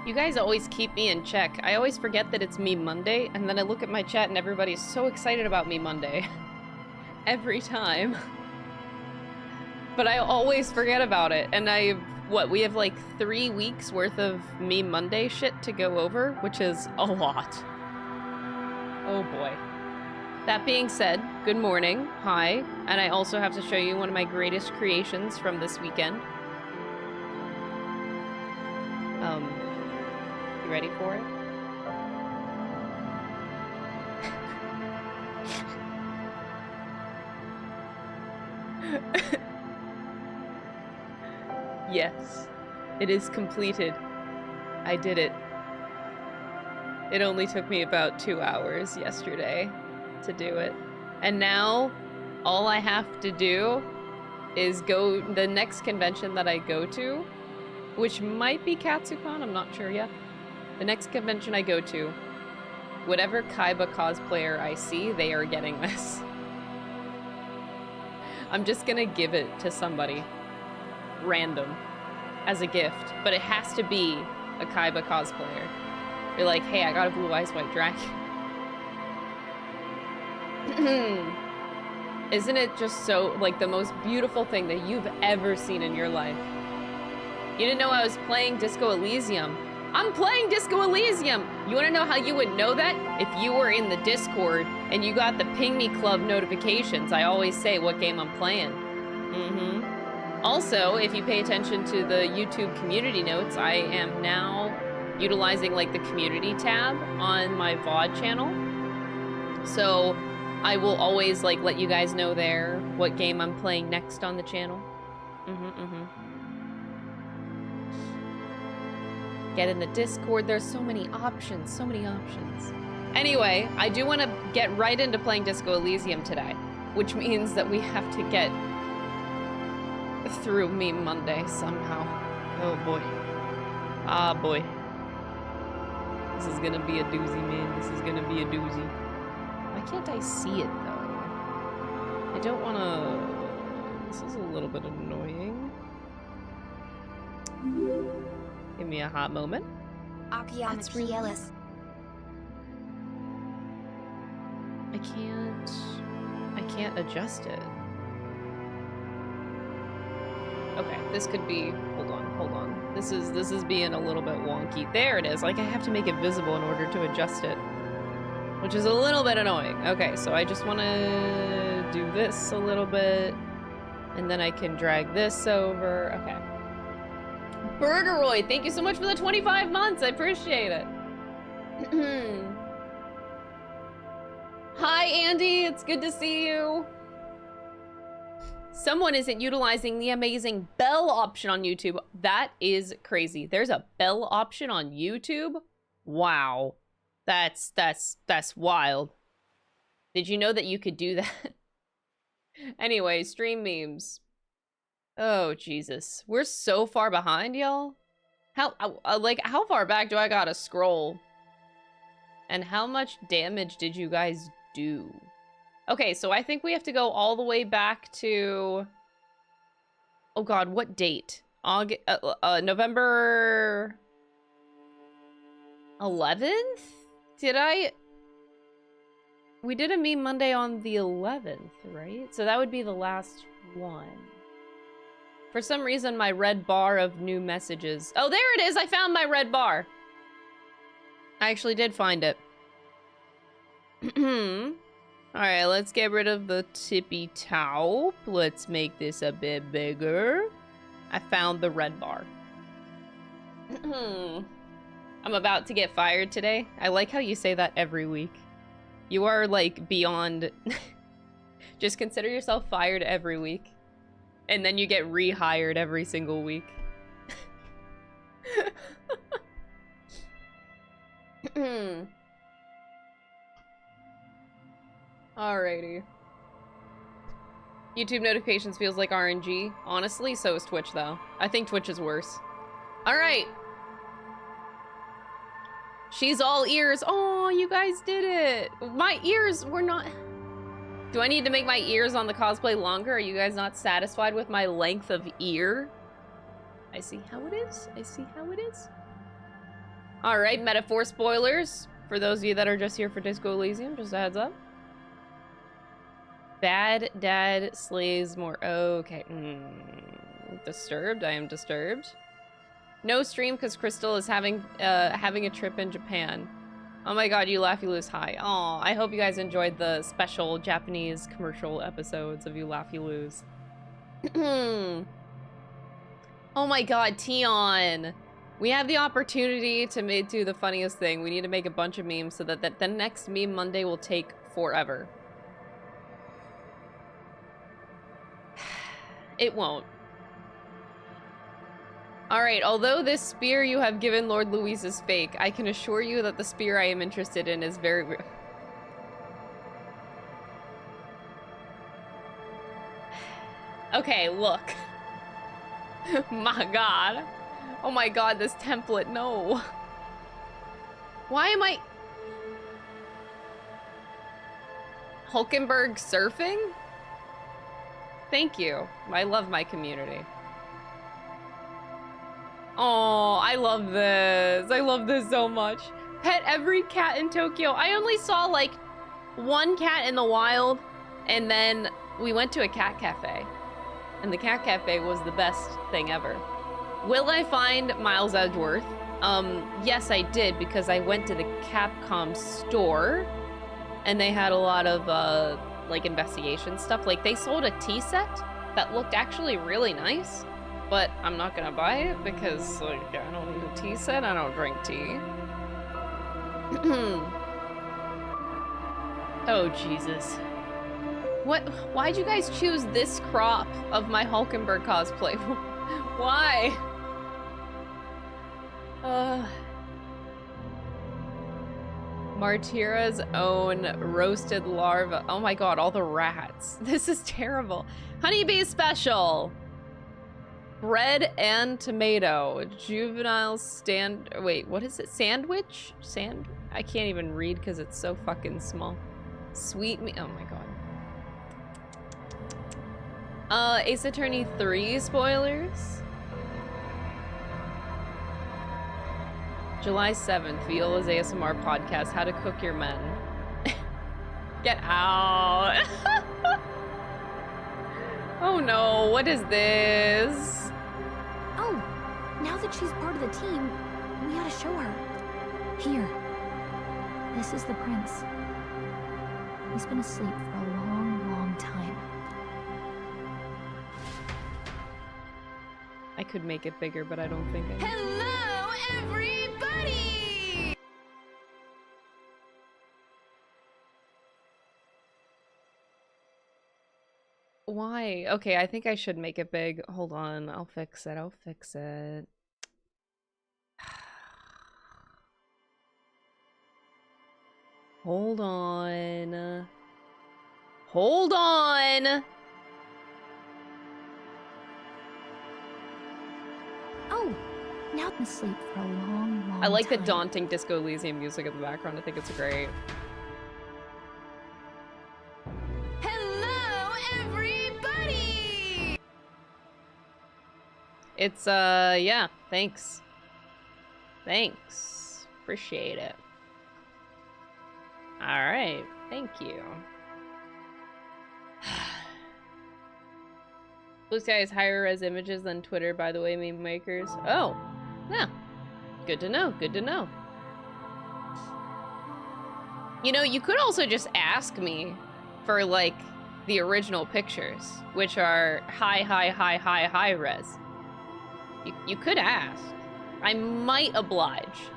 You guys always keep me in check. I always forget that it's Me Monday, and then I look at my chat and everybody's so excited about Me Monday. Every time. But I always forget about it, and we have like 3 weeks worth of Me Monday shit to go over, which is a lot. Oh boy. That being said, good morning, hi, and I also have to show you one of my greatest creations from this weekend. You ready for it? Yes, it is completed. I did it. It only took me about 2 hours yesterday to do it. And now, all I have to do is go the next convention that I go to, which might be Katsucon, I'm not sure yet. The next convention I go to, whatever Kaiba cosplayer I see, they are getting this. I'm just gonna give it to somebody. Random. As a gift. But it has to be a Kaiba cosplayer. You're like, hey, I got a blue eyes white dragon. Isn't it just so, like, the most beautiful thing that you've ever seen in your life? You didn't know I was playing Disco Elysium. I'm playing Disco Elysium! You wanna know how you would know that? If you were in the Discord and you got the Ping Me Club notifications. I always say what game I'm playing. Also, if you pay attention to the YouTube community notes, I am now utilizing like the community tab on my VOD channel. So I will always like let you guys know there what game I'm playing next on the channel. Get in the Discord. There's so many options, so many options. Anyway, I do want to get right into playing Disco Elysium today, which means that we have to get through Me Monday somehow. Oh boy. Ah boy. This is gonna be a doozy, man. This is gonna be a doozy. Why can't I see it, though? I don't wanna... This is a little bit annoying. Give me a hot moment. Archaeometry Ellis. I can't adjust it. Okay, this could be, hold on. This is being a little bit wonky. There it is. Like, I have to make it visible in order to adjust it, which is a little bit annoying. Okay, so I just want to do this a little bit, and then I can drag this over. Okay. Burgeroid, thank you so much for the 25 months. I appreciate it. Hi, Andy. It's good to see you. Someone isn't utilizing the amazing bell option on YouTube. That is crazy. There's a bell option on YouTube? Wow. That's wild. Did you know that you could do that? Anyway, stream memes. Oh, Jesus. We're so far behind, y'all. How far back do I gotta scroll? And how much damage did you guys do? Okay, so I think we have to go all the way back to... Oh god, what date? November... 11th? We did a Meme Monday on the 11th, right? So that would be the last one. For some reason, my red bar of new messages... Oh, there it is! I found my red bar! I actually did find it. Alright, let's get rid of the tippy top. Let's make this a bit bigger. I found the red bar. I'm about to get fired today. I like how you say that every week. You are, like, beyond... Just consider yourself fired every week. And then you get rehired every single week. Alrighty. YouTube notifications feels like RNG. Honestly, so is Twitch, though. I think Twitch is worse. Alright. She's all ears. Oh, you guys did it. My ears were not... Do I need to make my ears on the cosplay longer? Are you guys not satisfied with my length of ear? I see how it is. I see how it is. All right, metaphor spoilers. For those of you that are just here for Disco Elysium, just a heads up. Bad dad slays more. Okay. Disturbed. I am disturbed. No stream because Crystal is having a trip in Japan. Oh my god, you laugh, you lose. Hi. Aw, I hope you guys enjoyed the special Japanese commercial episodes of You Laugh, You Lose. Oh my god, Tion. We have the opportunity to do the funniest thing. We need to make a bunch of memes so that the next meme Monday will take forever. It won't. Alright, although this spear you have given Lord Louise is fake, I can assure you that the spear I am interested in is very real. Okay, look. My god. Oh my god, this template, no. Why am I... Hulkenberg surfing? Thank you. I love my community. Oh, I love this. I love this so much. Pet every cat in Tokyo. I only saw like one cat in the wild, and then we went to a cat cafe. And the cat cafe was the best thing ever. Will I find Miles Edgeworth? Yes, I did, because I went to the Capcom store, and they had a lot of, like, investigation stuff. Like, they sold a tea set that looked actually really nice, but I'm not gonna buy it because, like, I don't need a tea set. I don't drink tea. Oh, Jesus. What? Why'd you guys choose this crop of my Hulkenberg cosplay? Why? Martira's own roasted larva. Oh my god, all the rats. This is terrible. Honeybee special. Bread and tomato. Juvenile stand... Wait, what is it? Sandwich? I can't even read because it's so fucking small. Sweet meat. Oh my god. Ace Attorney 3 spoilers. July 7th, Viola's ASMR podcast, How to Cook Your Men. Get out. Oh no, what is this? Oh, now that she's part of the team, we gotta show her. Here. This is the prince. He's been asleep for a long, long time. I could make it bigger, but I don't think I... Hello, everybody! Why? Okay, I think I should make it big. Hold on, I'll fix it. I'll fix it. Hold on. Hold on! Oh, now I'm asleep for a long, long I like the time. daunting Disco Elysium music in the background. I think it's great. Hello, everybody! It's, yeah, thanks. Thanks. Appreciate it. Alright, thank you. Blue Sky has higher res images than Twitter, by the way, meme makers. Oh, yeah. Good to know, good to know. You know, you could also just ask me for, like, the original pictures, which are high res. You could ask. I might oblige.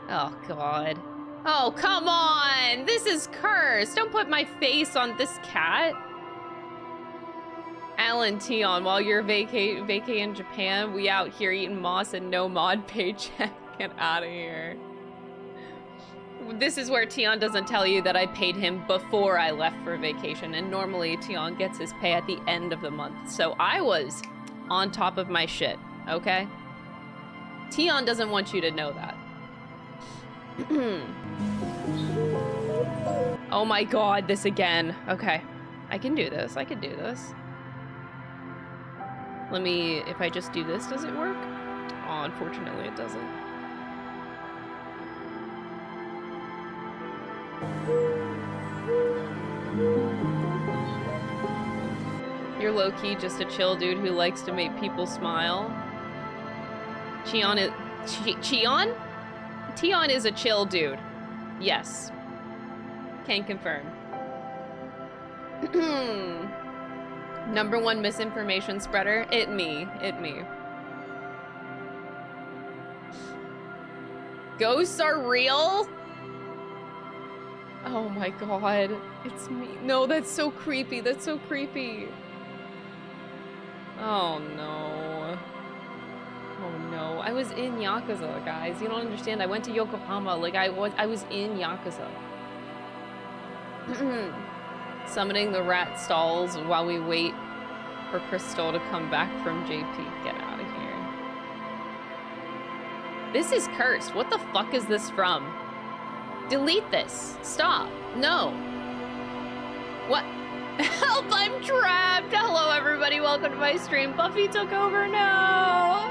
Oh, God. Oh, come on! This is cursed! Don't put my face on this cat! Alan Tion, while you're vacay in Japan, we out here eating moss and no mod paycheck. Get out of here. This is where Tion doesn't tell you that I paid him before I left for vacation, and normally Tion gets his pay at the end of the month. So I was on top of my shit, okay? Tion doesn't want you to know that. Oh my god, this again. Okay. I can do this. I can do this. Let me... If I just do this, does it work? Oh, unfortunately it doesn't. You're low-key just a chill dude who likes to make people smile. Tion is... Tion? Tion is a chill dude. Yes. Can confirm. #1 misinformation spreader? It me. Ghosts are real? Oh my god. It's me. No, that's so creepy. That's so creepy. Oh no. Oh no. I was in Yakuza, guys. You don't understand. I went to Yokohama. Like, I was in Yakuza. Summoning the rat stalls while we wait for Crystal to come back from JP. Get out of here. This is cursed. What the fuck is this from? Delete this. Stop. No. What? Help, I'm trapped. Hello, everybody. Welcome to my stream. Buffy took over now.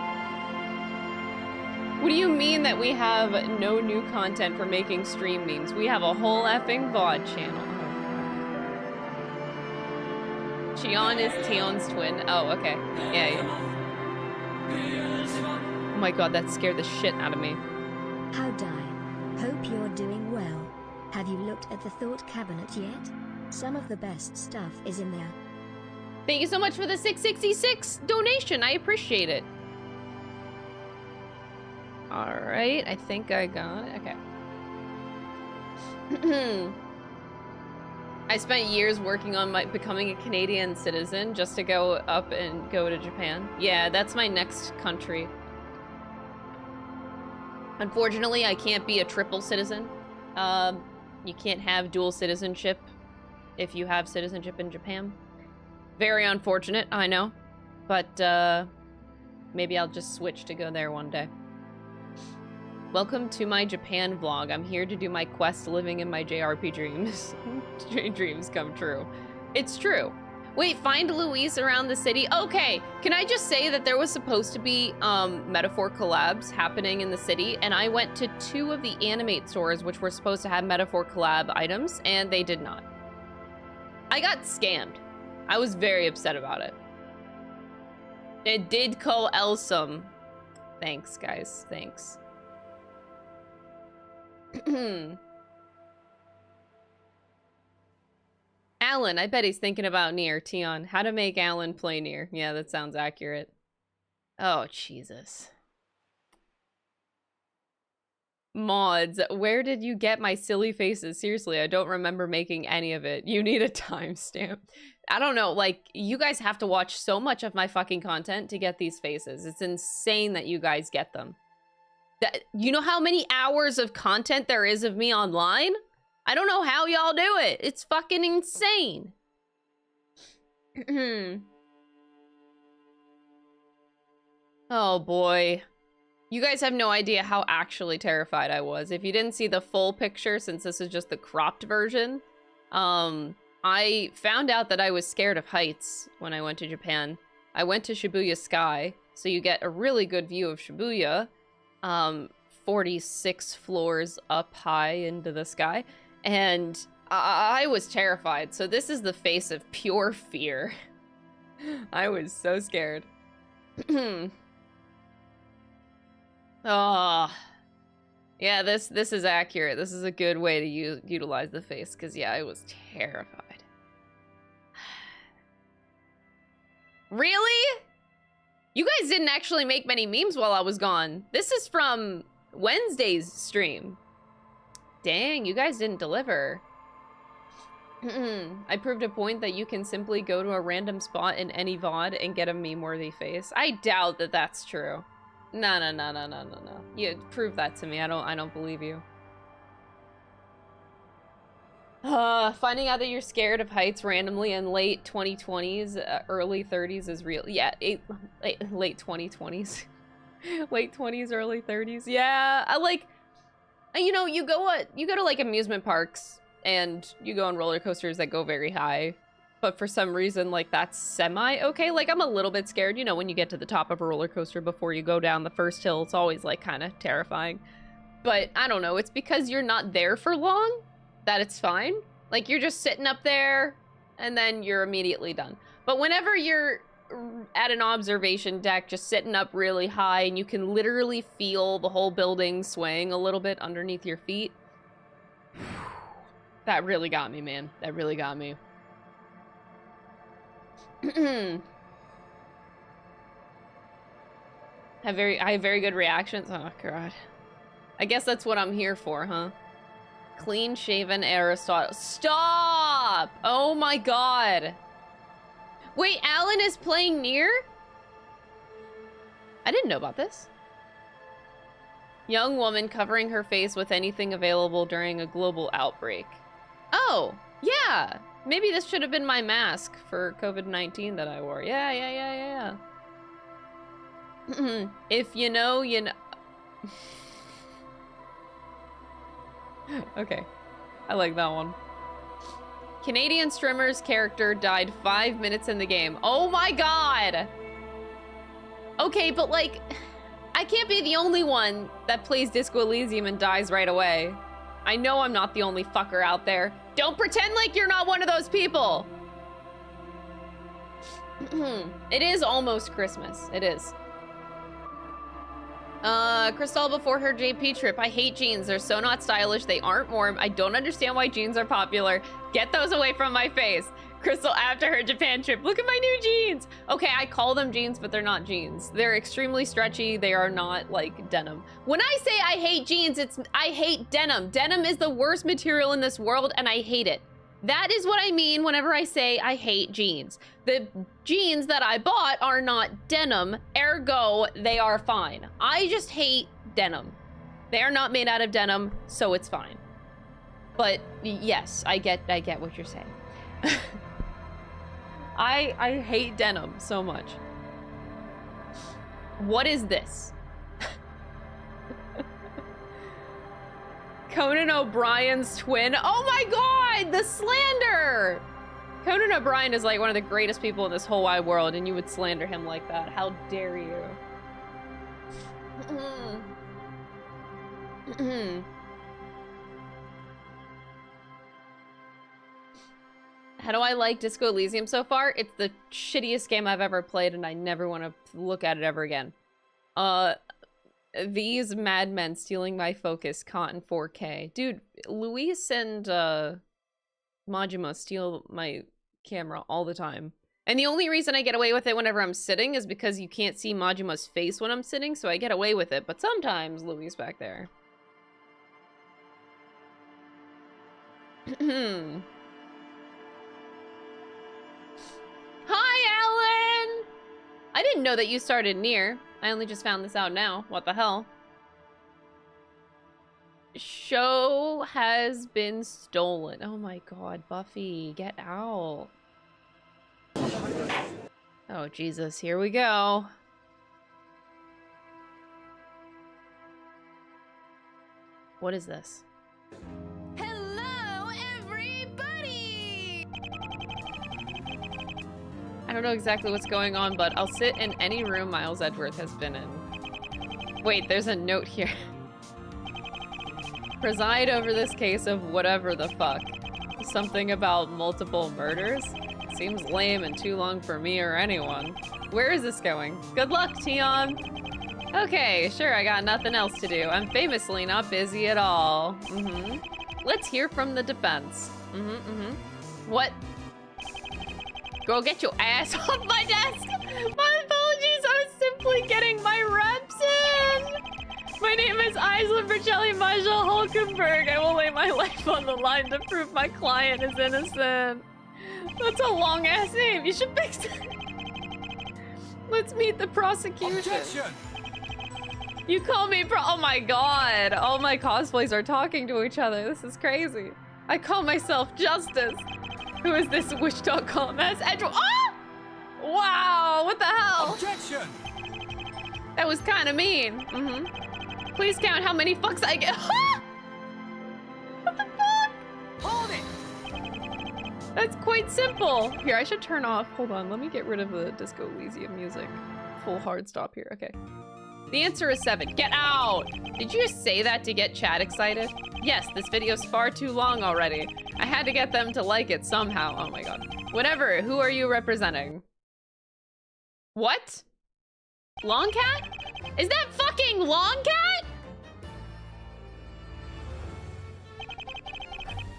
What do you mean that we have no new content for making stream memes? We have a whole effing VOD channel. Tion is Tion's twin. Oh, okay. Yeah. Oh my god, that scared the shit out of me. How die? Hope you're doing well. Have you looked at the thought cabinet yet? Some of the best stuff is in there. Thank you so much for the 666 donation. I appreciate it. Alright, I think I got it. Okay. I spent years working on becoming a Canadian citizen just to go up and go to Japan. Yeah, that's my next country. Unfortunately, I can't be a triple citizen. You can't have dual citizenship if you have citizenship in Japan. Very unfortunate, I know. But, maybe I'll just switch to go there one day. Welcome to my Japan vlog. I'm here to do my quest living in my JRP dreams. Dreams come true. It's true. Wait, find Louise around the city? Okay, can I just say that there was supposed to be Metaphor collabs happening in the city, and I went to 2 of the Animate stores which were supposed to have Metaphor collab items, and they did not. I got scammed. I was very upset about it. It did call Elysium. Thanks, guys. Thanks. Alan, I bet he's thinking about Nier. Tion, how to make Alan play Nier. Yeah, that sounds accurate. Oh, Jesus. Mods, where did you get my silly faces? Seriously, I don't remember making any of it. You need a timestamp. I don't know, like, you guys have to watch so much of my fucking content to get these faces. It's insane that you guys get them. You know how many hours of content there is of me online? I don't know how y'all do it. It's fucking insane. Oh boy. You guys have no idea how actually terrified I was. If you didn't see the full picture, since this is just the cropped version, I found out that I was scared of heights when I went to Japan. I went to Shibuya Sky, so you get a really good view of Shibuya. 46 floors up high into the sky, and I was terrified. So this is the face of pure fear. I was so scared. Oh, yeah, this is accurate. This is a good way to utilize the face, because yeah, I was terrified. Really? You guys didn't actually make many memes while I was gone. This is from Wednesday's stream. Dang, you guys didn't deliver. I proved a point that you can simply go to a random spot in any VOD and get a meme-worthy face. I doubt that that's true. No. You prove that to me. I don't believe you. Finding out that you're scared of heights randomly in late 2020s, early 30s is real. Yeah, late 2020s. Late 20s, early 30s. Yeah, I like, you know, you go to like amusement parks and you go on roller coasters that go very high, but for some reason, like, that's semi-okay. Like, I'm a little bit scared, you know, when you get to the top of a roller coaster before you go down the first hill, it's always like kind of terrifying. But I don't know, it's because you're not there for long that it's fine. Like, you're just sitting up there and then you're immediately done. But whenever you're at an observation deck, just sitting up really high, and you can literally feel the whole building swaying a little bit underneath your feet, that really got me, man. That really got me. I have very good reactions. Oh god. I guess that's what I'm here for, huh? Clean shaven Aristotle. Stop! Oh my god. Wait, Alan is playing Nier? I didn't know about this. Young woman covering her face with anything available during a global outbreak. Oh, yeah. Maybe this should have been my mask for COVID-19 that I wore. Yeah. If you know, you know. Okay. I like that one. Canadian streamer's character died 5 minutes in the game. Oh my god! Okay, but like, I can't be the only one that plays Disco Elysium and dies right away. I know I'm not the only fucker out there. Don't pretend like you're not one of those people! It is almost Christmas. It is. Crystal before her JP trip. I hate jeans. They're so not stylish. They aren't warm. I don't understand why jeans are popular. Get those away from my face. Crystal after her Japan trip. Look at my new jeans. Okay, I call them jeans, but they're not jeans. They're extremely stretchy. They are not like denim. When I say I hate jeans, I hate denim. Denim is the worst material in this world, and I hate it. That is what I mean whenever I say I hate jeans. The jeans that I bought are not denim, ergo they are fine. I just hate denim. They are not made out of denim, so it's fine. But yes, I get what you're saying. I hate denim so much. What is this? Conan O'Brien's twin. Oh my god, the slander! Conan O'Brien is like one of the greatest people in this whole wide world, and you would slander him like that. How dare you? How do I like Disco Elysium so far? It's the shittiest game I've ever played, and I never want to look at it ever again. These madmen stealing my focus, caught in 4K. Dude, Luis and Majima steal my camera all the time. And the only reason I get away with it whenever I'm sitting is because you can't see Majima's face when I'm sitting, so I get away with it. But sometimes Luis back there. Hi, Alan! I didn't know that you started Nier. I only just found this out now. What the hell? Show has been stolen. Oh my god, Buffy, get out. Oh Jesus, here we go. What is this? Hello, everybody! I don't know exactly what's going on, but I'll sit in any room Miles Edgeworth has been in. Wait, there's a note here. Preside over this case of whatever the fuck. Something about multiple murders? Seems lame and too long for me or anyone. Where is this going? Good luck, Tion! Okay, sure, I got nothing else to do. I'm famously not busy at all. Let's hear from the defense. What? Girl, get your ass off my desk! My apologies, I was simply getting my reps in! My name is Isla Bercelli Marshall Hulkenberg. I will lay my life on the line to prove my client is innocent. That's a long-ass name. You should fix it. Let's meet the prosecution. Objection! You call me oh my god. All my cosplays are talking to each other. This is crazy. I call myself Justice. Who is this Witch.com as Edgeworth? Ah! Wow, what the hell? Objection! That was kind of mean. Please count how many fucks I get. What the fuck? Hold it! That's quite simple. Here, I should turn off. Hold on, let me get rid of the Disco Elysium music. Full hard stop here, okay. The answer is 7. Get out! Did you just say that to get chat excited? Yes, this video's far too long already. I had to get them to like it somehow. Oh my god. Whatever, who are you representing? What? Long cat? Is that fucking long cat?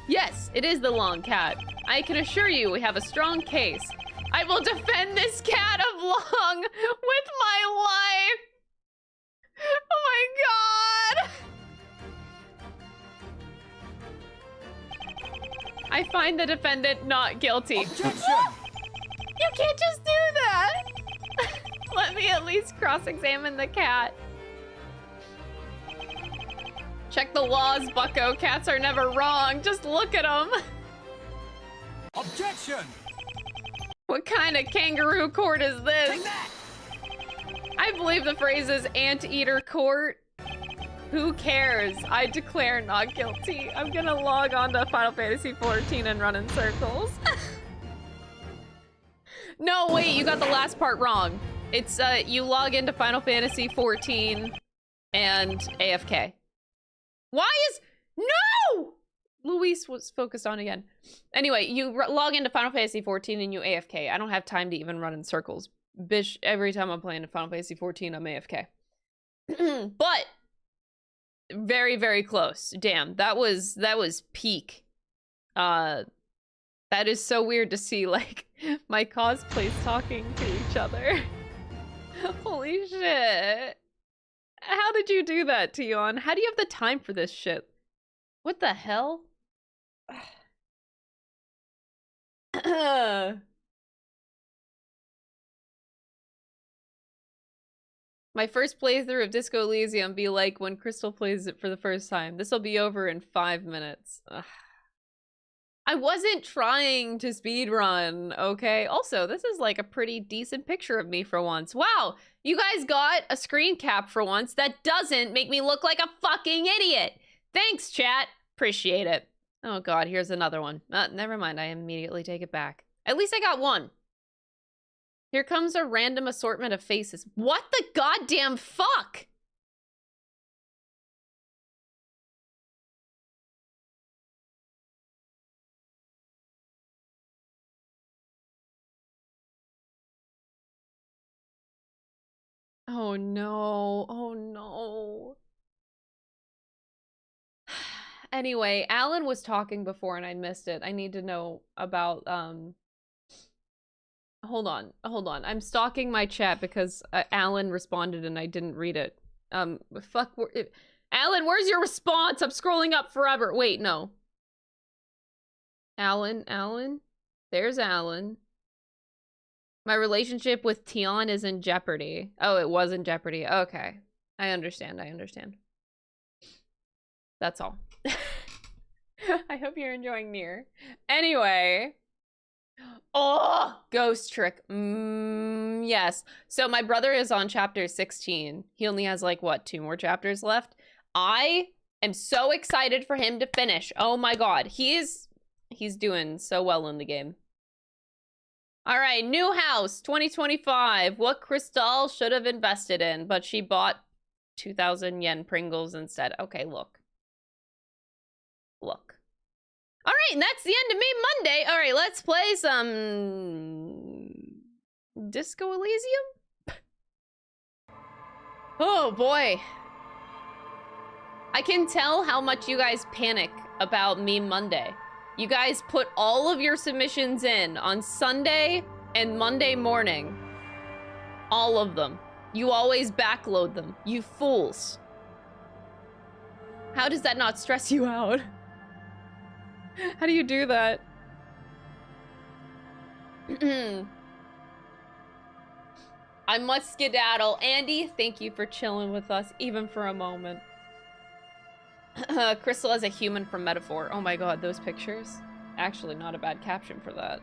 Yes, it is the long cat. I can assure you we have a strong case. I will defend this cat of Long with my life. Oh my god. I find the defendant not guilty. Objection! You can't just do that. Let me at least cross-examine the cat. Check the laws, bucko. Cats are never wrong. Just look at them. Objection! What kind of kangaroo court is this? Take that! I believe the phrase is anteater court. Who cares? I declare not guilty. I'm gonna log on to Final Fantasy XIV and run in circles. No, wait, you got the last part wrong. It's, you log into Final Fantasy XIV and AFK. Why is... No! Luis was focused on again. Anyway, you log into Final Fantasy XIV and you AFK. I don't have time to even run in circles. Bish, every time I'm playing Final Fantasy XIV, I'm AFK. But very, very close. Damn, that was peak. That is so weird to see, like, my cosplays talking to each other. Holy shit. How did you do that, Tion? How do you have the time for this shit? What the hell? My first playthrough of Disco Elysium be like when Crystal plays it for the first time. This will be over in 5 minutes. Ugh. I wasn't trying to speedrun, okay? Also, this is like a pretty decent picture of me for once. Wow, you guys got a screen cap for once that doesn't make me look like a fucking idiot. Thanks, chat. Appreciate it. Oh god, here's another one. Never mind, I immediately take it back. At least I got one. Here comes a random assortment of faces. What the goddamn fuck? Oh no, oh no. Anyway, Alan was talking before and I missed it. I need to know about, hold on. I'm stalking my chat because Alan responded and I didn't read it. Fuck, Alan, where's your response? I'm scrolling up forever. Wait, no. Alan? There's Alan. My relationship with Tion is in jeopardy. Oh, it was in jeopardy. Okay. I understand. That's all. I hope you're enjoying Nier. Anyway. Oh, ghost trick. Yes. So my brother is on chapter 16. He only has like, what, 2 more chapters left? I am so excited for him to finish. Oh my god. He's doing so well in the game. All right, new house, 2025. What Crystal should have invested in, but she bought 2,000 yen Pringles instead. Okay, look. All right, and that's the end of me Monday. All right, let's play some Disco Elysium. Oh boy. I can tell how much you guys panic about Meme Monday. You guys put all of your submissions in on Sunday and Monday morning. All of them. You always backload them. You fools. How does that not stress you out? How do you do that? I must skedaddle. Andy, thank you for chilling with us, even for a moment. Crystal as a human from Metaphor. Oh my god, those pictures. Actually, not a bad caption for that.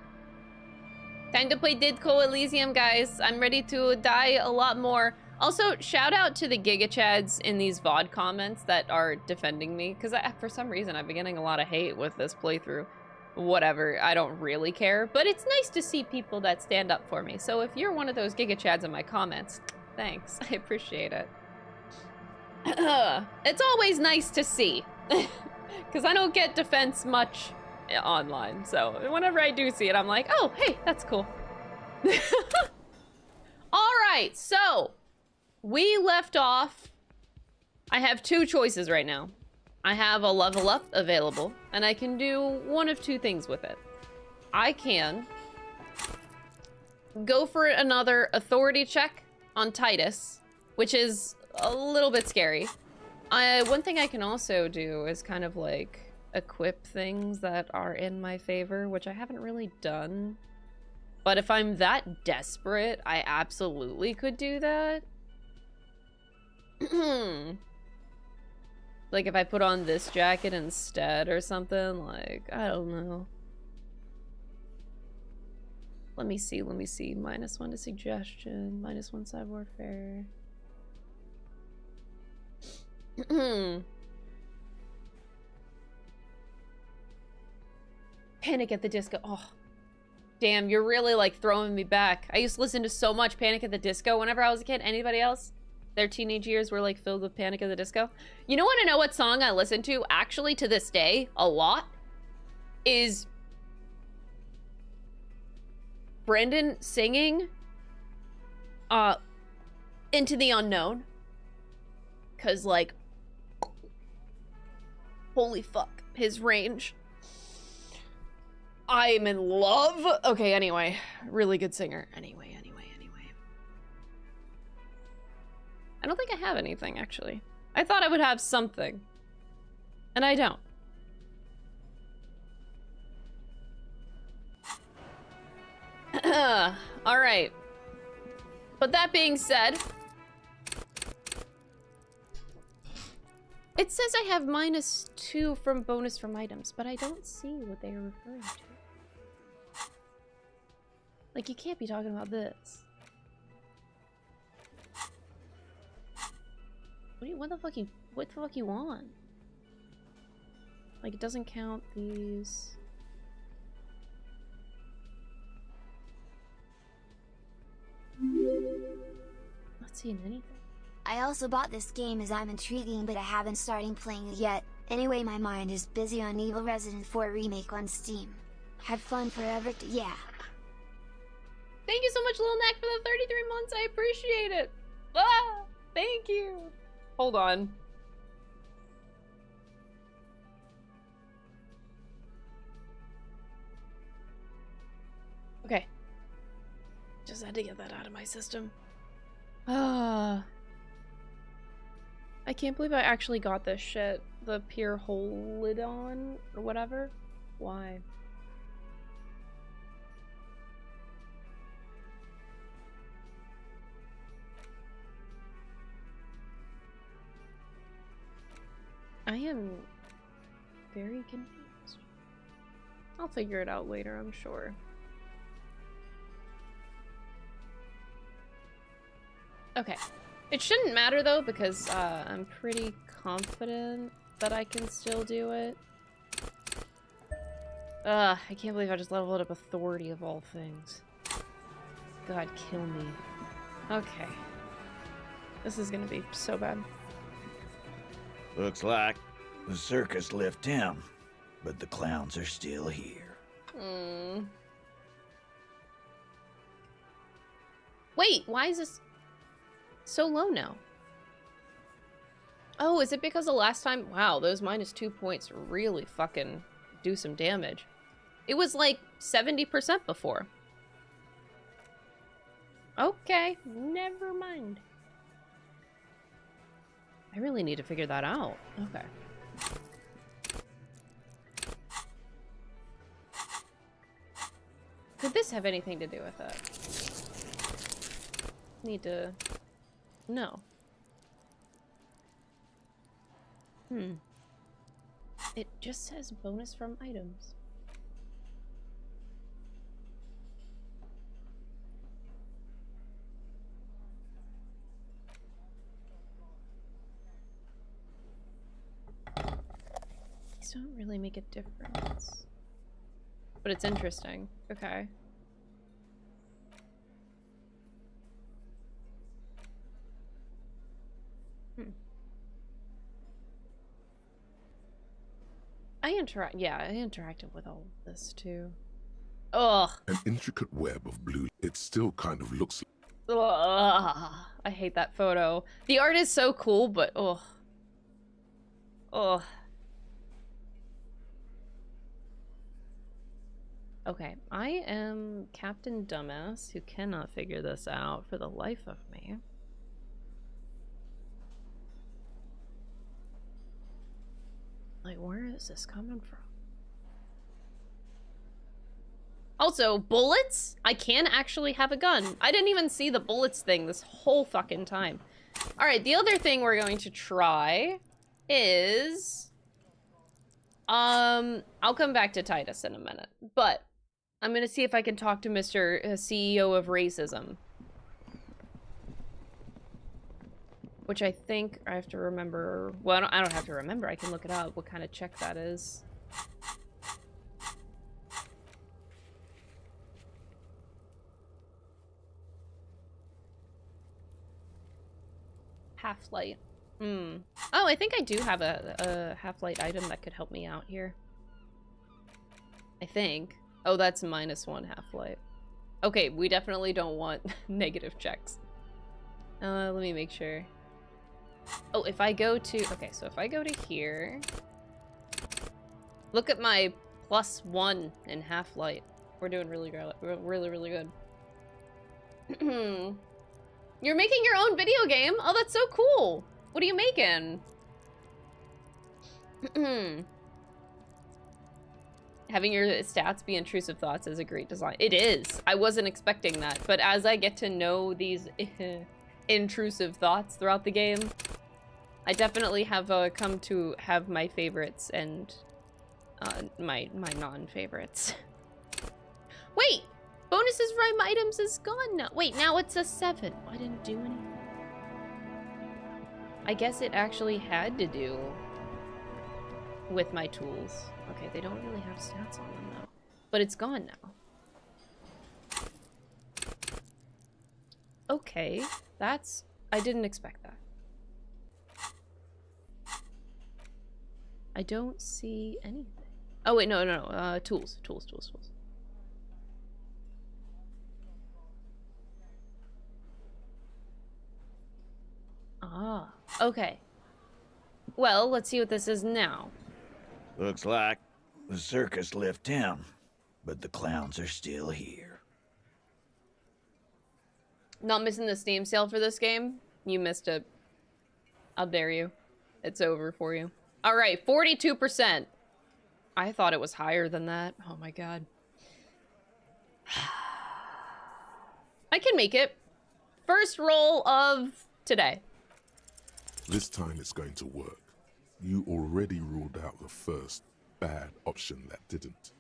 Time to play Disco Elysium, guys. I'm ready to die a lot more. Also, shout out to the Giga Chads in these VOD comments that are defending me, because for some reason I've been getting a lot of hate with this playthrough. Whatever, I don't really care, but it's nice to see people that stand up for me. So if you're one of those Giga Chads in my comments, thanks. I appreciate it. It's always nice to see. Because I don't get defense much online. So whenever I do see it, I'm like, oh, hey, that's cool. All right, so we left off. I have two choices right now. I have a level up available, and I can do one of two things with it. I can go for another authority check on Titus, which is a little bit scary. One thing I can also do is kind of like equip things that are in my favor, which I haven't really done. But if I'm that desperate, I absolutely could do that. Like if I put on this jacket instead or something, like, I don't know. Let me see. -1 to suggestion, -1 side warfare. Panic at the Disco. Oh, damn, you're really like throwing me back. I used to listen to so much Panic at the Disco whenever I was a kid. Anybody else? Their teenage years were like filled with Panic at the Disco. You know what? I know what song I listen to actually to this day a lot is Brendan singing Into the Unknown. Cause like, holy fuck, his range. I am in love. Okay, anyway, really good singer. Anyway. I don't think I have anything, actually. I thought I would have something. And I don't. Alright. But that being said, it says I have -2 from bonus from items, but I don't see what they are referring to. Like, you can't be talking about this. What the fuck you want? Like, it doesn't count these. Not seeing anything. I also bought this game as I'm intriguing, but I haven't started playing it yet. Anyway, my mind is busy on Evil Resident 4 Remake on Steam. Have fun forever, yeah. Thank you so much, Lil Neck, for the 33 months. I appreciate it. Ah, thank you. Hold on. Okay. Just had to get that out of my system. Ah. I can't believe I actually got this shit. The Pure Holidon or whatever. Why? I am very confused. I'll figure it out later, I'm sure. Okay. It shouldn't matter though, because I'm pretty confident that I can still do it. I can't believe I just leveled up authority of all things. God, kill me. Okay. This is gonna be so bad. Looks like the circus left town, but the clowns are still here. Wait, why is this so low now? Oh, is it because the last time? Wow, those -2 points really fucking do some damage. It was like 70% before. Okay, never mind. I really need to figure that out. Okay. Could this have anything to do with it? Need to... No. It just says bonus from items. These don't really make a difference. But it's interesting. Okay. I interacted with all of this too. Ugh. An intricate web of blue. It still kind of looks. Ugh. I hate that photo. The art is so cool, but ugh. Ugh. Okay, I am Captain Dumbass who cannot figure this out for the life of me. Like, where is this coming from? Also, bullets? I can actually have a gun. I didn't even see the bullets thing this whole fucking time. Alright, the other thing we're going to try is... I'll come back to Titus in a minute, but I'm gonna see if I can talk to Mr. CEO of Racism. Which I think I have to remember... Well, I don't have to remember. I can look it up, what kind of check that is. Half-light. Oh, I think I do have a half-light item that could help me out here. I think. Oh, that's -1 half-light. Okay, we definitely don't want negative checks. Let me make sure. Oh, if I go to... Okay, so if I go to here... Look at my +1 in half-light. We're doing really good. Really, really good. You're making your own video game? Oh, that's so cool! What are you making? Having your stats be intrusive thoughts is a great design. It is. I wasn't expecting that, but as I get to know these intrusive thoughts throughout the game, I definitely have come to have my favorites and my non-favorites. Wait! Bonuses for my items is gone now. Wait, now it's a 7. I didn't do anything. I guess it actually had to do with my tools. Okay, they don't really have stats on them though. But it's gone now. Okay, that's... I didn't expect that. I don't see anything. Oh wait, no. Tools. Ah, okay. Well, let's see what this is now. Looks like the circus left town, but the clowns are still here. Not missing the Steam sale for this game? You missed it. How dare you. It's over for you. Alright, 42%. I thought it was higher than that. Oh my god. I can make it. First roll of today. This time it's going to work. You already ruled out the first bad option that didn't.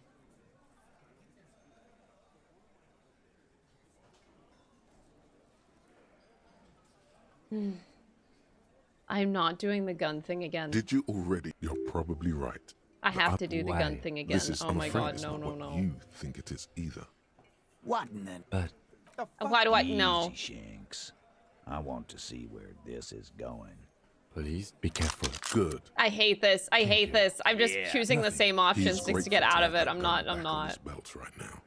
I'm not doing the gun thing again. Did you already? You're probably right. I have to do the gun thing again. This is, Oh my god, no. You think it is either. What in the... But Why do I know? Easy, Shanks. I want to see where this is going. Please be careful. Good. I hate this. I hate this. I'm just Yeah, choosing the same options He's to get grateful out to of have it. that I'm gun not. back on his belt right now.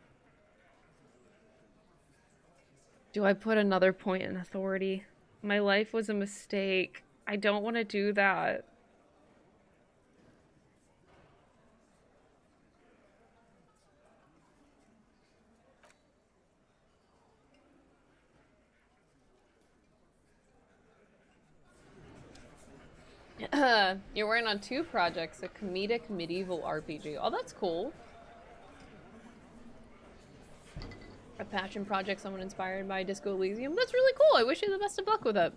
Do I put another point in authority? My life was a mistake. I don't want to do that. You're working on 2 projects, a comedic medieval RPG. Oh, that's cool. A passion project, someone inspired by Disco Elysium. That's really cool. I wish you the best of luck with it.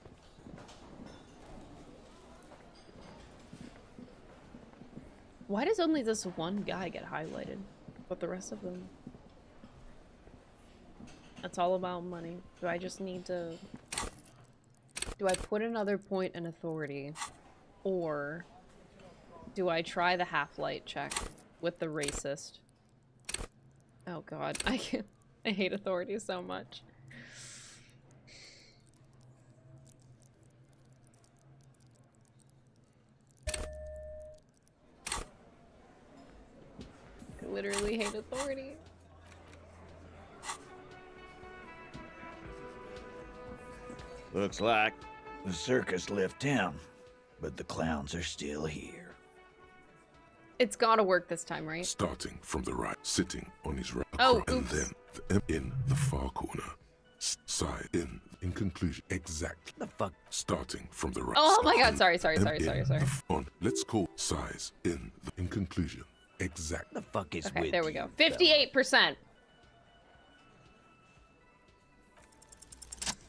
Why does only this one guy get highlighted, but the rest of them? That's all about money. Do I just need to... Do I put another point in authority? Or do I try the half-light check with the racist? Oh god, I hate authority so much. literally hate authority. Looks like the circus left town, but the clowns are still here. It's gotta work this time, right? Starting from the right, sitting on his right, Oh, and oops. then in the far corner, side in conclusion, exactly. The fuck? Starting from the right. Oh my god, starting sorry. On, let's call size in conclusion, exact. The fuck is Okay, with there we you, go. fella? 58%.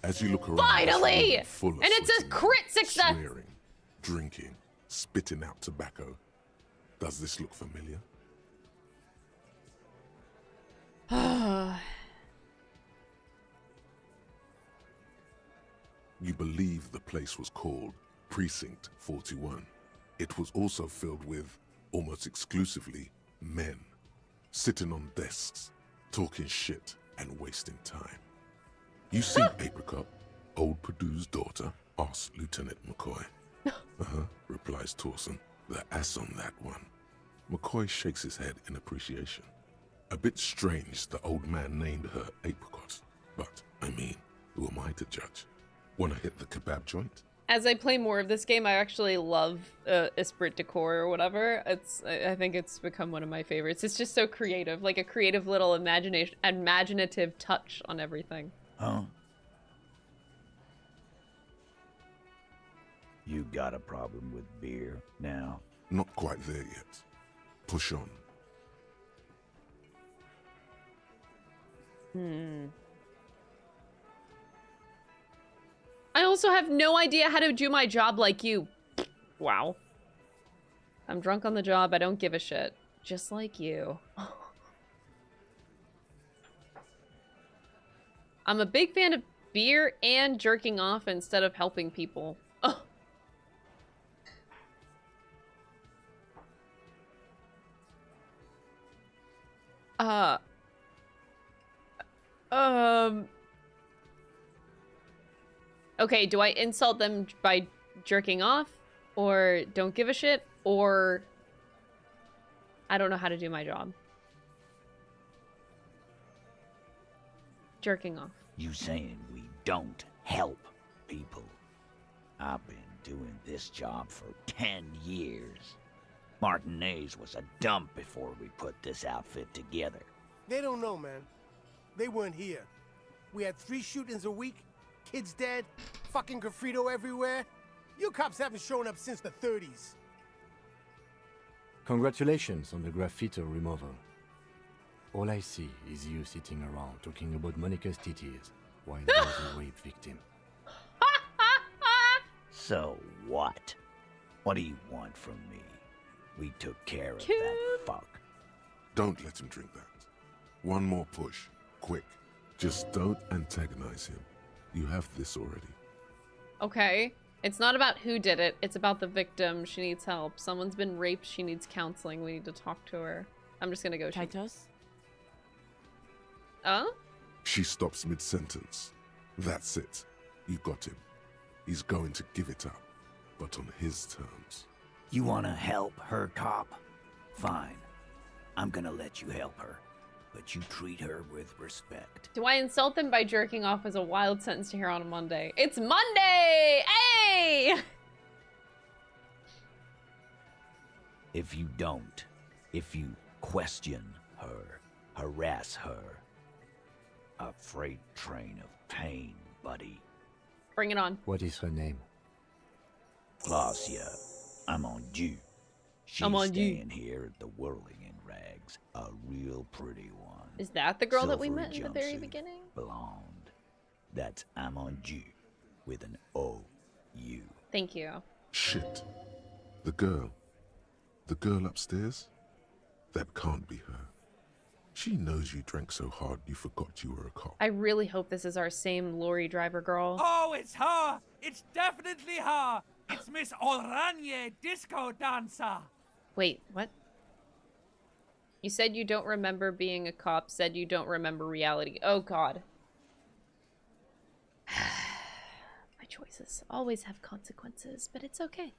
As you look around, Finally! this room full of And it's a sweating, crit success! swearing, drinking, spitting out tobacco. Does this look familiar? You believe the place was called Precinct 41. It was also filled with, almost exclusively, men. Sitting on desks, talking shit and wasting time. You see Apricot, old Purdue's daughter, asks Lieutenant McCoy. Replies Torson. The ass on that one. McCoy shakes his head in appreciation. A bit strange the old man named her Apricot. But, I mean, who am I to judge? Wanna hit the kebab joint? As I play more of this game, I actually love Esprit de Corps or whatever. I think it's become one of my favorites. It's just so creative, like a creative little imaginative touch on everything. Huh? You got a problem with beer now? Not quite there yet. Push on. I also have no idea how to do my job like you. Wow. I'm drunk on the job. I don't give a shit. Just like you. I'm a big fan of beer and jerking off instead of helping people. Oh. Okay, do I insult them by jerking off? Or don't give a shit? Or I don't know how to do my job. Jerking off. You saying we don't help people? I've been doing this job for 10 years. Martinez was a dump before we put this outfit together. They don't know, man. They weren't here. We had 3 shootings a week, kids dead, fucking graffito everywhere. You cops haven't shown up since the 30s. Congratulations on the graffiti removal. All I see is you sitting around talking about Monica's titties while there's a rape victim. So what? What do you want from me? We took care of that fuck. Don't let him drink that. One more push. Quick. Just don't antagonize him. You have this already. Okay. It's not about who did it. It's about the victim. She needs help. Someone's been raped. She needs counseling. We need to talk to her. I'm just gonna go. Titus? She stops mid-sentence. That's it. You got him. He's going to give it up, but on his terms. You wanna help her, cop? Fine. I'm gonna let you help her. But you treat her with respect. Do I insult them by jerking off as a wild sentence to hear on a Monday? It's Monday! Hey! If you don't, if you question her, harass her, a freight train of pain, buddy. Bring it on. What is her name? Glacia, I'm on you. She's I'm on you. staying here at the Whirling in Rags, a real pretty one. Is that the girl that we Silvery met in the very jumpsuit, beginning? Blonde. That's I'm on you with an O-U. Thank you. Shit. The girl upstairs? That can't be her. She knows you drank so hard you forgot you were a cop. I really hope this is our same lorry driver girl. Oh, it's her! It's definitely her! It's Miss Oranje, disco dancer! Wait, what? You said you don't remember being a cop, said you don't remember reality. Oh, God. My choices always have consequences, but it's okay.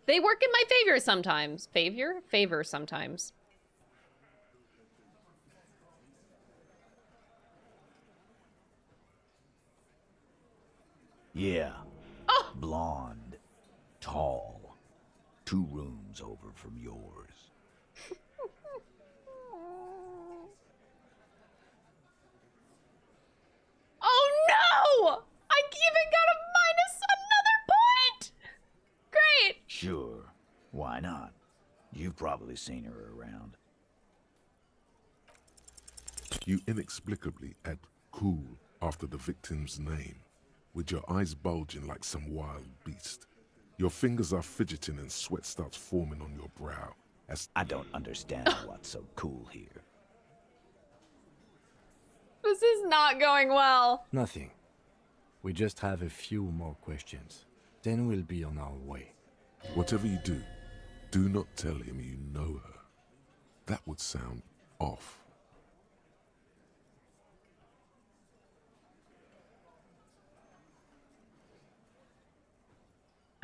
They work in my favor sometimes. Favor sometimes. Yeah. Oh! Blonde. Tall. 2 rooms over from yours. Oh no! I even got a minus another point! Great! Sure. Why not? You've probably seen her around. You inexplicably add cool after the victim's name, with your eyes bulging like some wild beast. Your fingers are fidgeting and sweat starts forming on your brow as I don't understand what's so cool here. This is not going well. Nothing. We just have a few more questions. Then we'll be on our way. whatever you do not tell him you know her. That would sound off.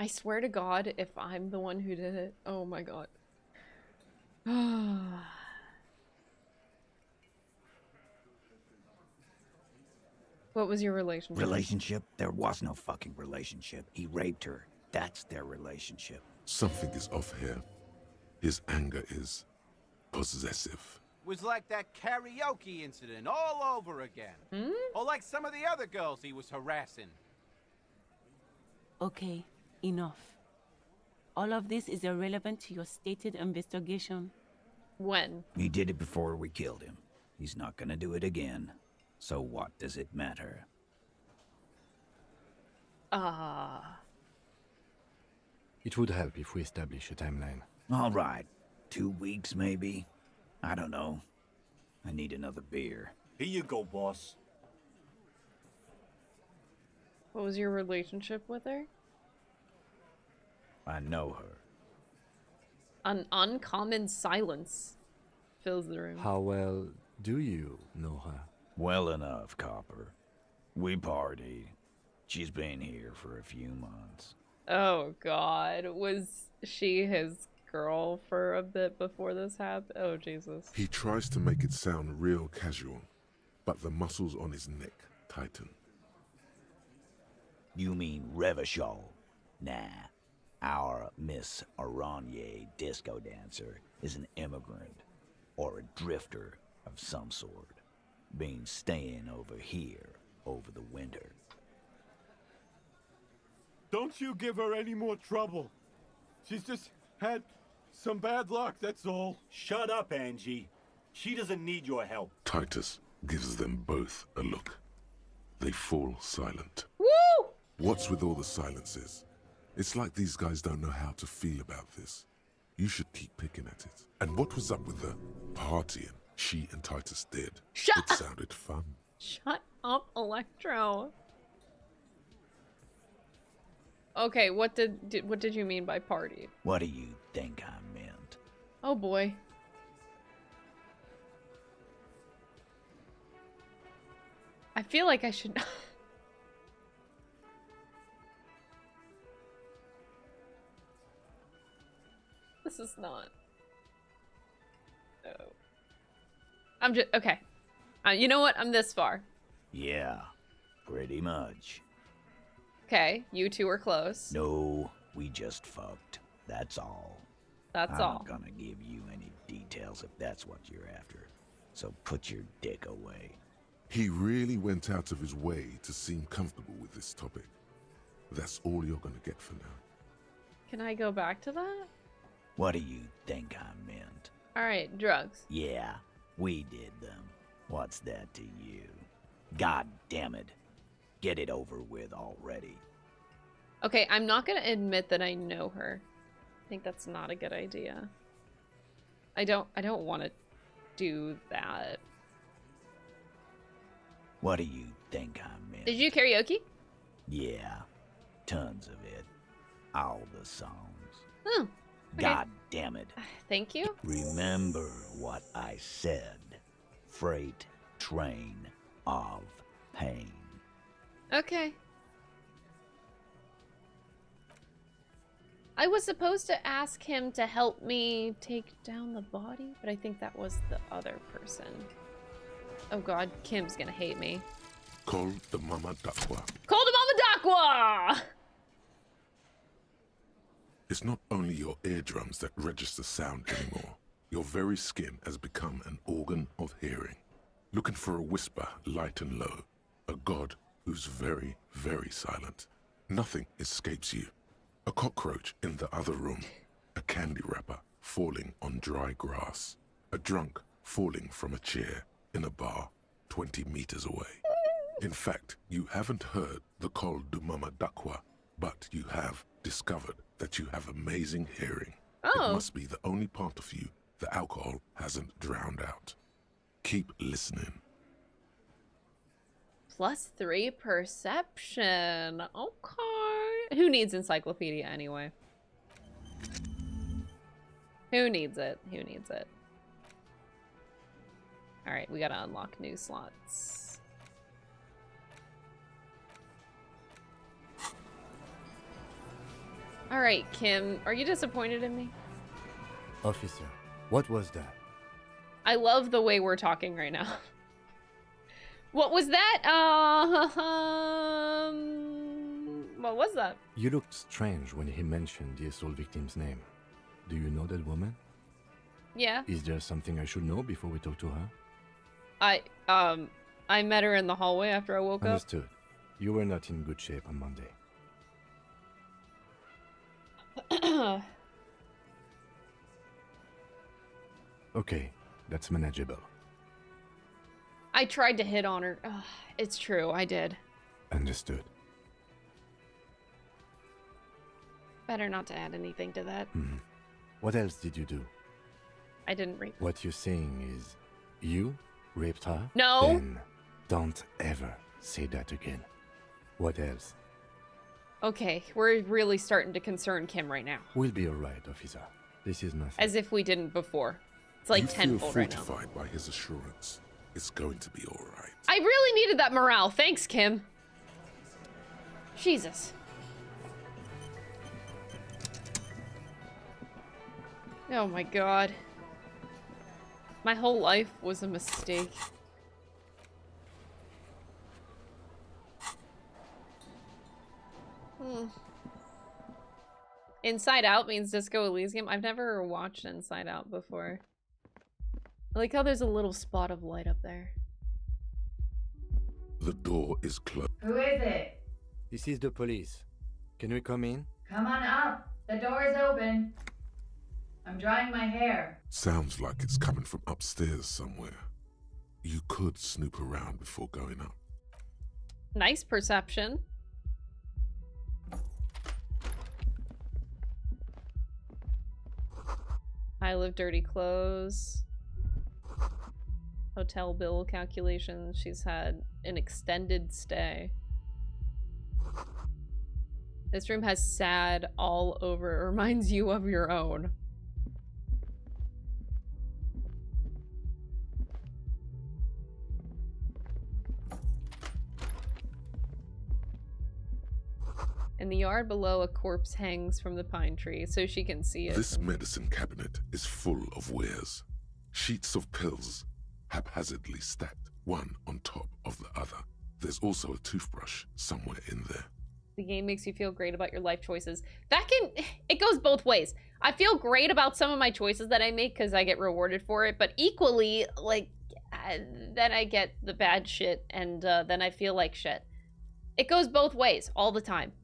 I swear to God, if I'm the one who did it, oh my God. What was your relationship? Relationship? There was no fucking relationship. He raped her. That's their relationship. Something is off here. His anger is possessive. Was like that karaoke incident all over again. Or like some of the other girls he was harassing. Okay, enough. All of this is irrelevant to your stated investigation. When? He did it before we killed him. He's not gonna do it again. So what does it matter? It would help if we establish a timeline. All right. 2 weeks, maybe? I don't know. I need another beer. Here you go, boss. What was your relationship with her? I know her. An uncommon silence fills the room. How well do you know her? Well enough, Copper. We party. She's been here for a few months. Oh God, was she his girl for a bit before this happened? Oh Jesus. He tries to make it sound real casual, but the muscles on his neck tighten. You mean Revachol? Nah. Our Miss Aranye disco dancer is an immigrant or a drifter of some sort. Been staying over here over the winter. Don't you give her any more trouble. She's just had some bad luck, that's all. Shut up, Angie. She doesn't need your help. Titus gives them both a look. They fall silent. Woo! What's with all the silences? It's like these guys don't know how to feel about this. You should keep picking at it. And what was up with the partying she and Titus did? It sounded fun. Shut up, Electro. Okay, what did you mean by party? What do you think I meant? Oh boy. I feel like I should. This is not. Oh. I'm just okay. You know what? I'm this far. Yeah, pretty much. Okay, you two are close. No, we just fucked. That's all. That's I'm all. not gonna give you any details if that's what you're after. So put your dick away. He really went out of his way to seem comfortable with this topic. That's all you're gonna get for now. Can I go back to that? What do you think I meant? Alright, drugs. Yeah, we did them. What's that to you? God damn it. Get it over with already. Okay, I'm not gonna admit that I know her. I think that's not a good idea. I don't want to do that. What do you think I meant? Did you karaoke? Yeah, tons of it. All the songs. Hmm. Okay. God damn it. Thank you. Remember what I said. Freight train of pain. Okay. I was supposed to ask him to help me take down the body, but I think that was the other person. Oh God, Kim's gonna hate me. Call the Mama Dakwa. Call the Mama aqua! It's not only your eardrums that register sound anymore. Your very skin has become an organ of hearing. Looking for a whisper, light and low. A god who's very, very silent. Nothing escapes you. A cockroach in the other room. A candy wrapper falling on dry grass. A drunk falling from a chair in a bar 20 meters away. In fact, you haven't heard the Col du Mama Dakwa, but you have discovered that you have amazing hearing. Oh. It must be the only part of you the alcohol hasn't drowned out. Keep listening. +3 perception. Okay. Who needs encyclopedia anyway? Who needs it? Who needs it? Alright, we gotta unlock new slots. Alright, Kim, are you disappointed in me? Officer, what was that? I love the way we're talking right now. What was that? What was that? You looked strange when he mentioned the assault victim's name. Do you know that woman? Yeah. Is there something I should know before we talk to her? I met her in the hallway after I woke up. Understood. You were not in good shape on Monday. Okay, that's manageable. I tried to hit on her. Ugh, it's true, I did. Understood. Better not to add anything to that. What else did you do? I didn't rape her. What you're saying is, you raped her? No. Then don't ever say that again. What else? Okay, we're really starting to concern Kim right now. We'll be alright, officer. This is nothing. As if we didn't before. It's like you tenfold feel right now. fortified by his assurance. It's going to be all right. I really needed that morale. Thanks, Kim. Jesus. Oh my god. My whole life was a mistake. Inside Out means Disco Elysium. I've never watched Inside Out before. I like how there's a little spot of light up there. The door is closed. Who is it? This is the police. Can we come in? Come on up. The door is open. I'm drying my hair. Sounds like it's coming from upstairs somewhere. You could snoop around before going up. Nice perception. Pile of dirty clothes. Hotel bill calculations. She's had an extended stay. This room has sad all over. It reminds you of your own. In the yard below, a corpse hangs from the pine tree so she can see it. This medicine cabinet is full of wares. Sheets of pills, haphazardly stacked, one on top of the other. There's also a toothbrush somewhere in there. The game makes you feel great about your life choices. It goes both ways. I feel great about some of my choices that I make because I get rewarded for it, but equally, like, then I get the bad shit and then I feel like shit. It goes both ways all the time.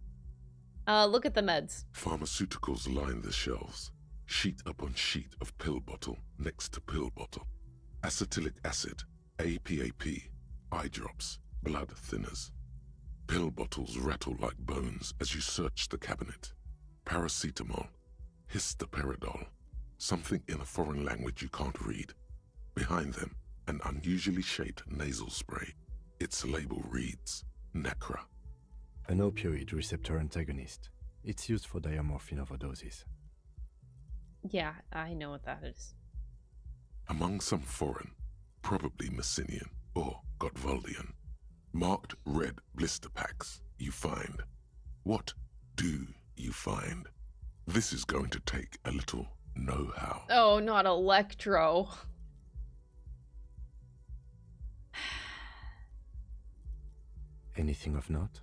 Look at the meds. Pharmaceuticals line the shelves. Sheet upon sheet of pill bottle next to pill bottle. Acetylic acid, APAP, eye drops, blood thinners. Pill bottles rattle like bones as you search the cabinet. Paracetamol, histoperidol, something in a foreign language you can't read. Behind them, an unusually shaped nasal spray. Its label reads, Necra. An opioid receptor antagonist. It's used for diamorphine overdoses. Yeah, I know what that is. Among some foreign, probably Messinian or Gottwaldian, marked red blister packs you find. What do you find? This is going to take a little know-how. Oh, not Electro. Anything of note?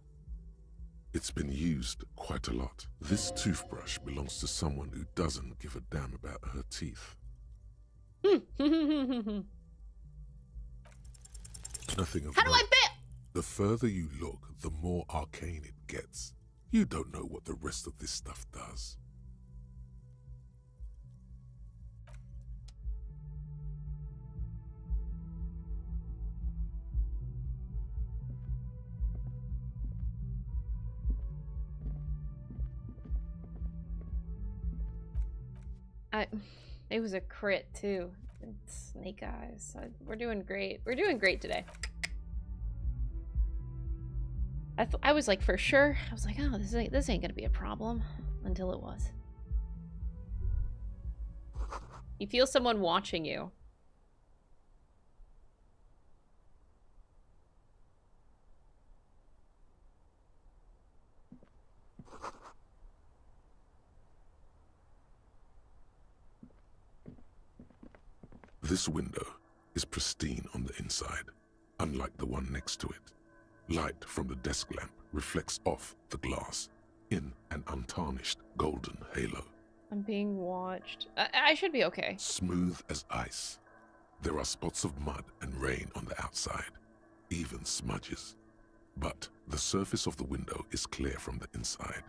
It's been used quite a lot. This toothbrush belongs to someone who doesn't give a damn about her teeth. Nothing of How do I note. fit? The further you look, the more arcane it gets. You don't know what the rest of this stuff does. It was a crit too. It's snake eyes. We're doing great. We're doing great today. I was like, for sure. I was like, oh, this ain't gonna be a problem, until it was. You feel someone watching you. This window is pristine on the inside, unlike the one next to it. Light from the desk lamp reflects off the glass in an untarnished golden halo. I'm being watched. I should be okay. Smooth as ice. There are spots of mud and rain on the outside, even smudges. But the surface of the window is clear from the inside.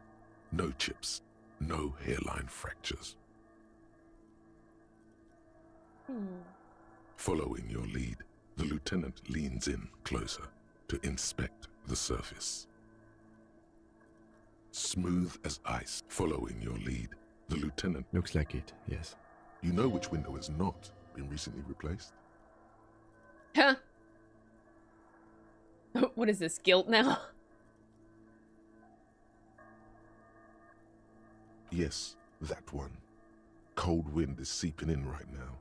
No chips, no hairline fractures. Following your lead, the lieutenant leans in closer to inspect the surface. Smooth as ice. Following your lead, the lieutenant... Looks like it, yes. You know which window has not been recently replaced? Huh? What is this, guilt now? Yes, that one. Cold wind is seeping in right now.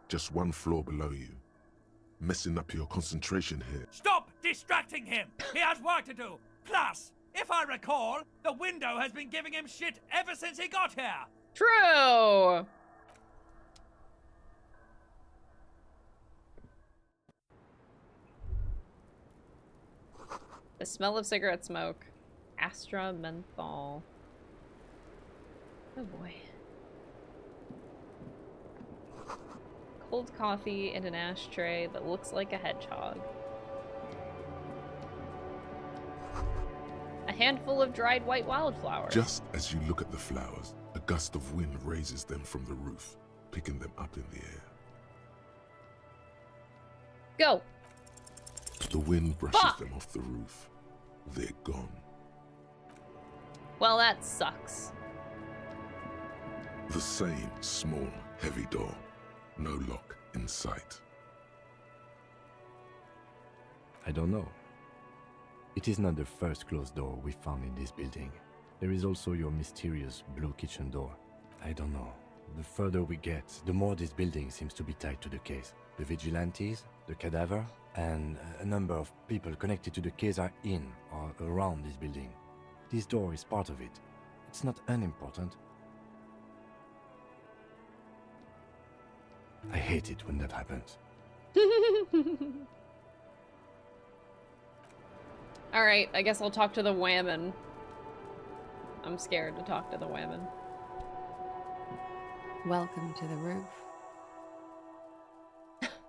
Just one floor below you. Messing up your concentration here. Stop distracting him! He has work to do! Plus, if I recall, the window has been giving him shit ever since he got here! True! The smell of cigarette smoke. Astra menthol. Oh boy. Cold coffee in an ashtray that looks like a hedgehog. A handful of dried white wildflowers. Just as you look at the flowers, a gust of wind raises them from the roof, picking them up in the air. Go! The wind brushes them off the roof. They're gone. Well, that sucks. The same small, heavy door. No lock in sight. I don't know. It is not the first closed door we found in this building. There is also your mysterious blue kitchen door. I don't know. The further we get, the more this building seems to be tied to the case. The vigilantes, the cadaver, and a number of people connected to the case are in or around this building. This door is part of it. It's not unimportant. I hate it when that happens. Alright, I guess I'll talk to the whammon. I'm scared to talk to the whammon. Welcome to the roof.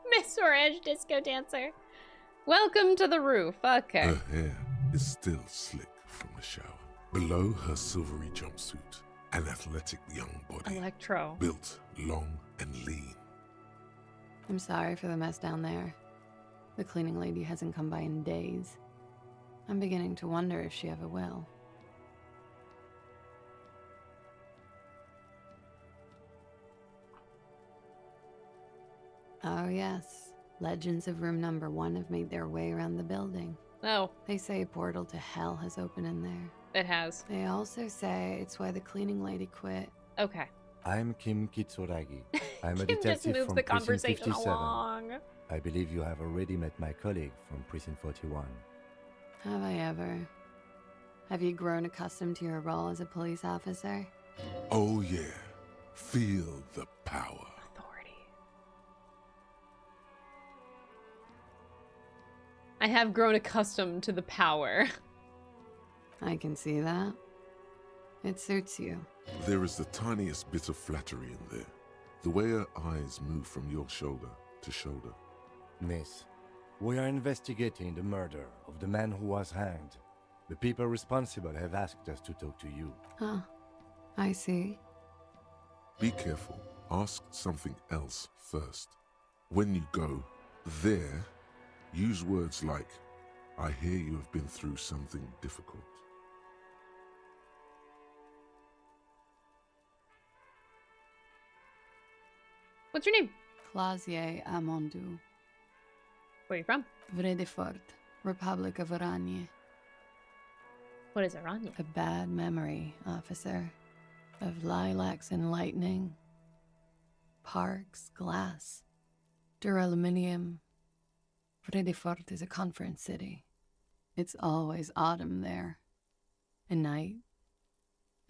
Miss Orange Disco Dancer. Welcome to the roof. Okay. Her hair is still slick from the shower. Below her silvery jumpsuit, an athletic young body. Electro. Built long and lean. I'm sorry for the mess down there. The cleaning lady hasn't come by in days. I'm beginning to wonder if she ever will. Oh yes, legends of room number 1 have made their way around the building. Oh. They say a portal to hell has opened in there. It has. They also say it's why the cleaning lady quit. Okay. I'm Kim Kitsuragi. I'm a Kim just detective moves from the Precinct conversation 57. along. I believe you have already met my colleague from Precinct 41. Have I ever? Have you grown accustomed to your role as a police officer? Oh yeah. Feel the power. I have grown accustomed to the power. I can see that. It suits you. There is the tiniest bit of flattery in there. The way her eyes move from your shoulder to shoulder. Miss, we are investigating the murder of the man who was hanged. The people responsible have asked us to talk to you. Huh. I see. Be careful. Ask something else first. When you go there, use words like, I hear you have been through something difficult. What's your name? Clausier Amondu. Where are you from? Vredefort, Republic of Oranje. What is Oranje? A bad memory, officer. Of lilacs and lightning. Parks, glass. Duraluminium. Vredefort is a conference city. It's always autumn there. A night.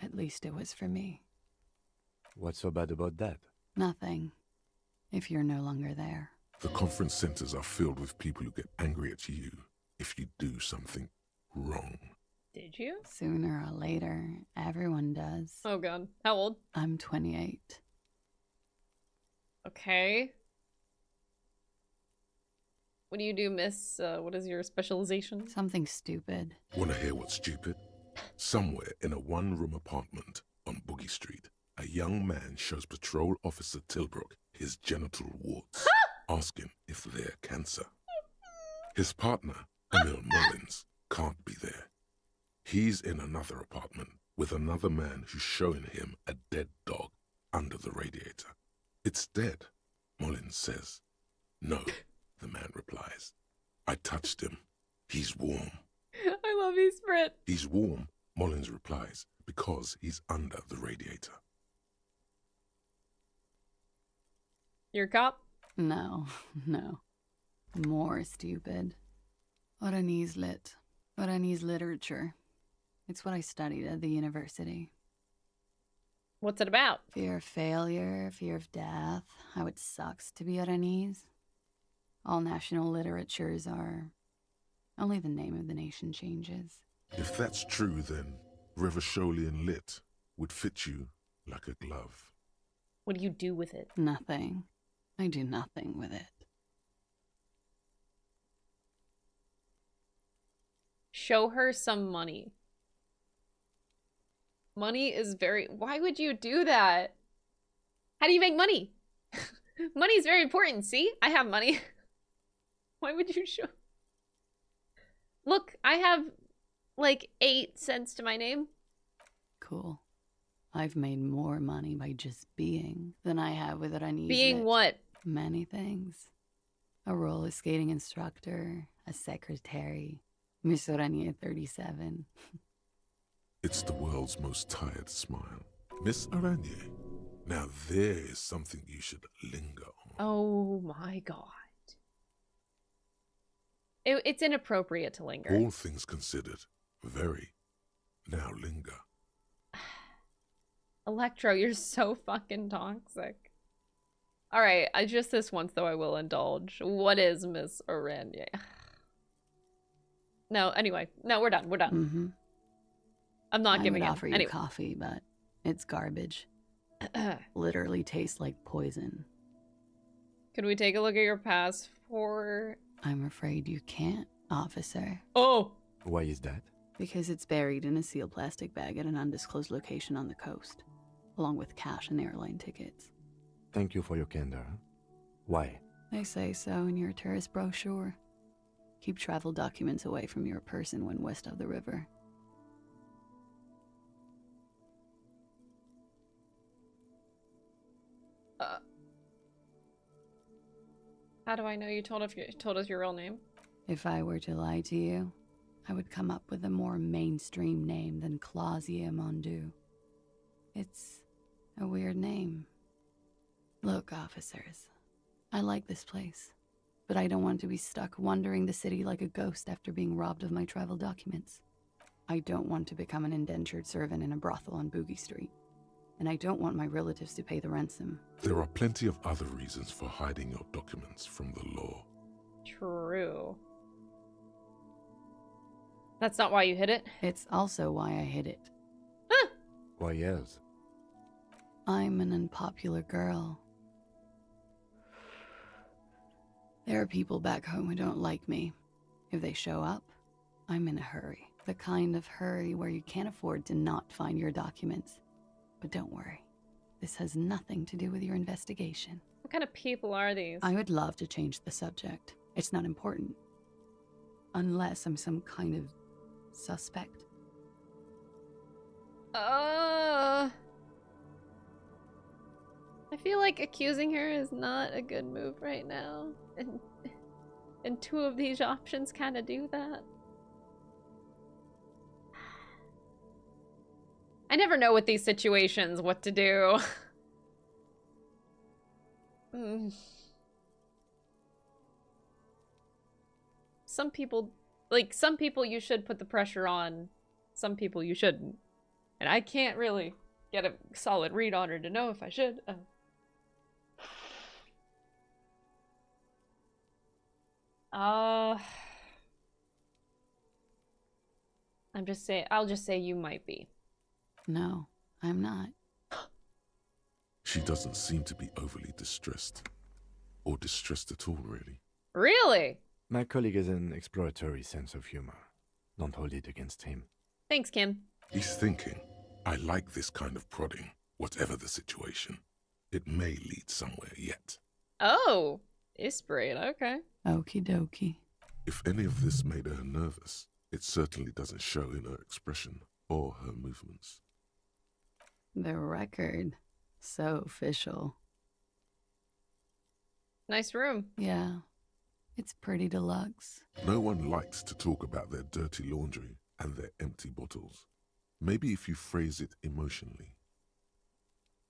At least it was for me. What's so bad about that? Nothing. If you're no longer there. The conference centers are filled with people who get angry at you if you do something wrong. Did you? Sooner or later, everyone does. Oh god. How old? I'm 28. Okay. What do you do, miss? What is your specialization? Something stupid. Want to hear what's stupid? Somewhere in a one-room apartment on Boogie Street, a young man shows Patrol Officer Tilbrook his genital warts, asking if they're cancer. His partner, Emil Mullins, can't be there. He's in another apartment with another man who's showing him a dead dog under the radiator. It's dead, Mullins says. No, the man replies. I touched him. He's warm. I love you, Sprit. He's warm, Mullins replies, because he's under the radiator. You're a cop? No, no. More stupid. Oranese lit. Oranese literature. It's what I studied at the university. What's it about? Fear of failure, fear of death, how it sucks to be Oranese. All national literatures are... Only the name of the nation changes. If that's true, then Revacholian Lit would fit you like a glove. What do you do with it? Nothing. I do nothing with it. Show her some money. Money is very... Why would you do that? How do you make money? Money is very important. See? I have money. Why would you show... Look, I have like 8 cents to my name. Cool. I've made more money by just being than I have with Oranese. Being what? Many things. A roller skating instructor, a secretary, Miss Oranje 37. It's the world's most tired smile. Miss Oranje. Now there is something you should linger on. Oh my god. It's inappropriate to linger. All things considered, very. Now linger. Electro, you're so fucking toxic. Alright, just this once though I will indulge. What is Miss Oranje? No, anyway. No, we're done. We're done. Mm-hmm. I'm not giving I it. would offer you Anyway. coffee, but it's garbage. Literally tastes like poison. Could we take a look at your passport? I'm afraid you can't, officer. Oh! Why is that? Because it's buried in a sealed plastic bag at an undisclosed location on the coast, along with cash and airline tickets. Thank you for your candor. Why? They say so in your tourist brochure. Keep travel documents away from your person when west of the river. How do I know you told us your real name? If I were to lie to you, I would come up with a more mainstream name than Clausier Mondu. It's a weird name. Look, officers, I like this place, but I don't want to be stuck wandering the city like a ghost after being robbed of my travel documents. I don't want to become an indentured servant in a brothel on Boogie Street, and I don't want my relatives to pay the ransom. There are plenty of other reasons for hiding your documents from the law. True. That's not why you hid it? It's also why I hid it. Why else? I'm an unpopular girl. There are people back home who don't like me. If they show up, I'm in a hurry. The kind of hurry where you can't afford to not find your documents. But don't worry. This has nothing to do with your investigation. What kind of people are these? I would love to change the subject. It's not important. Unless I'm some kind of suspect. I feel like accusing her is not a good move right now. And two of these options kind of do that. I never know with these situations what to do. Some people you should put the pressure on. Some people you shouldn't. And I can't really get a solid read on her to know if I should. I'll just say you might be. No, I'm not. She doesn't seem to be overly distressed. Or distressed at all, really. Really? My colleague has an exploratory sense of humor. Don't hold it against him. Thanks, Kim. He's thinking, I like this kind of prodding, whatever the situation. It may lead somewhere yet. Oh, Isbrit, okay. Okie dokie. If any of this made her nervous, it certainly doesn't show in her expression or her movements. The record. So official. Nice room. Yeah. It's pretty deluxe. No one likes to talk about their dirty laundry and their empty bottles. Maybe if you phrase it emotionally.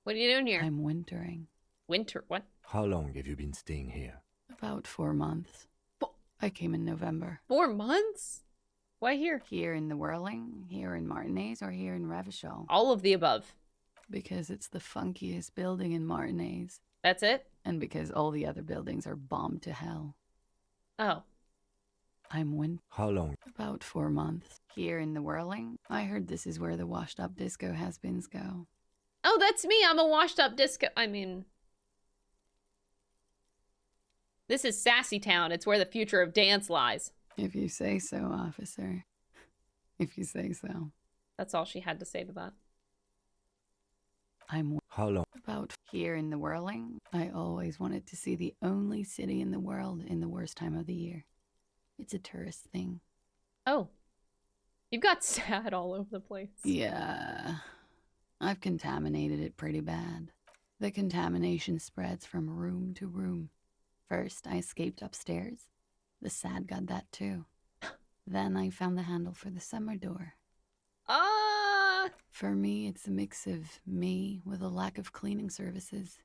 What are you doing here? I'm wintering. Winter? What? How long have you been staying here? About 4 months. I came in November. 4 months? Why here? Here in the Whirling, here in Martinez, or here in Revachol? All of the above. Because it's the funkiest building in Martinez. That's it? And because all the other buildings are bombed to hell. Oh. I'm How long? About 4 months. Here in the Whirling, I heard this is where the washed-up disco has-beens go. Oh, that's me. I'm a washed-up disco. I mean... This is Sassy Town. It's where the future of dance lies. If you say so, officer. If you say so. That's all she had to say to that. How long? About here in the Whirling, I always wanted to see the only city in the world in the worst time of the year. It's a tourist thing. Oh. You've got sad all over the place. Yeah. I've contaminated it pretty bad. The contamination spreads from room to room. First, I escaped upstairs. The sad got that too. Then I found the handle for the summer door. For me, it's a mix of me with a lack of cleaning services.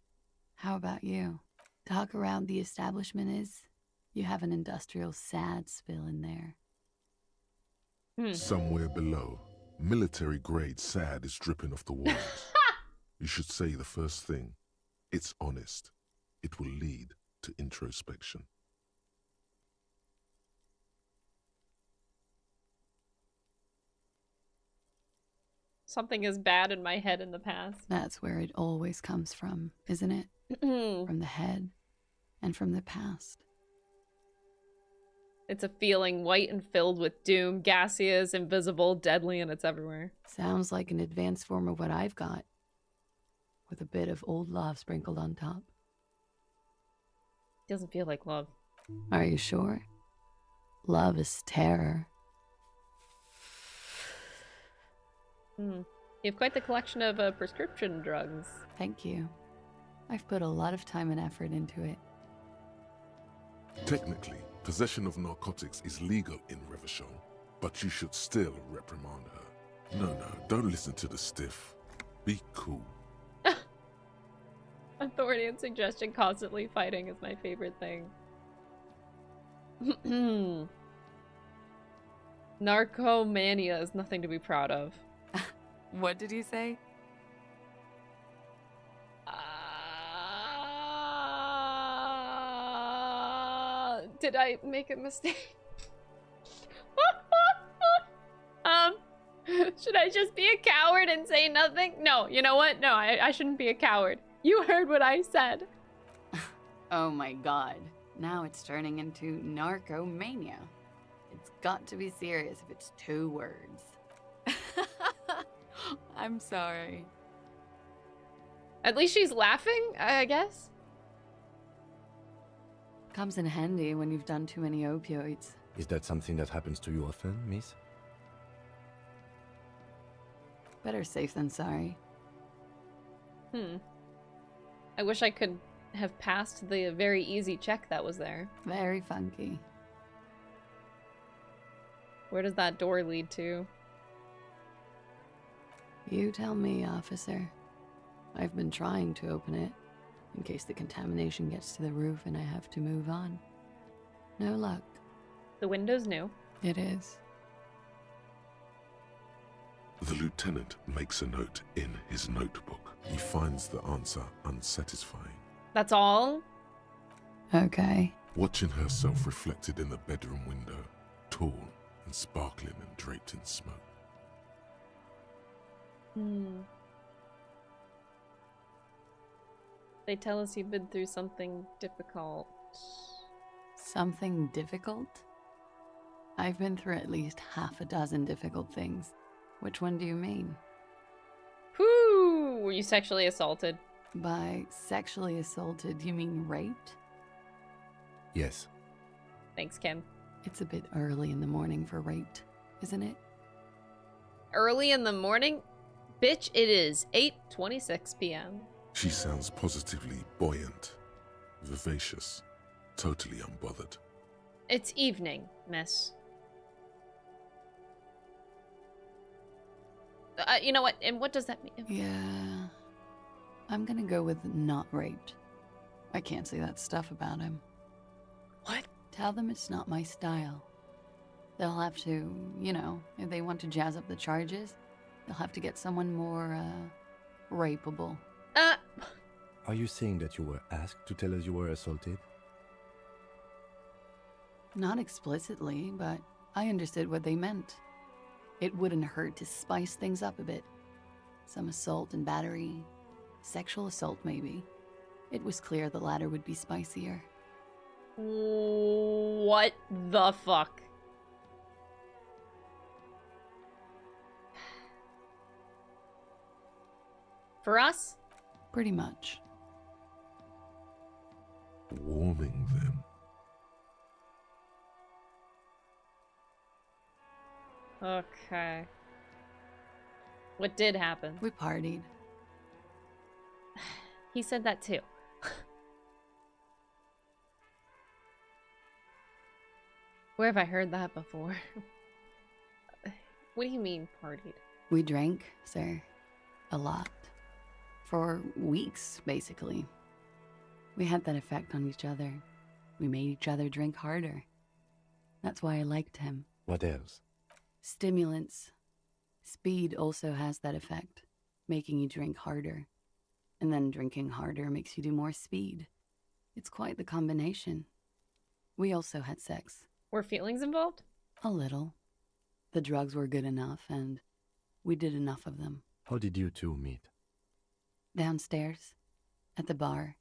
How about you? Talk around the establishment is, you have an industrial sad spill in there. Somewhere below, military-grade sad is dripping off the walls. You should say the first thing. It's honest. It will lead to introspection. Something is bad in my head in the past. That's where it always comes from, isn't it? From the head and from the past. It's a feeling white and filled with doom, gaseous, invisible, deadly, and it's everywhere. Sounds like an advanced form of what I've got. With a bit of old love sprinkled on top. Doesn't feel like love. Are you sure? Love is terror. You have quite the collection of prescription drugs. Thank you. I've put a lot of time and effort into it. Technically, possession of narcotics is legal in Revachol, but you should still reprimand her. No, don't listen to the stiff. Be cool. Authority and suggestion constantly fighting is my favorite thing. Narcomania is nothing to be proud of. What did you say? Did I make a mistake? Should I just be a coward and say nothing? No, you know what? No, I shouldn't be a coward. You heard what I said. Oh my god. Now it's turning into narcomania. It's got to be serious if it's 2 words. I'm sorry. At least she's laughing, I guess. Comes in handy when you've done too many opioids. Is that something that happens to you often, miss? Better safe than sorry. I wish I could have passed the very easy check that was there. Very funky. Where does that door lead to? You tell me, officer. I've been trying to open it, in case the contamination gets to the roof and I have to move on. No luck. The window's new. It is. The lieutenant makes a note in his notebook. He finds the answer unsatisfying. That's all? Okay. Watching herself reflected in the bedroom window, tall and sparkling and draped in smoke. They tell us you've been through something difficult. Something difficult? I've been through at least half a dozen difficult things. Which one do you mean? Whoo! Were you sexually assaulted? By sexually assaulted, you mean raped? Yes. Thanks, Kim. It's a bit early in the morning for raped, isn't it? Early in the morning? Bitch, it is 8:26 p.m. She sounds positively buoyant, vivacious, totally unbothered. It's evening, miss. You know what? And what does that mean? Yeah. I'm gonna go with not raped. I can't say that stuff about him. What? Tell them it's not my style. They'll have to, you know, if they want to jazz up the charges, they'll have to get someone more, rapeable. Are you saying that you were asked to tell us you were assaulted? Not explicitly, but I understood what they meant. It wouldn't hurt to spice things up a bit. Some assault and battery. Sexual assault, maybe. It was clear the latter would be spicier. What the fuck? For us? Pretty much. Warming them. Okay. What did happen? We partied. He said that too. Where have I heard that before? What do you mean, partied? We drank, sir. A lot. For weeks, basically. We had that effect on each other. We made each other drink harder. That's why I liked him. What else? Stimulants. Speed also has that effect, making you drink harder. And then drinking harder makes you do more speed. It's quite the combination. We also had sex. Were feelings involved? A little. The drugs were good enough, and we did enough of them. How did you two meet? Downstairs, at the bar.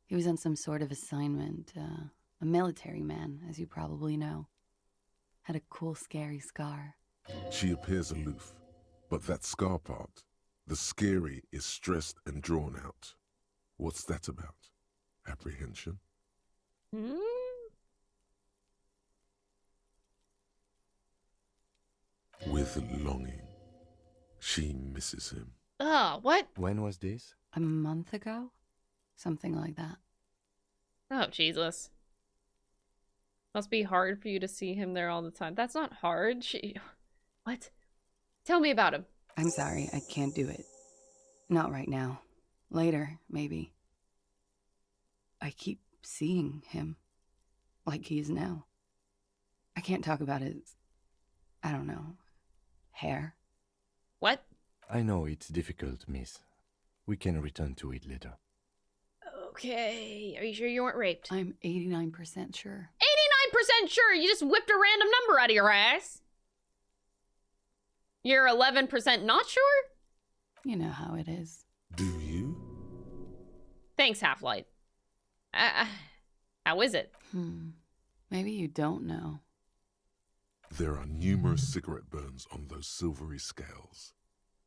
He was on some sort of assignment, a military man, as you probably know. Had a cool, scary scar. She appears aloof, but that scar part, the scary, is stressed and drawn out. What's that about? Apprehension? With longing, she misses him. What? When was this? A month ago? Something like that. Oh, Jesus. Must be hard for you to see him there all the time. That's not hard. What? Tell me about him. I'm sorry, I can't do it. Not right now. Later, maybe. I keep seeing him. Like he is now. I can't talk about his... I don't know. Hair. What? I know it's difficult, miss. We can return to it later. Okay. Are you sure you weren't raped? I'm 89% sure. 89% sure! You just whipped a random number out of your ass! You're 11% not sure? You know how it is. Do you? Thanks, Half-Light. How is it? Maybe you don't know. There are numerous cigarette burns on those silvery scales.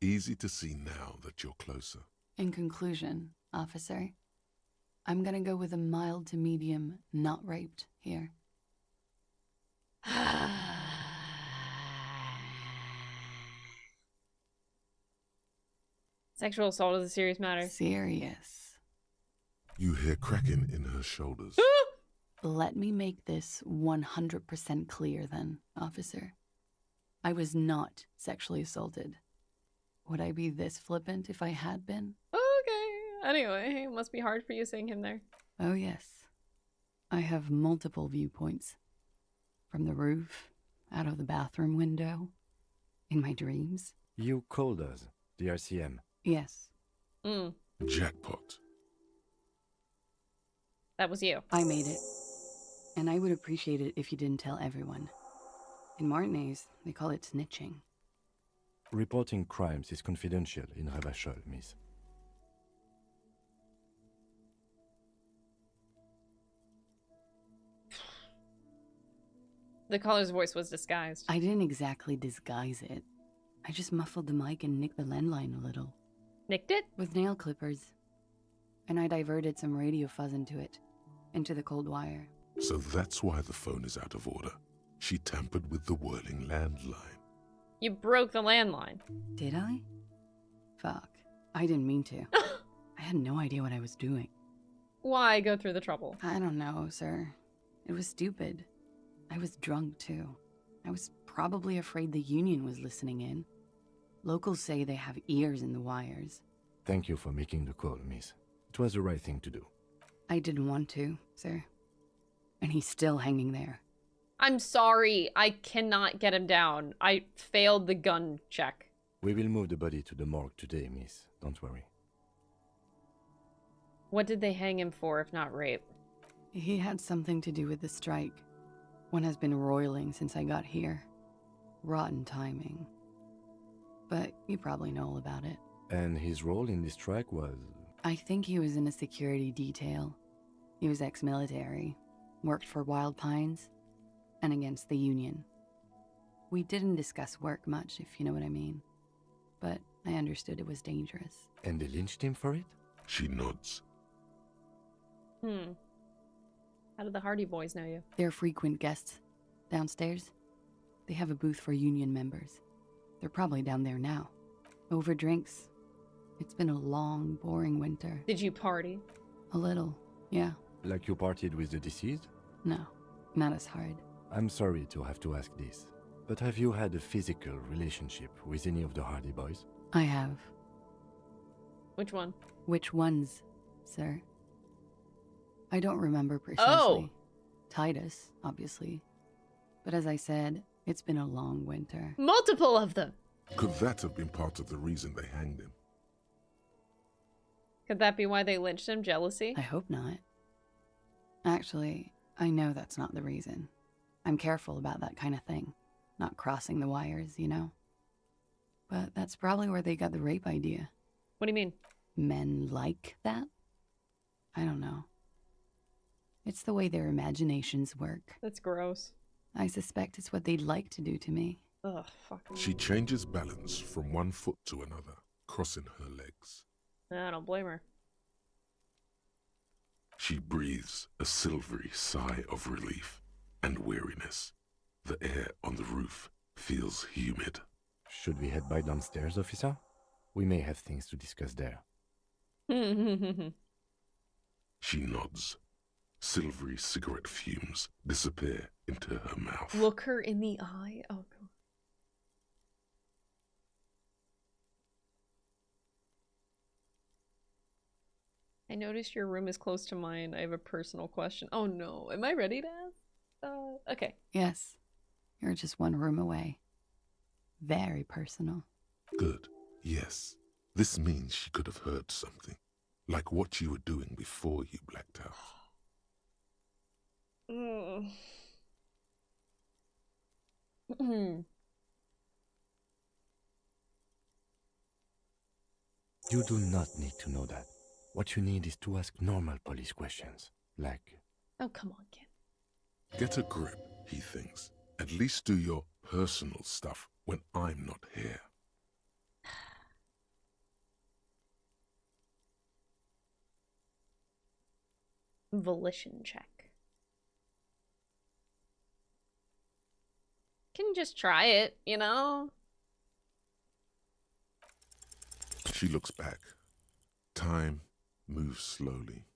Easy to see now that you're closer. In conclusion, officer, I'm gonna go with a mild to medium not raped here. Sexual assault is a serious matter. Serious. You hear cracking in her shoulders. Let me make this 100% clear then, officer. I was not sexually assaulted. Would I be this flippant if I had been? Okay. Anyway, it must be hard for you seeing him there. Oh yes. I have multiple viewpoints. From the roof, out of the bathroom window, in my dreams. You called us, the RCM. Yes. Jackpot. That was you. I made it. And I would appreciate it if you didn't tell everyone. In Martinez, they call it snitching. Reporting crimes is confidential in Revachol, miss. The caller's voice was disguised. I didn't exactly disguise it. I just muffled the mic and nicked the landline a little. Nicked it? With nail clippers. And I diverted some radio fuzz into it. Into the cold wire. So that's why the phone is out of order. She tampered with the whirling landline. You broke the landline. Did I? Fuck. I didn't mean to. I had no idea what I was doing. Why go through the trouble? I don't know, sir. It was stupid. I was drunk, too. I was probably afraid the union was listening in. Locals say they have ears in the wires. Thank you for making the call, miss. It was the right thing to do. I didn't want to, sir. And he's still hanging there. I'm sorry. I cannot get him down. I failed the gun check. We will move the body to the morgue today, miss. Don't worry. What did they hang him for if not rape? He had something to do with the strike. One has been roiling since I got here. Rotten timing. But you probably know all about it. And his role in this strike was... I think he was in a security detail. He was ex-military, worked for Wild Pines, and against the Union. We didn't discuss work much, if you know what I mean. But I understood it was dangerous. And they lynched him for it? She nods. How do the Hardy Boys know you? They're frequent guests. Downstairs, they have a booth for Union members. They're probably down there now. Over drinks. It's been a long, boring winter. Did you party? A little, yeah. Like you partied with the deceased? No, not as hard. I'm sorry to have to ask this, but have you had a physical relationship with any of the Hardy Boys? I have. Which one? Which ones, sir? I don't remember precisely. Oh! Titus, obviously. But as I said, it's been a long winter. Multiple of them! Could that have been part of the reason they hanged him? Could that be why they lynched him? Jealousy? I hope not. Actually, I know that's not the reason. I'm careful about that kind of thing. Not crossing the wires, you know? But that's probably where they got the rape idea. What do you mean? Men like that? I don't know. It's the way their imaginations work. That's gross. I suspect it's what they'd like to do to me. Ugh, fuck. She changes balance from one foot to another, crossing her legs. I don't blame her. She breathes a silvery sigh of relief and weariness. The air on the roof feels humid. Should we head by downstairs, officer? We may have things to discuss there. She nods. Silvery cigarette fumes disappear into her mouth. Look her in the eye. Oh, God. I noticed your room is close to mine. I have a personal question. Oh no, am I ready to ask? Okay. Yes, you're just one room away. Very personal. Good. Yes. This means she could have heard something. Like what you were doing before you blacked out. You do not need to know that. What you need is to ask normal police questions, like... Oh, come on, kid. Get a grip, he thinks. At least do your personal stuff when I'm not here. Volition check. Can just try it, you know? She looks back. Time moves slowly.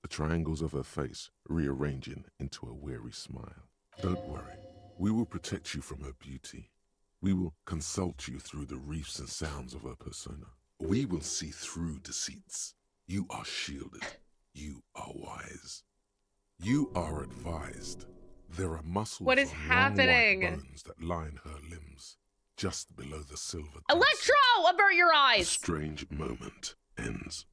The triangles of her face rearranging into a weary smile. Don't worry. We will protect you from her beauty. We will consult you through the reefs and sounds of her persona. We will see through deceits. You are shielded. You are wise. You are advised. There are muscles what is on happening? long white bones that line her limbs, just below the silver. Electro! Avert your eyes! The strange moment ends.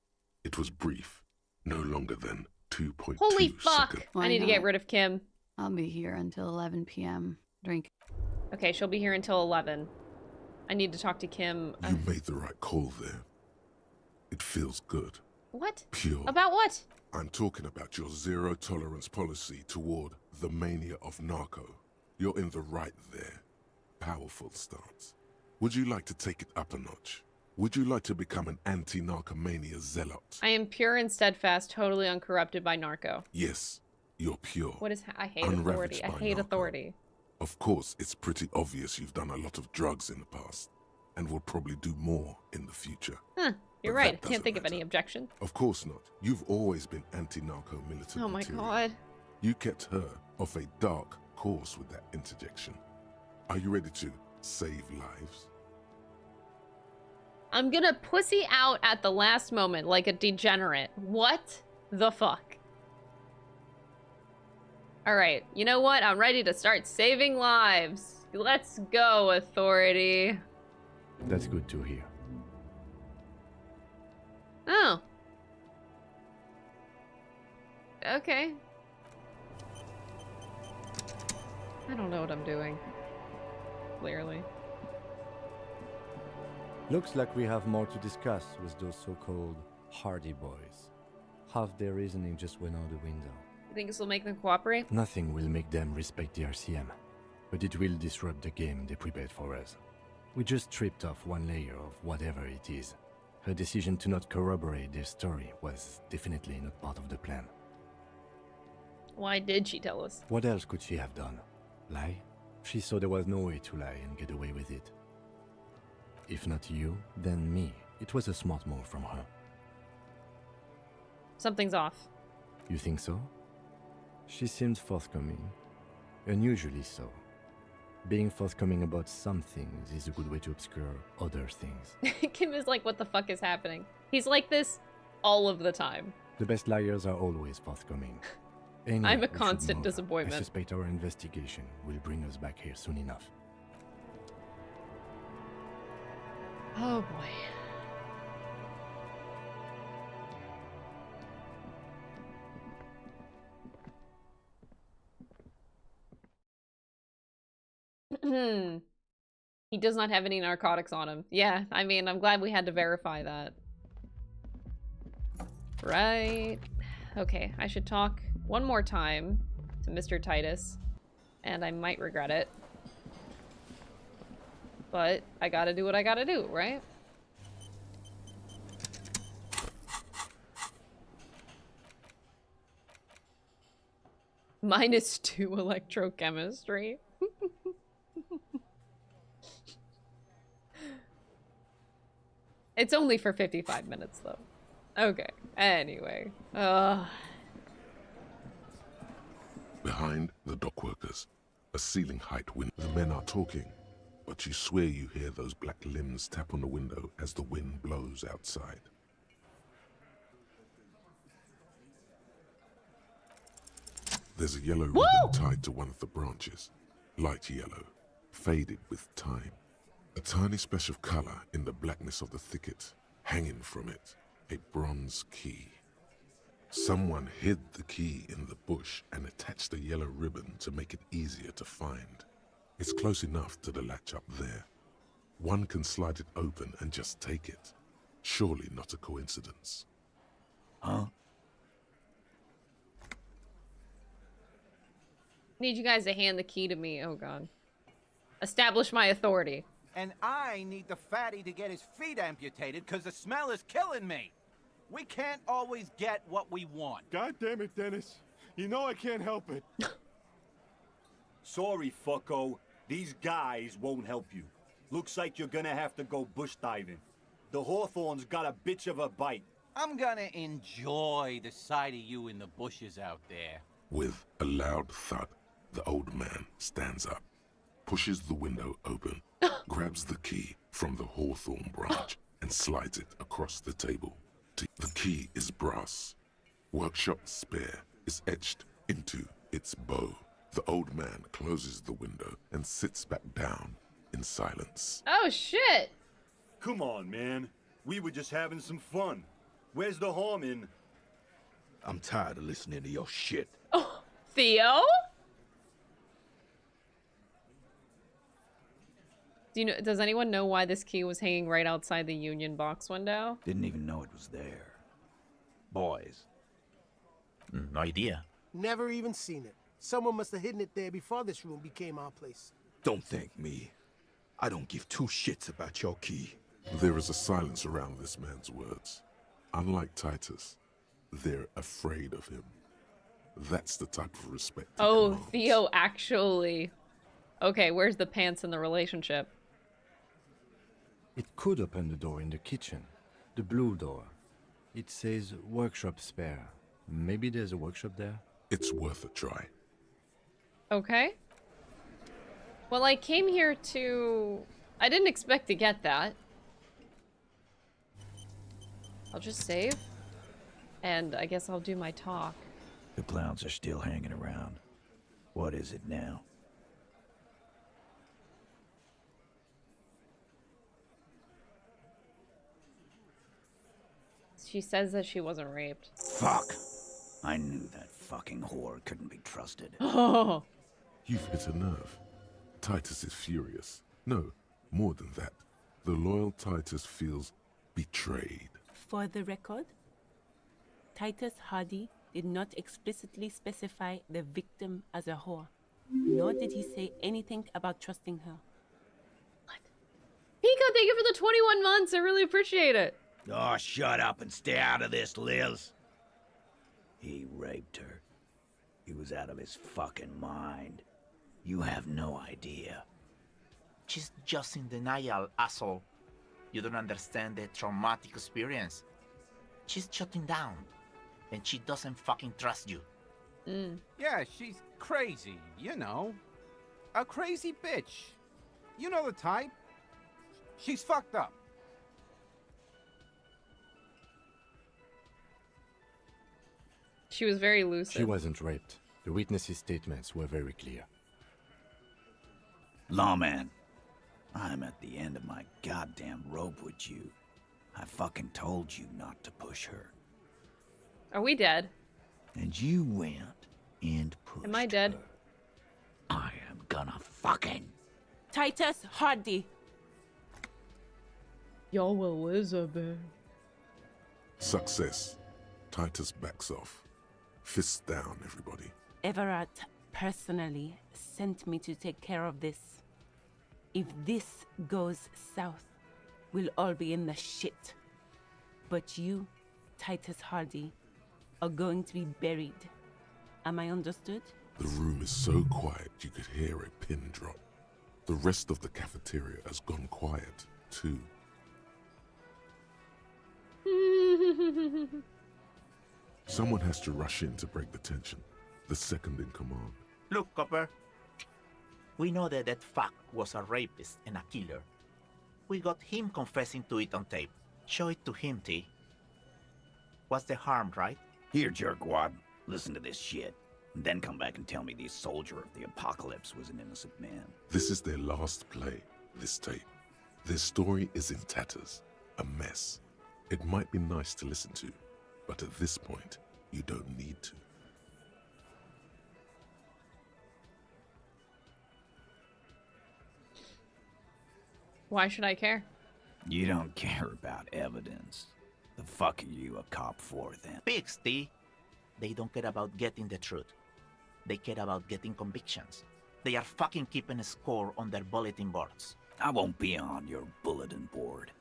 It was brief, no longer than 2.2 Holy fuck! seconds. I need to get rid of Kim. I'll be here until 11 p.m. Drink. Okay, she'll be here until 11. I need to talk to Kim. You made the right call there. It feels good. What? Pure. About what? I'm talking about your zero-tolerance policy toward the mania of narco. You're in the right there. Powerful stance. Would you like to take it up a notch? Would you like to become an anti-narcomania zealot? I am pure and steadfast, totally uncorrupted by narco. Yes, you're pure. What is... I hate authority. I hate authority. Of course, it's pretty obvious you've done a lot of drugs in the past, and will probably do more in the future. Huh. You're right. I can't think of any objection. Of course not. You've always been anti-narco militant. Oh my material. god. You kept her off a dark course with that interjection. Are you ready to save lives? I'm gonna pussy out at the last moment like a degenerate. What the fuck? Alright, you know what? I'm ready to start saving lives. Let's go, authority. That's good to hear. Oh. Okay. I don't know what I'm doing. Clearly. Looks like we have more to discuss with those so-called Hardy Boys. Half their reasoning just went out the window. You think this will make them cooperate? Nothing will make them respect the RCM, but it will disrupt the game they prepared for us. We just stripped off one layer of whatever it is. Her decision to not corroborate their story was definitely not part of the plan. Why did she tell us? What else could she have done? Lie? She saw there was no way to lie and get away with it. If not you, then me. It was a smart move from her. Something's off. You think so? She seemed forthcoming. Unusually so. Being forthcoming about some things is a good way to obscure other things. Kim is like, what the fuck is happening? He's like this all of the time. The best liars are always forthcoming. Anyway, I'm a constant I disappointment. suspect our investigation will bring us back here soon enough. Oh boy. He does not have any narcotics on him. Yeah, I mean, I'm glad we had to verify that. Right. Okay, I should talk one more time to Mr. Titus, and I might regret it. But I gotta do what I gotta do, right? -2 electrochemistry. It's only for 55 minutes, though. Okay, anyway. Behind the dockworkers, a ceiling height window. The men are talking, but you swear you hear those black limbs tap on the window as the wind blows outside. There's a yellow ribbon tied to one of the branches. Light yellow, faded with time. A tiny splash of color in the blackness of the thicket. Hanging from it, a bronze key. Someone hid the key in the bush and attached a yellow ribbon to make it easier to find. It's close enough to the latch up there. One can slide it open and just take it. Surely not a coincidence. Huh? Need you guys to hand the key to me. Oh god. Establish my authority. And I need the fatty to get his feet amputated because the smell is killing me. We can't always get what we want. God damn it, Dennis. You know I can't help it. Sorry, fucko. These guys won't help you. Looks like you're gonna have to go bush diving. The Hawthorne's got a bitch of a bite. I'm gonna enjoy the sight of you in the bushes out there. With a loud thud, the old man stands up, pushes the window open, grabs the key from the hawthorn branch, and slides it across the table. The key is brass. Workshop spare is etched into its bow. The old man closes the window and sits back down in silence. Oh shit! Come on, man. We were just having some fun. Where's the harm in... I'm tired of listening to your shit. Oh, Theo? Does anyone know why this key was hanging right outside the Union box window? Didn't even know it was there. Boys. No idea. Never even seen it. Someone must have hidden it there before this room became our place. Don't thank me. I don't give two shits about your key. There is a silence around this man's words. Unlike Titus, they're afraid of him. That's the type of respect. Oh, Theo actually. Okay, where's the pants in the relationship? It could open the door in the kitchen. The blue door. It says workshop spare. Maybe there's a workshop there? It's worth a try. Okay. Well, I came here to... I didn't expect to get that. I'll just save. And I guess I'll do my talk. The clowns are still hanging around. What is it now? She says that she wasn't raped. Fuck! I knew that fucking whore couldn't be trusted. Oh! You've hit a nerve. Titus is furious. No, more than that. The loyal Titus feels betrayed. For the record, Titus Hardy did not explicitly specify the victim as a whore, nor did he say anything about trusting her. What? Pika, thank you for the 21 months. I really appreciate it. Oh, shut up and stay out of this, Liz. He raped her. He was out of his fucking mind. You have no idea. She's just in denial, asshole. You don't understand the traumatic experience. She's shutting down, and she doesn't fucking trust you. Yeah, she's crazy, you know. A crazy bitch. You know the type. She's fucked up. She was very lucid. She wasn't raped. The witnesses' statements were very clear. Lawman, I'm at the end of my goddamn rope with you. I fucking told you not to push her. Are we dead? And you went and pushed Am I dead? her. I am gonna fucking... Titus Hardy. Yo, Elizabeth. Success. Titus backs off. Fists down, everybody. Everett personally sent me to take care of this. If this goes south, we'll all be in the shit. But you, Titus Hardy, are going to be buried. Am I understood? The room is so quiet you could hear a pin drop. The rest of the cafeteria has gone quiet, too. Someone has to rush in to break the tension. The second in command. Look, Copper. We know that that fuck was a rapist and a killer. We got him confessing to it on tape. Show it to him, T. What's the harm, right? Here, jerkwad, listen to this shit. And then come back and tell me the soldier of the apocalypse was an innocent man. This is their last play, this tape. Their story is in tatters, a mess. It might be nice to listen to, but at this point, you don't need to. Why should I care? You don't care about evidence. The fuck are you a cop for, then? Pigs, T. They don't care about getting the truth. They care about getting convictions. They are fucking keeping a score on their bulletin boards. I won't be on your bulletin board.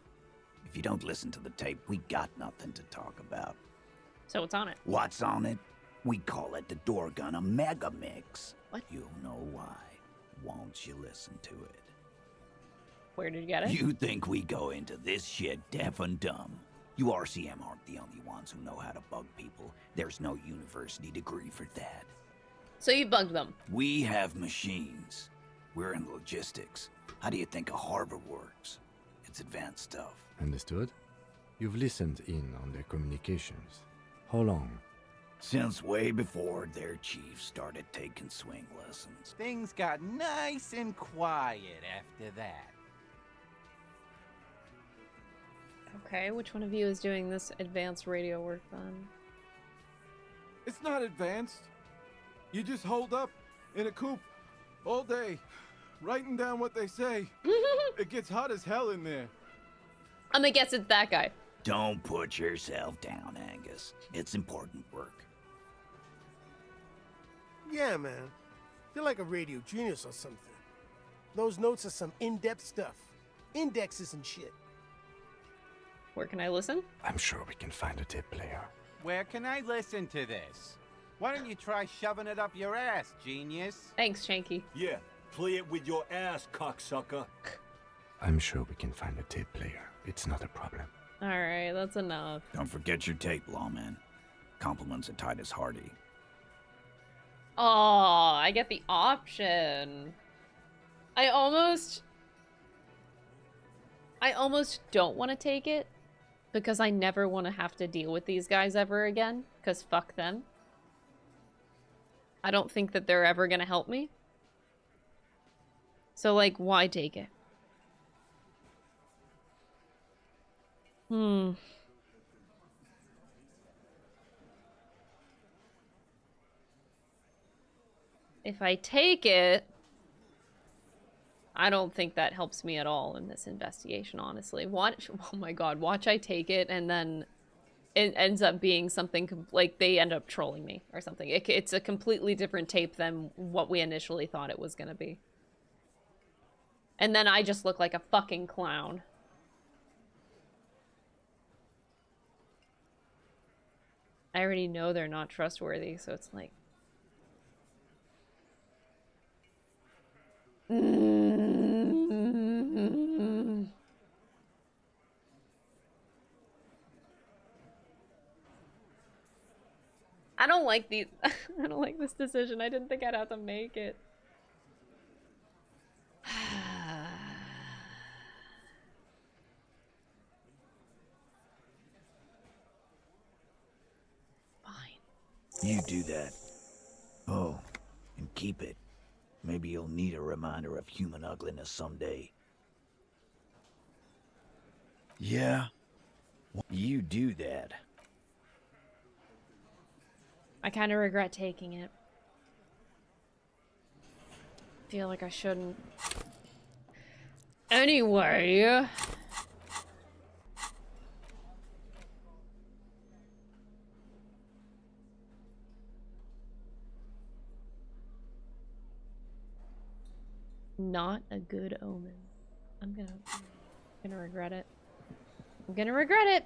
If you don't listen to the tape, we got nothing to talk about. So what's on it? What's on it? We call it the door gun a mega mix. What? You'll know why. Won't you listen to it? Where did you get it? You think we go into this shit deaf and dumb? You RCM aren't the only ones who know how to bug people. There's no university degree for that. So you bugged them. We have machines. We're in logistics. How do you think a harbor works? It's advanced stuff. Understood? You've listened in on their communications. How long? Since way before their chief started taking swing lessons. Things got nice and quiet after that. Okay, which one of you is doing this advanced radio work then? It's not advanced. You just hold up in a coop all day, writing down what they say. It gets hot as hell in there. I'm gonna guess it's that guy. Don't put yourself down, Angus. It's important work. Yeah, man. You're like a radio genius or something. Those notes are some in-depth stuff. Indexes and shit. Where can I listen? I'm sure we can find a tape player. Where can I listen to this? Why don't you try shoving it up your ass, genius? Thanks, Shanky. Yeah, play it with your ass, cocksucker. I'm sure we can find a tape player. It's not a problem. Alright, that's enough. Don't forget your tape, lawman. Compliments of Titus Hardy. Oh, I get the option. I almost don't want to take it because I never want to have to deal with these guys ever again, because fuck them. I don't think that they're ever gonna help me. So, like, why take it? If I take it, I don't think that helps me at all in this investigation, honestly. Watch, oh my god, watch I take it and then it ends up being something like they end up trolling me or something. It's a completely different tape than what we initially thought it was gonna be. And then I just look like a fucking clown. I already know they're not trustworthy, so it's like... I don't like these. I don't like this decision. I didn't think I'd have to make it. You do that. Oh, and keep it. Maybe you'll need a reminder of human ugliness someday. Yeah? You do that. I kind of regret taking it. Feel like I shouldn't. Anyway. Not a good omen. I'm gonna regret it. I'm gonna regret it.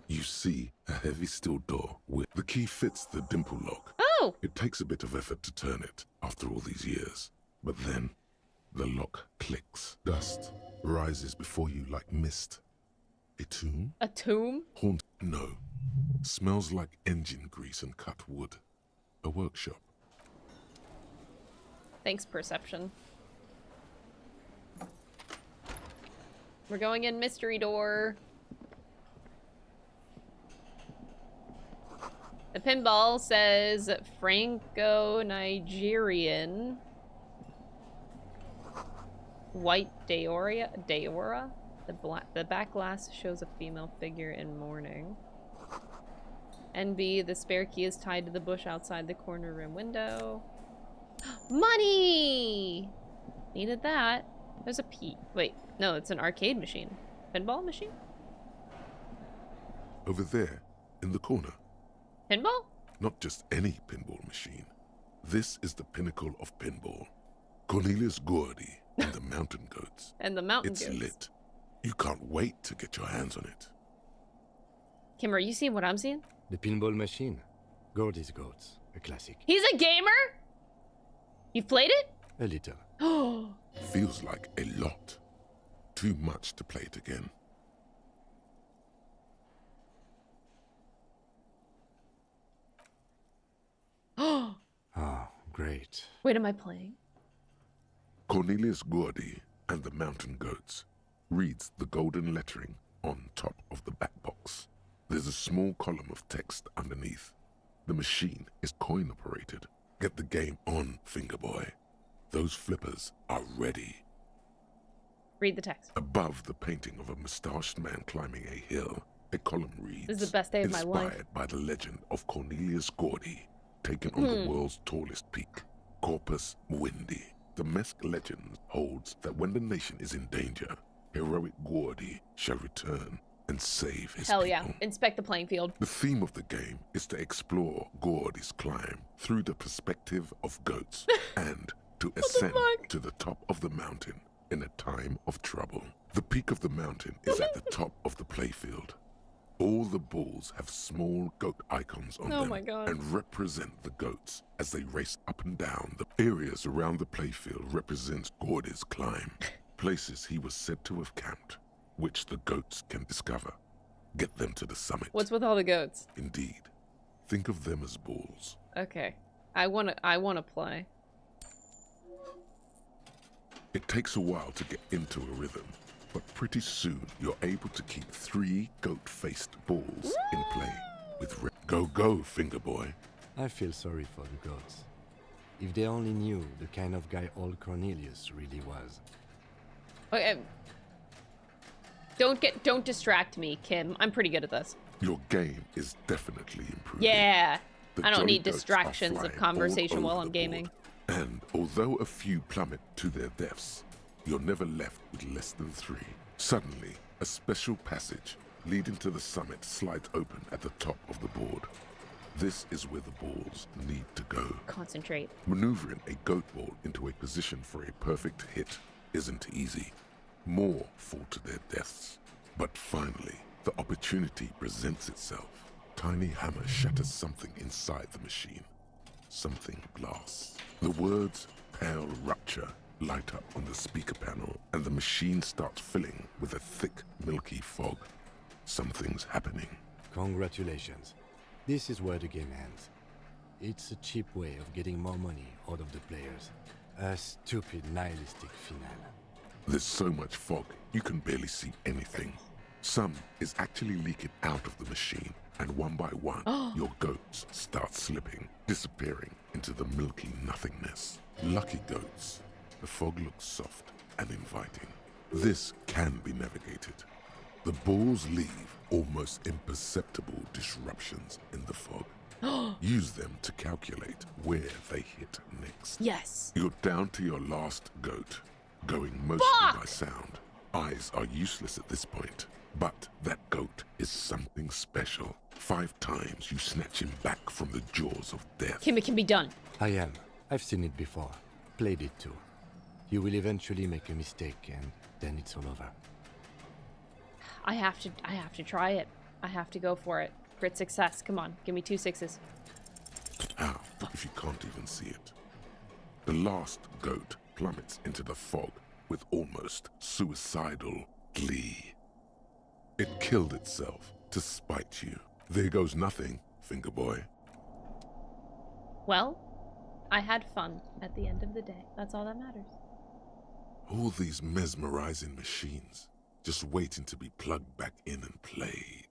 You see a heavy steel door with the key fits the dimple lock. Oh! It takes a bit of effort to turn it after all these years. But then the lock clicks. Dust rises before you like mist. A tomb? A tomb? Haunt? No. Smells like engine grease and cut wood. A workshop. Thanks, perception. We're going in mystery door. The pinball says Franco-Nigerian. White Deora? The back glass shows a female figure in mourning. NB, the spare key is tied to the bush outside the corner room window. Money! Needed that. There's a P. Wait, no, it's an arcade machine. Pinball machine? Over there, in the corner. Pinball? Not just any pinball machine. This is the pinnacle of pinball. Cornelius Gordy and the Mountain Goats. And the Mountain It's Goats. lit. You can't wait to get your hands on it. Kim, are you seeing what I'm seeing? The pinball machine. Gordy's Goats. A classic. He's a gamer? You played it? A little. Oh. Feels like a lot. Too much to play it again. Ah, great. Wait, am I playing? Cornelius Gordy and the Mountain Goats reads the golden lettering on top of the back box. There's a small column of text underneath. The machine is coin operated. Get the game on, Fingerboy. Those flippers are ready. Read the text. Above the painting of a mustached man climbing a hill, a column reads, This is the best day of my life. Inspired by the legend of Cornelius Gordy, taken on the world's tallest peak, Corpus Windy. The Mesk legend holds that when the nation is in danger, heroic Gordy shall return and save his Hell people. yeah. Inspect the playing field. The theme of the game is to explore Gordy's climb through the perspective of goats and to ascend to the top of the mountain in a time of trouble. The peak of the mountain is at the top of the playfield. All the balls have small goat icons on them my God. and represent the goats as they race up and down. The areas around the playfield represents Gordy's climb, places he was said to have camped, which the goats can discover. Get them to the summit. What's with all the goats? Indeed. Think of them as balls. Okay. I wanna play. It takes a while to get into a rhythm, but pretty soon you're able to keep 3 goat-faced balls in play with Go, go, Fingerboy. I feel sorry for the goats. If they only knew the kind of guy old Cornelius really was. Okay. Don't distract me, Kim. I'm pretty good at this. Your game is definitely improving. Yeah. The I don't jolly need goats are distractions of flying conversation all while over I'm the gaming. board. And although a few plummet to their deaths, you're never left with less than 3. Suddenly, a special passage leading to the summit slides open at the top of the board. This is where the balls need to go. Concentrate. Maneuvering a goat ball into a position for a perfect hit isn't easy. More fall to their deaths. But finally, the opportunity presents itself. Tiny hammer shatters something inside the machine. Something glass. The words "Pale Rupture" light up on the speaker panel, and the machine starts filling with a thick, milky fog. Something's happening. Congratulations. This is where the game ends. It's a cheap way of getting more money out of the players. A stupid, nihilistic finale. There's so much fog, you can barely see anything. Some is actually leaking out of the machine, and one by one, your goats start slipping, disappearing into the milky nothingness. Lucky goats. The fog looks soft and inviting. This can be navigated. The balls leave almost imperceptible disruptions in the fog. Use them to calculate where they hit next. Yes. You're down to your last goat, going mostly by sound. Eyes are useless at this point, but that goat is something special. 5 times you snatch him back from the jaws of death. Kim, it can be done. I am. I've seen it before. Played it too. You will eventually make a mistake and then it's all over. I have to try it. I have to go for it. Crit success. Come on, give me 2 6s. How if you can't even see it? The last goat plummets into the fog with almost suicidal glee. It killed itself to spite you. There goes nothing, Fingerboy. Well, I had fun at the end of the day. That's all that matters. All these mesmerizing machines, just waiting to be plugged back in and played.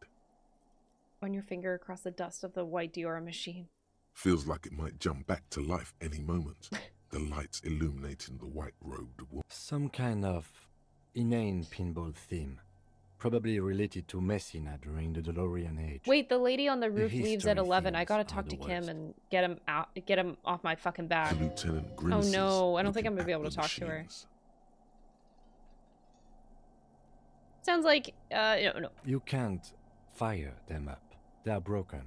Run your finger across the dust of the white Diora machine. Feels like it might jump back to life any moment. The lights illuminating the white-robed woman. Some kind of inane pinball theme. probably related to Messina during the DeLorean age. Wait, the lady on the roof leaves at history 11. I things gotta are talk the to Kim worst. and get him off my fucking back. The lieutenant Oh grimaces, no, I don't think looking I'm gonna be at able to the talk to her. machines. Sounds like, no. You can't fire them up. They are broken.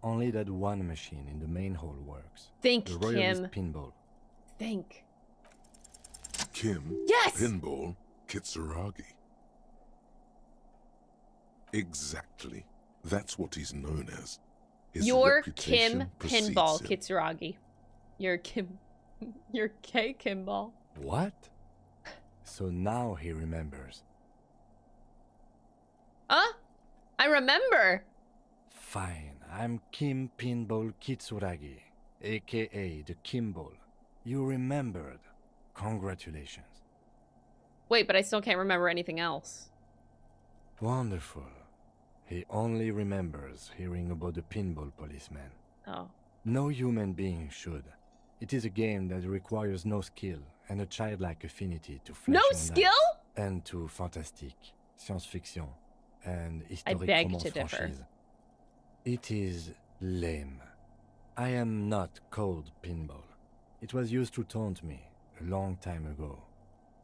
Only that one machine in the main hall works. Think, the Royalist Kim. pinball. Think. Kim, Yes! Pinball, Kitsuragi. Exactly. That's what he's known as. His You're reputation Kim precedes Pinball him. Kitsuragi. You're Kim. You're K Kimball. What? So now he remembers. Huh? I remember. Fine, I'm Kim Pinball Kitsuragi, aka the Kimball. You remembered. Congratulations. Wait, but I still can't remember anything else. Wonderful. He only remembers hearing about the pinball policeman. Oh. No human being should. It is a game that requires no skill and a childlike affinity to fleshing No out skill? and to fantastique, science fiction, and historic beg romance to differ. franchise. It is lame. I am not cold pinball. It was used to taunt me a long time ago,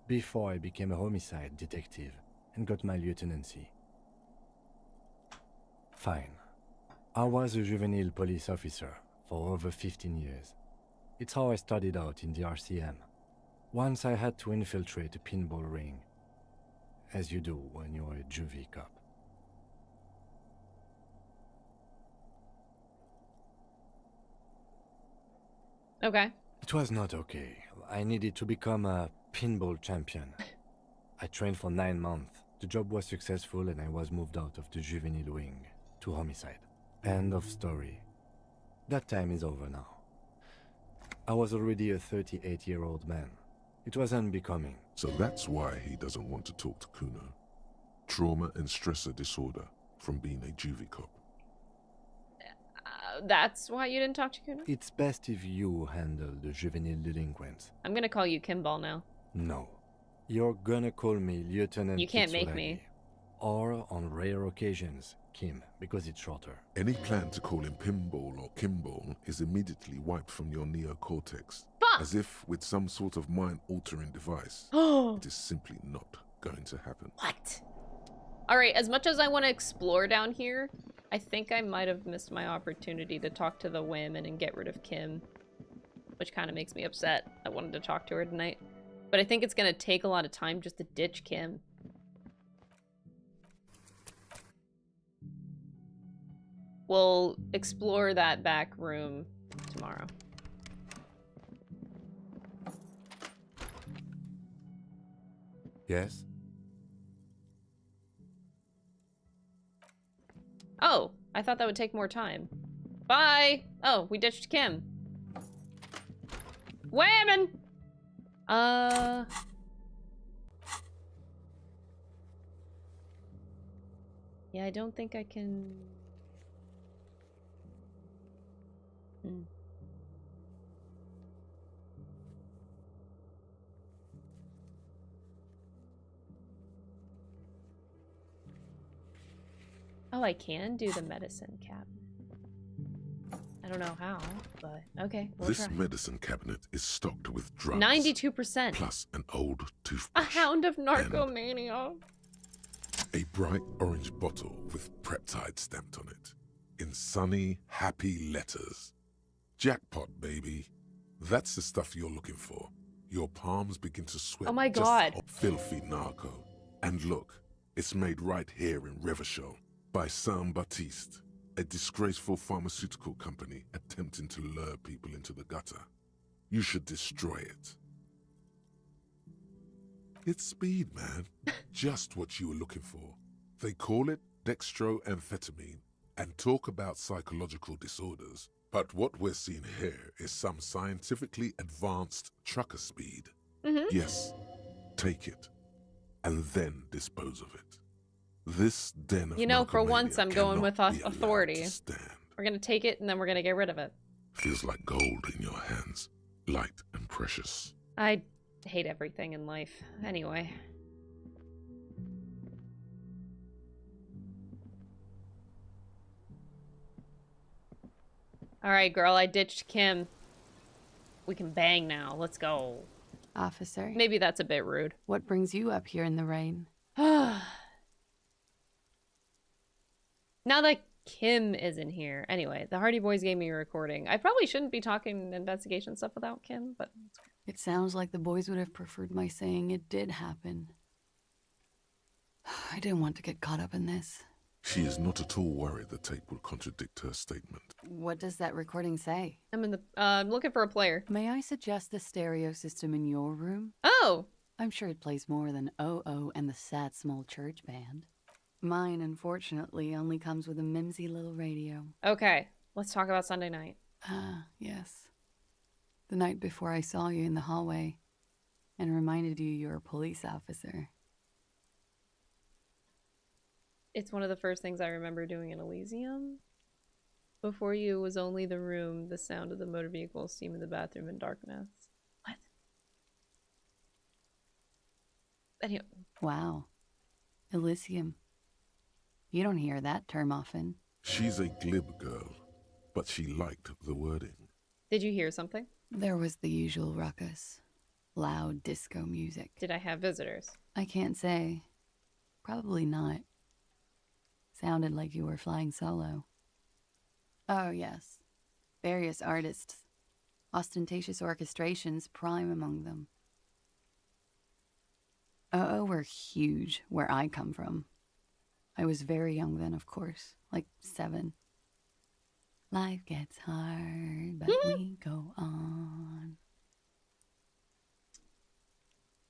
before I became a homicide detective and got my lieutenancy. Fine. I was a juvenile police officer for over 15 years. It's how I started out in the RCM. Once I had to infiltrate a pinball ring, as you do when you're a juvie cop. Okay. It was not okay. I needed to become a pinball champion. I trained for 9 months. The job was successful and I was moved out of the juvenile wing to homicide. End of story. That time is over now. I was already a 38-year-old man. It was unbecoming. So that's why he doesn't want to talk to Kuno. Trauma and stressor disorder from being a juvie cop. That's why you didn't talk to Kuno? It's best if you handle the juvenile delinquents. I'm gonna call you Kimball now. No. You're gonna call me Lieutenant You can't make Kitsuragi. me. Or, on rare occasions, Kim, because it's shorter. Any plan to call him Pinball or Kimball is immediately wiped from your neocortex. Fuck! As if with some sort of mind-altering device. It is simply not going to happen. What? Alright, as much as I want to explore down here, I think I might have missed my opportunity to talk to the women and get rid of Kim. Which kind of makes me upset. I wanted to talk to her tonight. But I think it's going to take a lot of time just to ditch Kim. We'll explore that back room tomorrow. Yes? Oh, I thought that would take more time. Bye! Oh, we ditched Kim. Whammon! Yeah, I don't think I can... Oh, I can do the medicine cabinet. I don't know how, but okay, we'll This try. medicine cabinet is stocked with drugs. 92%. Plus an old A toothbrush. hound of narcomania. A bright orange bottle with peptide stamped on it. In sunny, happy letters. Jackpot, baby. That's the stuff you're looking for. Your palms begin to sweat. Oh my just God. off filthy narco. And look, it's made right here in Revachol by Saint Baptiste, a disgraceful pharmaceutical company attempting to lure people into the gutter. You should destroy it. It's speed, man. Just what you were looking for. They call it dextroamphetamine and talk about psychological disorders. But what we're seeing here is some scientifically advanced trucker speed. Yes, take it, and then dispose of it. This den of You know, for narcomania once I'm going cannot with be allowed authority. to stand. We're gonna take it and then we're gonna get rid of it. Feels like gold in your hands, light and precious. I hate everything in life. Anyway. All right, girl, I ditched Kim. We can bang now. Let's go. Officer. Maybe that's a bit rude. What brings you up here in the rain? Now that Kim isn't here. Anyway, the Hardy Boys gave me a recording. I probably shouldn't be talking investigation stuff without Kim, but... It sounds like the boys would have preferred my saying it did happen. I didn't want to get caught up in this. She is not at all worried the tape will contradict her statement. What does that recording say? I'm looking for a player. May I suggest the stereo system in your room? Oh! I'm sure it plays more than Oh and the Sad Small Church Band. Mine, unfortunately, only comes with a mimsy little radio. Okay, let's talk about Sunday night. Ah, yes. The night before I saw you in the hallway and reminded you you're a police officer. It's one of the first things I remember doing in Elysium. Before you was only the room, the sound of the motor vehicle, steam in the bathroom, and darkness. What? Anyway. Wow. Elysium. You don't hear that term often. She's a glib girl, but she liked the wording. Did you hear something? There was the usual ruckus. Loud disco music. Did I have visitors? I can't say. Probably not. Sounded like you were flying solo. Oh, yes. Various artists. Ostentatious orchestrations prime among them. Were huge where I come from. I was very young then, of course. Like 7. Life gets hard, but we go on.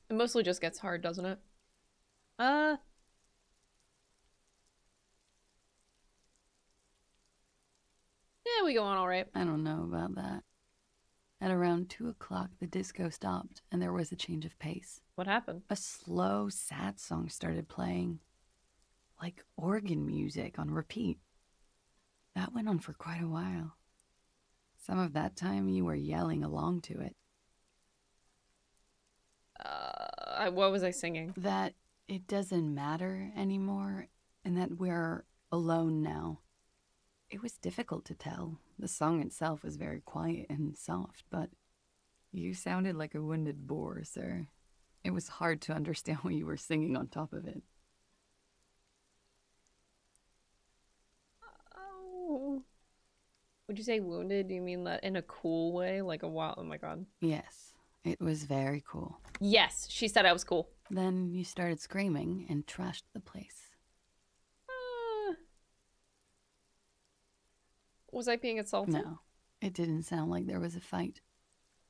It mostly just gets hard, doesn't it? Yeah, we go on all right. I don't know about that. At around 2 o'clock, the disco stopped, and there was a change of pace. What happened? A slow, sad song started playing. Like organ music on repeat. That went on for quite a while. Some of that time, you were yelling along to it. What was I singing? That it doesn't matter anymore, and that we're alone now. It was difficult to tell. The song itself was very quiet and soft, but you sounded like a wounded boar, sir. It was hard to understand what you were singing on top of it. Oh. Would you say wounded? Do you mean that in a cool way? Like a wild... Oh my god. Yes, it was very cool. Yes, she said I was cool. Then you started screaming and trashed the place. Was I being assaulted? No, it didn't sound like there was a fight.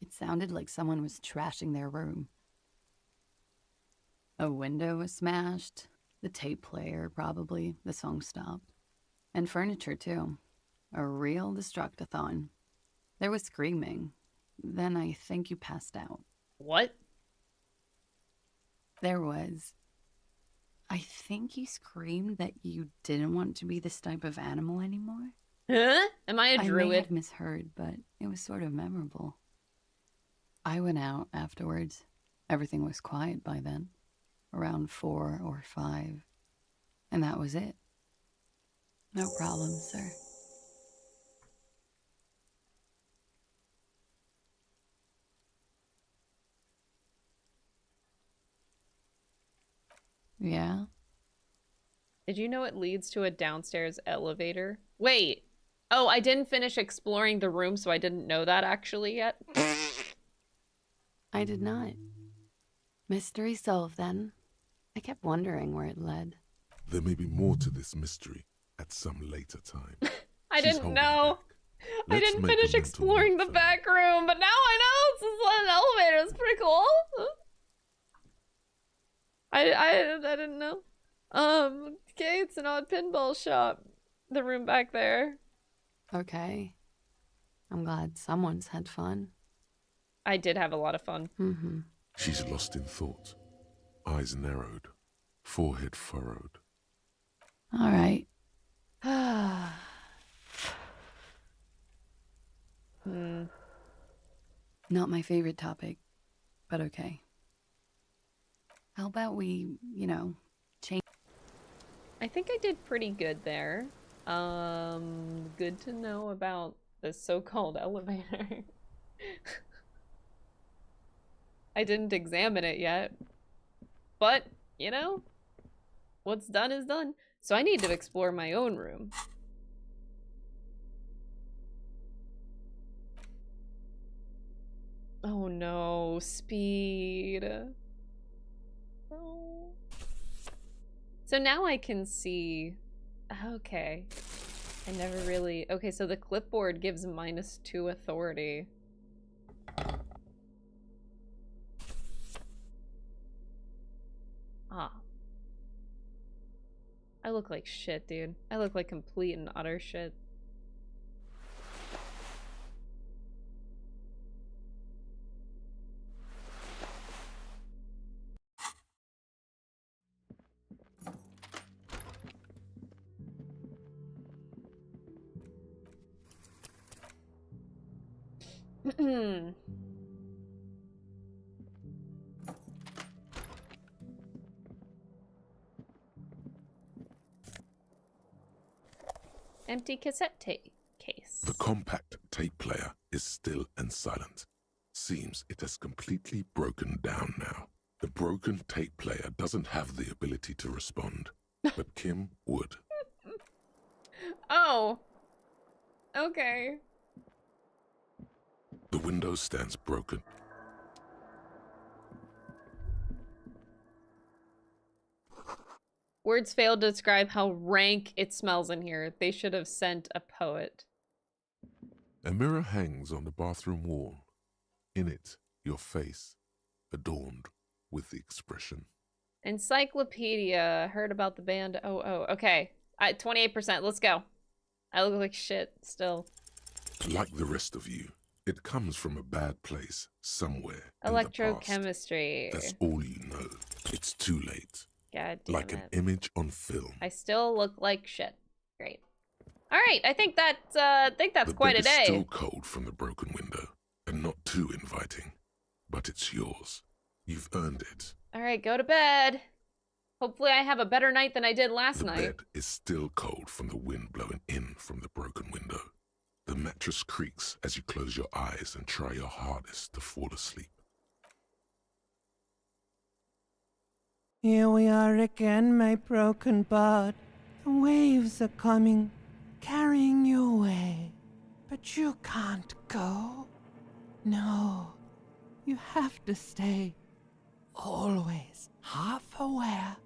It sounded like someone was trashing their room. A window was smashed. The tape player, probably. The song stopped. And furniture, too. A real destructathon. There was screaming. Then I think you passed out. What? There was. I think you screamed that you didn't want to be this type of animal anymore. Huh? Am I a druid? I may have misheard, but it was sort of memorable. I went out afterwards. Everything was quiet by then. Around 4 or 5. And that was it. No problem, sir. Yeah? Did you know it leads to a downstairs elevator? Wait. Oh, I didn't finish exploring the room, so I didn't know that actually yet. I did not. Mystery solved then. I kept wondering where it led. There may be more to this mystery at some later time. I didn't know. I didn't finish exploring the back room, but now I know it's just an elevator. It's pretty cool. I didn't know. Okay, it's an odd pinball shop. The room back there. Okay. I'm glad someone's had fun. I did have a lot of fun. Mm-hmm. She's lost in thought. Eyes narrowed. Forehead furrowed. All right. Not my favorite topic, but okay. How about we, change? I think I did pretty good there. Good to know about this so-called elevator. I didn't examine it yet. But, you know, what's done is done. So I need to explore my own room. Oh no, speed. Oh. So now I can see. Okay. I never really. Okay, so the clipboard gives -2 authority. Ah. I look like shit, dude. I look like complete and utter shit. Empty cassette case. The compact tape player is still and silent. Seems it has completely broken down now. The broken tape player doesn't have the ability to respond, but Kim would. Oh. Okay. The window stands broken. Words fail to describe how rank it smells in here. They should have sent a poet. A mirror hangs on the bathroom wall. In it, your face, adorned with the expression. Encyclopedia. Heard about the band. Oh. Okay. 28%. Let's go. I look like shit still. Like the rest of you, it comes from a bad place somewhere. Electrochemistry. That's all you know. It's too late. God damn like it. an image on film. I still look like shit. Great. All right. I think that's quite a day. The bed is still cold from the broken window, and not too inviting, but it's yours. You've earned it. All right. Go to bed. Hopefully, I have a better night than I did last night. The bed is still cold from the wind blowing in from the broken window. The mattress creaks as you close your eyes and try your hardest to fall asleep. Here we are again, my broken bud. The waves are coming, carrying you away. But you can't go. No, you have to stay. Always half aware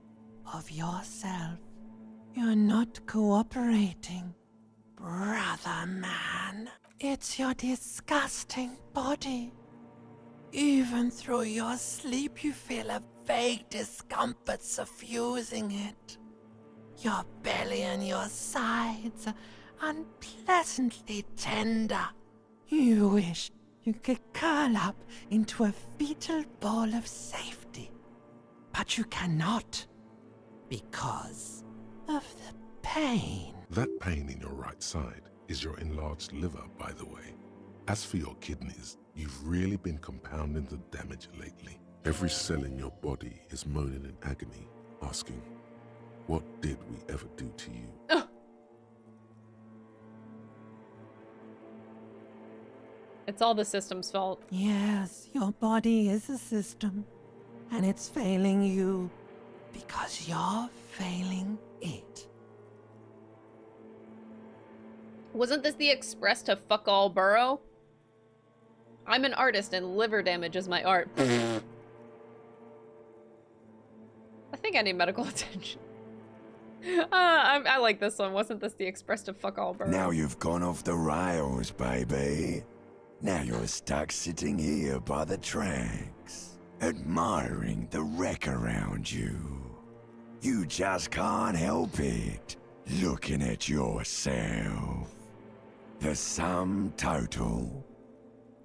of yourself. You're not cooperating, brother man. It's your disgusting body. Even through your sleep, you feel a vague discomfort suffusing it. Your belly and your sides are unpleasantly tender. You wish you could curl up into a fetal ball of safety. But you cannot, because of the pain. That pain in your right side is your enlarged liver, by the way. As for your kidneys, you've really been compounding the damage lately. Every cell in your body is moaning in agony, asking, what did we ever do to you? It's all the system's fault. Yes, your body is a system, and it's failing you because you're failing it. Wasn't this the express to fuck all Burrow? I'm an artist and liver damage is my art. I think I need medical attention. I like this one. Wasn't this the express to fuck all Burrow? Now you've gone off the rails, baby. Now you're stuck sitting here by the tracks, admiring the wreck around you. You just can't help it, looking at yourself. The sum total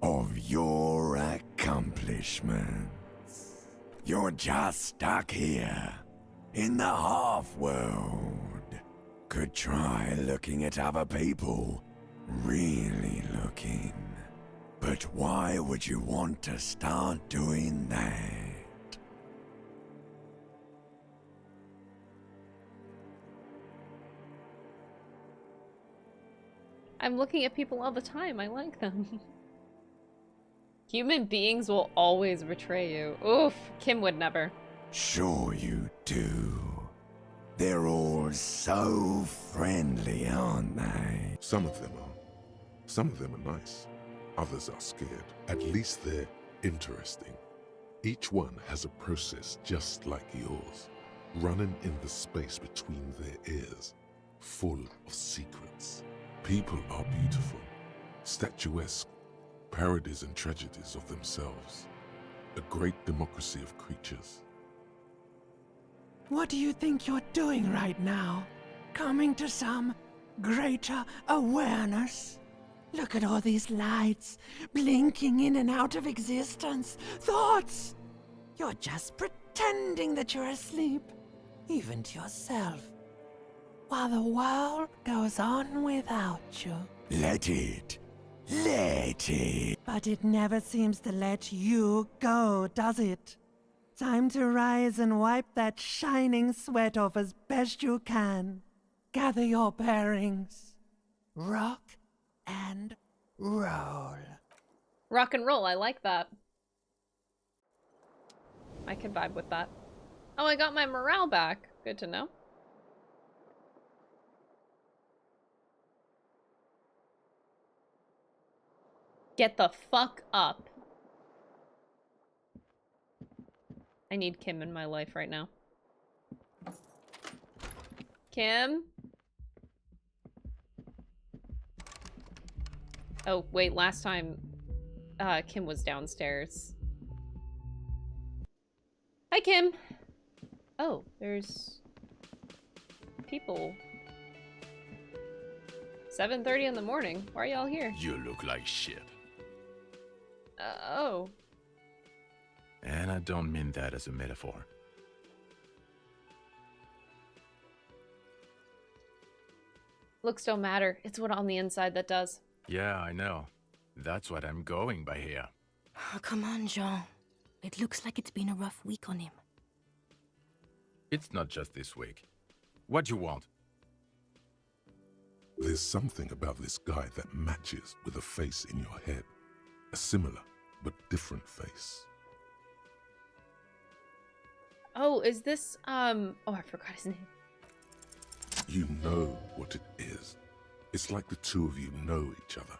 of your accomplishments. You're just stuck here, in the half-world. Could try looking at other people, really looking. But why would you want to start doing that? I'm looking at people all the time. I like them. Human beings will always betray you. Oof, Kim would never. Sure you do. They're all so friendly, aren't they? Some of them are. Some of them are nice. Others are scared. At least they're interesting. Each one has a process just like yours, running in the space between their ears, full of secrets. People are beautiful, statuesque, parodies and tragedies of themselves. A great democracy of creatures. What do you think you're doing right now? Coming to some greater awareness? Look at all these lights, blinking in and out of existence. Thoughts! You're just pretending that you're asleep, even to yourself, while the world goes on without you. Let it. Let it. But it never seems to let you go, does it? Time to rise and wipe that shining sweat off as best you can. Gather your bearings. Rock and roll. Rock and roll, I like that. I could vibe with that. Oh, I got my morale back. Good to know. Get the fuck up. I need Kim in my life right now. Kim? Oh, wait, last time, Kim was downstairs. Hi, Kim! Oh, there's people. 7:30 in the morning. Why are y'all here? You look like shit. Oh. And I don't mean that as a metaphor. Looks don't matter. It's what on the inside that does. Yeah, I know. That's what I'm going by here. Oh, come on, Jean. It looks like it's been a rough week on him. It's not just this week. What you want? There's something about this guy that matches with a face in your head. A similar but different face. Oh, is this, oh, I forgot his name. You know what it is. It's like the two of you know each other.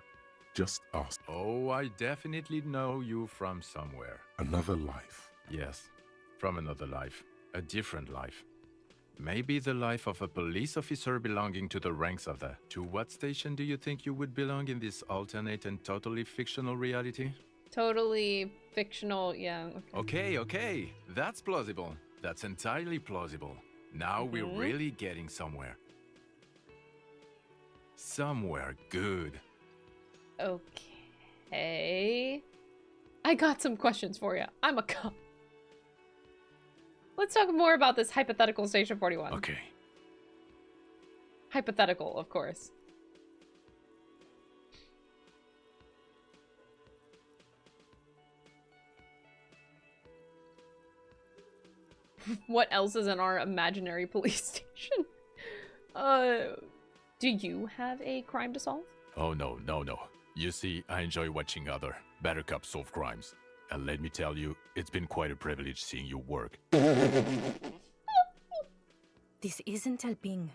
Just ask. Oh, I definitely know you from somewhere. Another life. Yes, from another life. A different life. Maybe the life of a police officer belonging to the ranks of the... To what station do you think you would belong in this alternate and totally fictional reality? Totally fictional, yeah. Okay. That's plausible. That's entirely plausible. Now we're really getting somewhere. Somewhere good. Okay. I got some questions for you. I'm a cop. Let's talk more about this hypothetical Station 41. Okay. Hypothetical, of course. What else is in our imaginary police station? Do you have a crime to solve? Oh, no. You see, I enjoy watching other better cops solve crimes. And let me tell you, it's been quite a privilege seeing you work. This isn't helping.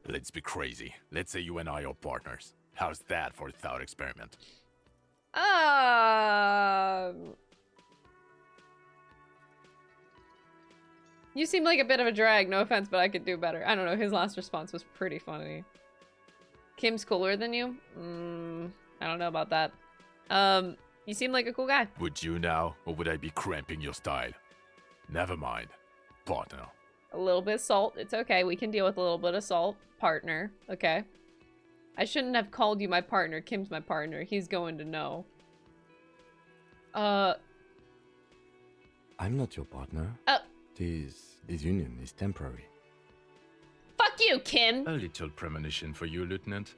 Let's be crazy. Let's say you and I are partners. How's that for a thought experiment? You seem like a bit of a drag, no offense, but I could do better. I don't know, his last response was pretty funny. Kim's cooler than you? I don't know about that. You seem like a cool guy. Would you now, or would I be cramping your style? Never mind. Partner. A little bit of salt, it's okay. We can deal with a little bit of salt. Partner, okay. I shouldn't have called you my partner. Kim's my partner. He's going to know. I'm not your partner. This union is temporary. Fuck you, Kim! A little premonition for you, Lieutenant.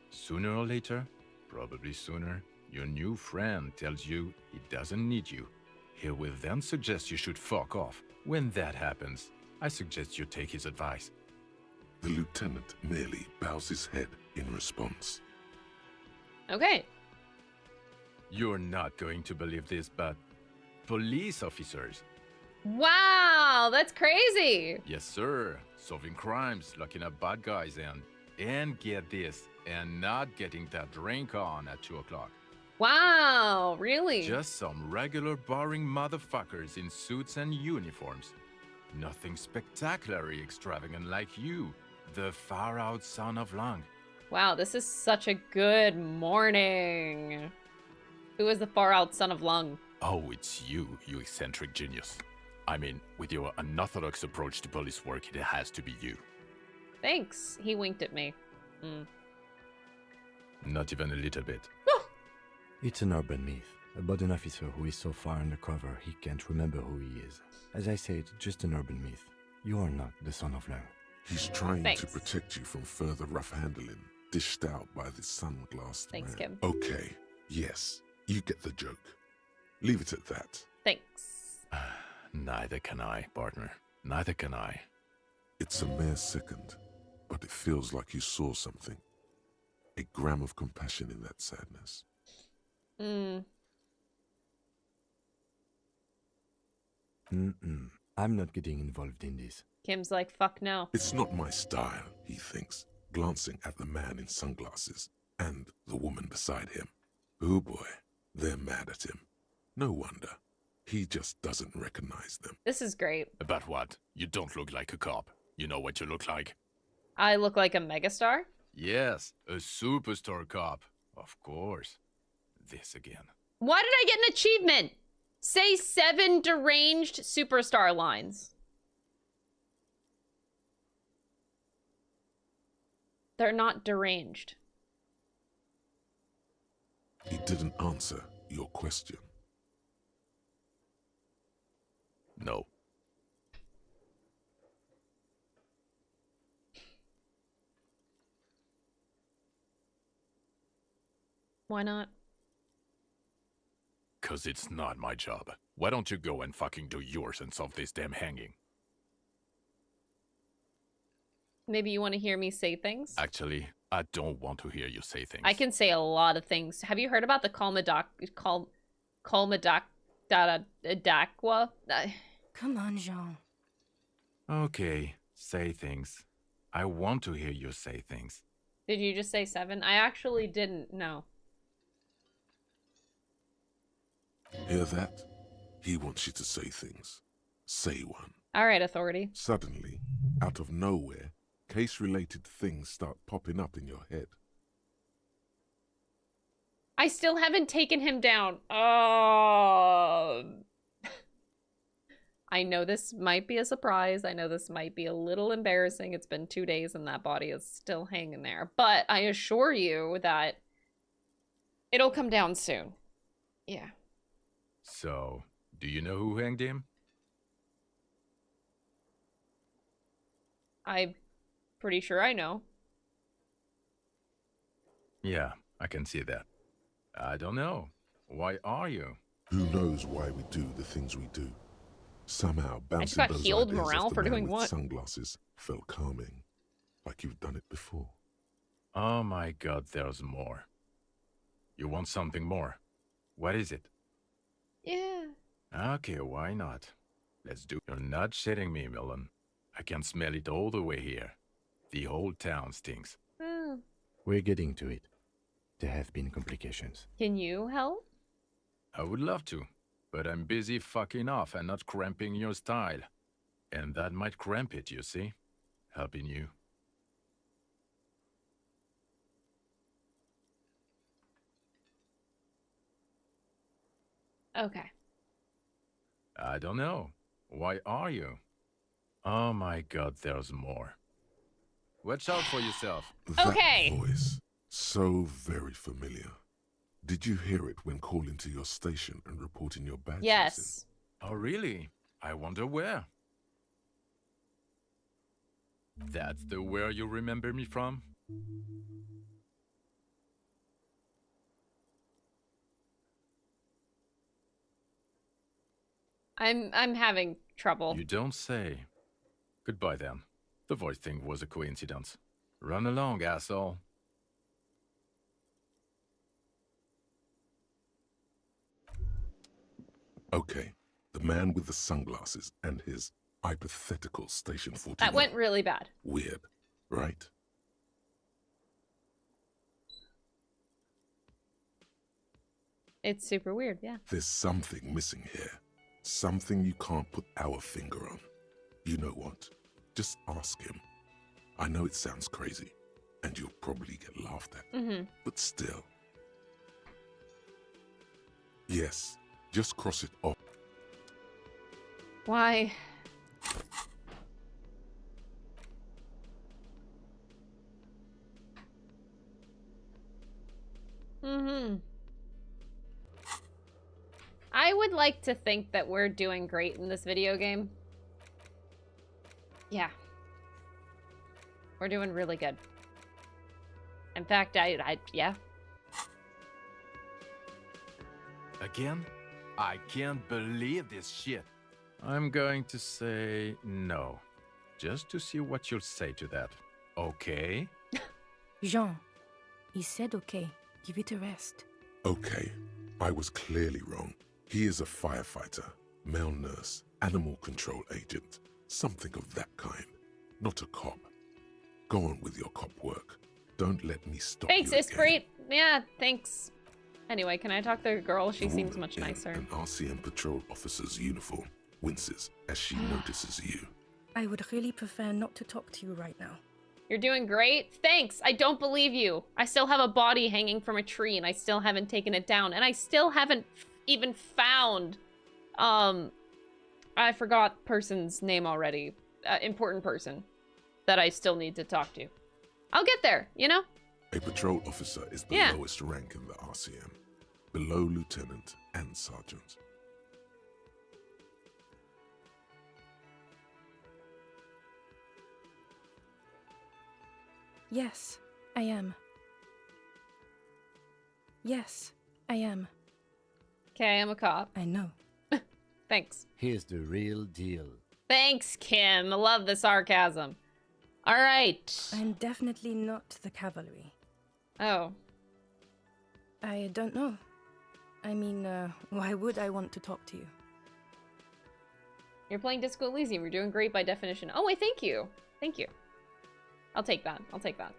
Sooner or later, probably sooner, your new friend tells you he doesn't need you. He will then suggest you should fuck off. When that happens, I suggest you take his advice. The lieutenant merely bows his head in response. Okay. You're not going to believe this, but police officers. Wow, that's crazy. Yes, sir. Solving crimes, locking up bad guys, and get this, and not getting that drink on at 2 o'clock. Wow, really? Just some regular boring motherfuckers in suits and uniforms. Nothing spectacularly extravagant like you, the far-out son of Lang. Wow, this is such a good morning. Who is the far-out son of Lung? Oh, it's you, you eccentric genius. I mean, with your unorthodox approach to police work, it has to be you. Thanks. He winked at me. Not even a little bit. It's an urban myth about an officer who is so far undercover he can't remember who he is. As I said, just an urban myth. You are not the son of Lang. He's trying Thanks. to protect you from further rough handling, dished out by the sunglassed Thanks, man. Kim. Okay, yes, you get the joke. Leave it at that. Thanks. Neither can I, partner. Neither can I. It's a mere second, but it feels like you saw something. A gram of compassion in that sadness. I'm not getting involved in this. Kim's like, fuck no. It's not my style, he thinks, glancing at the man in sunglasses and the woman beside him. Oh boy, they're mad at him. No wonder. He just doesn't recognize them. This is great. About what? You don't look like a cop. You know what you look like? I look like a megastar? Yes, a superstar cop. Of course. This again. Why did I get an achievement? Say 7 deranged superstar lines. They're not deranged. He didn't answer your question. No. Why not? 'Cause it's not my job. Why don't you go and fucking do yours and solve this damn hanging? Maybe you want to hear me say things? Actually, I don't want to hear you say things. I can say a lot of things. Have you heard about the Kalmadakwa? Come on, Jean. Okay, say things. I want to hear you say things. Did you just say 7? I actually didn't know. Hear that? He wants you to say things. Say one. All right, authority. Suddenly, out of nowhere, case-related things start popping up in your head. I still haven't taken him down. I know this might be a surprise. I know this might be a little embarrassing. It's been 2 days and that body is still hanging there. But I assure you that it'll come down soon. Yeah. So, do you know who hanged him? I'm pretty sure I know. Yeah, I can see that. I don't know. Why are you? Who knows why we do the things we do? Somehow, bouncing got those healed ideas morale off the for man doing with what? sunglasses felt calming, like you've done it before. Oh my god, there's more. You want something more? What is it? Yeah. Okay, why not? Let's do it. You're not shitting me, Millen. I can smell it all the way here. The whole town stinks. We're getting to it. There have been complications. Can you help? I would love to, but I'm busy fucking off and not cramping your style. And that might cramp it, you see? Helping you. Okay. I don't know. Why are you? Oh my god, there's more. Watch out for yourself. That voice, so very familiar. Did you hear it when calling to your station and reporting your badges? Yes. Oh really? I wonder where. That's the where you remember me from? I'm having trouble. You don't say. Goodbye then. The voice thing was a coincidence. Run along, asshole. Okay, the man with the sunglasses and his hypothetical Station 41. That went really bad. Weird, right? It's super weird, yeah. There's something missing here. Something you can't put our finger on. You know what? Just ask him. I know it sounds crazy, and you'll probably get laughed at. But still. Yes, just cross it off. Why? I would like to think that we're doing great in this video game. Yeah. We're doing really good. In fact, yeah. Again? I can't believe this shit. I'm going to say no. Just to see what you'll say to that. Okay? Jean, he said okay. Give it a rest. Okay, I was clearly wrong. He is a firefighter, male nurse, animal control agent, something of that kind. Not a cop. Go on with your cop work. Don't let me stop Thanks, you Esprit. Yeah, thanks. Anyway, can I talk to the girl? She seems much nicer. An RCM patrol officer's uniform winces as she notices you. I would really prefer not to talk to you right now. You're doing great. Thanks. I don't believe you. I still have a body hanging from a tree and I still haven't taken it down. And I still haven't even found, I forgot person's name already. Important person that I still need to talk to. I'll get there, you know? A patrol officer is the lowest rank in the RCM, below lieutenant and sergeant. Yes, I am. Yes, I am. Okay, I'm a cop. I know. Thanks. Here's the real deal. Thanks, Kim. I love the sarcasm. All right. I'm definitely not the cavalry. Oh. I don't know. I mean, why would I want to talk to you? You're playing Disco Elysium. You're doing great by definition. Oh, wait, thank you. Thank you. I'll take that. I'll take that.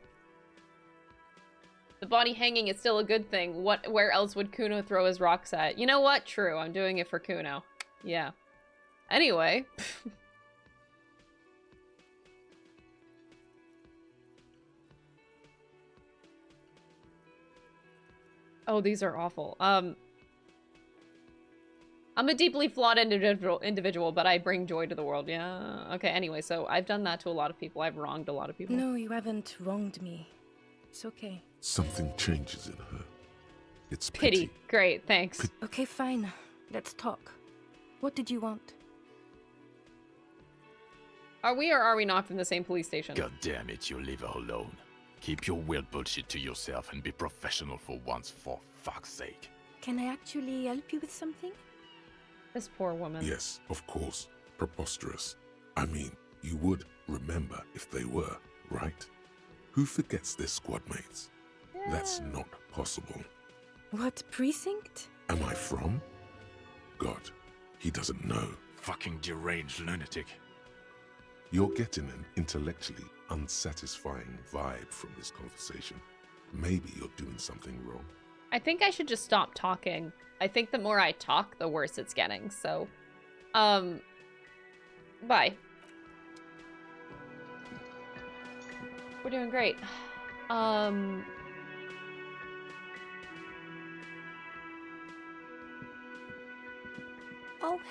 The body hanging is still a good thing. Where else would Kuno throw his rocks at? You know what? True. I'm doing it for Kuno. Yeah. Anyway. Oh, these are awful. I'm a deeply flawed individual, but I bring joy to the world. Yeah. Okay, anyway, so I've done that to a lot of people. I've wronged a lot of people. No, you haven't wronged me. It's okay. Something changes in her. It's Pity. Great, thanks. Okay, fine. Let's talk. What did you want? Are we or are we not from the same police station? God damn it, you leave her alone. Keep your weird bullshit to yourself and be professional for once, for fuck's sake. Can I actually help you with something? This poor woman. Yes, of course. Preposterous. I mean, you would remember if they were, right? Who forgets their squad mates? Yeah. That's not possible. What precinct? Am I from? God, he doesn't know. Fucking deranged lunatic. You're getting an intellectually unsatisfying vibe from this conversation. Maybe you're doing something wrong. I think I should just stop talking. I think the more I talk, the worse it's getting. So, bye. We're doing great. Oh,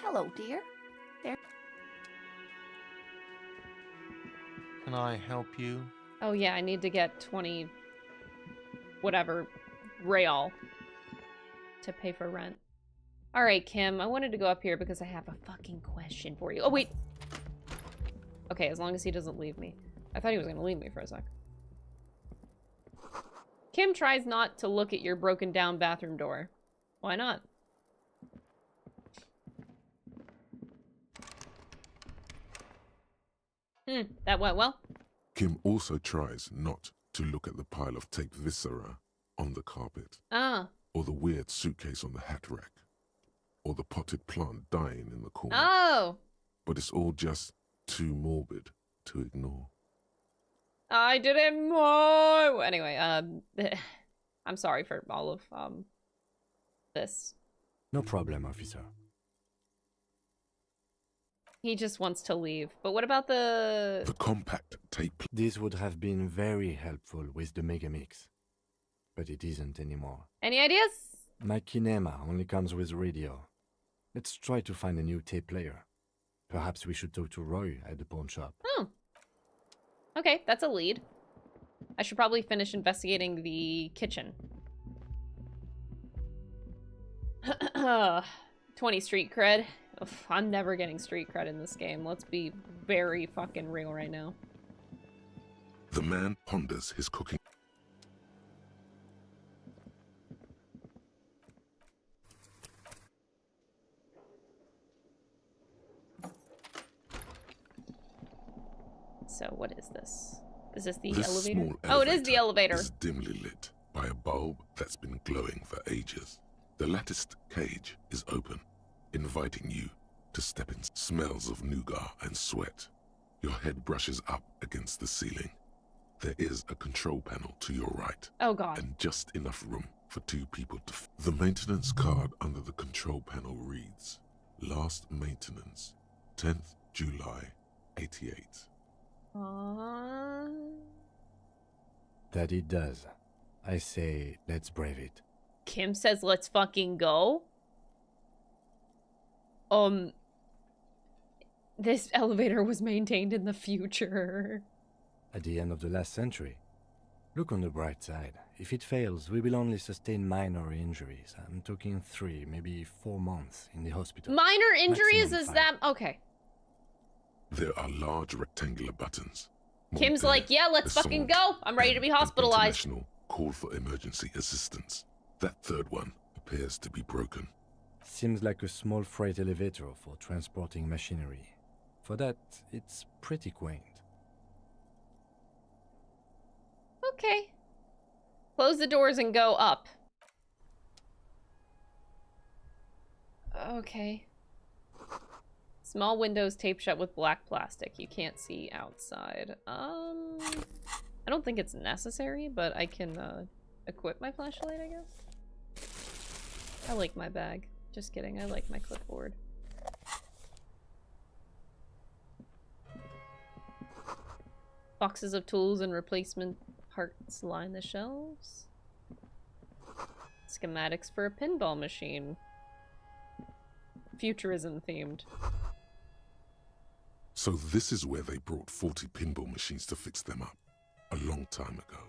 hello, dear. There. Can I help you? Oh yeah, I need to get 20 whatever real to pay for rent. All right, Kim, I wanted to go up here because I have a fucking question for you. Oh, wait. Okay, as long as he doesn't leave me. I thought he was going to leave me for a sec. Kim tries not to look at your broken down bathroom door. Why not? That went well. Kim also tries not to look at the pile of tape viscera on the carpet, or the weird suitcase on the hat rack, or the potted plant dying in the corner. Oh! But it's all just too morbid to ignore. I didn't know. Anyway, I'm sorry for all of this. No problem, officer. He just wants to leave. But what about the compact tape? This would have been very helpful with the Megamix, but it isn't anymore. Any ideas? My kinema only comes with radio. Let's try to find a new tape player. Perhaps we should talk to Roy at the pawn shop. Oh. Okay, that's a lead. I should probably finish investigating the kitchen. 20 street cred. Ugh, I'm never getting street cred in this game. Let's be very fucking real right now. The man ponders his cooking. So what is this? Is this the This elevator? small Oh, it is the elevator. Is dimly lit by a bulb that's been glowing for ages. The latticed cage is open, inviting you to step in. Smells of nougat and sweat. Your head brushes up against the ceiling. There is a control panel to your right. Oh god. And just enough room for two people to... The maintenance card under the control panel reads, Last maintenance, 10th July, 88. That it does. I say, let's brave it. Kim says, let's fucking go. This elevator was maintained in the future. At the end of the last century. Look on the bright side. If it fails, we will only sustain minor injuries. I'm talking 3, maybe 4 months in the hospital. Minor injuries? Maximum Is 5. that... Okay. There are large rectangular buttons. Kim's like, yeah, let's fucking go. I'm ready to be hospitalized. International call for emergency assistance. That third one appears to be broken. Seems like a small freight elevator for transporting machinery. For that, it's pretty quaint. Okay. Close the doors and go up. Okay. Small windows taped shut with black plastic. You can't see outside. I don't think it's necessary, but I can equip my flashlight, I guess. I like my bag. Just kidding, I like my clipboard. Boxes of tools and replacement parts line the shelves. Schematics for a pinball machine. Futurism themed. So this is where they brought 40 pinball machines to fix them up. A long time ago.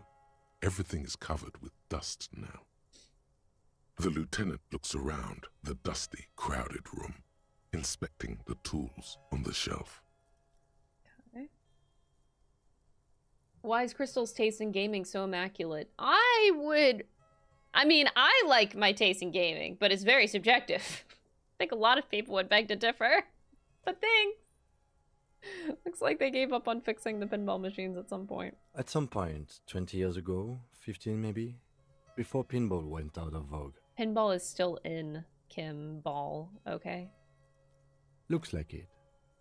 Everything is covered with dust now. The lieutenant looks around the dusty, crowded room, inspecting the tools on the shelf. Okay. Why is Crystal's taste in gaming so immaculate? I mean, I like my taste in gaming, but it's very subjective. I think a lot of people would beg to differ. But thanks. Looks like they gave up on fixing the pinball machines at some point. At some point, 20 years ago, 15 maybe, before pinball went out of vogue. Pinball is still in Kim Ball, okay? Looks like it.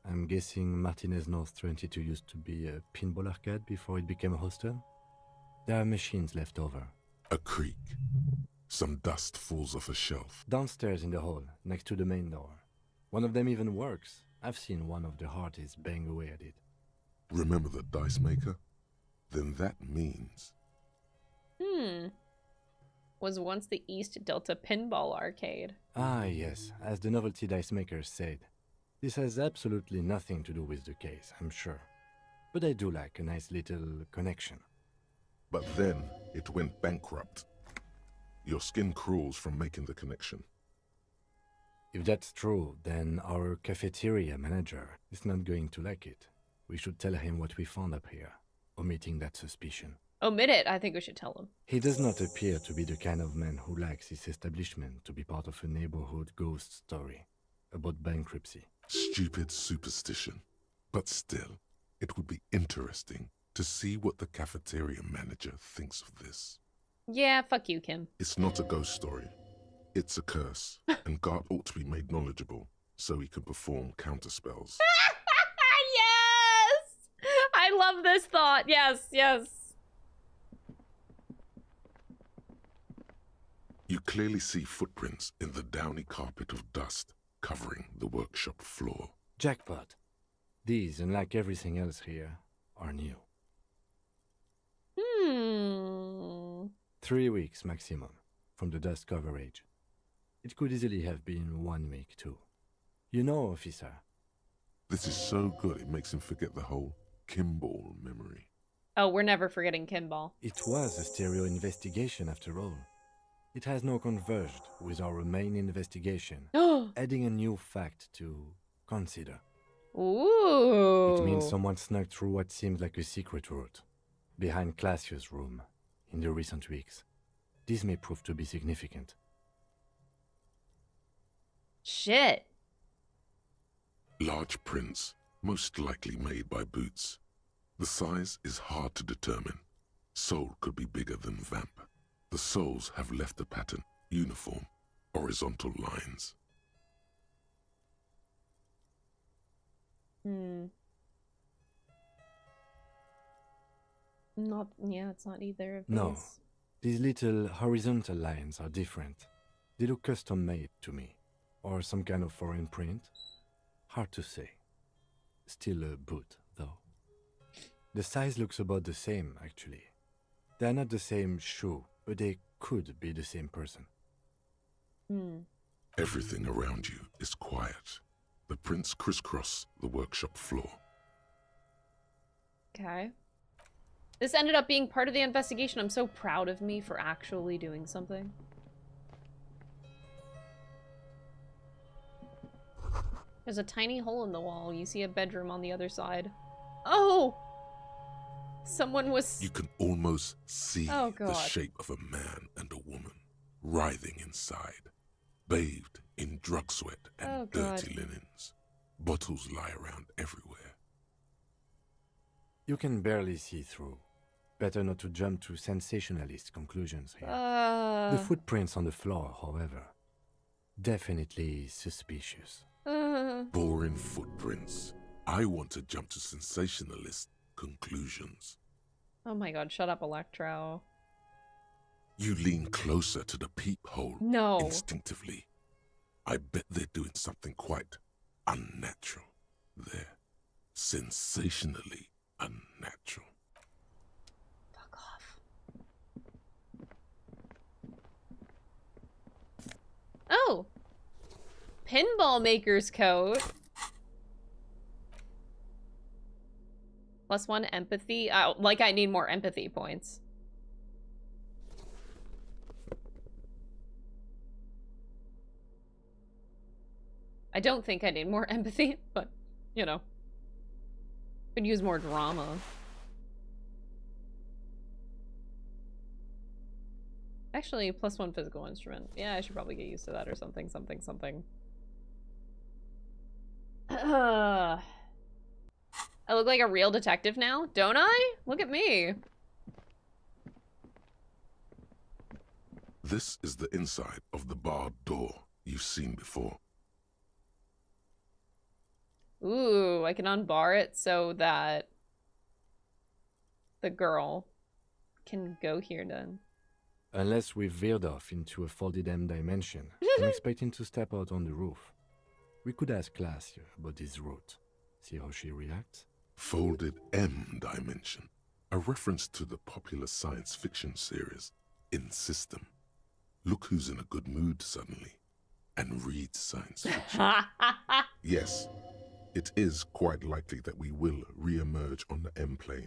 I'm guessing Martinez North 22 used to be a pinball arcade before it became a hostel. There are machines left over. A creak. Some dust falls off a shelf. Downstairs in the hall, next to the main door. One of them even works. I've seen one of the Harties bang away at it. Remember the dice maker? Then that means... Was once the East Delta Pinball Arcade. Ah, yes, as the novelty dice makers said. This has absolutely nothing to do with the case, I'm sure. But I do like a nice little connection. But then it went bankrupt. Your skin crawls from making the connection. If that's true, then our cafeteria manager is not going to like it. We should tell him what we found up here, omitting that suspicion. Omit it, I think we should tell him. He does not appear to be the kind of man who likes his establishment to be part of a neighborhood ghost story about bankruptcy. Stupid superstition. But still, it would be interesting to see what the cafeteria manager thinks of this. Yeah, fuck you, Kim. It's not a ghost story. It's a curse, and Gart ought to be made knowledgeable so he can perform counterspells. Yes! I love this thought. Yes, yes. You clearly see footprints in the downy carpet of dust covering the workshop floor. Jackpot. These, unlike everything else here, are new. 3 weeks maximum from the dust coverage. It could easily have been 1 week too. You know, officer. This is so good it makes him forget the whole Kimball memory. Oh, we're never forgetting Kimball. It was a stereo investigation after all. It has now converged with our main investigation, adding a new fact to consider. Ooh. It means someone snuck through what seems like a secret route, behind Classia's room, in the recent weeks. This may prove to be significant. Shit. Large prints, most likely made by Boots. The size is hard to determine. Sole could be bigger than Vamp. The soles have left a pattern, uniform, horizontal lines. It's not either of these. No, these little horizontal lines are different. They look custom-made to me. Or some kind of foreign print. Hard to say. Still a boot, though. The size looks about the same, actually. They're not the same shoe, but they could be the same person. Everything around you is quiet. The prints crisscross the workshop floor. Okay. This ended up being part of the investigation. I'm so proud of me for actually doing something. There's a tiny hole in the wall. You see a bedroom on the other side. Oh! Someone was... You can almost see the shape of a man and a woman writhing inside, bathed in drug sweat and dirty linens. Bottles lie around everywhere. You can barely see through. Better not to jump to sensationalist conclusions here. The footprints on the floor, however, definitely suspicious. Boring footprints. I want to jump to sensationalist conclusions. Oh my god, shut up, Electro. You lean closer to the peephole instinctively. I bet they're doing something quite unnatural. They're sensationally unnatural. Fuck off. Oh! Pinball maker's coat. +1 empathy. Like I need more empathy points. I don't think I need more empathy, but, you know. Could use more drama. Actually, +1 physical instrument. Yeah, I should probably get used to that or something. I look like a real detective now, don't I? Look at me. This is the inside of the barred door you've seen before. Ooh, I can unbar it so that the girl can go here then. Unless we've veered off into a folded M dimension, I'm expecting to step out on the roof. We could ask Clasia about this route. See how she reacts? Folded M dimension. A reference to the popular science fiction series In System. Look who's in a good mood suddenly and reads science fiction. Yes, it is quite likely that we will re-emerge on the M plane.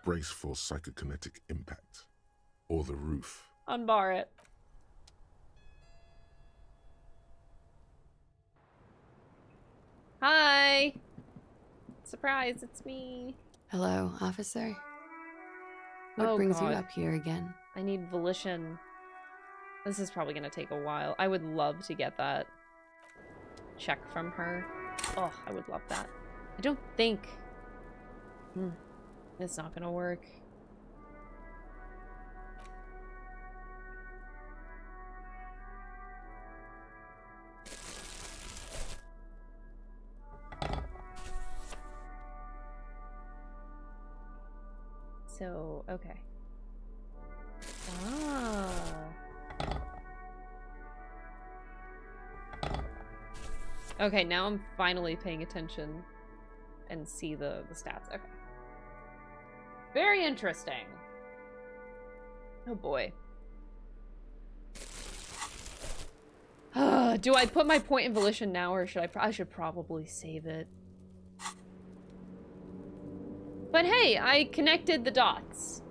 Brace for psychokinetic impact. Or the roof. Unbar it. Hi! Surprise, it's me. Hello, officer. What brings you up here again? I need volition. This is probably gonna take a while. I would love to get that check from her. Oh, I would love that. I don't think... It's not gonna work. So, okay. Ah. Okay, now I'm finally paying attention and see the stats. Okay. Very interesting. Oh boy. Do I put my point in volition now, or should I should probably save it. But hey, I connected the dots.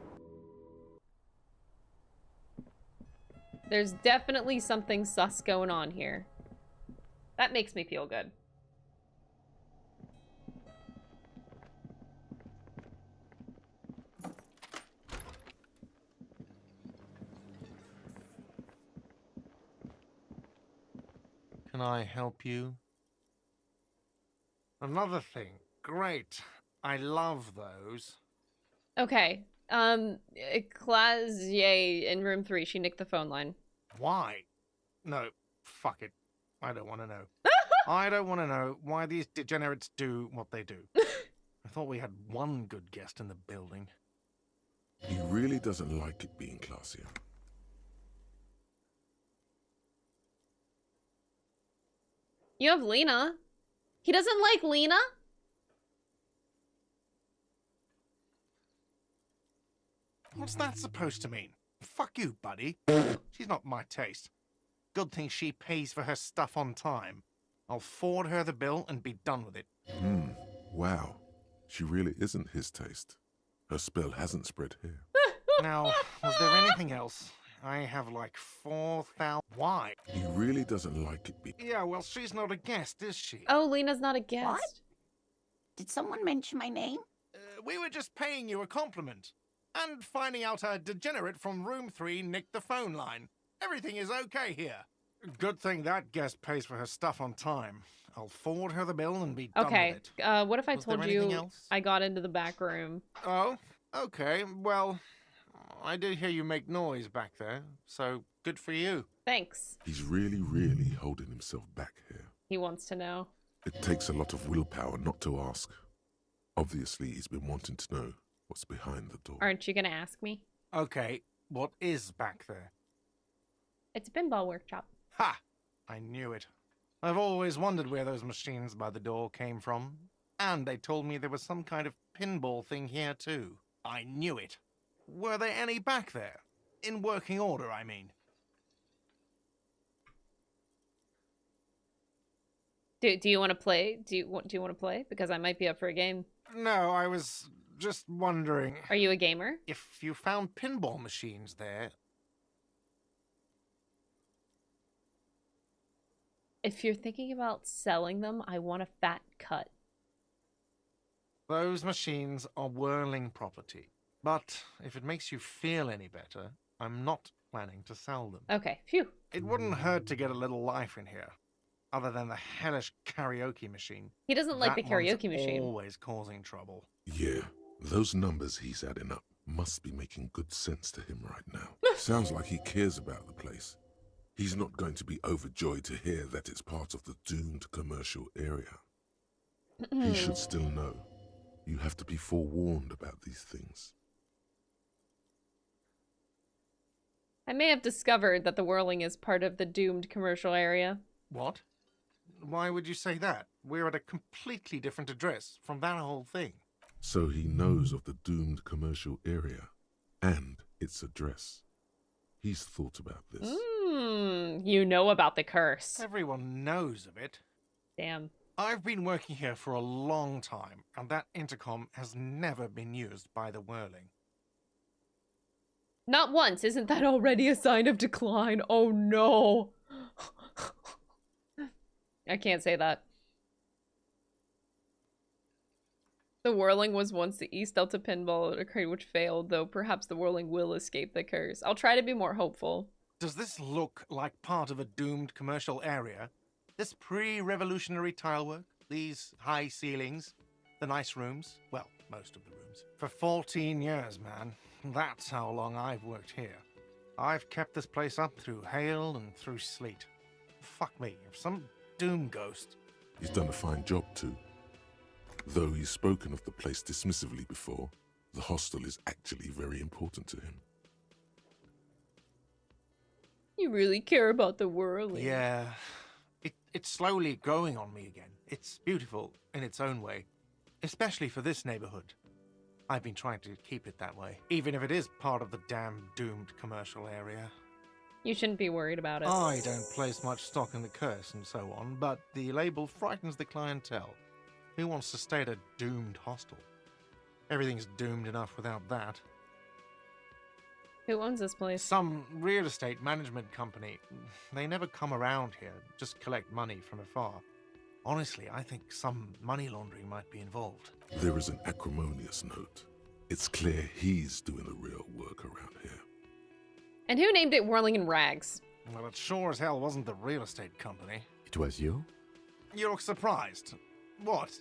There's definitely something sus going on here. That makes me feel good. Can I help you? Another thing. Great. I love those. Okay. Clazier in room 3. She nicked the phone line. Why? No, fuck it. I don't want to know. I don't want to know why these degenerates do what they do. I thought we had one good guest in the building. He really doesn't like it being classier. You have Lena. He doesn't like Lena? What's that supposed to mean? Fuck you, buddy. She's not my taste. Good thing she pays for her stuff on time. I'll forward her the bill and be done with it. Wow. She really isn't his taste. Her spell hasn't spread here. Now, was there anything else? I have like 4,000. Why? He really doesn't like it. Yeah, well, she's not a guest, is she? Oh, Lena's not a guest. What? Did someone mention my name? We were just paying you a compliment. And finding out a degenerate from room 3 nicked the phone line. Everything is okay here. Good thing that guest pays for her stuff on time. I'll forward her the bill and be done with it. Okay, what if I Was there told you anything else? I got into the back room? Oh, okay. Well, I did hear you make noise back there, so good for you. Thanks. He's really, really holding himself back here. He wants to know. It takes a lot of willpower not to ask. Obviously, he's been wanting to know what's behind the door. Aren't you gonna ask me? Okay, what is back there? It's a pinball workshop. Ha! I knew it. I've always wondered where those machines by the door came from. And they told me there was some kind of pinball thing here too. I knew it. Were there any back there? In working order, I mean. Do you want to play? Do you want to play? Because I might be up for a game. No, I was just wondering. Are you a gamer? If you found pinball machines there. If you're thinking about selling them, I want a fat cut. Those machines are whirling property. But if it makes you feel any better, I'm not planning to sell them. Okay, phew. It wouldn't hurt to get a little life in here. Other than the hellish karaoke machine. He doesn't like the That one's karaoke machine. Always causing trouble. Yeah, those numbers he's adding up must be making good sense to him right now. Sounds like he cares about the place. He's not going to be overjoyed to hear that it's part of the doomed commercial area. He should still know. You have to be forewarned about these things. I may have discovered that the whirling is part of the doomed commercial area. What? Why would you say that? We're at a completely different address from that whole thing. So he knows of the doomed commercial area and its address. He's thought about this. You know about the curse. Everyone knows of it. Damn. I've been working here for a long time, and that intercom has never been used by the whirling. Not once. Isn't that already a sign of decline? Oh no. I can't say that. The whirling was once the East Delta pinball arcade which failed, though perhaps the whirling will escape the curse. I'll try to be more hopeful. Does this look like part of a doomed commercial area? This pre-revolutionary tilework? These high ceilings? The nice rooms. Well, most of the rooms. For 14 years, man. That's how long I've worked here. I've kept this place up through hail and through sleet. Fuck me, if some doom ghost... He's done a fine job too. Though he's spoken of the place dismissively before, the hostel is actually very important to him. You really care about the world. Yeah. It's slowly growing on me again. It's beautiful in its own way. Especially for this neighborhood. I've been trying to keep it that way. Even if it is part of the damn doomed commercial area. You shouldn't be worried about it. I don't place much stock in the curse and so on, but the label frightens the clientele. Who wants to stay at a doomed hostel? Everything's doomed enough without that. Who owns this place? Some real estate management company. They never come around here, just collect money from afar. Honestly, I think some money laundering might be involved. There is an acrimonious note. It's clear he's doing the real work around here. And who named it Whirling in Rags? Well, it sure as hell wasn't the real estate company. It was you? You look surprised. What?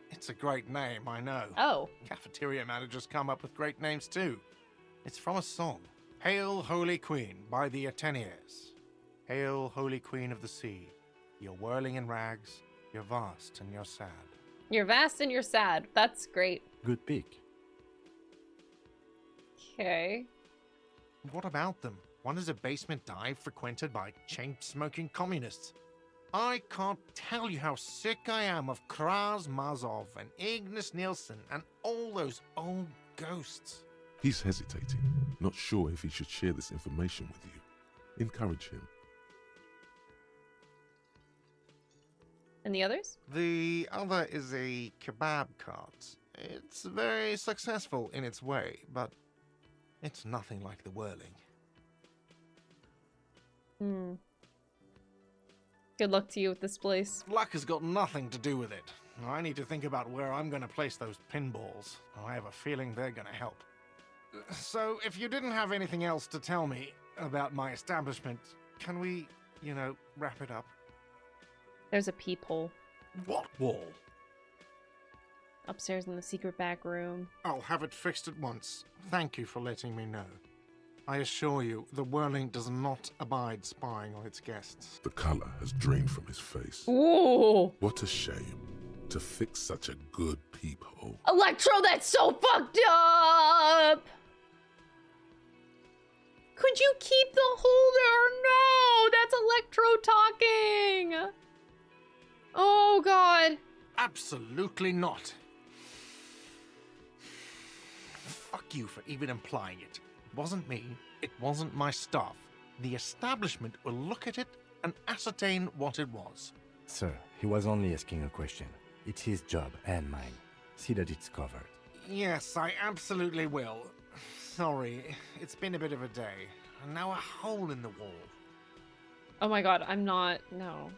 It's a great name, I know. Oh. Cafeteria managers come up with great names too. It's from a song. Hail, Holy Queen, by the Ateniers. Hail, Holy Queen of the Sea. You're whirling in rags, you're vast and you're sad. You're vast and you're sad. That's great. Good pick. Okay. What about them? One is a basement dive frequented by chain-smoking communists. I can't tell you how sick I am of Kraz Mazov and Ignis Nielsen and all those old ghosts. He's hesitating, not sure if he should share this information with you. Encourage him. And the others? The other is a kebab cart. It's very successful in its way, but it's nothing like the whirling. Good luck to you with this place. Luck has got nothing to do with it. I need to think about where I'm going to place those pinballs. I have a feeling they're going to help. So, if you didn't have anything else to tell me about my establishment, can we, wrap it up? There's a peephole. What wall? Upstairs in the secret back room. I'll have it fixed at once. Thank you for letting me know. I assure you, the whirling does not abide spying on its guests. The color has drained from his face. Ooh. What a shame. To fix such a good peephole. Electro, that's so fucked up! Could you keep the holder? No! That's Electro talking! Oh, God. Absolutely not. Fuck you for even implying it. It wasn't me. It wasn't my staff. The establishment will look at it and ascertain what it was. Sir, he was only asking a question. It's his job and mine. See that it's covered. Yes, I absolutely will. Sorry, it's been a bit of a day. And now a hole in the wall. Oh my God, I'm not... No.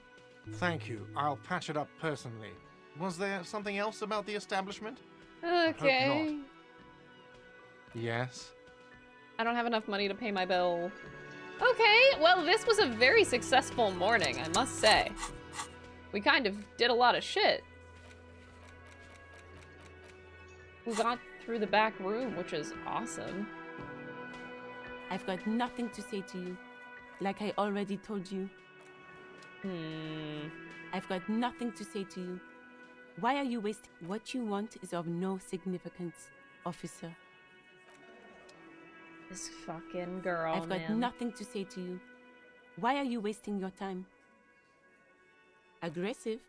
Thank you. I'll patch it up personally. Was there something else about the establishment? Okay. I hope not. Yes? I don't have enough money to pay my bill. Okay, well, this was a very successful morning, I must say. We kind of did a lot of shit. We got through the back room, which is awesome. I've got nothing to say to you, like I already told you. I've got nothing to say to you. Why are you wasting? What you want is of no significance, officer. This fucking girl, I've got nothing to say to you. Why are you wasting your time? Aggressive?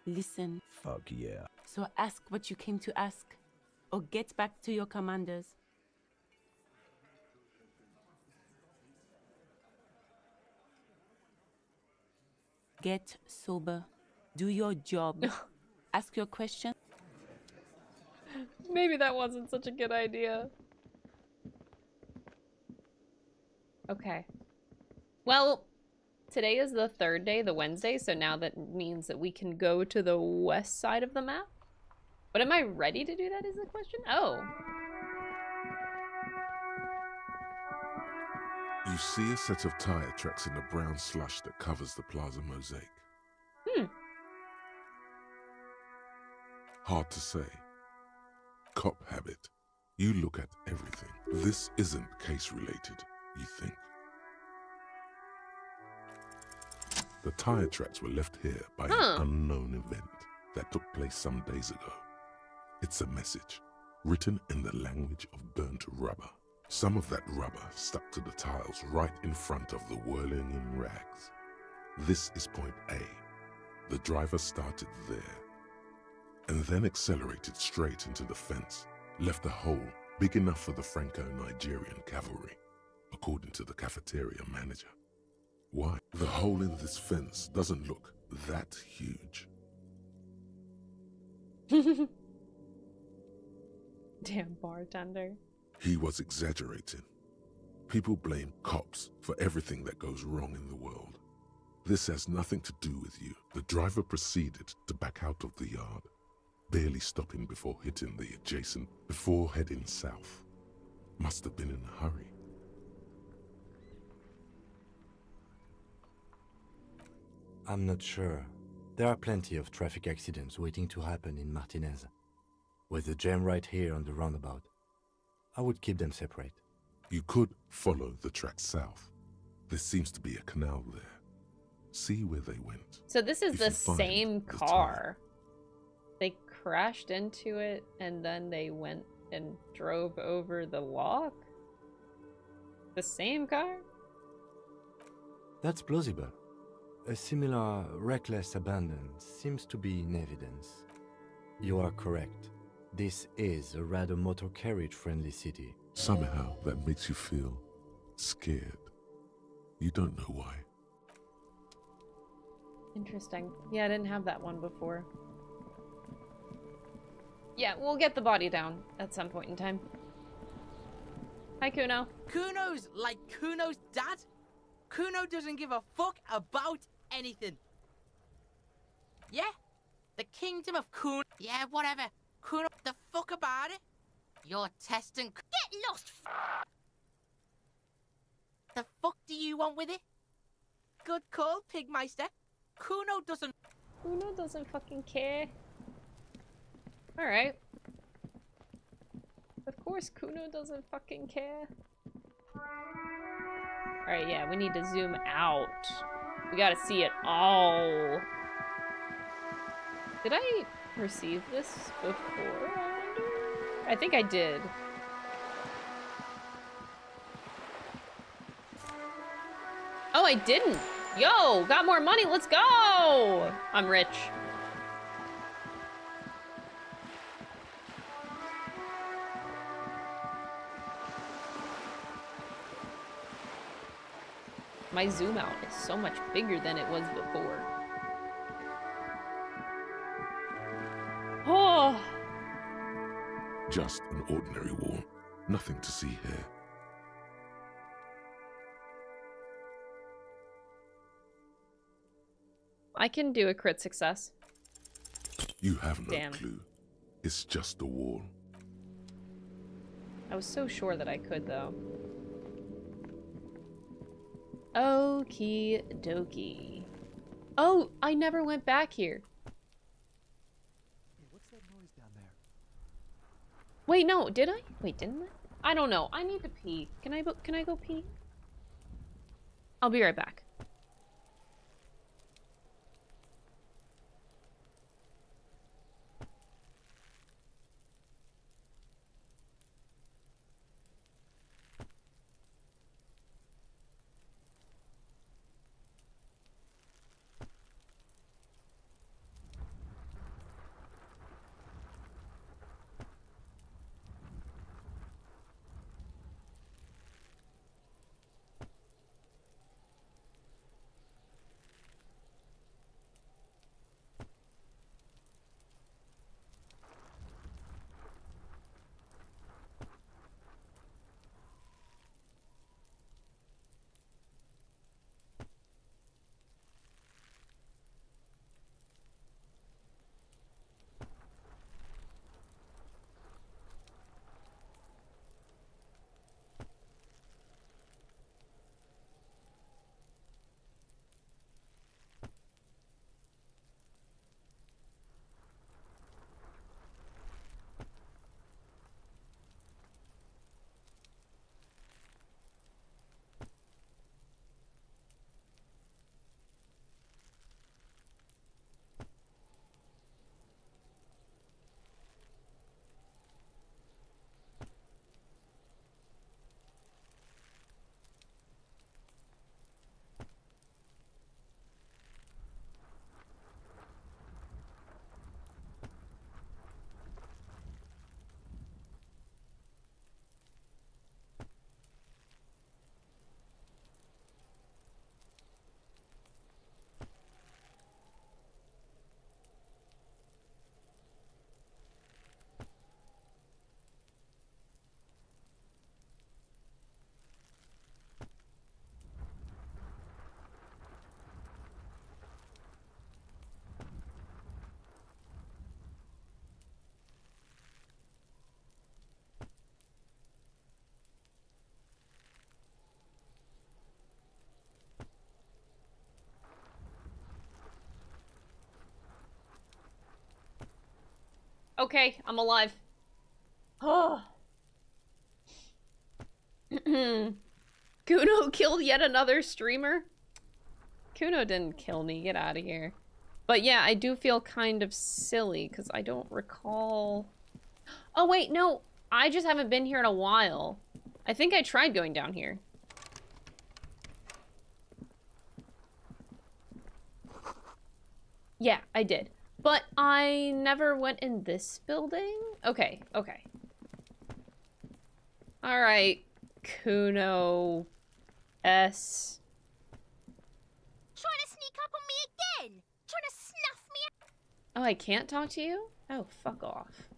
Listen. Fuck yeah. So ask what you came to ask, or get back to your commanders. Get sober. Do your job. Ask your question. Maybe that wasn't such a good idea. Okay. Well, today is the third day, the Wednesday, so now that means that we can go to the west side of the map. But am I ready to do that is the question? Oh. You see a set of tire tracks in the brown slush that covers the plaza mosaic. Hard to say. Cop habit. You look at everything. This isn't case-related, you think. The tire tracks were left here by an unknown event that took place some days ago. It's a message, written in the language of burnt rubber. Some of that rubber stuck to the tiles right in front of the whirling in rags. This is point A. The driver started there, and then accelerated straight into the fence, left a hole big enough for the Franco-Nigerian cavalry, according to the cafeteria manager. Why? The hole in this fence doesn't look that huge. Damn bartender. He was exaggerating. People blame cops for everything that goes wrong in the world. This has nothing to do with you. The driver proceeded to back out of the yard, barely stopping before heading south. Must have been in a hurry. I'm not sure. There are plenty of traffic accidents waiting to happen in Martinez. With the jam right here on the roundabout, I would keep them separate. You could follow the track south. There seems to be a canal there. See where they went. So this is the same car. They crashed into it and then they went and drove over the lock? The same car? That's plausible. A similar reckless abandon seems to be in evidence. You are correct. This is a rather motor carriage-friendly city. Somehow that makes you feel scared. You don't know why. Interesting. Yeah, I didn't have that one before. Yeah, we'll get the body down at some point in time. Hi, Kuno. Kuno's like Kuno's dad? Kuno doesn't give a fuck about anything. Yeah? The kingdom of Kuno. Yeah, whatever. Kuno, the fuck about it? You're testing. Get lost! The fuck do you want with it? Good call, Pigmeister. Kuno doesn't fucking care. Alright. Of course Kuno doesn't fucking care. Alright, yeah, we need to zoom out. We gotta see it all. Did I receive this before? I think I did. Oh, I didn't. Yo, got more money. Let's go. I'm rich. My zoom out is so much bigger than it was before. Oh. Just an ordinary wall. Nothing to see here. I can do a crit success. You have no Damn. clue. It's just a wall. I was so sure that I could, though. Okie dokie. Oh, I never went back here. Hey, what's that noise down there? Wait, no, did I? Wait, didn't I? I don't know. I need to pee. Can I go pee? I'll be right back. Okay, I'm alive. Oh. Kuno killed yet another streamer? Kuno didn't kill me. Get out of here. But yeah, I do feel kind of silly because I don't recall... Oh wait, no. I just haven't been here in a while. I think I tried going down here. Yeah, I did. But I never went in this building? Okay, okay. Alright, Kuno S. Trying to sneak up on me again? Trying to snuff me out? Oh, I can't talk to you? Oh, fuck off.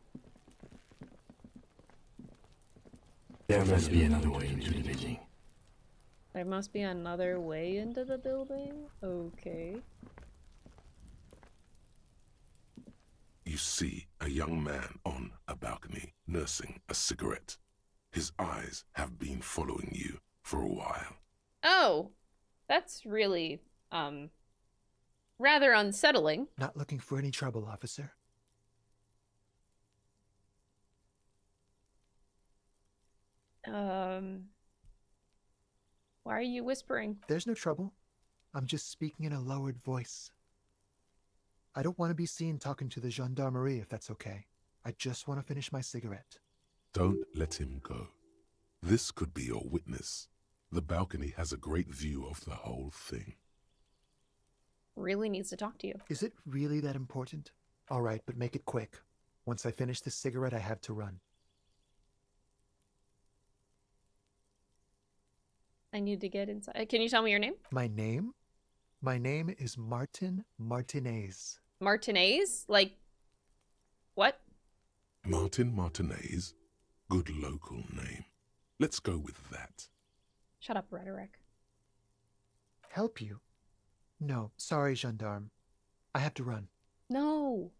There must be another way into the building. There must be another way into the building? Okay. You see a young man on a balcony nursing a cigarette. His eyes have been following you for a while. Oh, that's really, rather unsettling. Not looking for any trouble, officer. Why are you whispering? There's no trouble. I'm just speaking in a lowered voice. I don't want to be seen talking to the gendarmerie if that's okay. I just want to finish my cigarette. Don't let him go. This could be your witness. The balcony has a great view of the whole thing. Really needs to talk to you. Is it really that important? All right, but make it quick. Once I finish this cigarette, I have to run. I need to get inside. Can you tell me your name? My name? My name is Martin Martinez. Martinez? Like, what? Martin Martinez? Good local name. Let's go with that. Shut up, rhetoric. Help you? No, sorry, gendarme. I have to run. No.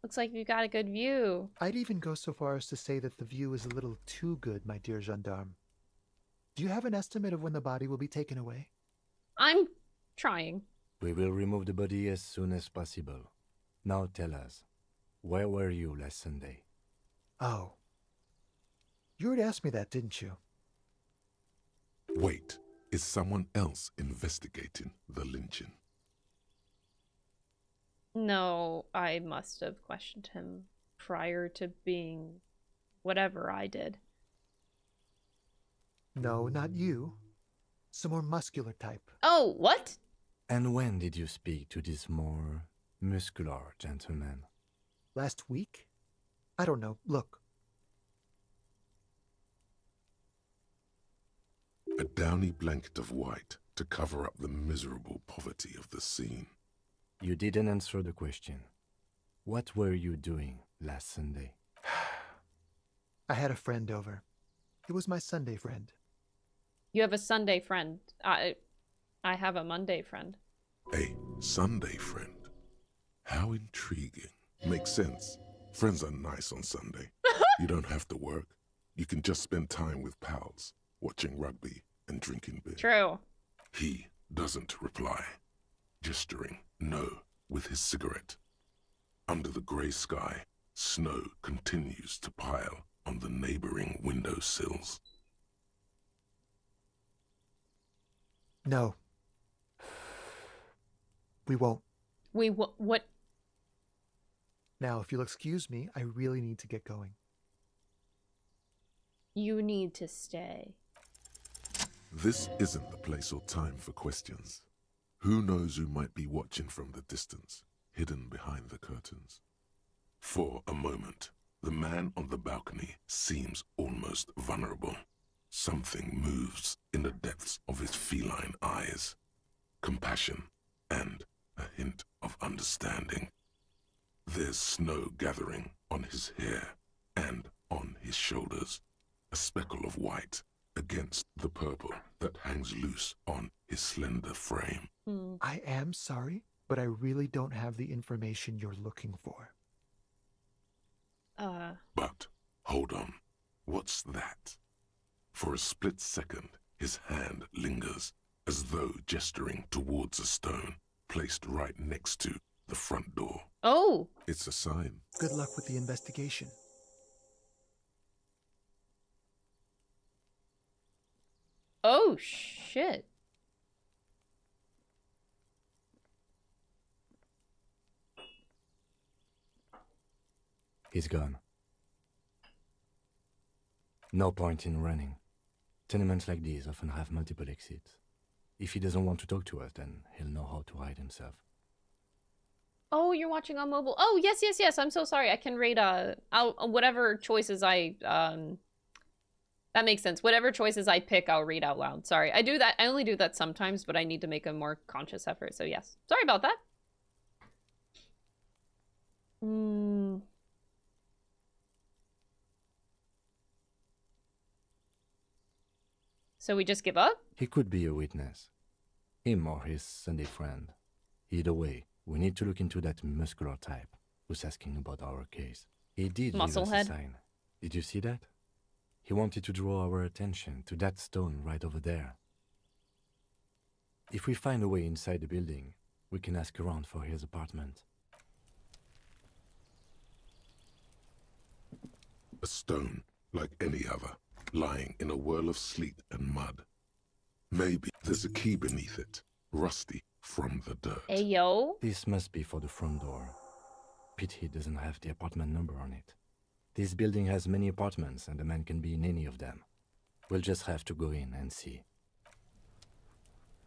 Looks like you got a good view. I'd even go so far as to say that the view is a little too good, my dear gendarme. Do you have an estimate of when the body will be taken away? I'm trying. We will remove the body as soon as possible. Now tell us, where were you last Sunday? Oh. You already asked me that, didn't you? Wait, is someone else investigating the lynching? No, I must have questioned him prior to being whatever I did. No, not you. Some more muscular type. Oh, what? And when did you speak to this more muscular gentleman? Last week? I don't know. Look. A downy blanket of white to cover up the miserable poverty of the scene. You didn't answer the question. What were you doing last Sunday? I had a friend over. It was my Sunday friend. You have a Sunday friend. I have a Monday friend. A Sunday friend? How intriguing. Makes sense. Friends are nice on Sunday. You don't have to work. You can just spend time with pals, watching rugby and drinking beer. True. He doesn't reply, gesturing no with his cigarette. Under the grey sky, snow continues to pile on the neighboring windowsills. No. We won't. What? Now, if you'll excuse me, I really need to get going. You need to stay. This isn't the place or time for questions. Who knows who might be watching from the distance, hidden behind the curtains? For a moment, the man on the balcony seems almost vulnerable. Something moves in the depths of his feline eyes. Compassion and a hint of understanding. There's snow gathering on his hair and on his shoulders. A speckle of white against the purple that hangs loose on his slender frame. I am sorry, but I really don't have the information you're looking for. But, hold on. What's that? For a split second, his hand lingers, as though gesturing towards a stone placed right next to the front door. Oh! It's a sign. Good luck with the investigation. Oh, shit. He's gone. No point in running. Tenements like these often have multiple exits. If he doesn't want to talk to us, then he'll know how to hide himself. Oh, you're watching on mobile. Oh, yes, yes, yes. I'm so sorry. I can rate, whatever choices I, that makes sense. Whatever choices I pick, I'll read out loud. Sorry. I do that. I only do that sometimes, but I need to make a more conscious effort. So yes. Sorry about that. So we just give up? He could be a witness. Him or his Sunday friend. Either way, we need to look into that muscular type who's asking about our case. He did leave us a Musclehead. sign. Did you see that? He wanted to draw our attention to that stone right over there. If we find a way inside the building, we can ask around for his apartment. A stone, like any other, lying in a whirl of sleet and mud. Maybe there's a key beneath it, rusty from the dirt. Hey, yo. This must be for the front door. Pity doesn't have the apartment number on it. This building has many apartments and the man can be in any of them. We'll just have to go in and see.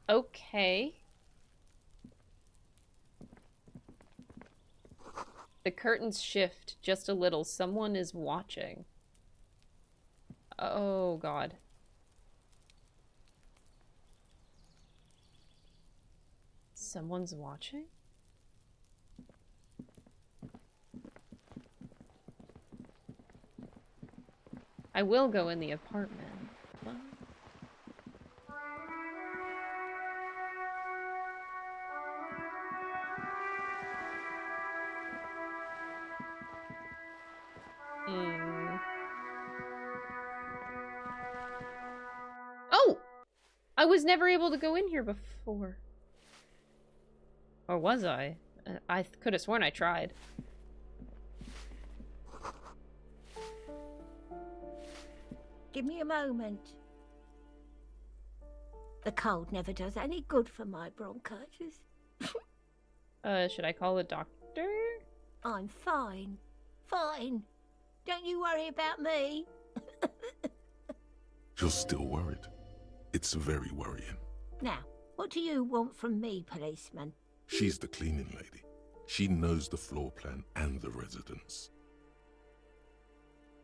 Okay. The curtains shift just a little. Someone is watching. Oh, God. Someone's watching? I will go in the apartment. What? Oh! I was never able to go in here before. Or was I? I could have sworn I tried. Give me a moment. The cold never does any good for my bronchitis. Should I call a doctor? I'm fine. Fine. Don't you worry about me. You're still worried. It's very worrying. Now, what do you want from me, policeman? She's the cleaning lady. She knows the floor plan and the residence.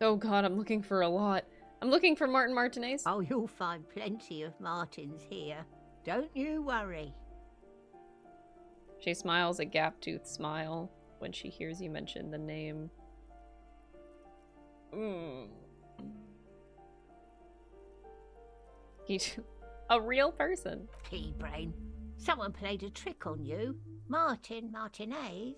Oh God, I'm looking for a lot. I'm looking for Martin Martinez. Oh, you'll find plenty of Martins here. Don't you worry. She smiles a gap-toothed smile when she hears you mention the name. He's a real person. Pea-brain. Someone played a trick on you. Martin Martinez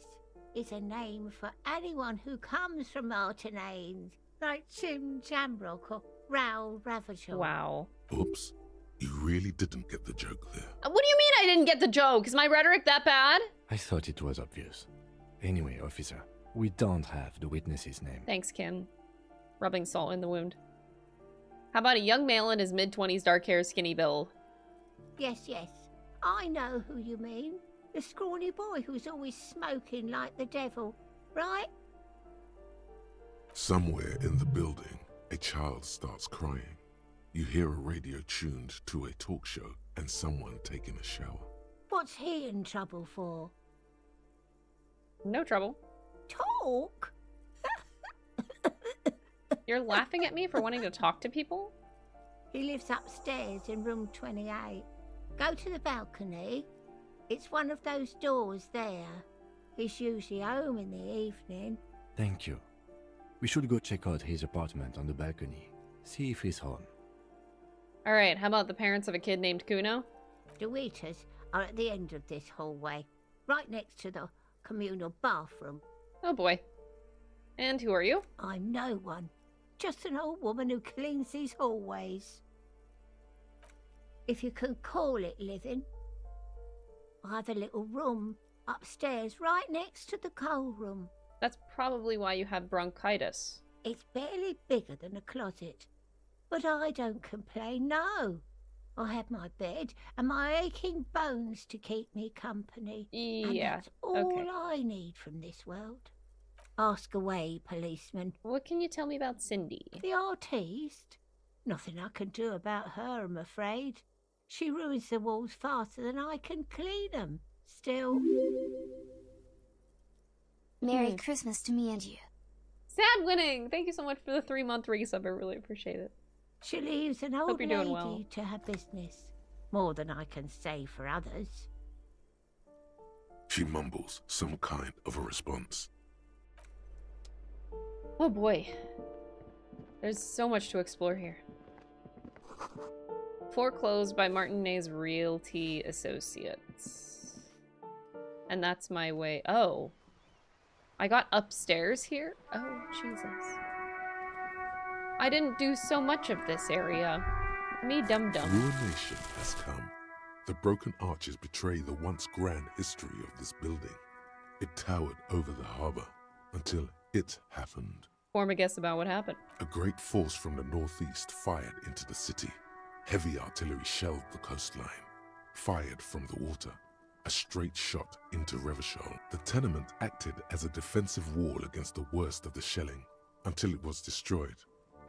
is a name for anyone who comes from Martinez, like Tim Jamrock or Raoul Ravager. Wow. Oops. You really didn't get the joke there. What do you mean I didn't get the joke? Is my rhetoric that bad? I thought it was obvious. Anyway, officer, we don't have the witness's name. Thanks, Kim. Rubbing salt in the wound. How about a young male in his mid-20s, dark hair, skinny build? Yes, yes. I know who you mean. The scrawny boy who's always smoking like the devil, right? Somewhere in the building, a child starts crying. You hear a radio tuned to a talk show and someone taking a shower. What's he in trouble for? No trouble. Talk? You're laughing at me for wanting to talk to people? He lives upstairs in room 28. Go to the balcony. It's one of those doors there. He's usually home in the evening. Thank you. We should go check out his apartment on the balcony. See if he's home. Alright, how about the parents of a kid named Kuno? The waiters are at the end of this hallway, right next to the communal bathroom. Oh boy. And who are you? I'm no one. Just an old woman who cleans these hallways. If you can call it living. I have a little room Upstairs, right next to the coal room. That's probably why you have bronchitis. It's barely bigger than a closet. But I don't complain, no. I have my bed and my aching bones to keep me company. And Yeah, that's all okay. I need from this world. Ask away, policeman. What can you tell me about Cindy? The artiste? Nothing I can do about her, I'm afraid. She ruins the walls faster than I can clean them. Still... Merry Christmas to me and you. Sad winning! Thank you so much for the 3-month resub. I really appreciate it. She leaves an Hope old you're lady doing well. to her business. More than I can say for others. She mumbles some kind of a response. Oh boy. There's so much to explore here. Foreclosed by Martinez Realty Associates. And that's my way. Oh. I got upstairs here? Oh, Jesus. I didn't do so much of this area. Me dum-dum. Ruination has come. The broken arches betray the once grand history of this building. It towered over the harbor until it happened. Form a guess about what happened. A great force from the northeast fired into the city. Heavy artillery shelled the coastline. Fired from the water. A straight shot into Revachol. The tenement acted as a defensive wall against the worst of the shelling until it was destroyed,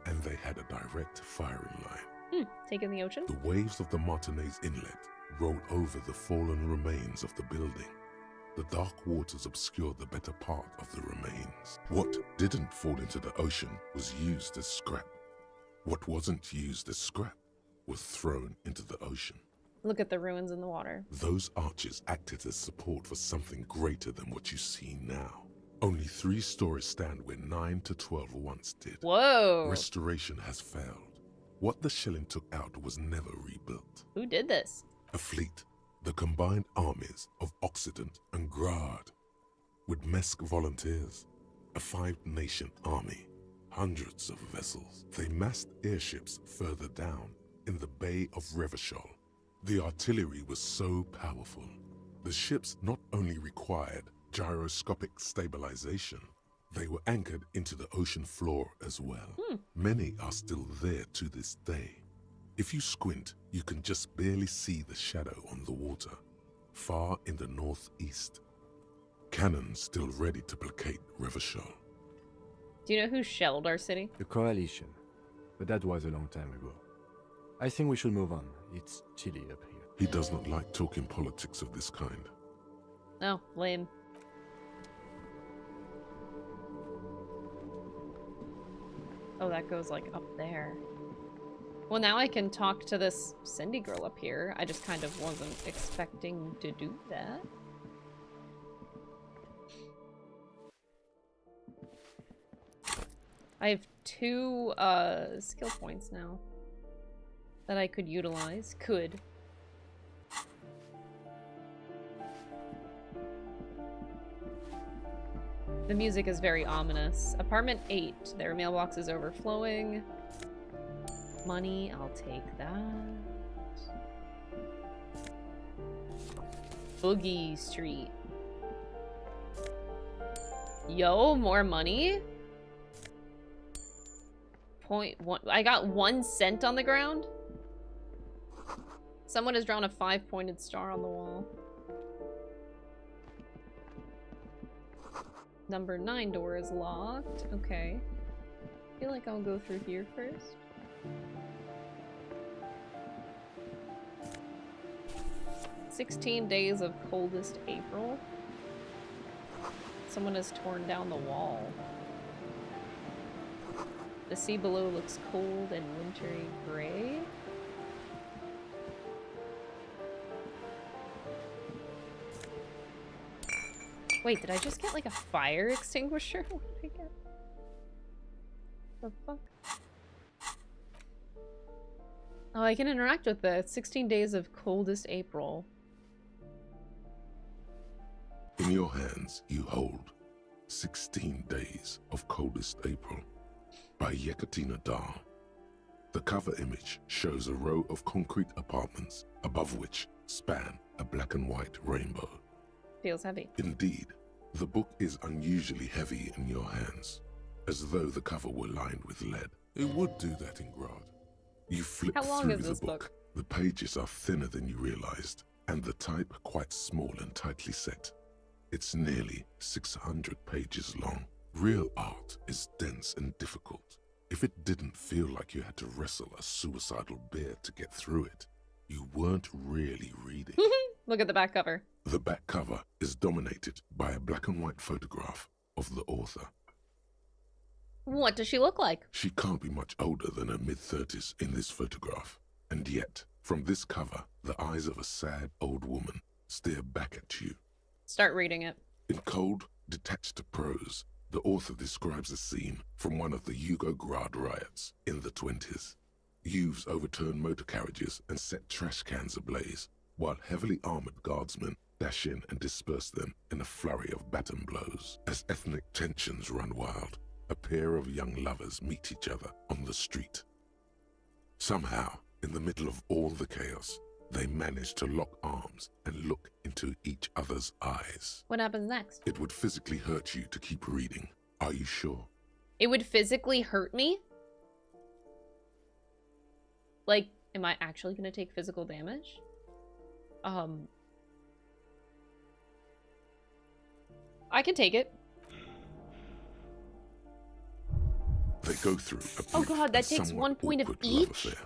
and they had a direct firing line. Taking the ocean? The waves of the Martinez Inlet rolled over the fallen remains of the building. The dark waters obscured the better part of the remains. What didn't fall into the ocean was used as scrap. What wasn't used as scrap was thrown into the ocean. Look at the ruins in the water. Those arches acted as support for something greater than what you see now. Only 3 stories stand where 9 to 12 once did. Whoa! Restoration has failed. What the shelling took out was never rebuilt. Who did this? A fleet, the combined armies of Occident and Grad, with Mesk volunteers, a 5-nation army, hundreds of vessels. They massed airships further down in the Bay of Revachol. The artillery was so powerful. The ships not only required gyroscopic stabilization, they were anchored into the ocean floor as well. Many are still there to this day. If you squint, you can just barely see the shadow on the water, far in the northeast. Cannons still ready to placate Revachol. Do you know who shelled our city? The Coalition. But that was a long time ago. I think we should move on. It's chilly up here. He does not like talking politics of this kind. Oh, lame. Oh, that goes like up there. Well, now I can talk to this Cindy girl up here. I just kind of wasn't expecting to do that. I have 2 skill points now that I could utilize. The music is very ominous. Apartment 8. Their mailbox is overflowing. Money, I'll take that. Boogie Street. Yo, more money? 0.1. I got 1 cent on the ground? Someone has drawn a 5-pointed star on the wall. Number 9 door is locked. Okay. I feel like I'll go through here first. "16 days of coldest April." Someone has torn down the wall. The sea below looks cold and wintry gray. Wait, did I just get like a fire extinguisher? What did I get? The fuck? Oh, I can interact with this. 16 days of coldest April. In your hands, you hold 16 Days of Coldest April by Yekaterina Dahl. The cover image shows a row of concrete apartments above which span a black and white rainbow. Feels heavy. Indeed, the book is unusually heavy in your hands, as though the cover were lined with lead. It would do that in Grad. You flip How long through is this the book. The pages are thinner than you realized, and the type quite small and tightly set. It's nearly 600 pages long. Real art is dense and difficult. If it didn't feel like you had to wrestle a suicidal bear to get through it, you weren't really reading. Look at the back cover. The back cover is dominated by a black and white photograph of the author. What does she look like? She can't be much older than her mid-30s in this photograph. And yet, from this cover, the eyes of a sad old woman stare back at you. Start reading it. In cold, detached prose, the author describes a scene from one of the Yugograd riots in the 20s. Youths overturned motor carriages and set trash cans ablaze, while heavily armored guardsmen dash in and disperse them in a flurry of baton blows. As ethnic tensions run wild, a pair of young lovers meet each other on the street. Somehow, in the middle of all the chaos, they manage to lock arms and look into each other's eyes. What happens next? It would physically hurt you to keep reading. Are you sure? It would physically hurt me? Like, am I actually going to take physical damage? I can take it. They go through a Oh brief god, that and takes somewhat 1 point of awkward love each? affair.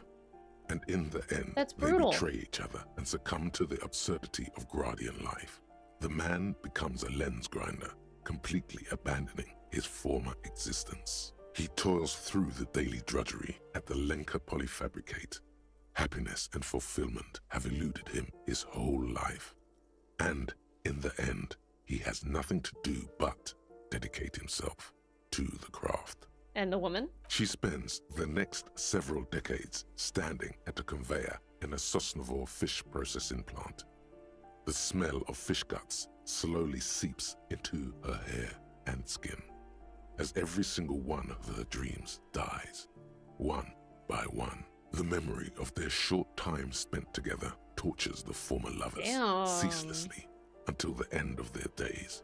And in the end, That's they brutal. betray each other and succumb to the absurdity of Gradian life. The man becomes a lens grinder, completely abandoning his former existence. He toils through the daily drudgery at the Lenka Polyfabricate. Happiness and fulfillment have eluded him his whole life. And in the end, he has nothing to do but dedicate himself to the craft. And the woman? She spends the next several decades standing at a conveyor in a Sosnovo fish processing plant. The smell of fish guts slowly seeps into her hair and skin, as every single one of her dreams dies, one by one. The memory of their short time spent together tortures the former lovers ceaselessly until the end of their days.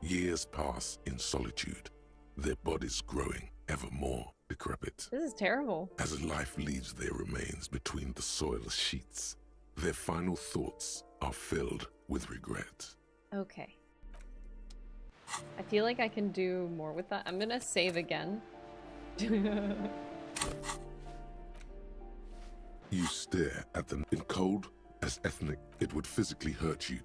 Years pass in solitude, their bodies growing ever more decrepit. This is terrible. As life leaves their remains between the soil sheets, their final thoughts are filled with regret. Okay. I feel like I can do more with that. I'm gonna save again. You stare at them in cold, as ethnic, it would physically hurt you.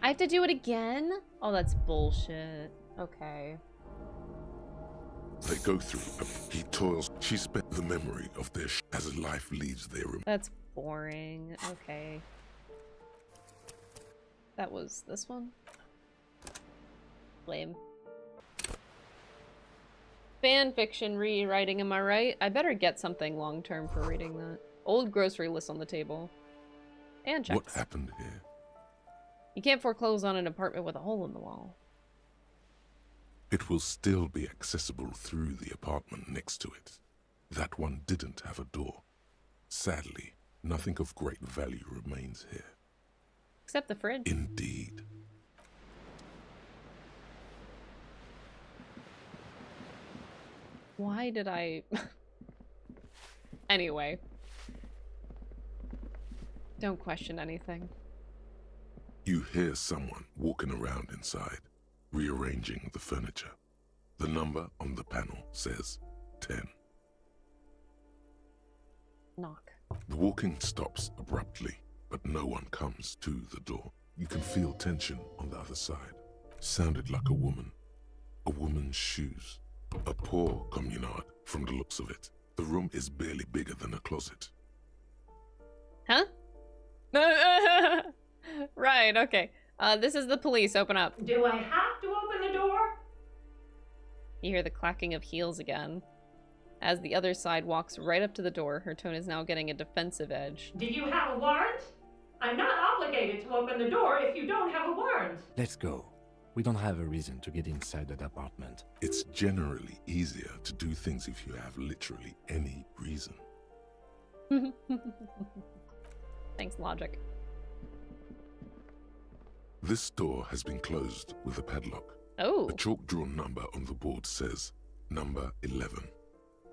I have to do it again? Oh, that's bullshit. Okay. They go through, he toils, she spent the memory of their as life leaves their remains. That's boring. Okay. That was this one? Lame. Fan fiction rewriting, am I right? I better get something long-term for reading that. Old grocery list on the table. And checks. What happened here? You can't foreclose on an apartment with a hole in the wall. It will still be accessible through the apartment next to it. That one didn't have a door. Sadly, nothing of great value remains here. Except the fridge. Indeed. Why did I... Anyway. Don't question anything. You hear someone walking around inside, rearranging the furniture. The number on the panel says 10. Knock. The walking stops abruptly, but no one comes to the door. You can feel tension on the other side. Sounded like a woman. A woman's shoes. A poor communard from the looks of it. The room is barely bigger than a closet. Huh? Right, okay. This is the police. Open up. Do I have to open the door? You hear the clacking of heels again. As the other side walks right up to the door, her tone is now getting a defensive edge. Do you have a warrant? I'm not obligated to open the door if you don't have a warrant. Let's go. We don't have a reason to get inside that apartment. It's generally easier to do things if you have literally any reason. Thanks, logic. This door has been closed with a padlock. Oh. A chalk-drawn number on the board says number 11.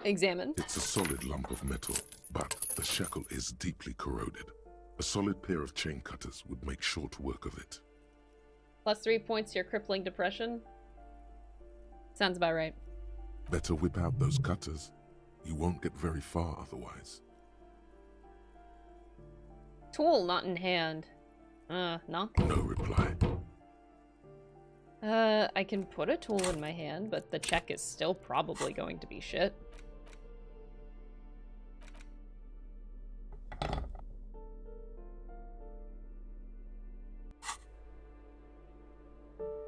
Examine. It's a solid lump of metal, but the shackle is deeply corroded. A solid pair of chain cutters would make short work of it. +3 points to your crippling depression. Sounds about right. Better whip out those cutters. You won't get very far otherwise. Tool not in hand. Knock. No reply. I can put a tool in my hand, but the check is still probably going to be shit.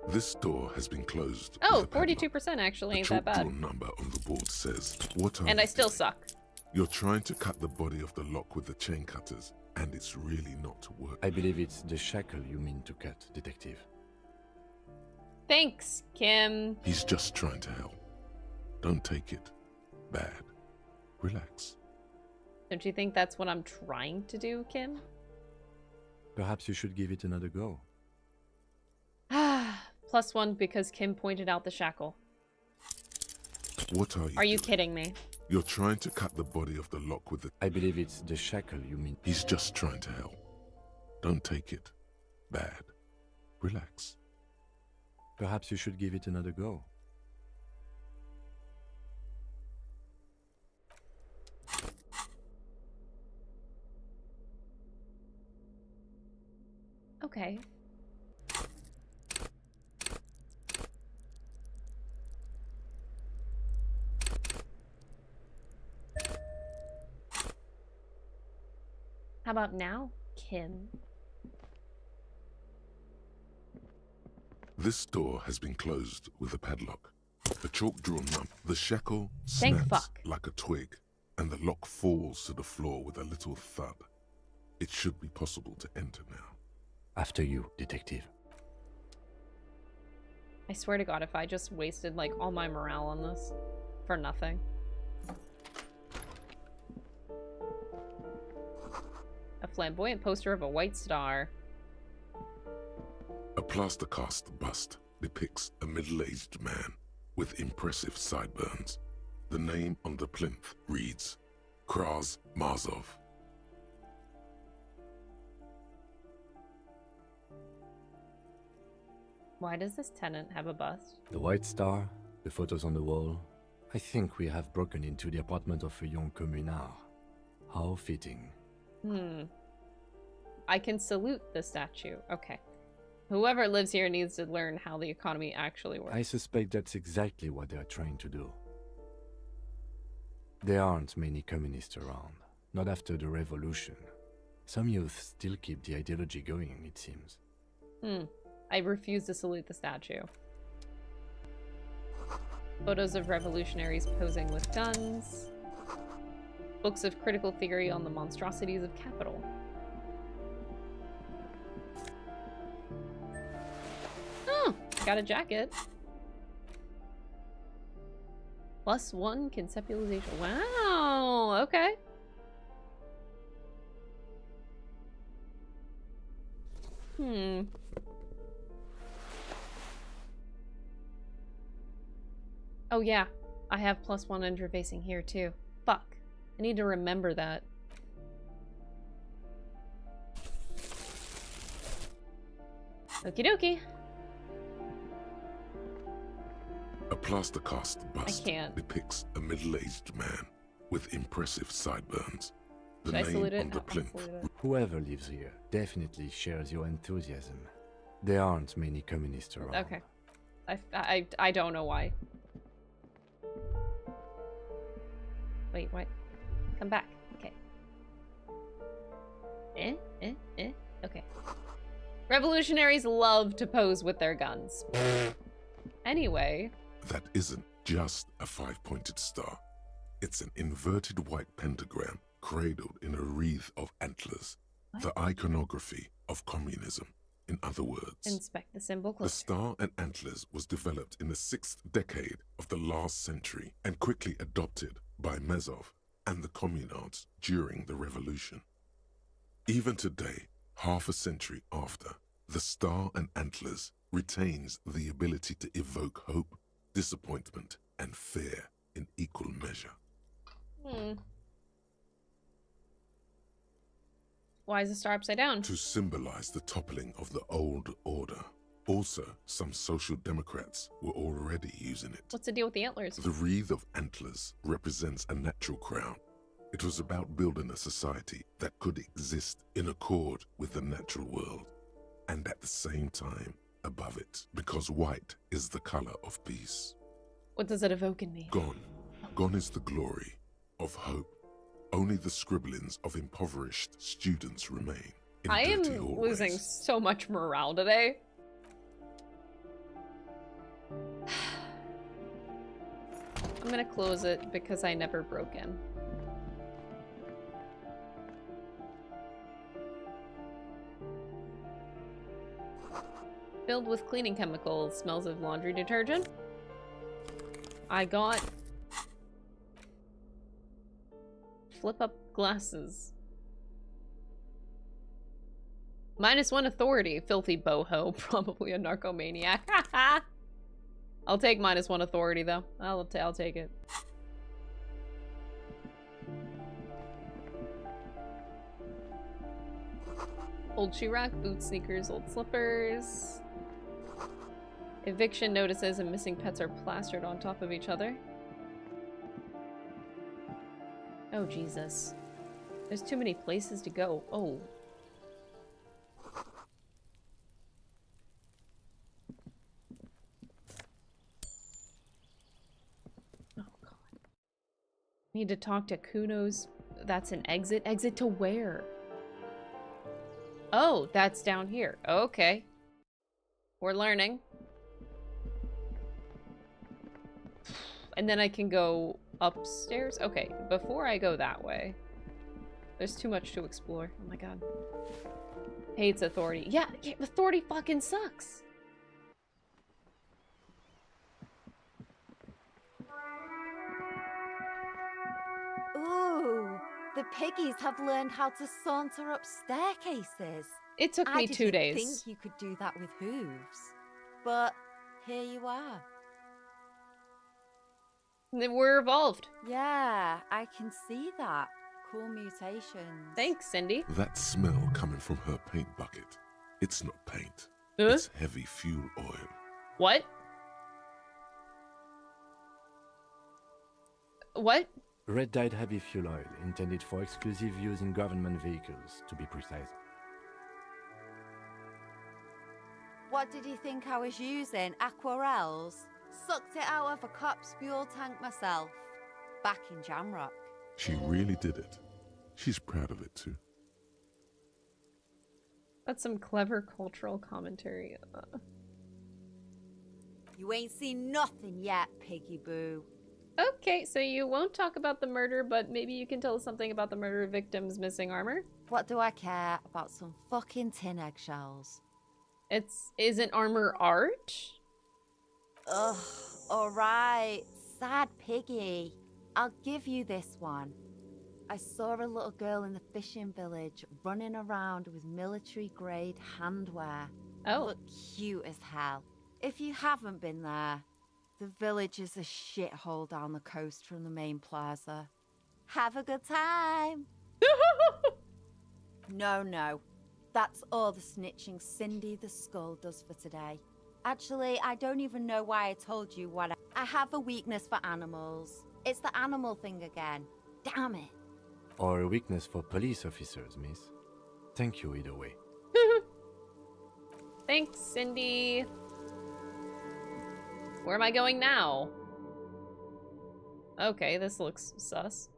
This door has been closed. Oh, 42% actually ain't that bad. The number on the board says, "What are And you I still doing? suck. You're trying to cut the body of the lock with the chain cutters, and it's really not working." I believe it's the shackle you mean to cut, Detective. Thanks, Kim. He's just trying to help. Don't take it bad. Relax. Don't you think that's what I'm trying to do, Kim? Perhaps you should give it another go. +1 because Kim pointed out the shackle. What are you Are you doing? kidding me? You're trying to cut the body of the lock with the... I believe it's the shackle you mean. He's just trying to help. Don't take it bad. Relax. Perhaps you should give it another go. Okay. How about now, Kim? This door has been closed with a padlock. The chalk-drawn number. The shackle Thank snaps fuck. like a twig, and the lock falls to the floor with a little thud. It should be possible to enter now. After you, Detective. I swear to God, if I just wasted, like, all my morale on this for nothing. A flamboyant poster of a white star. A plaster cast bust depicts a middle-aged man with impressive sideburns. The name on the plinth reads Kraz Marzov. Why does this tenant have a bust? The white star, the photos on the wall. I think we have broken into the apartment of a young communard. How fitting. I can salute the statue. Okay. Whoever lives here needs to learn how the economy actually works. I suspect that's exactly what they are trying to do. There aren't many communists around, not after the revolution. Some youth still keep the ideology going, it seems. I refuse to salute the statue. Photos of revolutionaries posing with guns. Books of critical theory on the monstrosities of capital. Oh, got a jacket. +1 conceptualization. Wow, okay. Oh yeah, I have +1 interfacing here too. Fuck. I need to remember that. Okie dokie. A plaster cast bust can't. depicts a middle-aged man with impressive sideburns. The Should I name salute it? on the I'll plinth. salute it. Whoever lives here definitely shares your enthusiasm. There aren't many communists around. Okay. I don't know why. Wait, what? Come back. Okay. Okay. Revolutionaries love to pose with their guns. Anyway. That isn't just a five-pointed star. It's an inverted white pentagram cradled in a wreath of antlers. The iconography of communism, in other words. Inspect the symbol The closer. star and antlers was developed in the 6th decade of the last century and quickly adopted by Mazov and the communards during the revolution. Even today, half a century after, The star and antlers retains the ability to evoke hope, disappointment, and fear in equal measure. Why is the star upside down? To symbolize the toppling of the old order. Also, some social democrats were already using it. What's the deal with the antlers? The wreath of antlers represents a natural crown. It was about building a society that could exist in accord with the natural world, and at the same time above it, because white is the color of peace. What does it evoke in me? Gone. Gone is the glory of hope. Only the scribblings of impoverished students remain. I am losing so much morale today. I'm gonna close it because I never broke in. Filled with cleaning chemicals, smells of laundry detergent. I got flip up glasses. -1 authority, filthy boho, probably a narcomaniac. I'll take -1 authority though. I'll take it. Old shoe rack, boots, sneakers, old slippers. Eviction notices and missing pets are plastered on top of each other. Oh, Jesus. There's too many places to go. Oh. Oh, God. Need to talk to Kuno's. That's an exit. Exit to where? Oh, that's down here. Okay. We're learning. And then I can go upstairs? Okay, before I go that way. There's too much to explore. Oh my god. Hates authority. Yeah, authority fucking sucks. Ooh, the piggies have learned how to saunter up staircases. It took me 2 days. I didn't think you could do that with hooves. But here you are. We're evolved. Yeah, I can see that. Cool mutations. Thanks, Cindy. That smell coming from her paint bucket. It's not paint. It's heavy fuel oil. What? What? Red dyed heavy fuel oil, intended for exclusive use in government vehicles, to be precise. What did you think I was using? Aquarels? Sucked it out of a cop's fuel tank myself. Back in Jamrock. She really did it. She's proud of it too. That's some clever cultural commentary. You ain't seen nothing yet, Piggy Boo. Okay, so you won't talk about the murder, but maybe you can tell us something about the murder victim's missing armor? What do I care about some fucking tin eggshells? Isn't armor art? Ugh, alright. Sad Piggy. I'll give you this one. I saw a little girl in the fishing village running around with military-grade handwear. Oh. Look cute as hell. If you haven't been there, the village is a shithole down the coast from the main plaza. Have a good time. No. That's all the snitching Cindy the Skull does for today. Actually, I don't even know why I told you what I have a weakness for animals. It's the animal thing again. Damn it. Or a weakness for police officers, miss. Thank you either way. Thanks, Cindy. Where am I going now? Okay, this looks sus.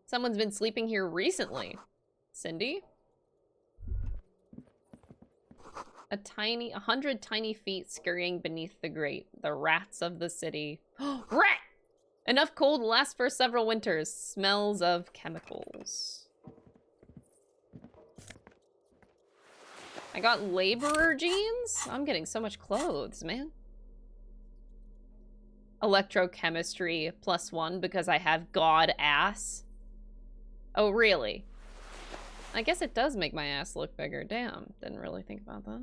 Someone's been sleeping here recently. Cindy? 100 tiny feet scurrying beneath the grate. The rats of the city. Rat! Enough cold to last for several winters. Smells of chemicals. I got laborer jeans? I'm getting so much clothes, man. Electrochemistry +1 because I have god ass. Oh, really? I guess it does make my ass look bigger. Damn, didn't really think about that.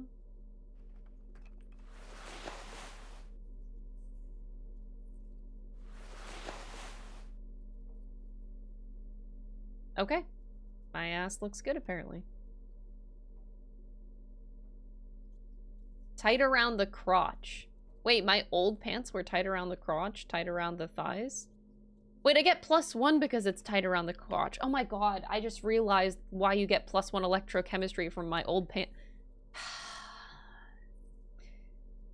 Okay. My ass looks good, apparently. Tight around the crotch. Wait, my old pants were tight around the crotch, tight around the thighs? Wait, I get +1 because it's tight around the crotch. Oh my god, I just realized why you get +1 electrochemistry from my old pants.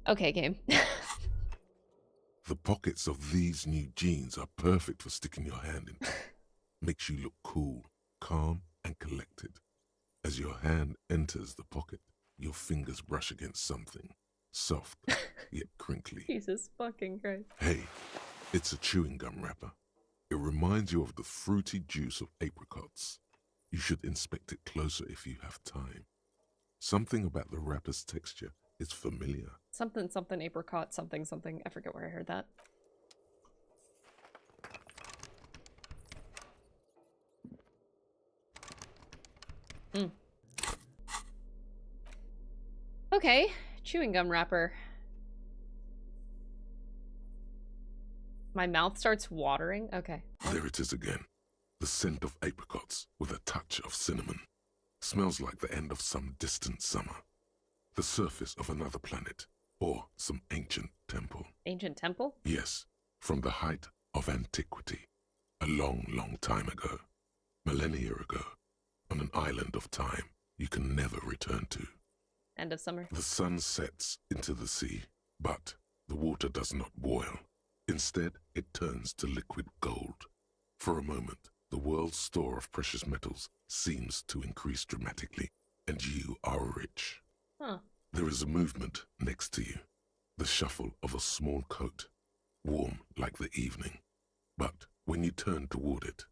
Okay, game. The pockets of these new jeans are perfect for sticking your hand into. Makes you look cool, calm, and collected. As your hand enters the pocket, your fingers brush against something soft, yet crinkly. Jesus fucking Christ. Hey, it's a chewing gum wrapper. It reminds you of the fruity juice of apricots. You should inspect it closer if you have time. Something about the wrapper's texture is familiar. Something, something, apricot, something, something. I forget where I heard that. Mm. Okay, chewing gum wrapper. My mouth starts watering? Okay. There it is again. The scent of apricots with a touch of cinnamon. Smells like the end of some distant summer. The surface of another planet. Or some ancient temple. Ancient temple? Yes, from the height of antiquity. A long, long time ago. Millennia ago. On an island of time you can never return to. End of summer. The sun sets into the sea, but the water does not boil. Instead, it turns to liquid gold. For a moment, the world's store of precious metals seems to increase dramatically, and you are rich. Huh. There is a movement next to you, the shuffle of a small coat, warm like the evening. But when you turn toward it,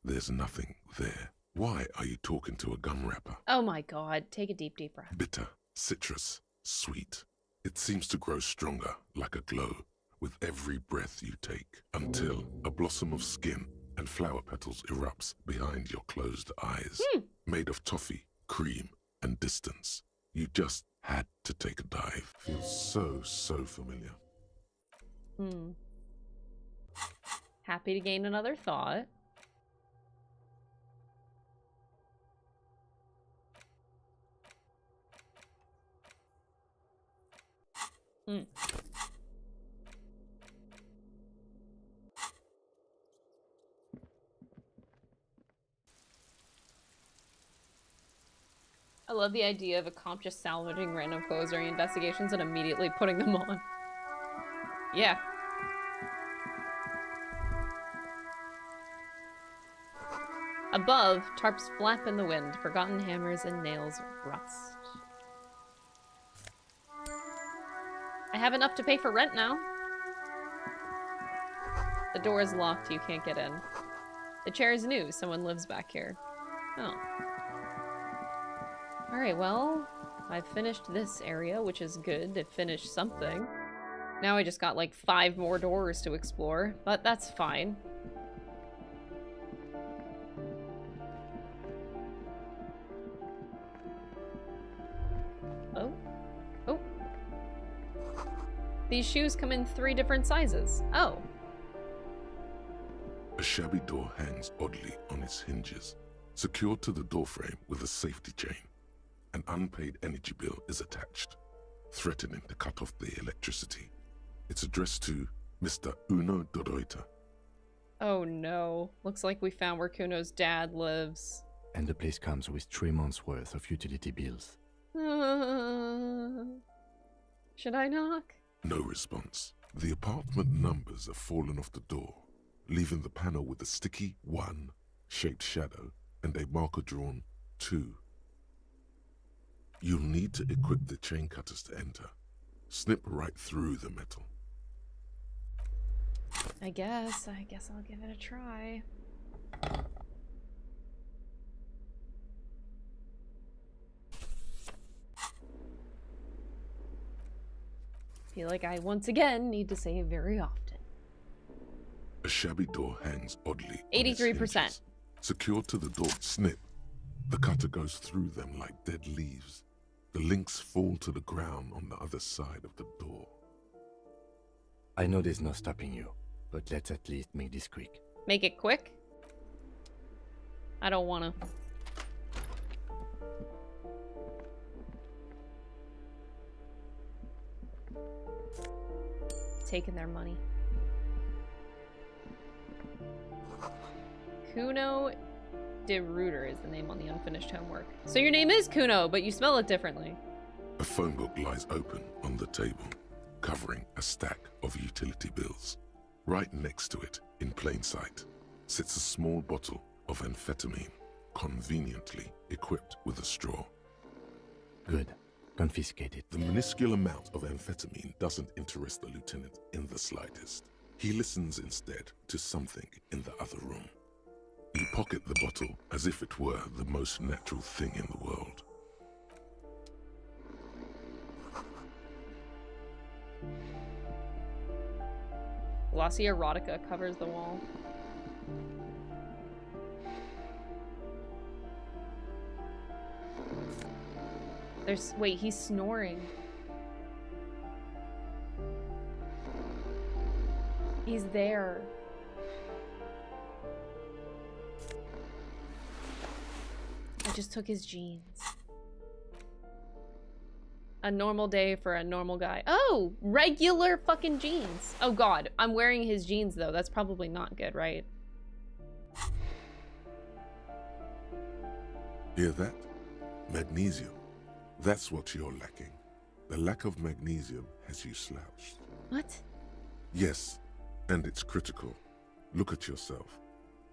there's nothing there. Why are you talking to a gum wrapper? Oh my god, take a deep, deep breath. Bitter, citrus, sweet. It seems to grow stronger, like a glow, with every breath you take, until a blossom of skin and flower petals erupts behind your closed eyes. Made of toffee, cream, and distance. You just had to take a dive. Feels so familiar. Hmm. Happy to gain another thought. Hmm. I love the idea of a comp just salvaging random clothes during investigations and immediately putting them on. Yeah. Above, tarps flap in the wind, forgotten hammers and nails rust. I have enough to pay for rent now. The door is locked, you can't get in. The chair is new, someone lives back here. Oh. Alright, well, I've finished this area, which is good to finish something. Now I just got like 5 more doors to explore, but that's fine. Oh. Oh. These shoes come in 3 different sizes. Oh. A shabby door hangs oddly on its hinges, secured to the doorframe with a safety chain. An unpaid energy bill is attached, threatening to cut off the electricity. It's addressed to Mr. Uno Doroita. Oh no. Looks like we found where Kuno's dad lives. And the place comes with 3 months' worth of utility bills. Should I knock? No response. The apartment numbers have fallen off the door, leaving the panel with a sticky 1 shaped shadow and a marker drawn 2. You'll need to equip the chain cutters to enter. Snip right through the metal. I guess I'll give it a try. Feel like I once again need to save very often. A shabby door hangs oddly. 83%. Secured to the door, snip. The cutter goes through them like dead leaves. The links fall to the ground on the other side of the door. I know there's no stopping you, but let's at least make this quick. Make it quick? I don't wanna. Taking their money. Kuno de Rooter is the name on the unfinished homework. So your name is Kuno, but you spell it differently. A phone book lies open on the table, covering a stack of utility bills. Right next to it, in plain sight, sits a small bottle of amphetamine, conveniently equipped with a straw. Good. Confiscate it. The minuscule amount of amphetamine doesn't interest the lieutenant in the slightest. He listens instead to something in the other room. You pocket the bottle as if it were the most natural thing in the world. Glossy erotica covers the wall. Wait, he's snoring. He's there. I just took his jeans. A normal day for a normal guy. Oh, regular fucking jeans. Oh god, I'm wearing his jeans though. That's probably not good, right? Hear that? Magnesium. That's what you're lacking. The lack of magnesium has you slouched. What? Yes, and it's critical. Look at yourself.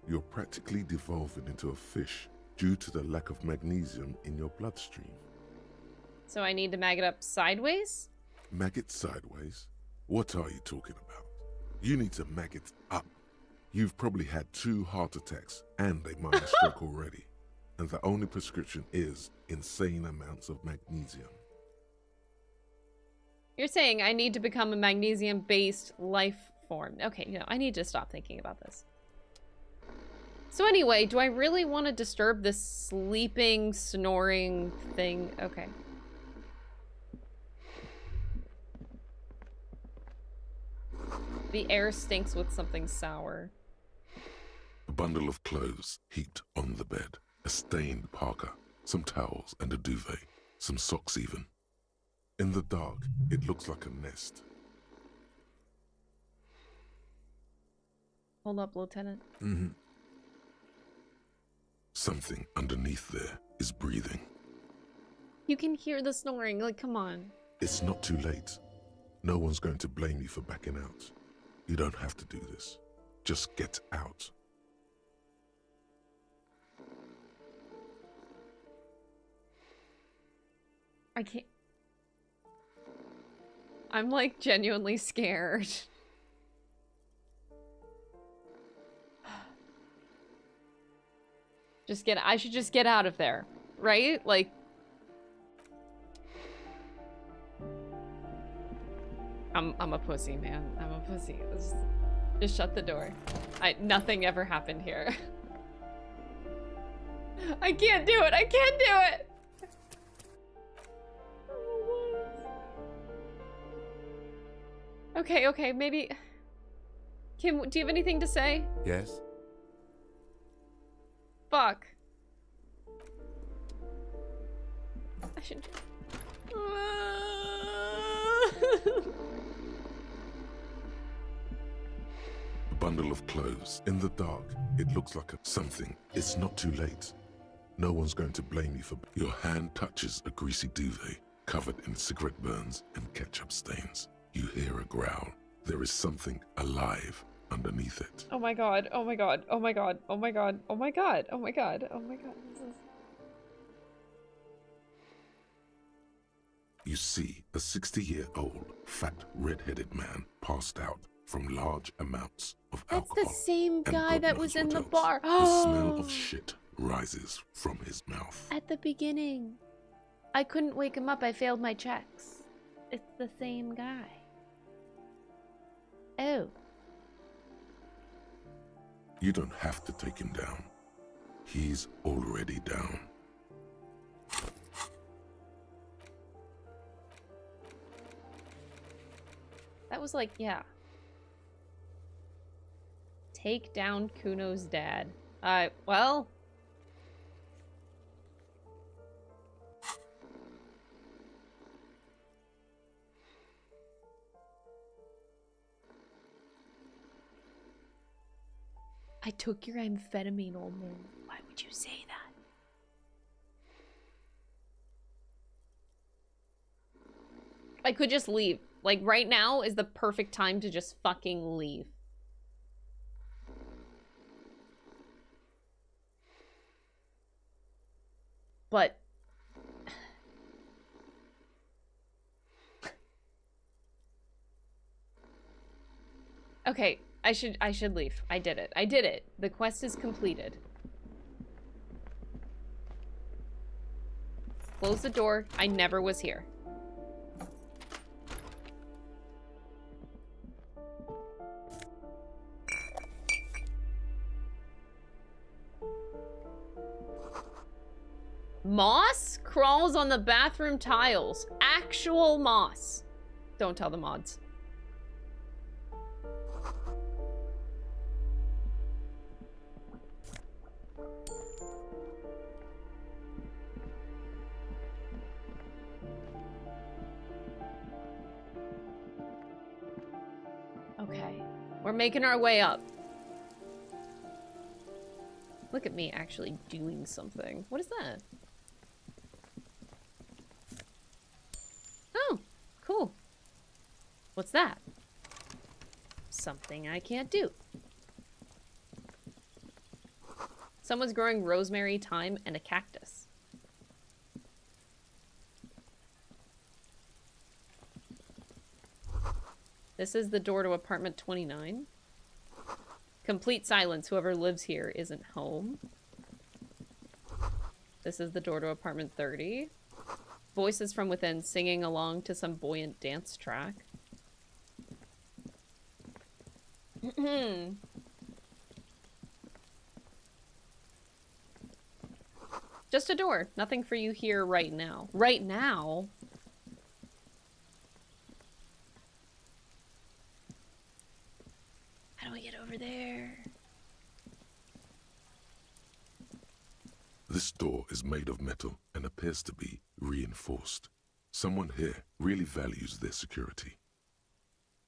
You're practically devolving into a fish due to the lack of magnesium in your bloodstream. So I need to mag it up sideways? Mag it sideways? What are you talking about? You need to mag it up. You've probably had 2 heart attacks and a minor stroke already. And the only prescription is insane amounts of magnesium. You're saying I need to become a magnesium-based life form. Okay, you know, I need to stop thinking about this. So anyway, do I really want to disturb this sleeping, snoring thing? Okay. The air stinks with something sour. A bundle of clothes heaped on the bed. A stained parka, some towels and a duvet, some socks even. In the dark, it looks like a nest. Hold up, Lieutenant. Mm-hmm. Something underneath there is breathing. You can hear the snoring, like, come on. It's not too late. No one's going to blame you for backing out. You don't have to do this. Just get out. I can't. I'm like genuinely scared. I should just get out of there, right? Like. I'm a pussy, man. I'm a pussy. Just shut the door. Nothing ever happened here. I can't do it. I can't do it. Okay, maybe... Kim, do you have anything to say? Yes? Fuck. I should... A bundle of clothes. In the dark, it looks like something. It's not too late. No one's going to blame you for... Your hand touches a greasy duvet, covered in cigarette burns and ketchup stains. You hear a growl. There is something alive underneath it. Oh my god, oh my god, oh my god, oh my god, oh my god, oh my god, oh my god. This is... You see a 60-year-old, fat, red-headed man passed out from large amounts of alcohol. That's the same guy that was in the bar. The smell of shit rises from his mouth. At the beginning. I couldn't wake him up. I failed my checks. It's the same guy. Oh. You don't have to take him down. He's already down. That was like, yeah. Take down Kuno's dad. Well. I took your amphetamine, old man. Why would you say that? I could just leave. Like, right now is the perfect time to just fucking leave. But... okay, I should leave. I did it. I did it. The quest is completed. Close the door. I never was here. Moss crawls on the bathroom tiles. Actual moss. Don't tell the mods. Okay. We're making our way up. Look at me actually doing something. What is that? Oh, cool. What's that? Something I can't do. Someone's growing rosemary, thyme, and a cactus. This is the door to apartment 29. Complete silence. Whoever lives here isn't home. This is the door to apartment 30. Voices from within singing along to some buoyant dance track. Just a door. Nothing for you here right now. Right now? How do we get over there? This door is made of metal and appears to be reinforced. Someone here really values their security.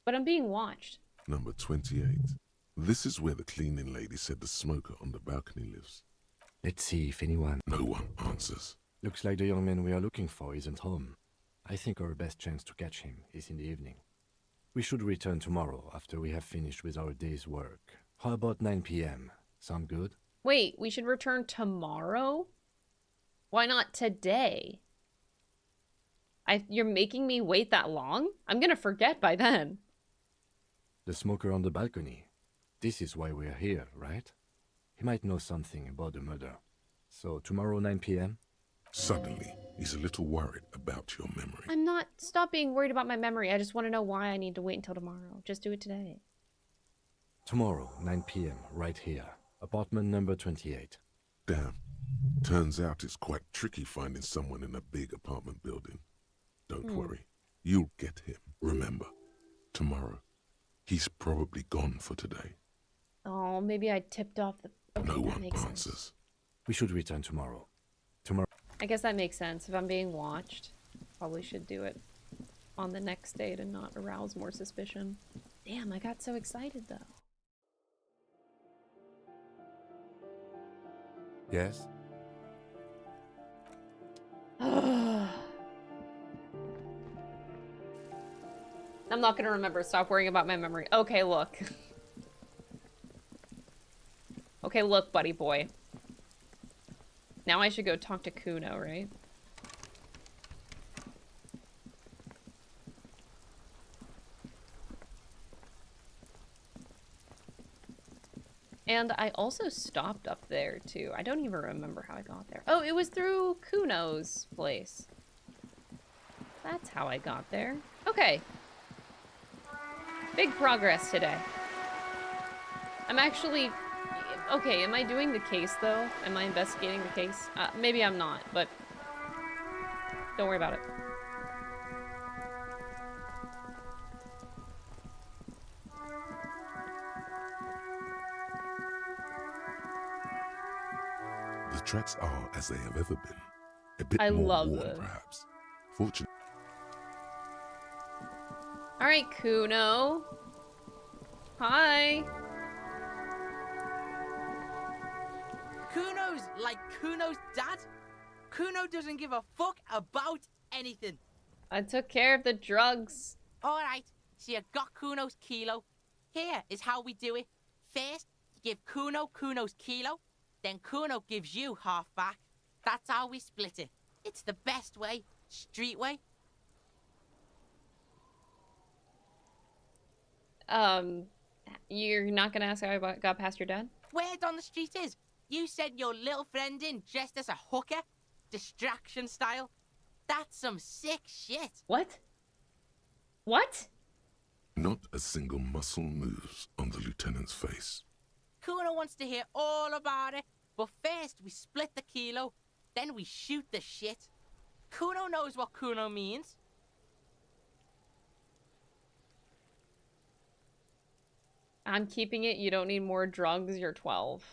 But I'm being watched. Number 28. This is where the cleaning lady said the smoker on the balcony lives. Let's see if anyone... No one answers. Looks like the young man we are looking for isn't home. I think our best chance to catch him is in the evening. We should return tomorrow after we have finished with our day's work. How about 9 p.m.? Sound good? Wait, we should return tomorrow? Why not today? You're making me wait that long? I'm gonna forget by then. The smoker on the balcony. This is why we're here, right? He might know something about the murder. So tomorrow 9 p.m.? Suddenly, he's a little worried about your memory. I'm not. Stop being worried about my memory. I just want to know why I need to wait until tomorrow. Just do it today. Tomorrow, 9 p.m., right here. Apartment number 28. Damn. Turns out it's quite tricky finding someone in a big apartment building. Don't worry. You'll get him. Remember, tomorrow. He's probably gone for today. Oh, maybe I tipped off the... Okay, no one answers. Sense. We should return tomorrow. I guess that makes sense. If I'm being watched, probably should do it on the next day to not arouse more suspicion. Damn, I got so excited though. Yes? I'm not gonna remember. Stop worrying about my memory. Okay, look. Okay, look, buddy boy. Now I should go talk to Kuno, right? And I also stopped up there, too. I don't even remember how I got there. Oh, it was through Kuno's place. That's how I got there. Okay. Big progress today. I'm actually... Okay, am I doing the case, though? Am I investigating the case? Maybe I'm not, but... Don't worry about it. tracks are as they have ever been. A bit I more love worn, this. perhaps. Fortunately. All right, Kuno. Hi. Kuno's like Kuno's dad. Kuno doesn't give a fuck about anything. I took care of the drugs. All right, so you got Kuno's kilo. Here is how we do it. First, you give Kuno Kuno's kilo, then Kuno gives you half back. That's how we split it. It's the best way, street way. You're not gonna ask how I got past your dad? Word on the street is, you sent your little friend in dressed as a hooker, distraction style. That's some sick shit. What? What? Not a single muscle moves on the lieutenant's face. Kuno wants to hear all about it, but first we split the kilo, then we shoot the shit. Kuno knows what Kuno means. I'm keeping it. You don't need more drugs. You're 12.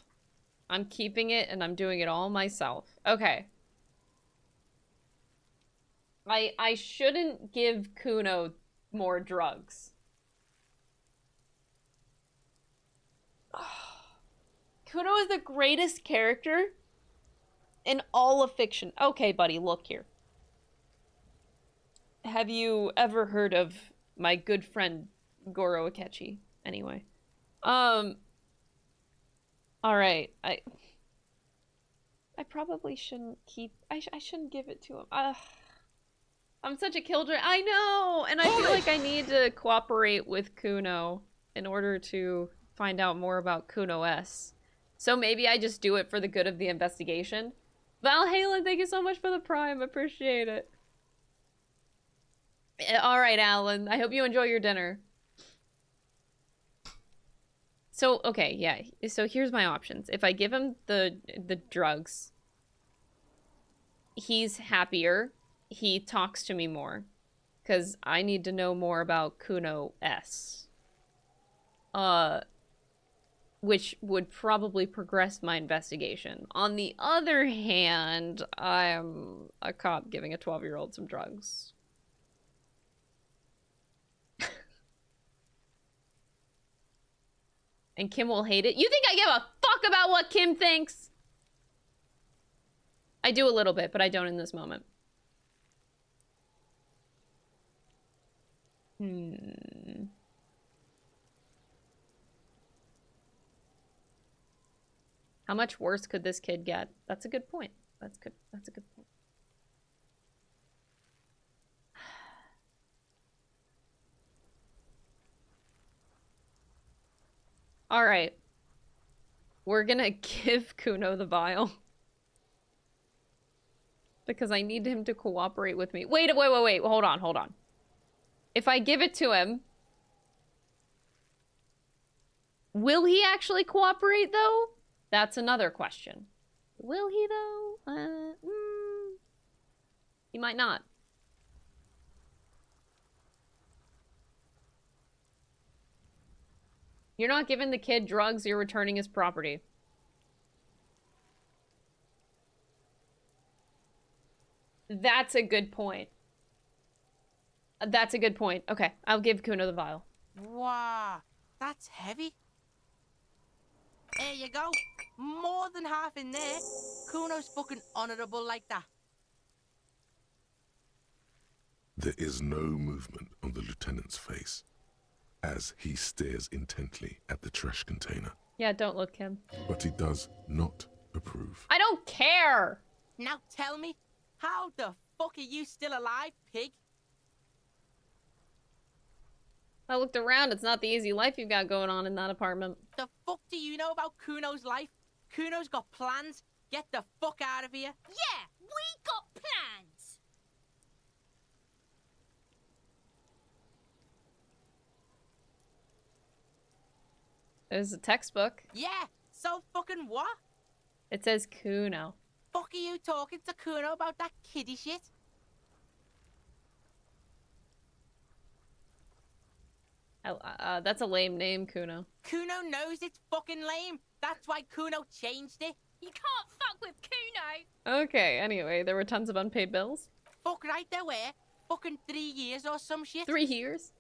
I'm keeping it, and I'm doing it all myself. Okay. I shouldn't give Kuno more drugs. Kuno is the greatest character in all of fiction. Okay, buddy, look here. Have you ever heard of my good friend Goro Akechi? Anyway. All right. I probably shouldn't keep. I shouldn't give it to him. I'm such a killjoy. I know, and I feel like I need to cooperate with Kuno in order to find out more about Kuno S. So maybe I just do it for the good of the investigation. Valhalla, thank you so much for the Prime. Appreciate it. All right, Alan. I hope you enjoy your dinner. So, okay, yeah. So here's my options. If I give him the drugs, he's happier. He talks to me more. Because I need to know more about Kuno S. Which would probably progress my investigation. On the other hand, I'm a cop giving a 12-year-old some drugs. And Kim will hate it. You think I give a fuck about what Kim thinks? I do a little bit, but I don't in this moment. How much worse could this kid get? That's a good point. That's good. That's a good point. All right. We're gonna give Kuno the vial. Because I need him to cooperate with me. Wait. Hold on. If I give it to him, will he actually cooperate, though? That's another question. Will he, though? He might not. You're not giving the kid drugs, you're returning his property. That's a good point. That's a good point. Okay, I'll give Kuno the vial. Wow, that's heavy. There you go. More than half in there. Kuno's fucking honorable like that. There is no movement on the lieutenant's face as he stares intently at the trash container. Yeah, don't look, Kim. But he does not approve. I don't care! Now tell me, how the fuck are you still alive, pig? I looked around, it's not the easy life you've got going on in that apartment. The fuck do you know about Kuno's life? Kuno's got plans. Get the fuck out of here. Yeah, we got plans. There's a textbook. Yeah, so fucking what? It says Kuno. Fuck are you talking to Kuno about that kiddie shit? That's a lame name, Kuno. Kuno knows it's fucking lame. That's why Kuno changed it. You can't fuck with Kuno. Okay, anyway, there were tons of unpaid bills. Fuck right there were. Fucking 3 years or some shit. 3 years?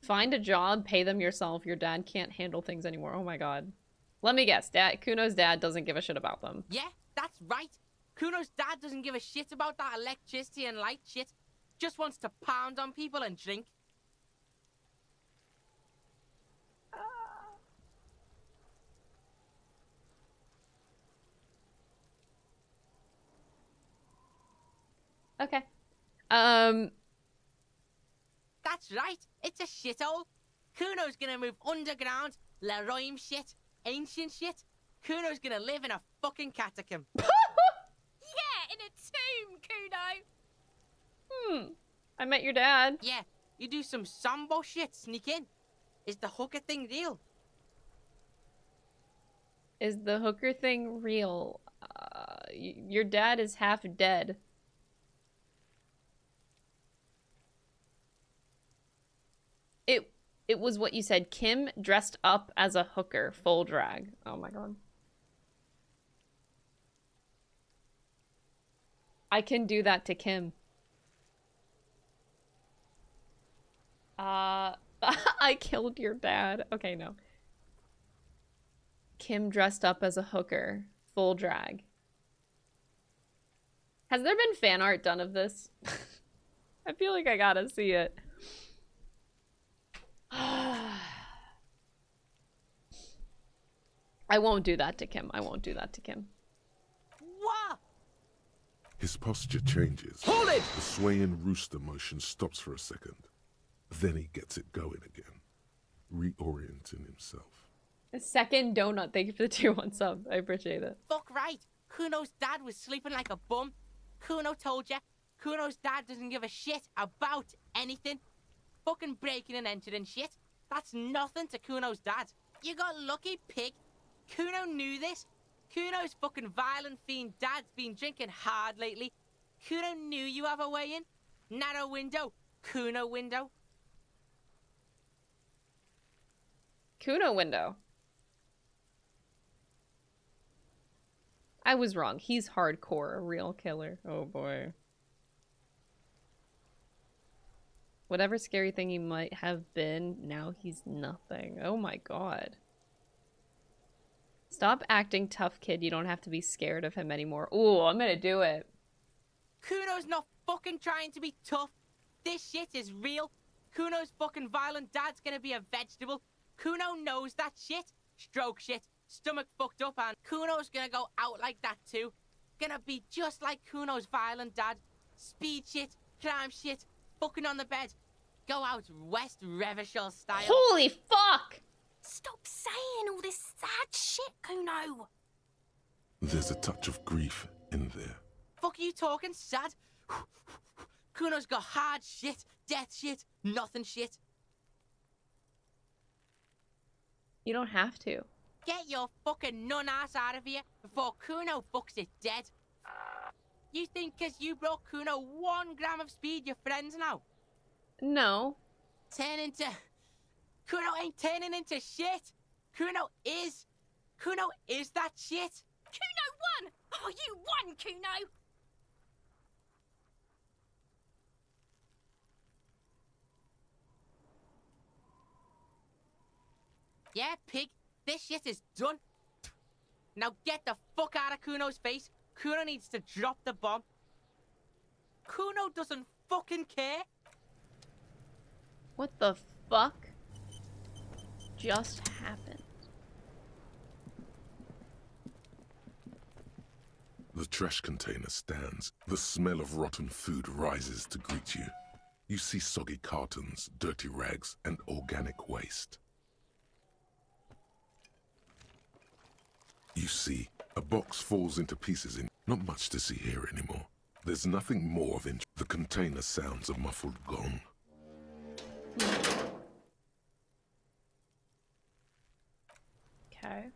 Find a job, pay them yourself. Your dad can't handle things anymore. Oh my god. Let me guess. Kuno's dad doesn't give a shit about them. Yeah, that's right. Kuno's dad doesn't give a shit about that electricity and light shit. Just wants to pound on people and drink. Okay. That's right. It's a shithole. Kuno's gonna move underground, Leroy shit, ancient shit. Kuno's gonna live in a fucking catacomb. Yeah, in a tomb, Kuno. I met your dad. Yeah, you do some Sambo shit, sneak in. Is the hooker thing real? Is the hooker thing real? Your dad is half dead. It was what you said. Kim dressed up as a hooker, full drag. Oh my god. I can do that to Kim. I killed your dad. Okay, no. Kim dressed up as a hooker, full drag. Has there been fan art done of this? I feel like I gotta see it. I won't do that to Kim. I won't do that to Kim. What? His posture changes. Hold it! The swaying rooster motion stops for a second. Then he gets it going again, reorienting himself. A second donut. Thank you for the 2-1 sub. I appreciate it. Fuck right. Kuno's dad was sleeping like a bum. Kuno told ya. Kuno's dad doesn't give a shit about anything. Fucking breaking and entering shit. That's nothing to Kuno's dad. You got lucky, pig. Kuno knew this. Kuno's fucking violent fiend dad's been drinking hard lately. Kuno knew you have a way in. Narrow window. Kuno window. Kuno window. I was wrong. He's hardcore, a real killer. Oh boy. Whatever scary thing he might have been, now he's nothing. Oh my god. Stop acting tough, kid. You don't have to be scared of him anymore. Ooh, I'm gonna do it. Kuno's not fucking trying to be tough. This shit is real. Kuno's fucking violent dad's gonna be a vegetable. Kuno knows that shit. Stroke shit. Stomach fucked up, and Kuno's gonna go out like that too. Gonna be just like Kuno's violent dad. Speed shit, crime shit, fucking on the bed. Go out West Revachol style. Holy fuck! Stop saying all this sad shit, Kuno. There's a touch of grief in there. Fuck you talking sad? Kuno's got hard shit, death shit, nothing shit. You don't have to. Get your fucking nun ass out of here before Kuno fucks it dead. You think 'cause you brought Kuno 1 gram of speed, you're friends now? No. Turn into... Kuno ain't turning into shit. Kuno is that shit. Kuno won! Oh, you won, Kuno! Yeah, pig, this shit is done. Now get the fuck out of Kuno's face. Kuno needs to drop the bomb. Kuno doesn't fucking care. What the fuck just happened? The trash container stands. The smell of rotten food rises to greet you. You see soggy cartons, dirty rags, and organic waste. You see, a box falls into pieces in... Not much to see here anymore. There's nothing more of interest. The container sounds a muffled gong. Okay.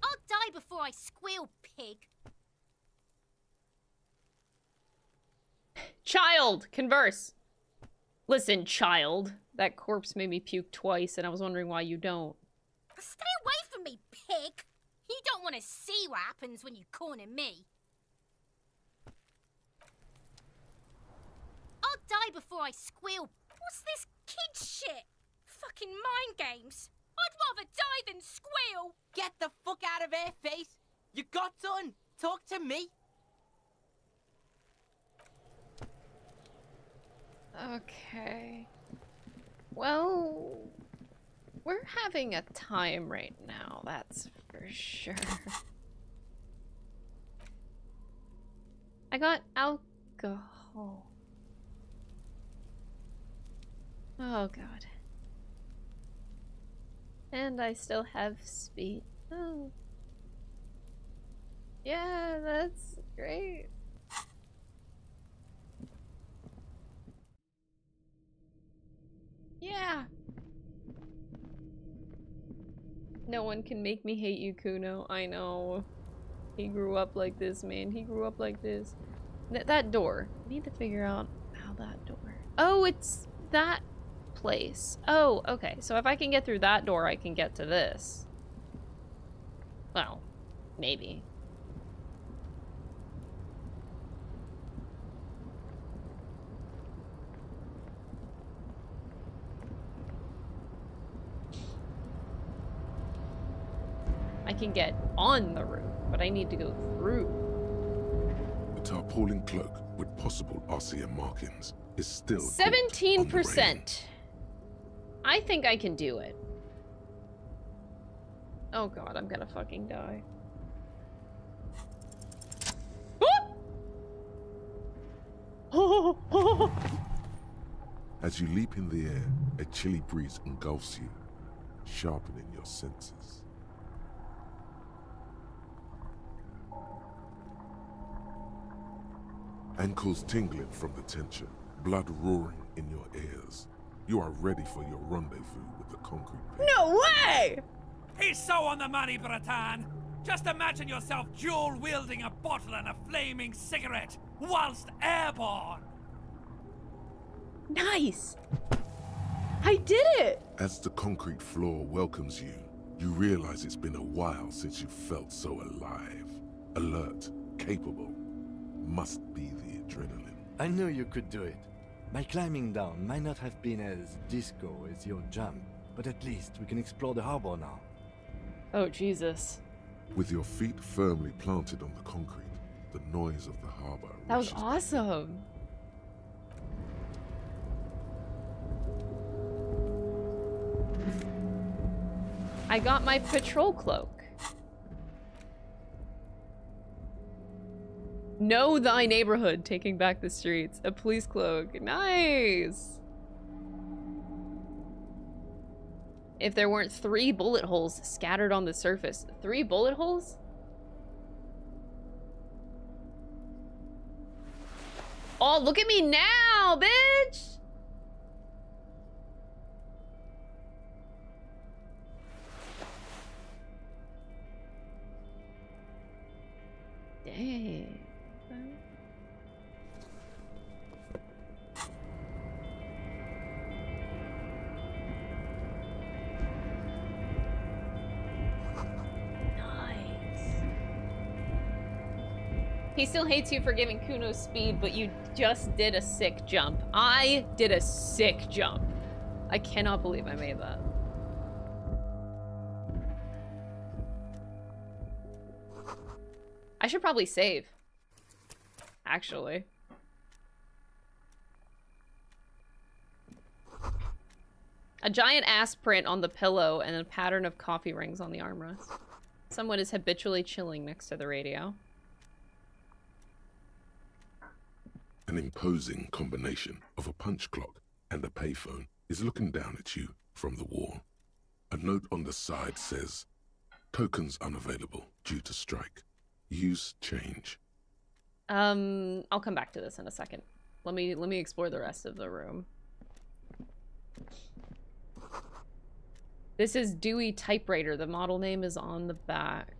I'll die before I squeal, pig. Child! Child, converse. Listen, child. That corpse made me puke twice, and I was wondering why you don't. Stay away from me, pig! You don't want to see what happens when you corner me. I'll die before I squeal. What's this kid shit? Fucking mind games. I'd rather die than squeal. Get the fuck out of here, face. You got done. Talk to me. Okay. Well, we're having a time right now, that's for sure. I got alcohol. Oh god. And I still have speed. Oh. Yeah, that's great. Yeah. No one can make me hate you, Kuno. I know. He grew up like this, man. He grew up like this. That door. I need to figure out how that door... Oh, it's that place. Oh, okay. So if I can get through that door, I can get to this. Well, maybe. I can get on the roof, but I need to go through. The tarpaulin cloak with possible RCM markings is still 17%. I think I can do it. Oh god, I'm gonna fucking die. As you leap in the air, a chilly breeze engulfs you, sharpening your senses. Ankles tingling from the tension, blood roaring in your ears. You are ready for your rendezvous with the concrete pit. No way! He's so on the money, Bratan. Just imagine yourself dual-wielding a bottle and a flaming cigarette whilst airborne. Nice! I did it! As the concrete floor welcomes you, you realize it's been a while since you felt so alive. Alert, capable. Must be the adrenaline. I knew you could do it. My climbing down might not have been as disco as your jump, but at least we can explore the harbor now. Oh, Jesus. With your feet firmly planted on the concrete, the noise of the harbor. That was awesome. I got my patrol cloak. Know thy neighborhood, taking back the streets. A police cloak. Nice! If there weren't 3 bullet holes scattered on the surface. 3 bullet holes? Oh, look at me now, bitch! Dang. He still hates you for giving Kuno speed, but you just did a sick jump. I did a sick jump. I cannot believe I made that. I should probably save. Actually. A giant ass print on the pillow and a pattern of coffee rings on the armrest. Someone is habitually chilling next to the radio. An imposing combination of a punch clock and a payphone is looking down at you from the wall. A note on the side says, tokens unavailable due to strike. Use change. I'll come back to this in a second. Let me explore the rest of the room. This is Dewey Typewriter. The model name is on the back.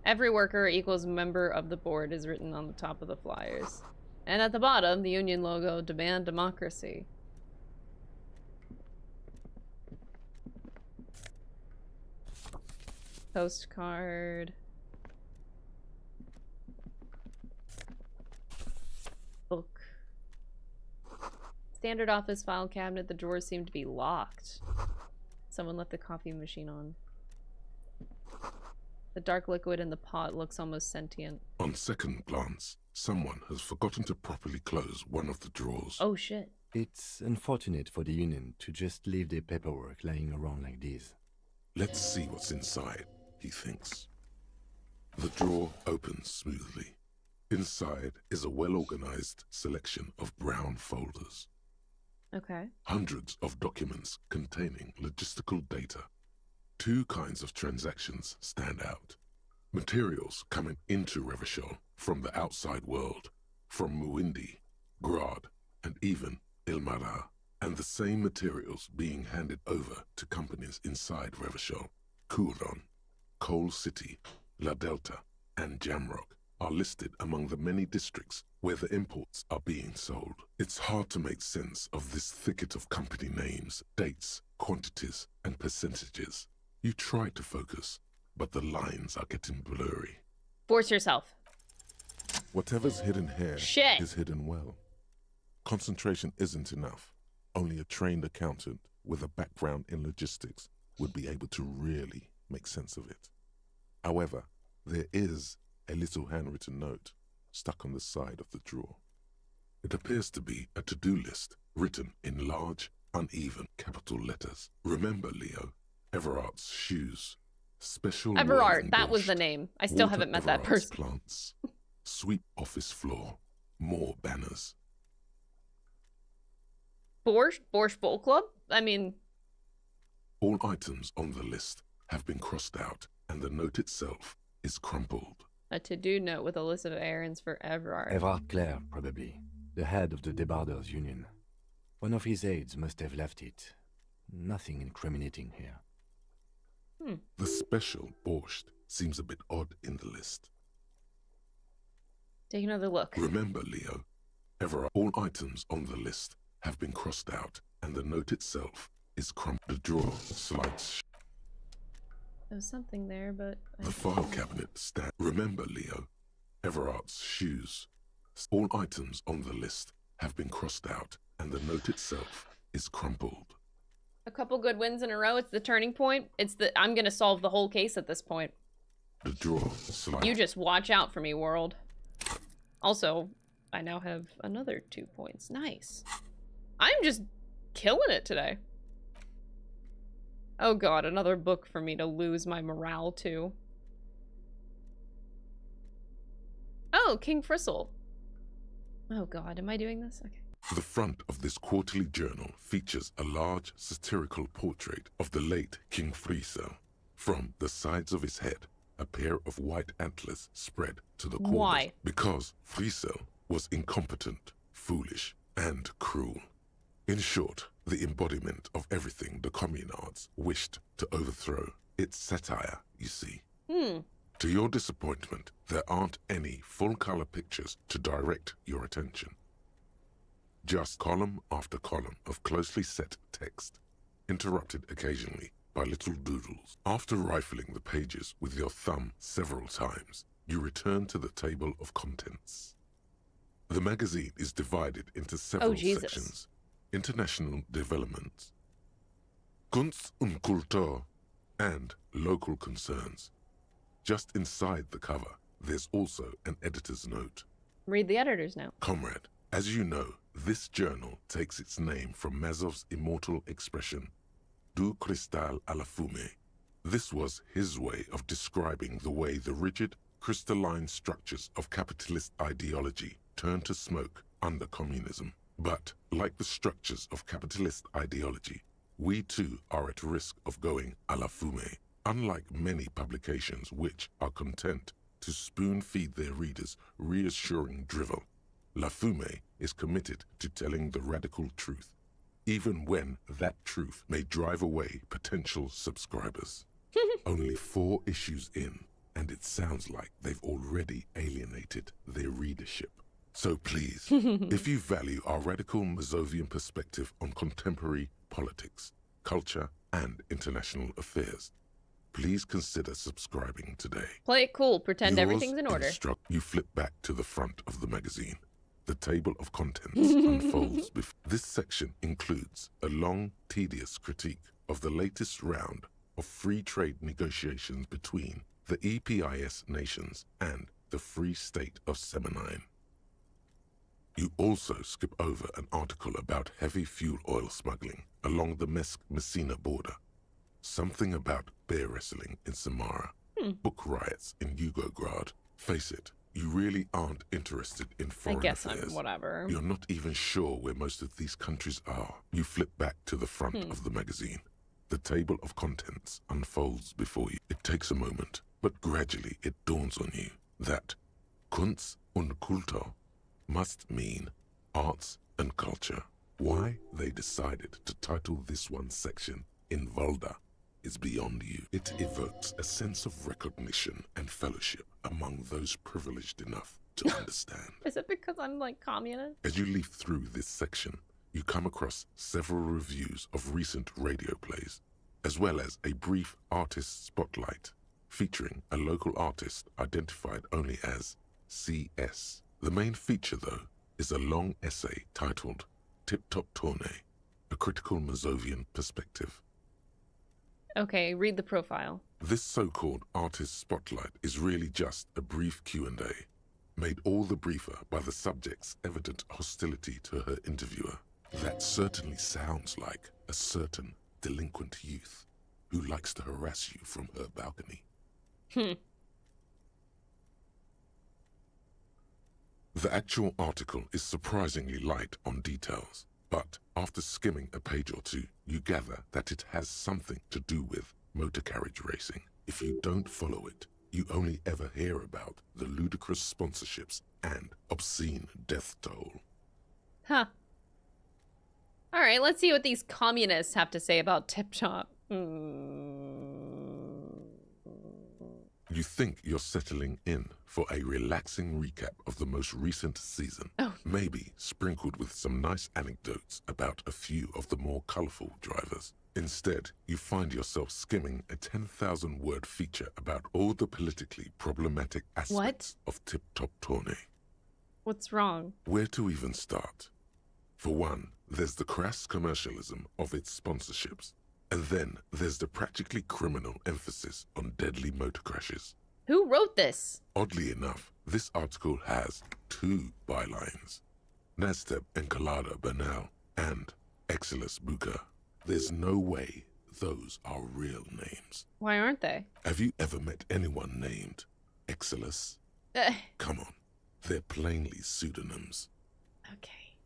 Every worker equals member of the board is written on the top of the flyers. And at the bottom, the Union logo, demand democracy. Postcard. Book. Standard office file cabinet. The drawers seem to be locked. Someone left the coffee machine on. The dark liquid in the pot looks almost sentient. On second glance, someone has forgotten to properly close one of the drawers. Oh shit. It's unfortunate for the Union to just leave their paperwork lying around like this. Let's see what's inside, he thinks. The drawer opens smoothly. Inside is a well-organized selection of brown folders. Okay. Hundreds of documents containing logistical data. Two kinds of transactions stand out. Materials coming into Revachol from the outside world, from Muindi, Grad, and even Ilmara, and the same materials being handed over to companies inside Revachol. Kuron, Coal City, La Delta, and Jamrock are listed among the many districts where the imports are being sold. It's hard to make sense of this thicket of company names, dates, quantities, and percentages. You try to focus, but the lines are getting blurry. Force yourself. Whatever's hidden here is hidden well. Concentration isn't enough. Only a trained accountant with a background in logistics would be able to really make sense of it. However, there is a little handwritten note stuck on the side of the drawer. It appears to be a to-do list written in large, uneven capital letters. Remember, Leo, Everard's shoes. Special Everard, that was the name. I still haven't met that Everard's person. Plants. Sweep office floor. More banners. Borscht Bowl Club? I mean... All items on the list have been crossed out, and the note itself is crumpled. A to-do note with a list of errands for Everard. Everard Clare, probably. The head of the Debarders Union. One of his aides must have left it. Nothing incriminating here. The special borscht seems a bit odd in the list. Take another look. Remember, Leo, Everard, all items on the list have been crossed out, and the note itself is crumpled. The drawer slides. There was something there, but... The file cabinet stand. Remember, Leo, Everard's shoes. All items on the list have been crossed out, and the note itself is crumpled. A couple good wins in a row. It's the turning point. It's the... I'm gonna solve the whole case at this point. The drawer slides. You just watch out for me, world. Also, I now have another 2 points. Nice. I'm just killing it today. Oh god, another book for me to lose my morale to. Oh, King Fristle. Oh god, am I doing this? Okay. The front of this quarterly journal features a large satirical portrait of the late King Frisel. From the sides of his head, a pair of white antlers spread to the corners. Why? Because Frisel was incompetent, foolish, and cruel. In short, the embodiment of everything the communards wished to overthrow. It's satire, you see. To your disappointment, there aren't any full-color pictures to direct your attention. Just column after column of closely set text, interrupted occasionally by little doodles. After rifling the pages with your thumb several times, you return to the table of contents. The magazine is divided into several sections. International developments, Kunst und Kultur, and local concerns. Just inside the cover, there's also an editor's note. Read the editor's note. Comrade, as you know, this journal takes its name from Mazov's immortal expression, du cristal à la fumée. This was his way of describing the way the rigid, crystalline structures of capitalist ideology turn to smoke under communism. But, like the structures of capitalist ideology, we too are at risk of going à la fumée. Unlike many publications which are content to spoon-feed their readers reassuring drivel, La Fumée is committed to telling the radical truth, even when that truth may drive away potential subscribers. Only 4 issues in, and it sounds like they've already alienated their readership. So please, if you value our radical Mazovian perspective on contemporary politics, culture, and international affairs, please consider subscribing today. Play it cool. Pretend Yours everything's in order. You flip back to the front of the magazine. The table of contents unfolds before. This section includes a long, tedious critique of the latest round of free trade negotiations between the EPIS nations and the Free State of Semenine. You also skip over an article about heavy fuel oil smuggling along the Messina border, something about bear wrestling in Samara, book riots in Yugograd. Face it, you really aren't interested in foreign affairs. Whatever. You're not even sure where most of these countries are. You flip back to the front of the magazine. The table of contents unfolds before you. It takes a moment, but gradually it dawns on you that Kunst und Kultur must mean arts and culture. Why they decided to title this one section in Volda is beyond you. It evokes a sense of recognition and fellowship among those privileged enough to understand. Is it because I'm like communist? As you leaf through this section, you come across several reviews of recent radio plays, as well as a brief artist spotlight featuring a local artist identified only as CS. The main feature, though, is a long essay titled Tip Top Tournée, a critical Mazovian perspective. Okay, read the profile. This so-called artist spotlight is really just a brief Q&A, made all the briefer by the subject's evident hostility to her interviewer. That certainly sounds like a certain delinquent youth who likes to harass you from her balcony. The actual article is surprisingly light on details, but after skimming a page or two, you gather that it has something to do with motor carriage racing. If you don't follow it, you only ever hear about the ludicrous sponsorships and obscene death toll. Huh. All right, let's see what these communists have to say about Tip Top. You think you're settling in for a relaxing recap of the most recent season, maybe sprinkled with some nice anecdotes about a few of the more colorful drivers. Instead, you find yourself skimming a 10,000-word feature about all the politically problematic aspects of Tip Top Tournée. What's wrong? Where to even start? For one, there's the crass commercialism of its sponsorships. And then there's the practically criminal emphasis on deadly motor crashes. Who wrote this? Oddly enough, this article has two bylines. Nasteb Encolada Bernal and Exilus Buka. There's no way those are real names. Why aren't they? Have you ever met anyone named Exilus? Come on, they're plainly pseudonyms. Okay.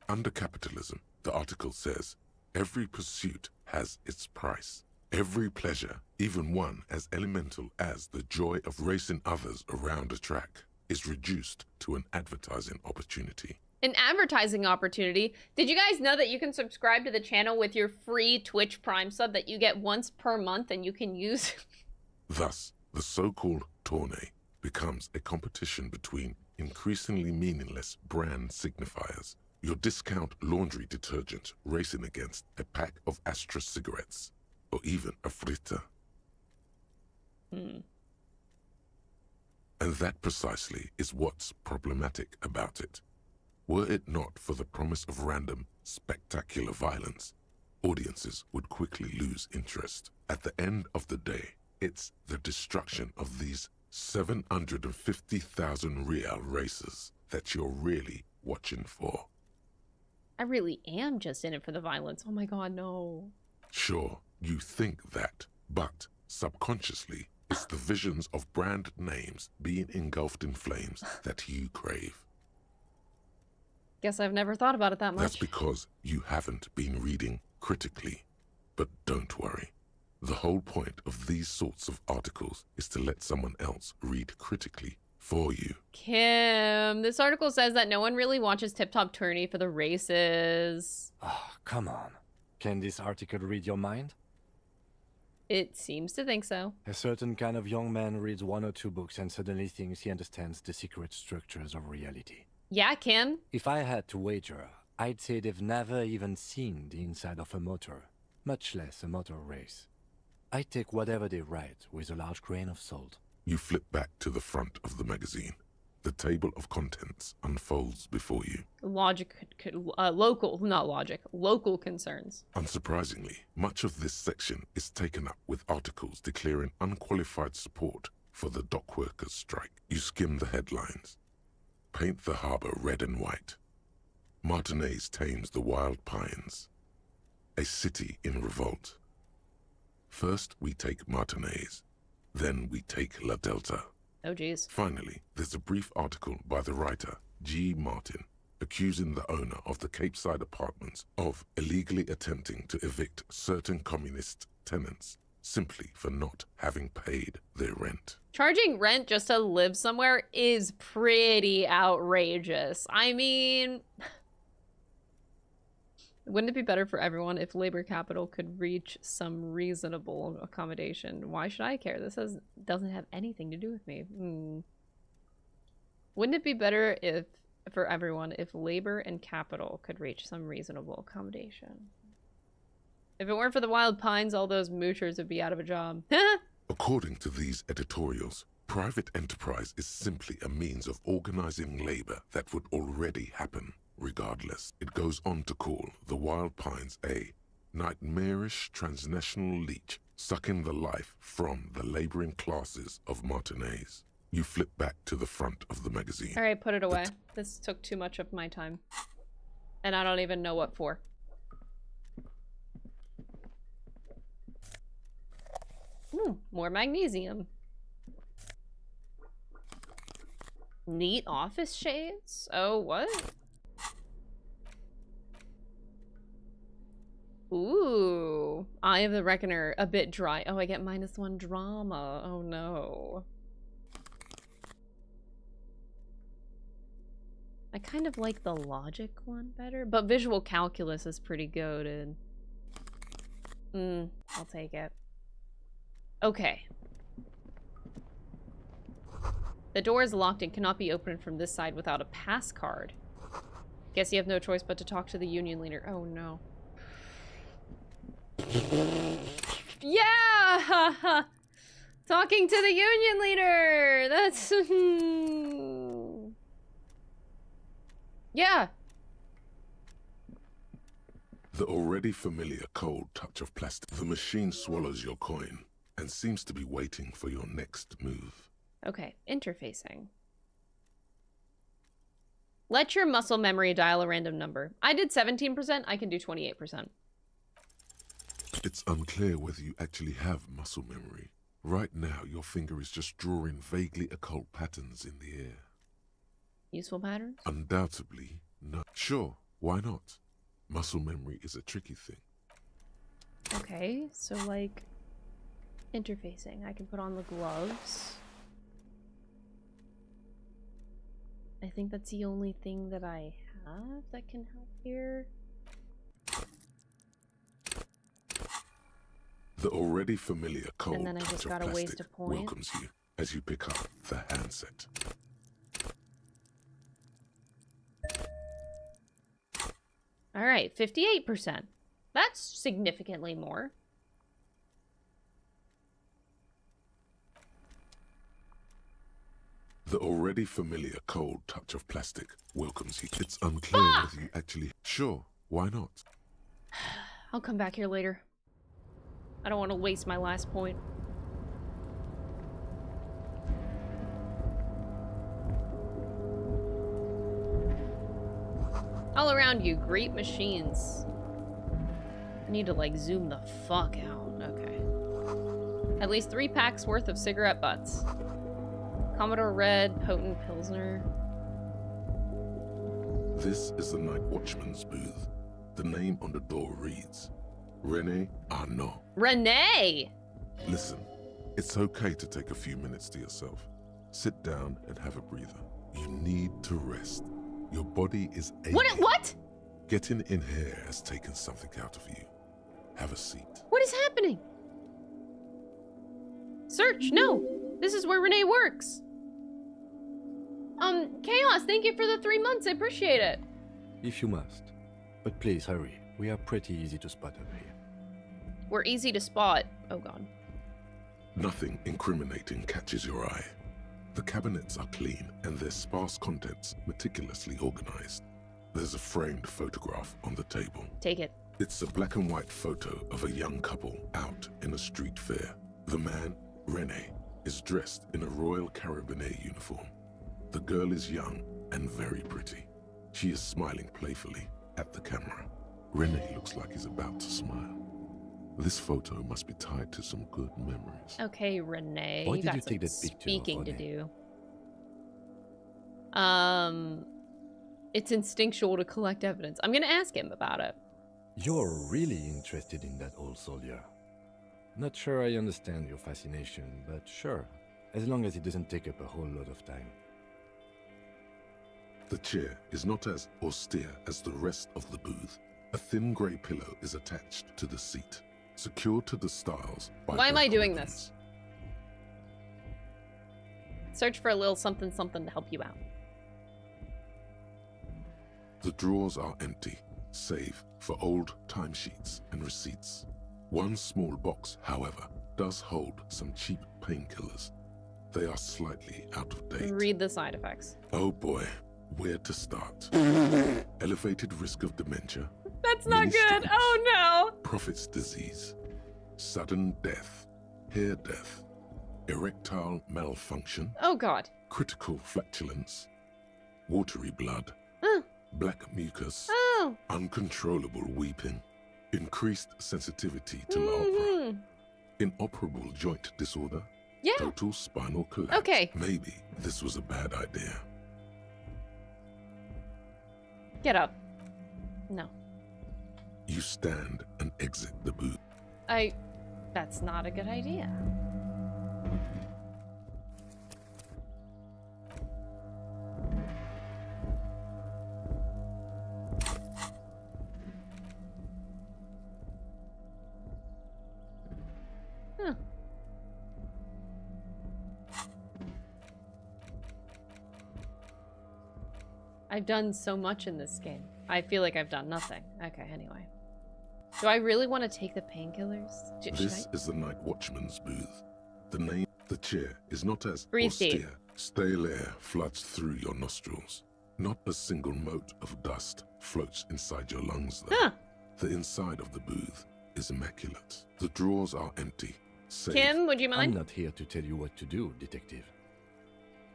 Under capitalism, the article says, every pursuit has its price. Every pleasure, even one as elemental as the joy of racing others around a track, is reduced to an advertising opportunity. An advertising opportunity? Did you guys know that you can subscribe to the channel with your free Twitch Prime sub that you get once per month and you can use? Thus, the so-called tournée becomes a competition between increasingly meaningless brand signifiers. Your discount laundry detergent racing against a pack of Astra cigarettes, or even a fritter. And that precisely is what's problematic about it. Were it not for the promise of random, spectacular violence, audiences would quickly lose interest. At the end of the day, it's the destruction of these 750,000 real races that you're really watching for. I really am just in it for the violence. Oh my god, no. Sure, you think that, but subconsciously, it's the visions of brand names being engulfed in flames that you crave. Guess I've never thought about it that much. That's because you haven't been reading critically. But don't worry. The whole point of these sorts of articles is to let someone else read critically for you. Kim, this article says that no one really watches Tip Top Tourney for the races. Oh, come on. Can this article read your mind? It seems to think so. A certain kind of young man reads one or two books and suddenly thinks he understands the secret structures of reality. Yeah, Kim? If I had to wager, I'd say they've never even seen the inside of a motor, much less a motor race. I take whatever they write with a large grain of salt. You flip back to the front of the magazine. The table of contents unfolds before you. Local concerns. Unsurprisingly, much of this section is taken up with articles declaring unqualified support for the dock workers' strike. You skim the headlines. Paint the harbor red and white. Martinez tames the wild pines. A city in revolt. First, we take Martinez. Then we take La Delta. Oh, geez. Finally, there's a brief article by the writer, G. Martin, accusing the owner of the Capeside Apartments of illegally attempting to evict certain communist tenants simply for not having paid their rent. Charging rent just to live somewhere is pretty outrageous. I mean, wouldn't it be better for everyone if labor capital could reach some reasonable accommodation? Why should I care? This doesn't have anything to do with me. Wouldn't it be better for everyone if labor and capital could reach some reasonable accommodation? If it weren't for the wild pines, all those moochers would be out of a job. According to these editorials, private enterprise is simply a means of organizing labor that would already happen. Regardless, it goes on to call the wild pines a nightmarish transnational leech sucking the life from the laboring classes of Martinez. You flip back to the front of the magazine. All right, put it away. This took too much of my time. And I don't even know what for. More magnesium. Neat office shades? Oh, what? Ooh. Eye of the Reckoner, a bit dry. Oh, I get -1 drama. Oh, no. I kind of like the logic one better, but visual calculus is pretty goated. I'll take it. Okay. The door is locked and cannot be opened from this side without a pass card. Guess you have no choice but to talk to the union leader. Oh, no. Yeah! Talking to the union leader! That's... yeah! The already familiar cold touch of plastic. The machine swallows your coin and seems to be waiting for your next move. Okay, interfacing. Let your muscle memory dial a random number. I did 17%, I can do 28%. It's unclear whether you actually have muscle memory. Right now, your finger is just drawing vaguely occult patterns in the air. Useful patterns? Undoubtedly, no. Sure, why not? Muscle memory is a tricky thing. Okay, so like interfacing. I can put on the gloves. I think that's the only thing that I have that can help here. The already familiar cold And then I just touch of gotta waste plastic a point. welcomes you as you pick up the handset. All right, 58%. That's significantly more. The already familiar cold touch of plastic welcomes you. It's unclear whether you actually... Sure, why not? I'll come back here later. I don't want to waste my last point. All around you, great machines. I need to like zoom the fuck out. Okay. At least 3 packs worth of cigarette butts. Commodore Red, Potent Pilsner. This is the night watchman's booth. The name on the door reads, René Arnaud. Renee! Listen, it's okay to take a few minutes to yourself. Sit down and have a breather. You need to rest. Your body is aching. What? Getting in here has taken something out of you. Have a seat. What is happening? Search, no. This is where Renee works. Chaos, thank you for the 3 months. I appreciate it. If you must. But please hurry. We are pretty easy to spot up here. We're easy to spot. Oh god. Nothing incriminating catches your eye. The cabinets are clean and their sparse contents meticulously organized. There's a framed photograph on the table. Take it. It's a black and white photo of a young couple out in a street fair. The man, Rene, is dressed in a Royal Carabinier uniform. The girl is young and very pretty. She is smiling playfully at the camera. Rene looks like he's about to smile. This photo must be tied to some good memories. Okay, Renee. Why you did got you some take that picture speaking to of do. It's instinctual to collect evidence. I'm gonna ask him about it. You're really interested in that old soldier. Not sure I understand your fascination, but sure, as long as it doesn't take up a whole lot of time. The chair is not as austere as the rest of the booth. A thin grey pillow is attached to the seat, secured to the stiles by Why am I black doing ribbons. this? Search for a little something something to help you out. The drawers are empty, save for old timesheets and receipts. One small box, however, does hold some cheap painkillers. They are slightly out of date. Read the side effects. Oh boy, where to start? Elevated risk of dementia. That's not good. Oh no. Prophet's disease. Sudden death. Hair death. Erectile malfunction. Oh god. Critical flatulence. Watery blood. Black mucus. Oh. Uncontrollable weeping. Increased sensitivity to laughter. Inoperable joint disorder. Yeah. Total spinal collapse. Okay. Maybe this was a bad idea. Get up. No. You stand and exit the booth. That's not a good idea. Huh. I've done so much in this game. I feel like I've done nothing. Okay, anyway. Do I really want to take the painkillers? This is the night watchman's booth. The chair is not as Breathe austere. deep. Stale air floods through your nostrils. Not a single mote of dust floats inside your lungs, though. Huh. The inside of the booth is immaculate. The drawers are empty. Save. Kim, would you mind? I'm not here to tell you what to do, detective.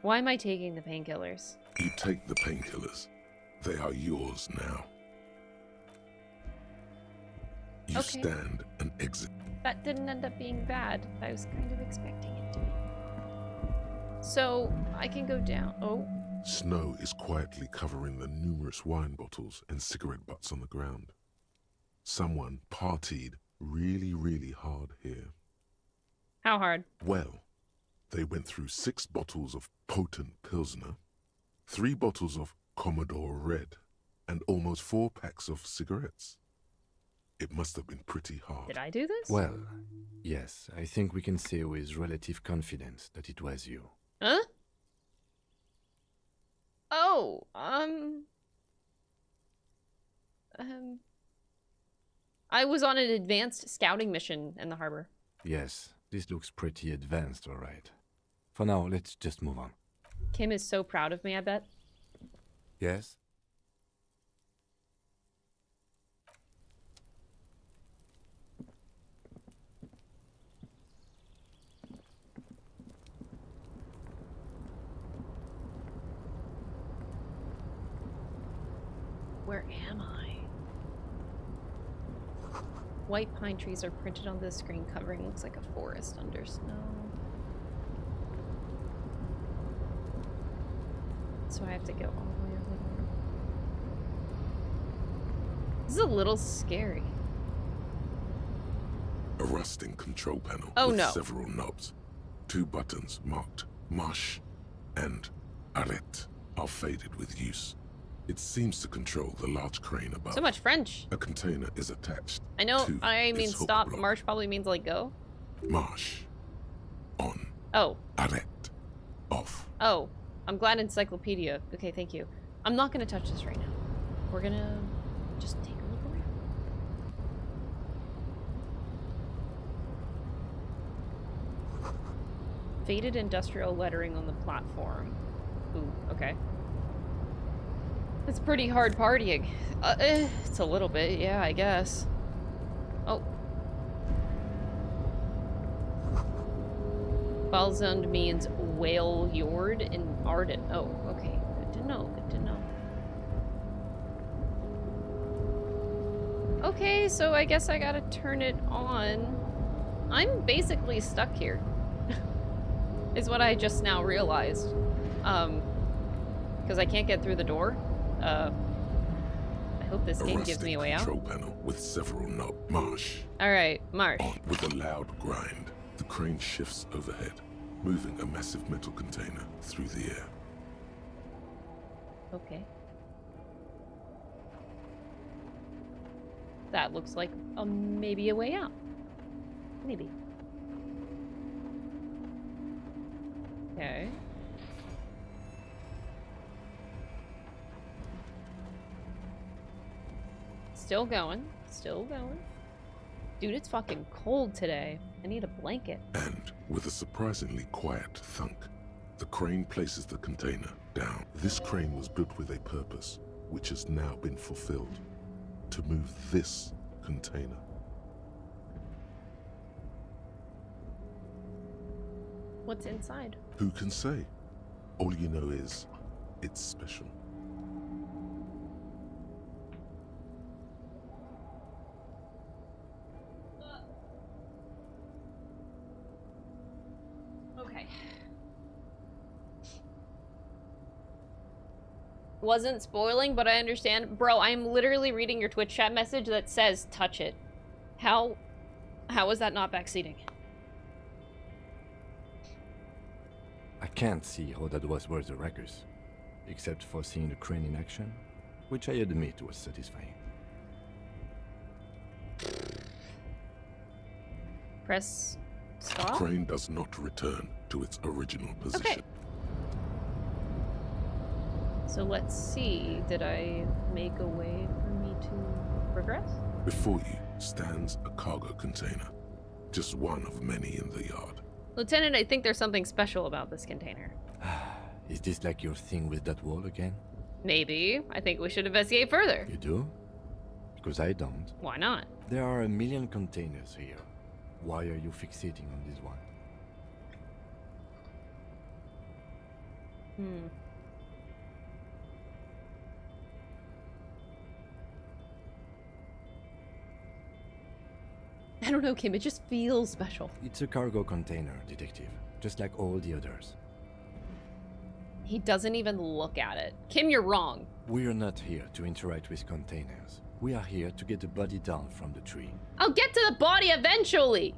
Why am I taking the painkillers? You take the painkillers. They are yours now. You Okay. stand and exit. That didn't end up being bad. I was kind of expecting it to be. So, I can go down. Oh. Snow is quietly covering the numerous wine bottles and cigarette butts on the ground. Someone partied really, really hard here. How hard? Well, they went through 6 bottles of potent Pilsner, 3 bottles of Commodore Red, and almost 4 packs of cigarettes. It must have been pretty hard. Did I do this? Well, yes, I think we can say with relative confidence that it was you. Huh? Oh, I was on an advanced scouting mission in the harbor. Yes, this looks pretty advanced, all right. For now, let's just move on. Kim is so proud of me, I bet. Yes? Where am I? White pine trees are printed on the screen covering looks like a forest under snow. So I have to go all the way over there. This is a little scary. A rusting control panel Oh, with no. several knobs. 2 buttons marked Marche and Arrête are faded with use. It seems to control the large crane above. So much French. A container is attached. I know, to I mean its hook stop. block. March probably means like go. Marche. On. Oh. Arrête. Off. Oh. I'm glad encyclopedia. Okay, thank you. I'm not gonna touch this right now. We're gonna just take a look around. Faded industrial lettering on the platform. Ooh, okay. It's pretty hard partying. It's a little bit, yeah, I guess. Oh. Balzund means whale yard in Arden. Oh, okay. Good to know, good to know. Okay, so I guess I gotta turn it on. I'm basically stuck here. Is what I just now realized. Because I can't get through the door. I hope this game gives me a way out. Control panel with several knob. Marsh. Alright, Marsh. On with a loud grind, the crane shifts overhead, moving a massive metal container through the air. Okay. That looks like maybe a way out. Maybe. Okay. Still going. Still going. Dude, it's fucking cold today. I need a blanket. And with a surprisingly quiet thunk, the crane places the container down. This crane was built with a purpose, which has now been fulfilled. To move this container. What's inside? Who can say? All you know is, it's special. Okay. Wasn't spoiling, but I understand. Bro, I'm literally reading your Twitch chat message that says touch it. How is that not backseating? I can't see how that was worth the records, except for seeing the crane in action, which I admit was satisfying. Press stop? The crane does not return to its original position. Okay. So let's see, did I make a way for me to progress? Before you stands a cargo container, just one of many in the yard. Lieutenant, I think there's something special about this container. Is this like your thing with that wall again? Maybe. I think we should investigate further. You do? Because I don't. Why not? There are a million containers here. Why are you fixating on this one? I don't know, Kim. It just feels special. It's a cargo container, detective. Just like all the others. He doesn't even look at it. Kim, you're wrong. We're not here to interact with containers. We are here to get the body down from the tree. I'll get to the body eventually!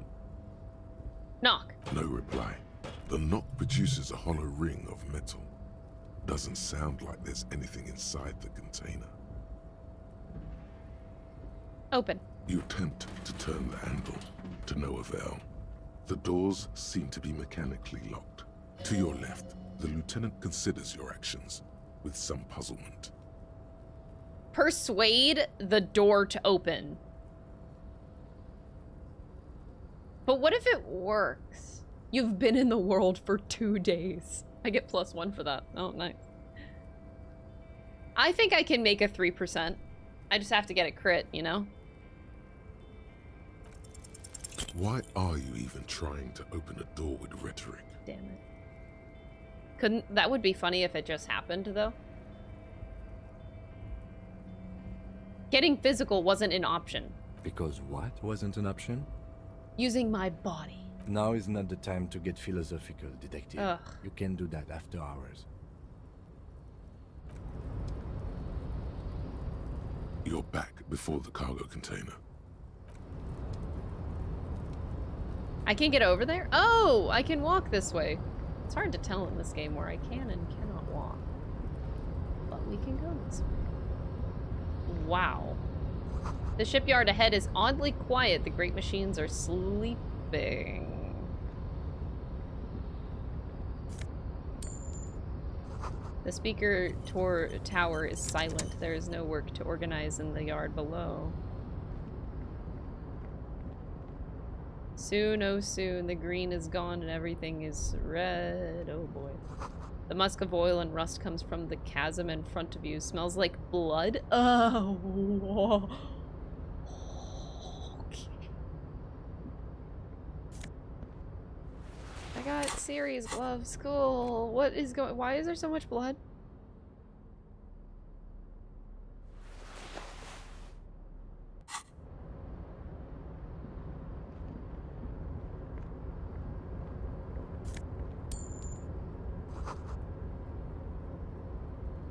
Knock. No reply. The knock produces a hollow ring of metal. Doesn't sound like there's anything inside the container. Open. You attempt to turn the handle, to no avail. The doors seem to be mechanically locked. To your left, the lieutenant considers your actions with some puzzlement. Persuade the door to open. But what if it works? You've been in the world for 2 days. I get +1 for that. Oh, nice. I think I can make a 3%. I just have to get a crit, you know? Why are you even trying to open a door with rhetoric? Damn it. Couldn't that would be funny if it just happened, though? Getting physical wasn't an option. Because what wasn't an option? Using my body. Now is not the time to get philosophical, detective. Ugh. You can do that after hours. You're back before the cargo container. I can get over there? Oh, I can walk this way. It's hard to tell in this game where I can and cannot walk. But we can go this way. Wow. The shipyard ahead is oddly quiet. The great machines are sleeping. The speaker tower is silent. There is no work to organize in the yard below. Soon, oh soon, the green is gone and everything is red. Oh boy. The musk of oil and rust comes from the chasm in front of you. Smells like blood. Oh. Whoa. I got Siri's gloves. Cool. What is going? Why is there so much blood?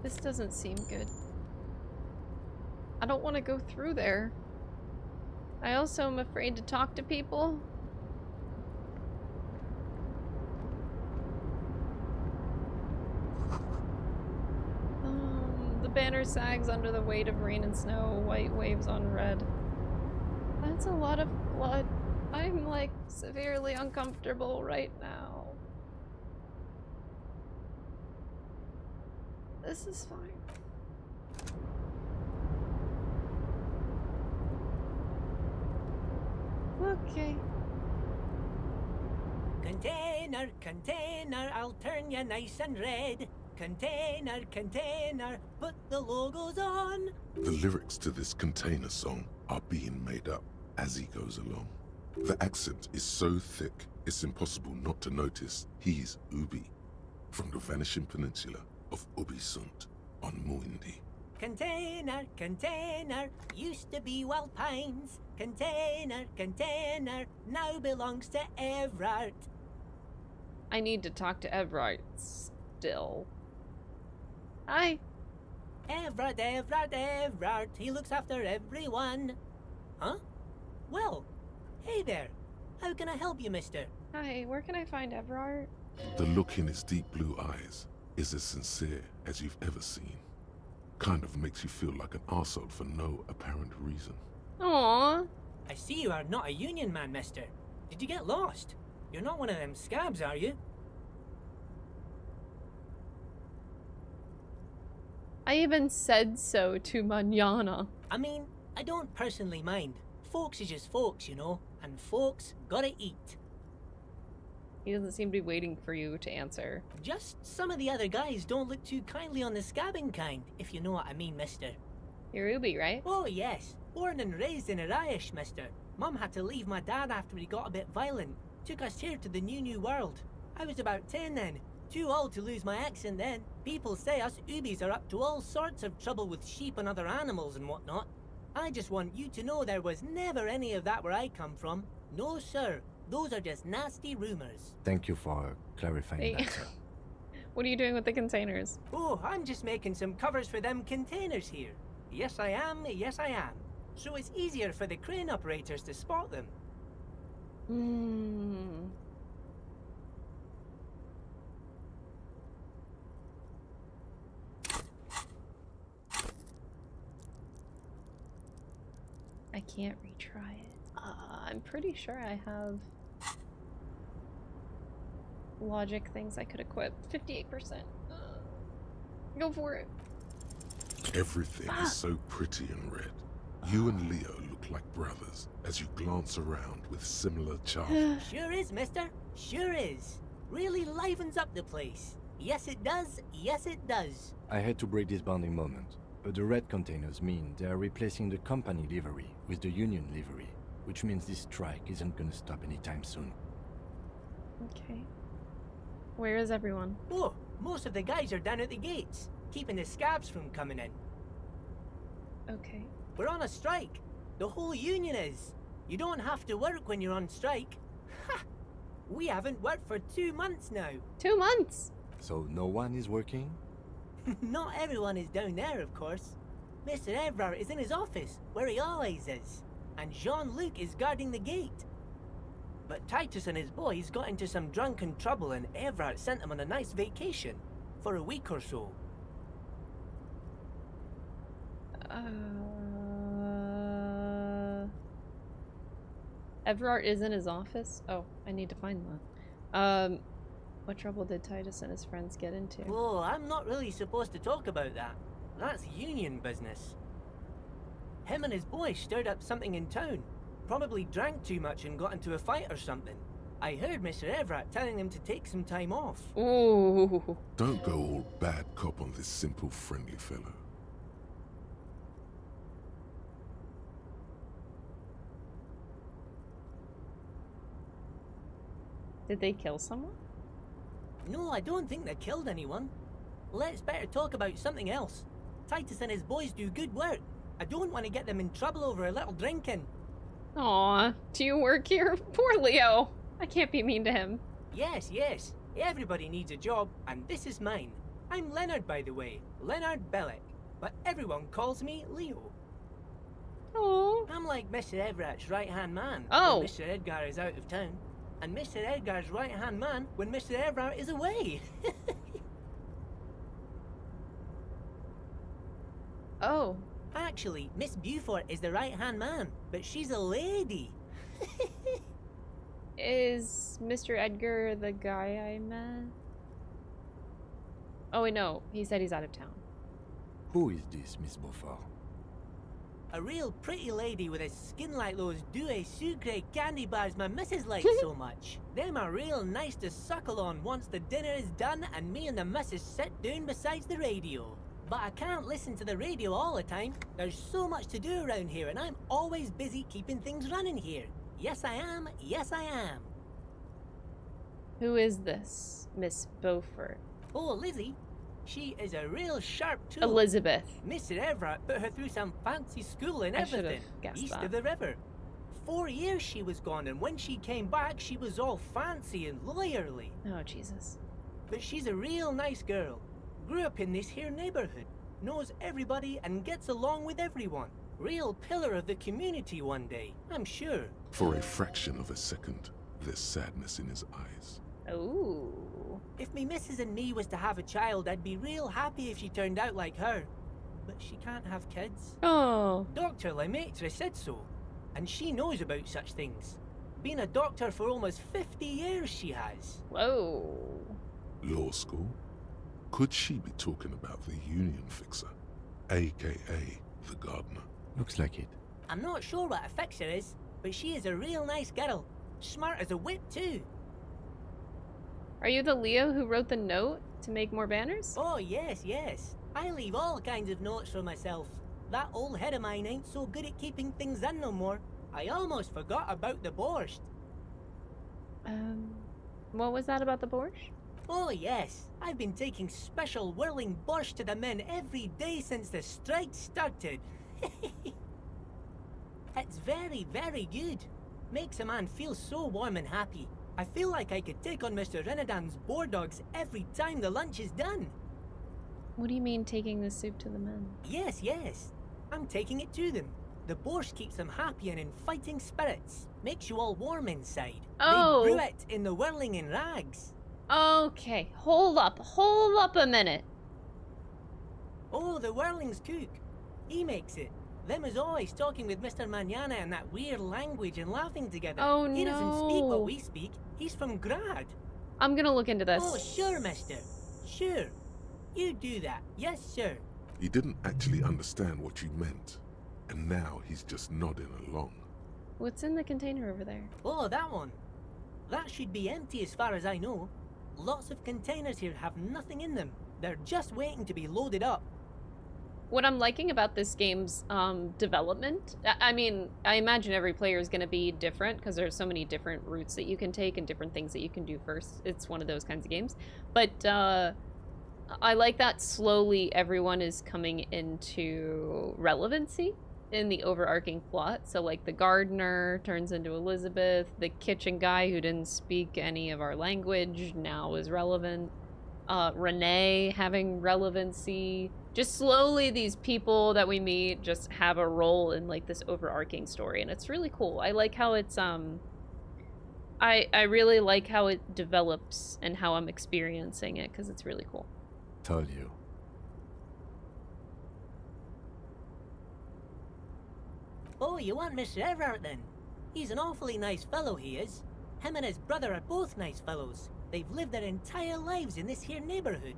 This doesn't seem good. I don't want to go through there. I also am afraid to talk to people. The banner sags under the weight of rain and snow, white waves on red. That's a lot of blood. I'm like severely uncomfortable right now. This is fine. Okay. Container, container, I'll turn you nice and red. Container, container, put the logos on. The lyrics to this container song are being made up as he goes along. The accent is so thick, it's impossible not to notice he's Ubi, from the vanishing peninsula of Ubisunt on Muindi. Container, container, used to be Wild Pines. Container, container, now belongs to Everard. I need to talk to Everard still. Hi. Everard, Everard, Everard, he looks after everyone. Huh? Well, hey there. How can I help you, mister? Hi, where can I find Everard? The look in his deep blue eyes is as sincere as you've ever seen. Kind of makes you feel like an arsehole for no apparent reason. Aww. I see you are not a union man, mister. Did you get lost? You're not one of them scabs, are you? I even said so to Manana. I mean, I don't personally mind. Folks is just folks, you know, and folks gotta eat. He doesn't seem to be waiting for you to answer. Just some of the other guys don't look too kindly on the scabbing kind, if you know what I mean, mister. You're Ubi, right? Oh, yes. Born and raised in Arish, mister. Mum had to leave my dad after he got a bit violent. Took us here to the new world. I was about 10 then. Too old to lose my accent then. People say us Ubis are up to all sorts of trouble with sheep and other animals and whatnot. I just want you to know there was never any of that where I come from. No, sir. Those are just nasty rumors. Thank you for clarifying that, sir. What are you doing with the containers? Oh, I'm just making some covers for them containers here. Yes, I am. Yes, I am. So it's easier for the crane operators to spot them. I can't retry it. I'm pretty sure I have logic things I could equip. 58%. Go for it. Everything is so pretty and red. You and Leo look like brothers as you glance around with similar charm. Sure is, mister. Sure is. Really livens up the place. Yes, it does. Yes, it does. I had to break this bonding moment, but the red containers mean they are replacing the company livery with the union livery, which means this strike isn't gonna stop anytime soon. Okay. Where is everyone? Oh, most of the guys are down at the gates, keeping the scabs from coming in. Okay. We're on a strike. The whole union is. You don't have to work when you're on strike. Ha! We haven't worked for 2 months now. 2 months? So no one is working? Not everyone is down there, of course. Mr. Everard is in his office, where he always is. And Jean-Luc is guarding the gate. But Titus and his boys got into some drunken trouble and Everard sent them on a nice vacation. For a week or so. Everard is in his office? Oh, I need to find that. What trouble did Titus and his friends get into? Oh, I'm not really supposed to talk about that. That's union business. Him and his boy stirred up something in town. Probably drank too much and got into a fight or something. I heard Mr. Everett telling them to take some time off. Ooh. Don't go all bad cop on this simple, friendly fellow. Did they kill someone? No, I don't think they killed anyone. Let's better talk about something else. Titus and his boys do good work. I don't want to get them in trouble over a little drinking. Aw, do you work here? Poor Leo. I can't be mean to him. Yes, yes. Everybody needs a job, and this is mine. I'm Leonard, by the way. Leonard Bellick. But everyone calls me Leo. Oh. I'm like Mr. Everett's right-hand man Oh. when Mr. Edgar is out of town. And Mr. Edgar's right-hand man when Mr. Everett is away. Oh. Actually, Miss Beaufort is the right-hand man, but she's a lady. Is Mr. Edgar the guy I met? Oh wait, no. He said he's out of town. Who is this, Miss Beaufort? A real pretty lady with a skin like those Douai Sucre candy bars my missus likes so much. Them are real nice to suckle on once the dinner is done and me and the missus sit down beside the radio. But I can't listen to the radio all the time. There's so much to do around here and I'm always busy keeping things running here. Yes I am, yes I am. Who is this, Miss Beaufort? Oh, Lizzie. She is a real sharp tool. Elizabeth. Mr. Everett put her through some fancy school and I should've everything, guessed east that. of the river. 4 years she was gone, and when she came back, she was all fancy and lawyerly. Oh, Jesus. But she's a real nice girl. Grew up in this here neighborhood, knows everybody and gets along with everyone. Real pillar of the community one day, I'm sure. For a fraction of a second, there's sadness in his eyes. Ooh. If me missus and me was to have a child, I'd be real happy if she turned out like her. But she can't have kids. Oh. Dr. Lemaitre said so, and she knows about such things. Been a doctor for almost 50 years she has. Whoa. Law school? Could she be talking about the union fixer, aka the gardener? Looks like it. I'm not sure what a fixer is, but she is a real nice girl. Smart as a whip too. Are you the Leo who wrote the note to make more banners? Oh yes, yes. I leave all kinds of notes for myself. That old head of mine ain't so good at keeping things in no more. I almost forgot about the borscht. What was that about the borscht? Oh yes, I've been taking special whirling borscht to the men every day since the strike started. It's very, very good. Makes a man feel so warm and happy. I feel like I could take on Mr. Renadan's boar dogs every time the lunch is done. What do you mean taking the soup to the men? Yes, yes. I'm taking it to them. The borscht keeps them happy and in fighting spirits. Makes you all warm inside. Oh. They brew it in the whirling in rags. Okay, hold up a minute. Oh, the whirling's cook. He makes it. Them is always talking with Mr. Manana in that weird language and laughing together. Oh, He doesn't speak no. what we speak. He's from Grad. I'm gonna look into this. Oh, sure, mister. Sure. You do that. Yes, sir. He didn't actually understand what you meant, and now he's just nodding along. What's in the container over there? Oh, that one. That should be empty as far as I know. Lots of containers here have nothing in them. They're just waiting to be loaded up. What I'm liking about this game's development, I mean, I imagine every player is going to be different because there's so many different routes that you can take and different things that you can do first. It's one of those kinds of games. But I like that slowly everyone is coming into relevancy in the overarching plot. So like the gardener turns into Elizabeth, the kitchen guy who didn't speak any of our language now is relevant. Renee having relevancy. Just slowly these people that we meet just have a role in like this overarching story, and it's really cool. I like how it's I really like how it develops and how I'm experiencing it because it's really cool. Told you. Oh, you want Mr. Everett then? He's an awfully nice fellow, he is. Him and his brother are both nice fellows. They've lived their entire lives in this here neighborhood.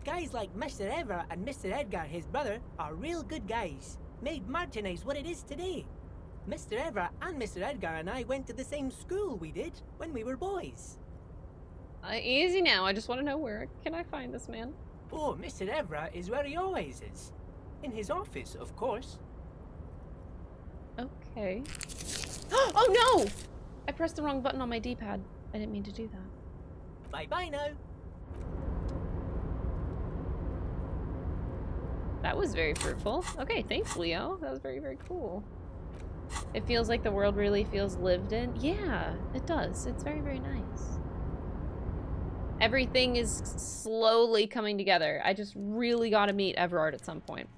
Guys like Mr. Everett and Mr. Edgar, his brother, are real good guys. Made Martinez what it is today. Mr. Everett and Mr. Edgar and I went to the same school we did when we were boys. Easy now. I just want to know, where can I find this man? Oh, Mr. Everett is where he always is. In his office, of course. Okay. Oh no! I pressed the wrong button on my D-pad. I didn't mean to do that. Bye-bye now. That was very fruitful. Okay, thanks, Leo. That was very, very cool. It feels like the world really feels lived in. Yeah, it does. It's very, very nice. Everything is slowly coming together. I just really gotta meet Everard at some point.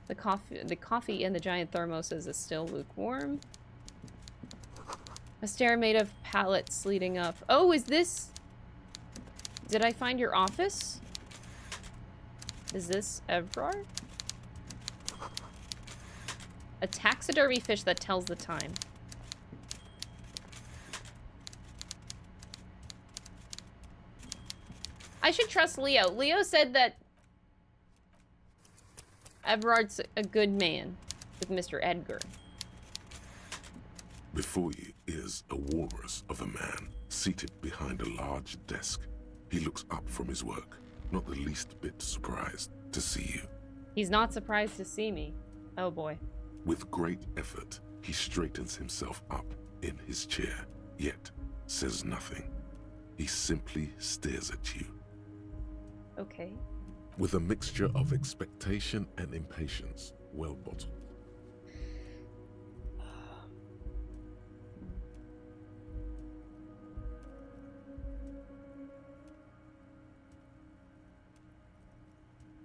The coffee in the giant thermoses is still lukewarm. A stair made of pallets leading up. Oh, is this... Did I find your office? Is this Everard? A taxidermy fish that tells the time. I should trust Leo. Leo said that Everard's a good man with Mr. Edgar. Before you is a walrus of a man seated behind a large desk. He looks up from his work, not the least bit surprised to see you. He's not surprised to see me. Oh boy. With great effort, he straightens himself up in his chair, yet says nothing. He simply stares at you. Okay. With a mixture of expectation and impatience, well bottled.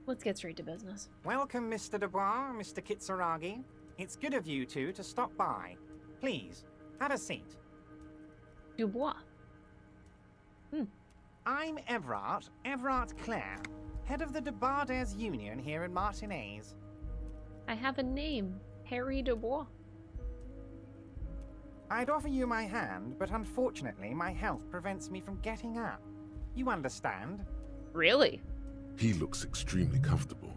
Let's get straight to business. Welcome, Mr. Dubois, Mr. Kitsuragi. It's good of you two to stop by. Please, have a seat. Dubois. I'm Everard Clare, head of the Debarders Union here in Martinez. I have a name. Harry Dubois. I'd offer you my hand, but unfortunately my health prevents me from getting up. You understand? Really? He looks extremely comfortable.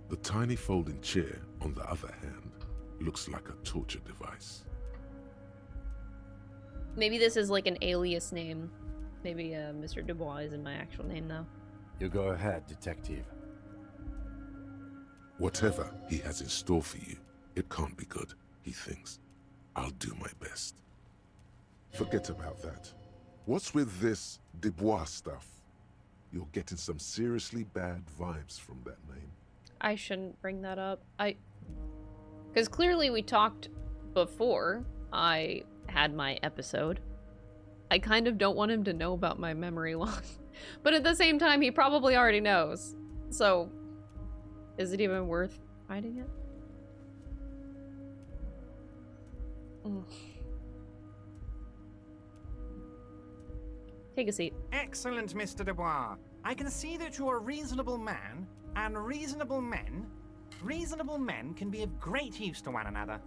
The tiny folding chair, on the other hand, looks like a torture device. Maybe this is like an alias name. Maybe Mr. Dubois isn't my actual name, though. You go ahead, detective. Whatever he has in store for you, it can't be good, he thinks. I'll do my best. Forget about that. What's with this Dubois stuff? You're getting some seriously bad vibes from that name. I shouldn't bring that up. Because clearly we talked before I had my episode. I kind of don't want him to know about my memory loss. But at the same time, he probably already knows. So, is it even worth hiding it? Take a seat. Excellent, Mr. Dubois. I can see that you're a reasonable man, and reasonable men can be of great use to one another.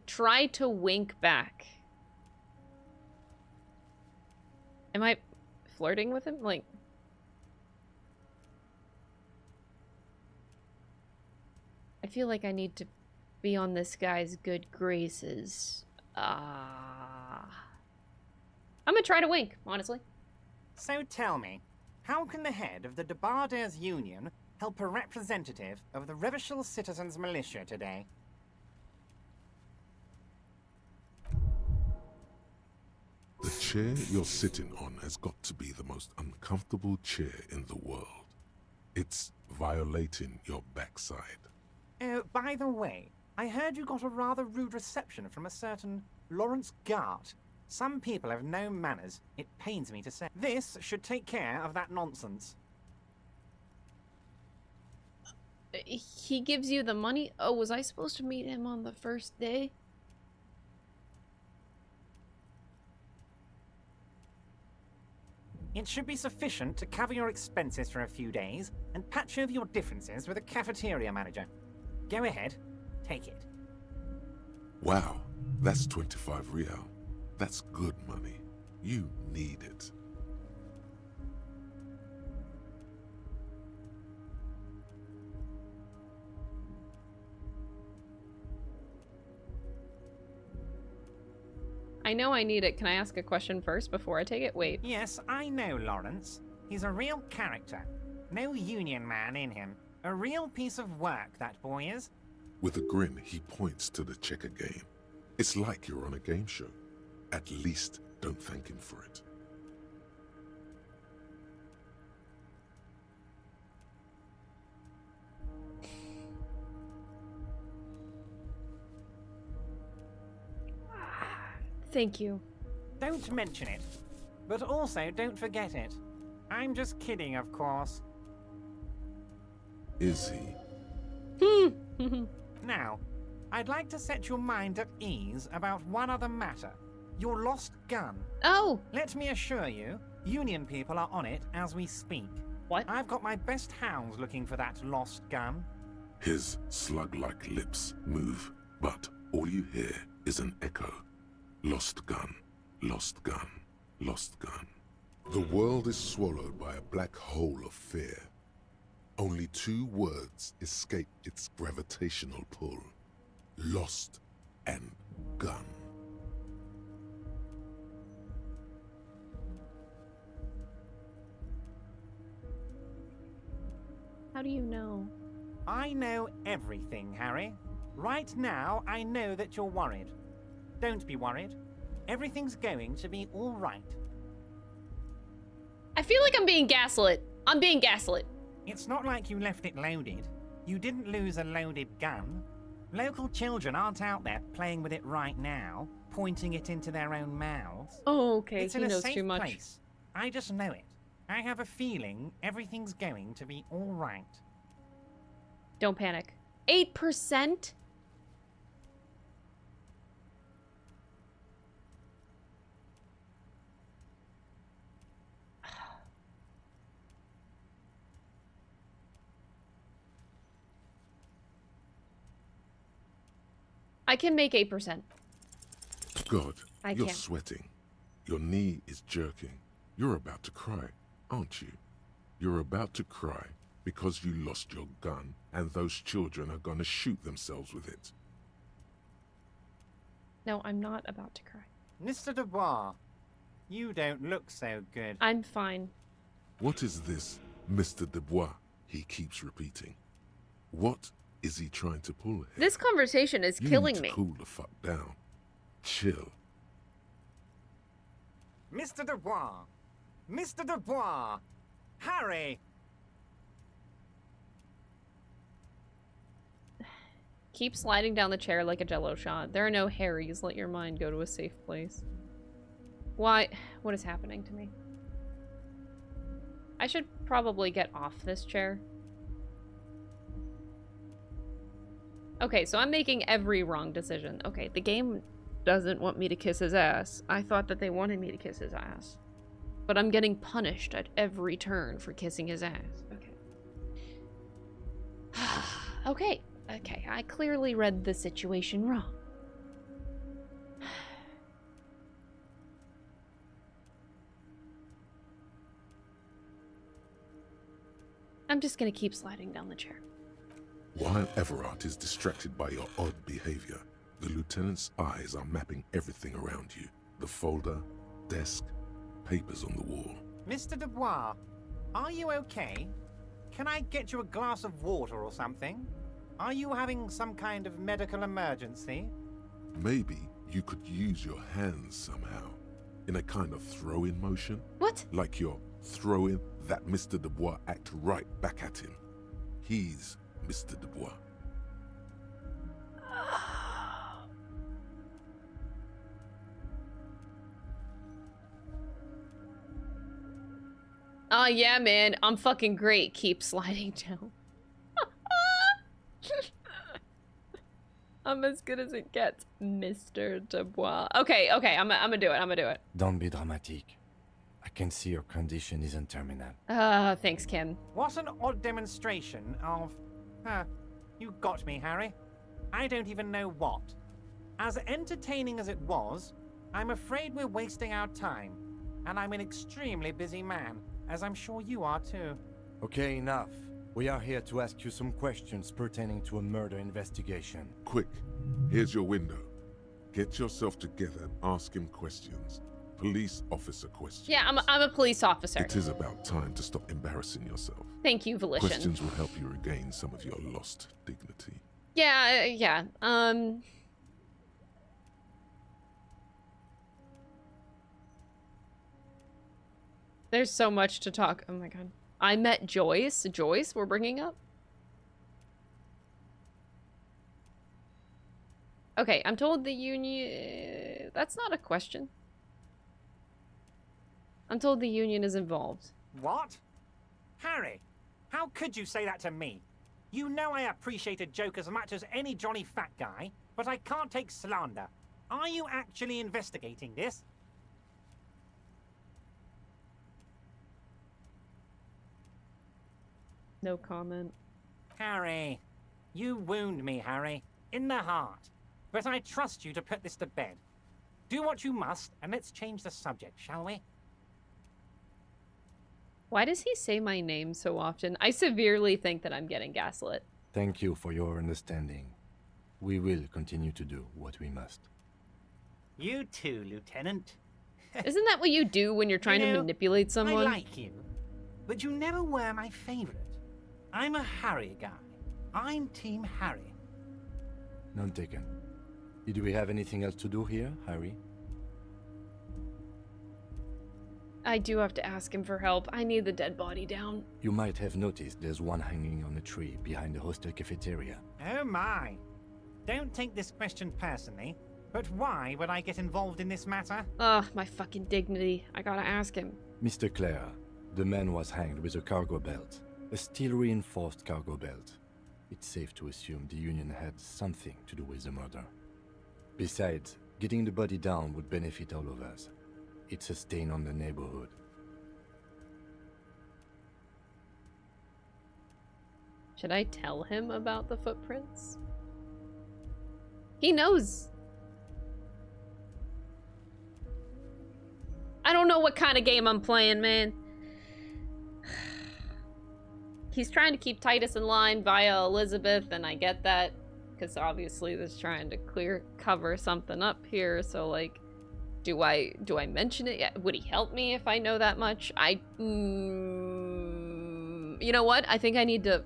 Try to wink back. Am I flirting with him? Like... I feel like I need to be on this guy's good graces. I'm gonna try to wink, honestly. So tell me, how can the head of the Debarders Union help a representative of the Revachol Citizens Militia today? The chair you're sitting on has got to be the most uncomfortable chair in the world. It's violating your backside. By the way, I heard you got a rather rude reception from a certain Lawrence Gart. Some people have no manners, it pains me to say. This should take care of that nonsense. He gives you the money? Oh, was I supposed to meet him on the first day? It should be sufficient to cover your expenses for a few days and patch over your differences with a cafeteria manager. Go ahead, take it. Wow, that's 25 real. That's good money. You need it. I know I need it. Can I ask a question first before I take it? Wait. Yes, I know, Lawrence. He's a real character. No union man in him. A real piece of work, that boy is. With a grin, he points to the checker game. It's like you're on a game show. At least don't thank him for it. Thank you. Don't mention it. But also don't forget it. I'm just kidding, of course. Is he? Now, I'd like to set your mind at ease about one other matter. Your lost gun. Oh! Let me assure you, Union people are on it as we speak. What? I've got my best hounds looking for that lost gun. His slug-like lips move, but all you hear is an echo. Lost gun, lost gun, lost gun. The world is swallowed by a black hole of fear. Only 2 words escape its gravitational pull. Lost and gun. How do you know? I know everything, Harry. Right now, I know that you're worried. Don't be worried. Everything's going to be all right. I feel like I'm being gaslit. I'm being gaslit. It's not like you left it loaded. You didn't lose a loaded gun. Local children aren't out there playing with it right now, pointing it into their own mouths. Oh, okay. It's He in a knows safe too much. place. I just know it. I have a feeling everything's going to be all right. Don't panic. 8%? I can make 8%. God, I you're can't. sweating. Your knee is jerking. You're about to cry, aren't you? You're about to cry because you lost your gun and those children are gonna shoot themselves with it. No, I'm not about to cry. Mr. Dubois, you don't look so good. I'm fine. What is this, Mr. Dubois? He keeps repeating. What is he trying to pull here? This conversation is You killing need to me. cool the fuck down. Chill. Mr. Dubois! Mr. Dubois! Harry! Keep sliding down the chair like a jello shot. There are no Harrys. Let your mind go to a safe place. Why? What is happening to me? I should probably get off this chair. Okay, so I'm making every wrong decision. Okay, the game doesn't want me to kiss his ass. I thought that they wanted me to kiss his ass. But I'm getting punished at every turn for kissing his ass. Okay. Okay, I clearly read the situation wrong. I'm just gonna keep sliding down the chair. While Everard is distracted by your odd behavior, the lieutenant's eyes are mapping everything around you. The folder, desk, papers on the wall. Mr. Dubois, are you okay? Can I get you a glass of water or something? Are you having some kind of medical emergency? Maybe you could use your hands somehow, in a kind of throw-in motion. What? Like you're throwing that Mr. Dubois act right back at him. He's Mr. Dubois. Oh yeah, man, I'm fucking great. Keep sliding down. I'm as good as it gets, Mr. Dubois. Okay, I'm gonna do it. Don't be dramatic. I I can see your condition isn't terminal. Thanks, Kim. What an odd demonstration of... you got me, Harry. I don't even know what. As entertaining as it was, I'm afraid we're wasting our time. And I'm an extremely busy man, as I'm sure you are too. Okay, enough. We are here to ask you some questions pertaining to a murder investigation. Quick, here's your window. Get yourself together and ask him questions. Police officer questions. Yeah, I'm a police officer. It is about time to stop embarrassing yourself. Thank you, Volition. Questions will help you regain some of your lost dignity. Yeah. There's so much to talk. Oh my god. I met Joyce. Joyce, we're bringing up? Okay, I'm told the union... That's not a question. I'm told the union is involved. What? Harry, how could you say that to me? You know I appreciate a joke as much as any jolly fat guy, but I can't take slander. Are you actually investigating this? No comment. Harry, you wound me, Harry, in the heart. But I trust you to put this to bed. Do what you must, and let's change the subject, shall we? Why does he say my name so often? I severely think that I'm getting gaslit. Thank you for your understanding. We will continue to do what we must. You too, Lieutenant. Isn't that what you do when you're trying to manipulate someone? I like you, but you never were my favorite. I'm a Harry guy. I'm Team Harry. None taken. Did we have anything else to do here, Harry? I do have to ask him for help. I need the dead body down. You might have noticed there's one hanging on a tree behind the hostel cafeteria. Oh my. Don't take this question personally, but why would I get involved in this matter? Ugh, my fucking dignity. I gotta ask him. Mr. Clare, the man was hanged with a cargo belt. A steel-reinforced cargo belt. It's safe to assume the Union had something to do with the murder. Besides, getting the body down would benefit all of us. It's a stain on the neighborhood. Should I tell him about the footprints? He knows. I don't know what kind of game I'm playing, man. He's trying to keep Titus in line via Elizabeth, and I get that. Because obviously this is trying to cover something up here, so like... Do I mention it yet? Would he help me if I know that much? You know what? I think I need to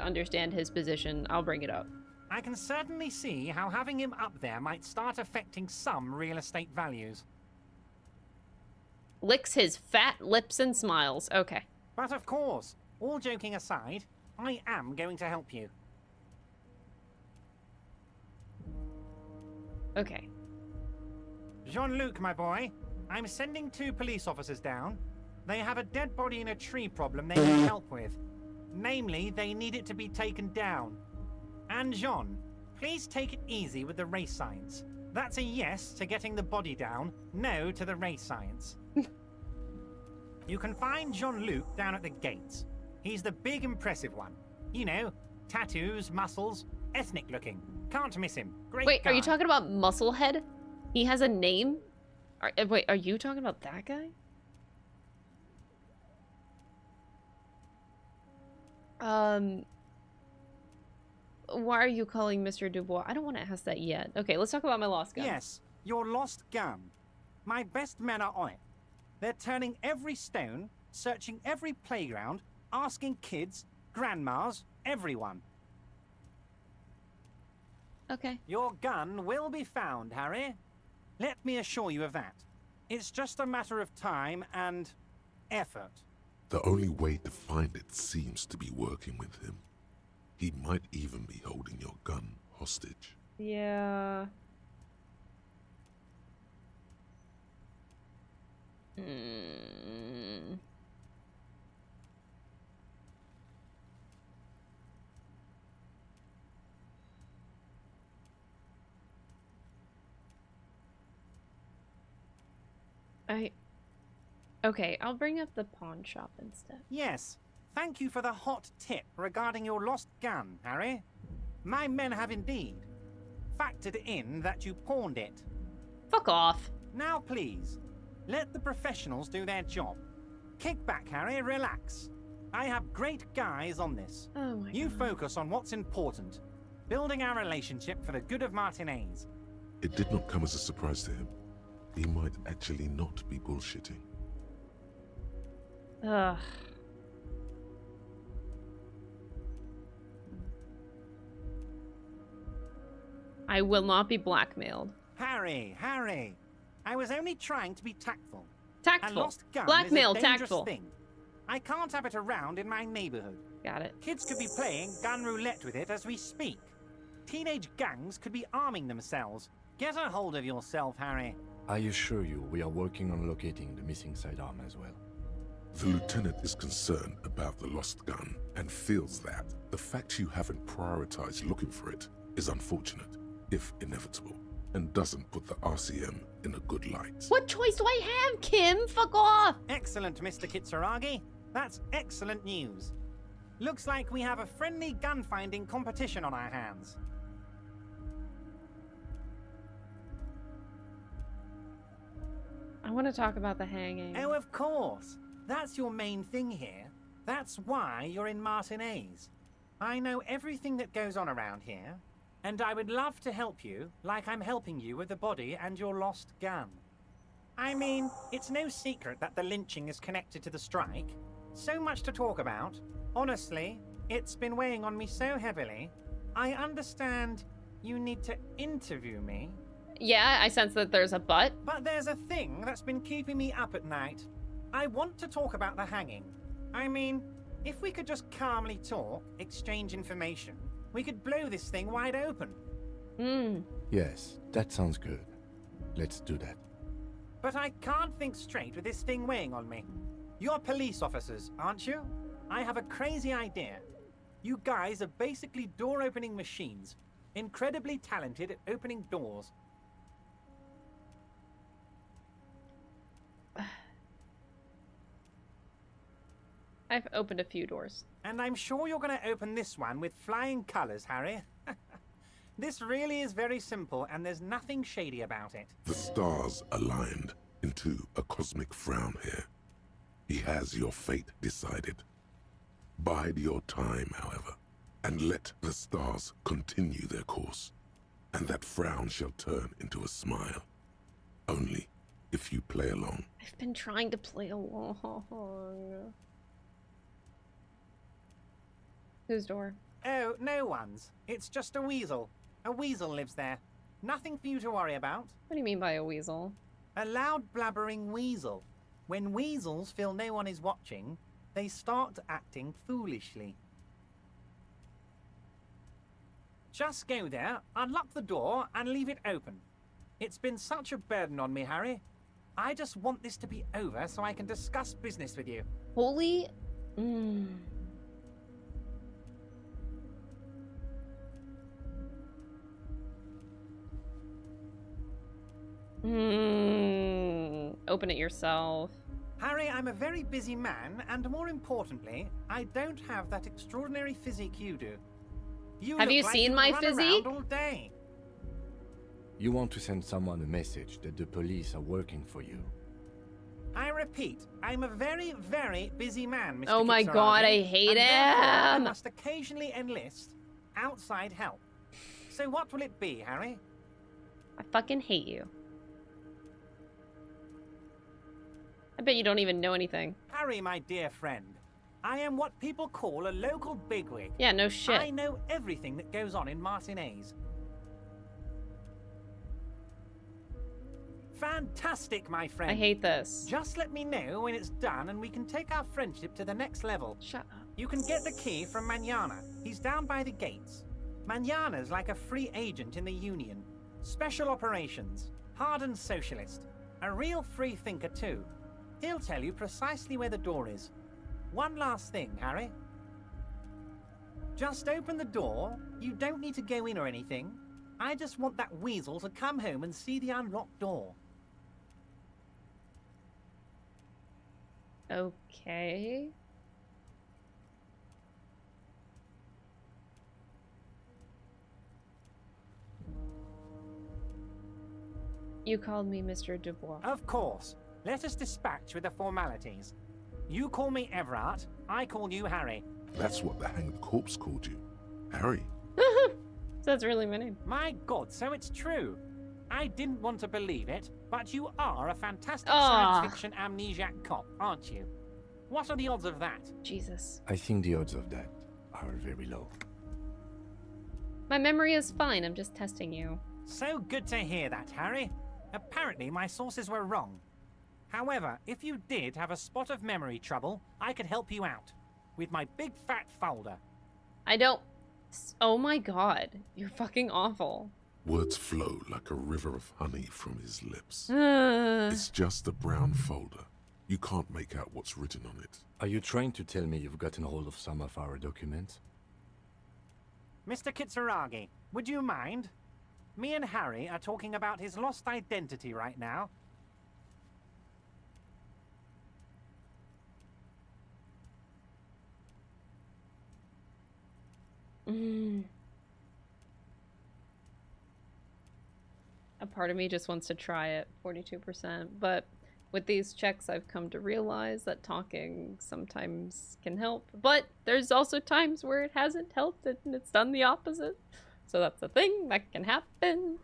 understand his position. I'll bring it up. I can certainly see how having him up there might start affecting some real estate values. Licks his fat lips and smiles. Okay. But of course, all joking aside, I am going to help you. Okay. Jean-Luc, my boy, I'm sending 2 police officers down. They have a dead body in a tree problem they need help with. Namely, they need it to be taken down. And Jean, please take it easy with the race science. That's a yes to getting the body down, no to the race science. You can find Jean-Luc down at the gates. He's the big impressive one. You know, tattoos, muscles, ethnic looking. Can't miss him. Great Wait, guy. are you talking about Musclehead? He has a name? Wait, are you talking about that guy? Why are you calling Mr. Dubois? I don't want to ask that yet. Okay, let's talk about my lost gun. Yes, your lost gun. My best men are on it. They're turning every stone, searching every playground, asking kids, grandmas, everyone. Okay. Your gun will be found, Harry. Let me assure you of that. It's just a matter of time and effort. The only way to find it seems to be working with him. He might even be holding your gun hostage. Yeah. Okay, I'll bring up the pawn shop instead. Yes. Thank you for the hot tip regarding your lost gun, Harry. My men have indeed factored in that you pawned it. Fuck off. Now, please, let the professionals do their job. Kick back, Harry, relax. I have great guys on this. Oh my You God. focus on what's important. Building our relationship for the good of Martinez. It did not come as a surprise to him. He might actually not be bullshitting. Ugh. I will not be blackmailed. Harry, I was only trying to be tactful. Tactful. A lost gun Blackmail, is a dangerous tactful. thing. I can't have it around in my neighborhood. Got it. Kids could be playing gun roulette with it as we speak. Teenage gangs could be arming themselves. Get a hold of yourself, Harry. I assure you, we are working on locating the missing sidearm as well. The lieutenant is concerned about the lost gun and feels that the fact you haven't prioritized looking for it is unfortunate, if inevitable, and doesn't put the RCM in a good light. What choice do I have, Kim? Fuck off! Excellent, Mr. Kitsuragi. That's excellent news. Looks like we have a friendly gun-finding competition on our hands. I want to talk about the hanging. Oh, of course. That's your main thing here. That's why you're in Martinez. I know everything that goes on around here, and I would love to help you, like I'm helping you with the body and your lost gun. I mean, it's no secret that the lynching is connected to the strike. So much to talk about. Honestly, it's been weighing on me so heavily. I understand you need to interview me. Yeah, I sense that there's a but. But there's a thing that's been keeping me up at night. I want to talk about the hanging. I mean, if we could just calmly talk, exchange information, we could blow this thing wide open. Yes, that sounds good. Let's do that. But I can't think straight with this thing weighing on me. You're police officers, aren't you? I have a crazy idea. You guys are basically door-opening machines, incredibly talented at opening doors. I've opened a few doors. And I'm sure you're going to open this one with flying colors, Harry. This really is very simple, and there's nothing shady about it. The stars aligned into a cosmic frown here. He has your fate decided. Bide your time, however, and let the stars continue their course, and that frown shall turn into a smile. Only if you play along. I've been trying to play along. Whose door? Oh, no one's. It's just a weasel. A weasel lives there. Nothing for you to worry about. What do you mean by a weasel? A loud blabbering weasel. When weasels feel no one is watching, they start acting foolishly. Just go there, unlock the door, and leave it open. It's been such a burden on me, Harry. I just want this to be over so I can discuss business with you. Holy... Open it yourself. Harry, I'm a very busy man, and more importantly, I don't have that extraordinary physique you do. Have you seen my physique? All day. You want to send someone a message that the police are working for you. I repeat, I'm a very, very busy man, Mr. Oh my Kitsuragi, God, I hate and therefore I him. must occasionally enlist outside help. So what will it be, Harry? I fucking hate you. I bet you don't even know anything. Harry, my dear friend, I am what people call a local bigwig. Yeah, no shit. I know everything that goes on in Martinez. Fantastic, my friend. I hate this. Just let me know when it's done and we can take our friendship to the next level. Shut up. You can get the key from Manana. He's down by the gates. Manana's like a free agent in the Union. Special operations. Hardened socialist. A real free thinker, too. He'll tell you precisely where the door is. One last thing, Harry. Just open the door. You don't need to go in or anything. I just want that weasel to come home and see the unlocked door. Okay. You called me Mr. Dubois. Of course. Let us dispatch with the formalities. You call me Everard, I call you Harry. That's what the hanged corpse called you. Harry. So that's really my name. My God, so it's true. I didn't want to believe it, but you are a fantastic Ah. science fiction amnesiac cop, aren't you? What are the odds of that? Jesus. I think the odds of that are very low. My memory is fine. I'm just testing you. So good to hear that, Harry. Apparently my sources were wrong. However, if you did have a spot of memory trouble, I could help you out. With my big fat folder. I don't... Oh my god. You're fucking awful. Words flow like a river of honey from his lips. Uh. It's just a brown folder. You can't make out what's written on it. Are you trying to tell me you've gotten hold of some of our documents? Mr. Kitsuragi, would you mind? Me and Harry are talking about his lost identity right now. A part of me just wants to try it, 42%, but with these checks I've come to realize that talking sometimes can help, but there's also times where it hasn't helped and it's done the opposite. So that's a thing that can happen.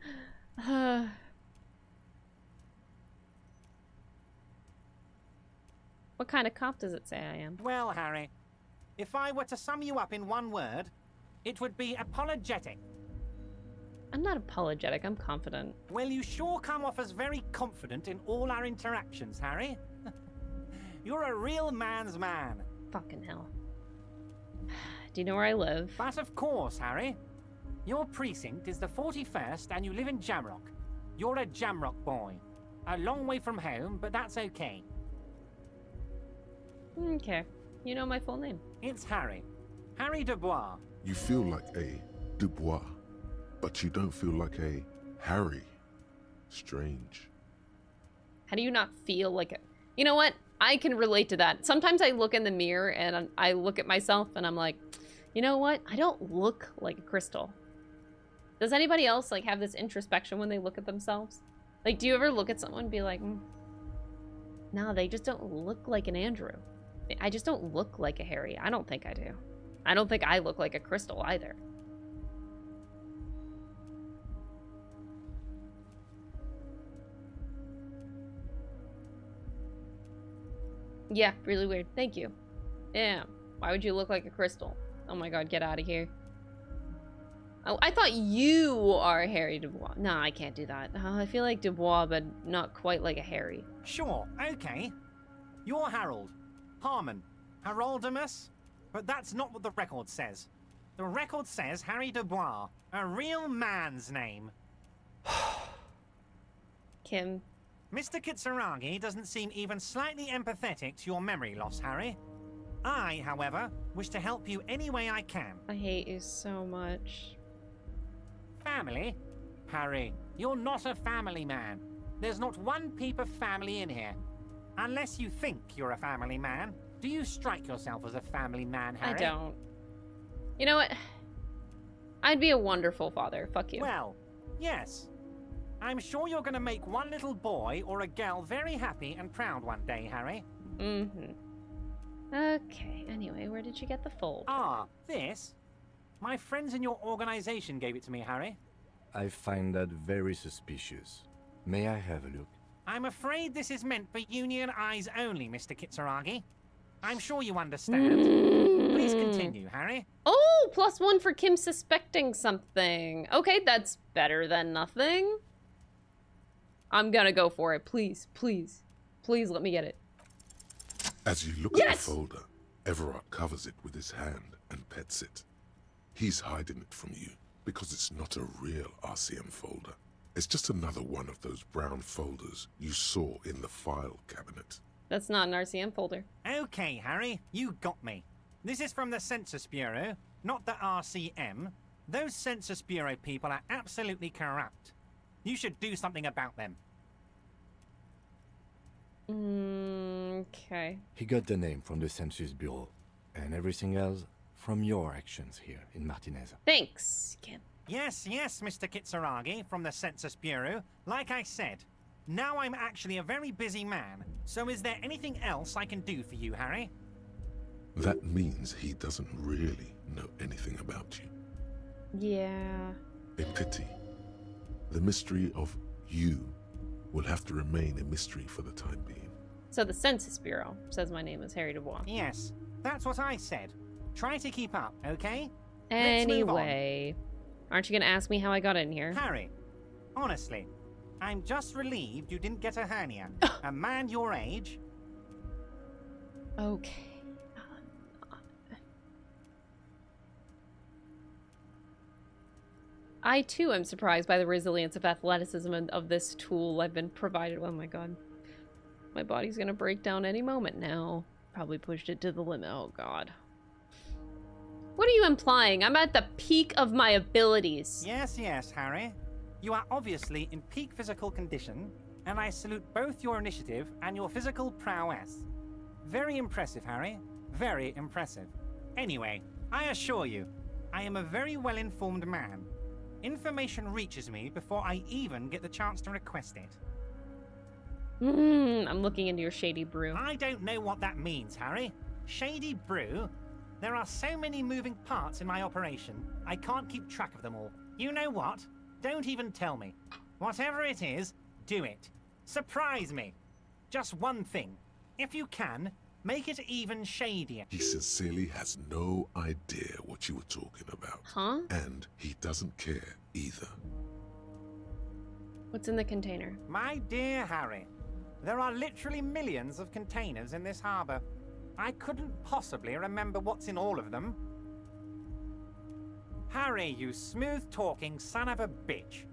What kind of cop does it say I am? Well, Harry, if I were to sum you up in one word, it would be apologetic. I'm not apologetic, I'm confident. Well, you sure come off as very confident in all our interactions, Harry. You're a real man's man. Fucking hell. Do you know where I live? But of course, Harry. Your precinct is the 41st and you live in Jamrock. You're a Jamrock boy. A long way from home, but that's okay. Okay. You know my full name. It's Harry. Harry Dubois. You feel like a Dubois, but you don't feel like a Harry. Strange. How do you not feel like it? You know what? I can relate to that. Sometimes I look in the mirror and I look at myself and I'm like, you know what? I don't look like a crystal. Does anybody else like have this introspection when they look at themselves? Like, do you ever look at someone and be like, no, they just don't look like an Andrew. I just don't look like a Harry. I don't think I do. I don't think I look like a crystal either. Yeah, really weird. Thank you. Yeah. Why would you look like a crystal? Oh my god, get out of here. Oh, I thought you are Harry Dubois. No, I can't do that. I feel like Dubois, but not quite like a Harry. Sure, okay. You're Harold. Harmon. Haroldamus? But that's not what the record says. The record says Harry Dubois. A real man's name. Kim. Mr. Kitsuragi doesn't seem even slightly empathetic to your memory loss, Harry. I, however, wish to help you any way I can. I hate you so much. Family? Harry, you're not a family man. There's not one peep of family in here. Unless you think you're a family man. Do you strike yourself as a family man, Harry? I don't. You know what? I'd be a wonderful father. Fuck you. Well, yes. I'm sure you're going to make one little boy or a girl very happy and proud one day, Harry. Mm-hmm. Okay, anyway, where did you get the fold? Ah, this? My friends in your organization gave it to me, Harry. I find that very suspicious. May I have a look? I'm afraid this is meant for union eyes only, Mr. Kitsuragi. I'm sure you understand. Please continue, Harry. Oh, +1 for Kim suspecting something. Okay, that's better than nothing. I'm gonna go for it. Please, please. Please let me get it. As you look at the folder, Everard covers it with his hand and pets it. He's hiding it from you because it's not a real RCM folder. It's just another one of those brown folders you saw in the file cabinet. That's not an RCM folder. Okay, Harry, you got me. This is from the Census Bureau, not the RCM. Those Census Bureau people are absolutely corrupt. You should do something about them. Okay. He got the name from the Census Bureau, and everything else from your actions here in Martinez. Thanks, Kim. Yes, Mr. Kitsuragi from the Census Bureau. Like I said, now I'm actually a very busy man, so is there anything else I can do for you, Harry? That means he doesn't really know anything about you. Yeah. A pity. The mystery of you will have to remain a mystery for the time being. So the Census Bureau says my name is Harry Dubois. Yes, that's what I said. Try to keep up, okay? Anyway, aren't you gonna ask me how I got in here? Harry, honestly, I'm just relieved you didn't get a hernia. A man your age. Okay. I too am surprised by the resilience of athleticism and of this tool I've been provided. Oh my god. My body's gonna break down any moment now. Probably pushed it to the limit. Oh god. What are you implying? I'm at the peak of my abilities. Yes, Harry. You are obviously in peak physical condition, and I salute both your initiative and your physical prowess. Very impressive, Harry. Very impressive. Anyway, I assure you, I am a very well-informed man. Information reaches me before I even get the chance to request it. I'm looking into your shady brew. I don't know what that means, Harry. Shady brew? There are so many moving parts in my operation, I can't keep track of them all. You know what? Don't even tell me. Whatever it is, do it. Surprise me. Just one thing. If you can, make it even shadier. He sincerely has no idea what you were talking about. Huh? And he doesn't care either. What's in the container? My dear Harry, there are literally millions of containers in this harbor. I couldn't possibly remember what's in all of them. Harry, you smooth-talking son of a bitch.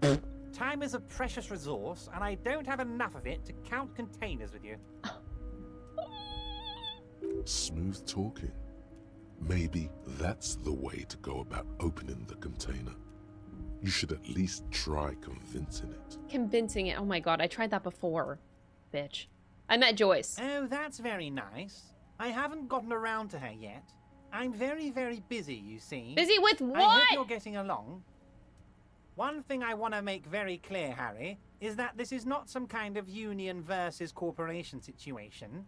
Time is a precious resource, and I don't have enough of it to count containers with you. Smooth talking. Maybe that's the way to go about opening the container. You should at least try convincing it. Convincing it. Oh my god, I tried that before. Bitch. I met Joyce. Oh, that's very nice. I haven't gotten around to her yet. I'm very, very busy, you see. Busy with what? I hope you're getting along. One thing I want to make very clear, Harry, is that this is not some kind of union versus corporation situation.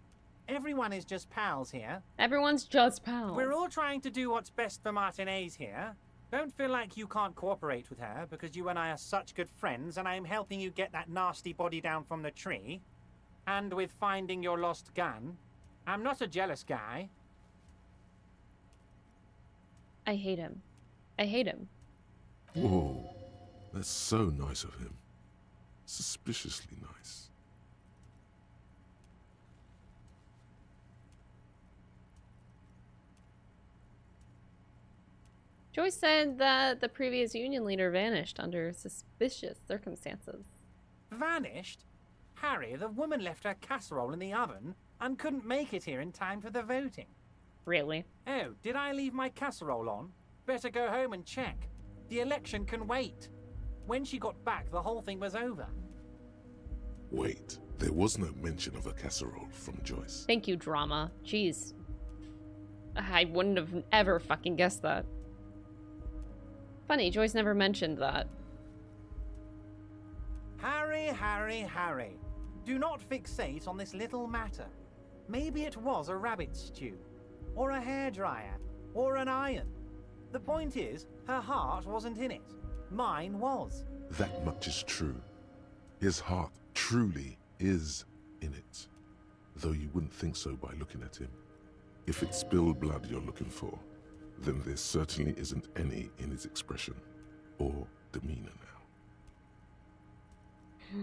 Everyone is just pals here. Everyone's just pals. We're all trying to do what's best for Martinez here. Don't feel like you can't cooperate with her because you and I are such good friends and I'm helping you get that nasty body down from the tree. And with finding your lost gun. I'm not a jealous guy. I hate him. I hate him. Whoa, that's so nice of him. Suspiciously nice. Joyce said that the previous union leader vanished under suspicious circumstances. Vanished? Harry, the woman left her casserole in the oven and couldn't make it here in time for the voting. Really? Oh, did I leave my casserole on? Better go home and check. The election can wait. When she got back, the whole thing was over. Wait, there was no mention of a casserole from Joyce. Thank you, drama. Jeez. I wouldn't have ever fucking guessed that. Funny, Joyce never mentioned that. Harry, Harry, Harry. Do not fixate on this little matter. Maybe it was a rabbit stew, or a hairdryer, or an iron. The point is, her heart wasn't in it. Mine was. That much is true. His heart truly is in it. Though you wouldn't think so by looking at him. If it's spilled blood you're looking for, then there certainly isn't any in his expression or demeanor now.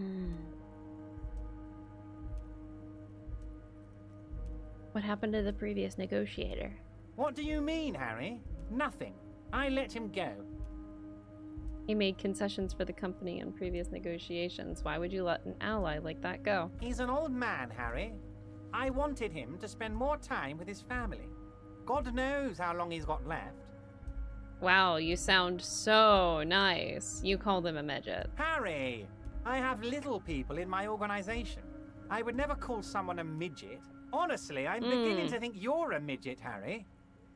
What happened to the previous negotiator? What do you mean, Harry? Nothing. I let him go. He made concessions for the company in previous negotiations. Why would you let an ally like that go? He's an old man, Harry. I wanted him to spend more time with his family. God knows how long he's got left. Wow, you sound so nice. You called him a midget. Harry! I have little people in my organization. I would never call someone a midget. Honestly, I'm beginning to think you're a midget, Harry.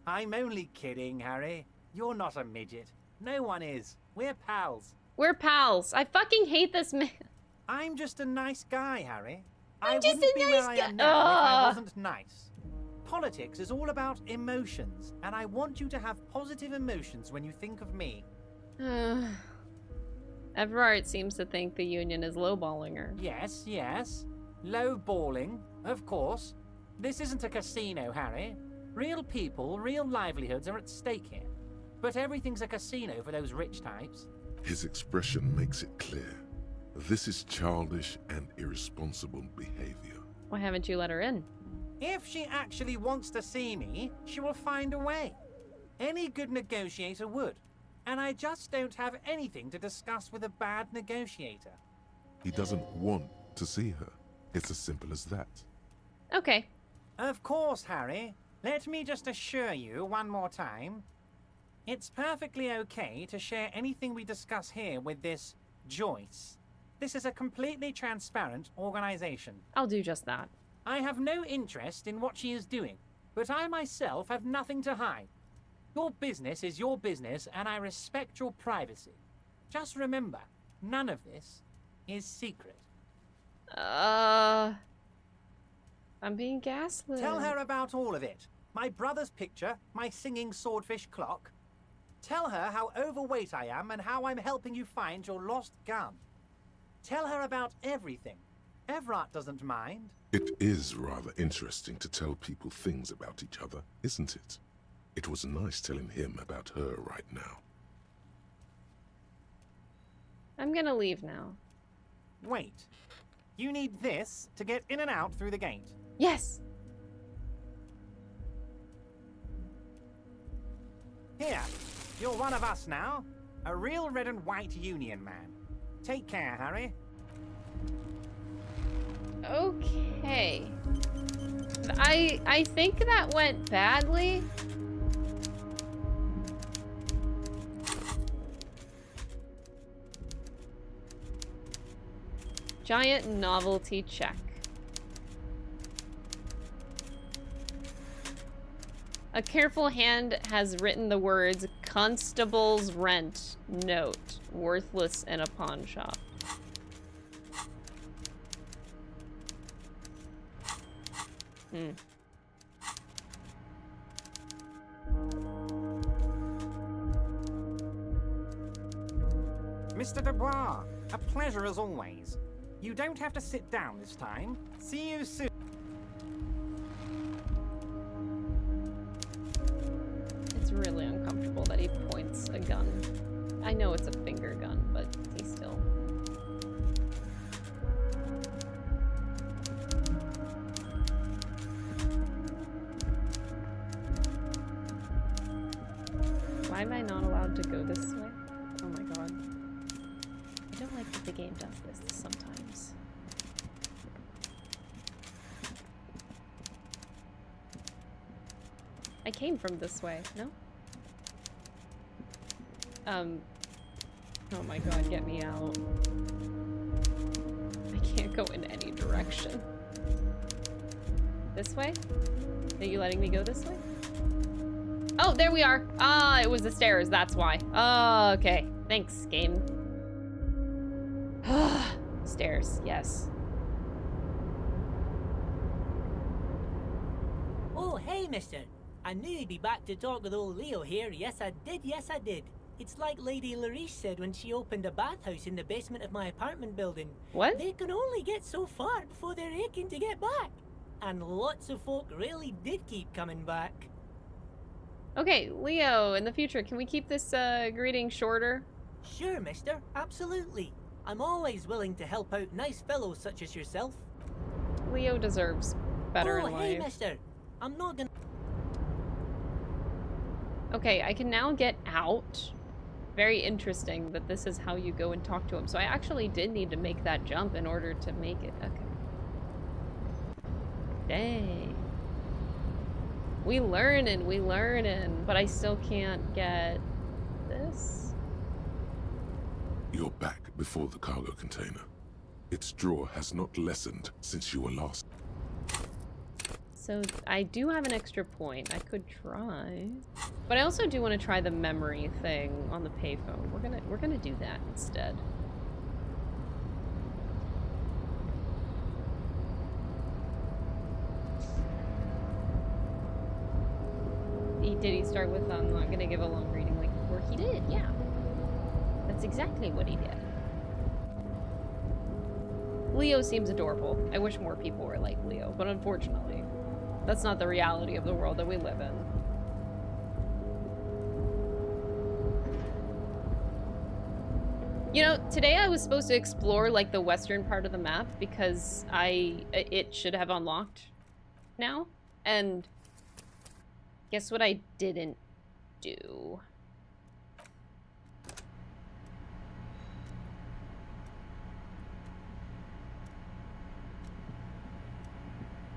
I'm only kidding, Harry. You're not a midget. No one is. We're pals. We're pals. I fucking hate this man. I'm just a nice guy, Harry. I'm I just wouldn't a be nice where I guy. am now if I wasn't nice. Politics is all about emotions, and I want you to have positive emotions when you think of me. Everard seems to think the Union is lowballing her. Yes, yes. Low-balling, of course. This isn't a casino, Harry. Real people, real livelihoods are at stake here. But everything's a casino for those rich types. His expression makes it clear. This is childish and irresponsible behavior. Why haven't you let her in? If she actually wants to see me, she will find a way. Any good negotiator would. And I just don't have anything to discuss with a bad negotiator. He doesn't want to see her. It's as simple as that. Okay. Of course, Harry. Let me just assure you one more time. It's perfectly okay to share anything we discuss here with this Joyce. This is a completely transparent organization. I'll do just that. I have no interest in what she is doing, but I myself have nothing to hide. Your business is your business, and I respect your privacy. Just remember, none of this is secret. I'm being gaslit. Tell her about all of it. My brother's picture, my singing swordfish clock. Tell her how overweight I am and how I'm helping you find your lost gun. Tell her about everything. Everard doesn't mind. It is rather interesting to tell people things about each other, isn't it? It was nice telling him about her right now. I'm gonna leave now. Wait. You need this to get in and out through the gate. Yes. Here. You're one of us now. A real red and white Union man. Take care, Harry. Okay. I think that went badly. Giant novelty check. A careful hand has written the words "Constable's Rent Note, worthless in a pawn shop." Mr. Dubois, a pleasure as always. You don't have to sit down this time. See you soon. It's really uncomfortable that he points a gun. I know it's a finger gun, but he still. Why am I not allowed to go this way? Oh my god. I don't like that the game does this sometimes. I came from this way, no? Oh my god, get me out. I can't go in any direction. This way? Are you letting me go this way? Oh, there we are. Ah, it was the stairs, that's why. Oh, okay. Thanks, game. Stairs, yes. Oh, hey, mister. I knew you'd be back to talk with old Leo here. Yes, I did. Yes, I did. It's like Lady Larice said when she opened a bathhouse in the basement of my apartment building. What? They can only get so far before they're aching to get back. And lots of folk really did keep coming back. Okay, Leo, in the future, can we keep this greeting shorter? Sure, mister. Absolutely. I'm always willing to help out nice fellows such as yourself. Leo deserves better in Oh, hey, life. mister. I'm not gonna... Okay, I can now get out. Very interesting that this is how you go and talk to him. So I actually did need to make that jump in order to make it. Okay. Dang. We learnin', but I still can't get this. You're back before the cargo container. Its draw has not lessened since you were last. So I do have an extra point. I could try. But I also do want to try the memory thing on the payphone. We're gonna do that instead. Did he start with I'm not gonna give a long reading like before? He did, yeah. That's exactly what he did. Leo seems adorable. I wish more people were like Leo, but unfortunately, that's not the reality of the world that we live in. You know, today I was supposed to explore like the western part of the map because it should have unlocked now, and guess what I didn't do?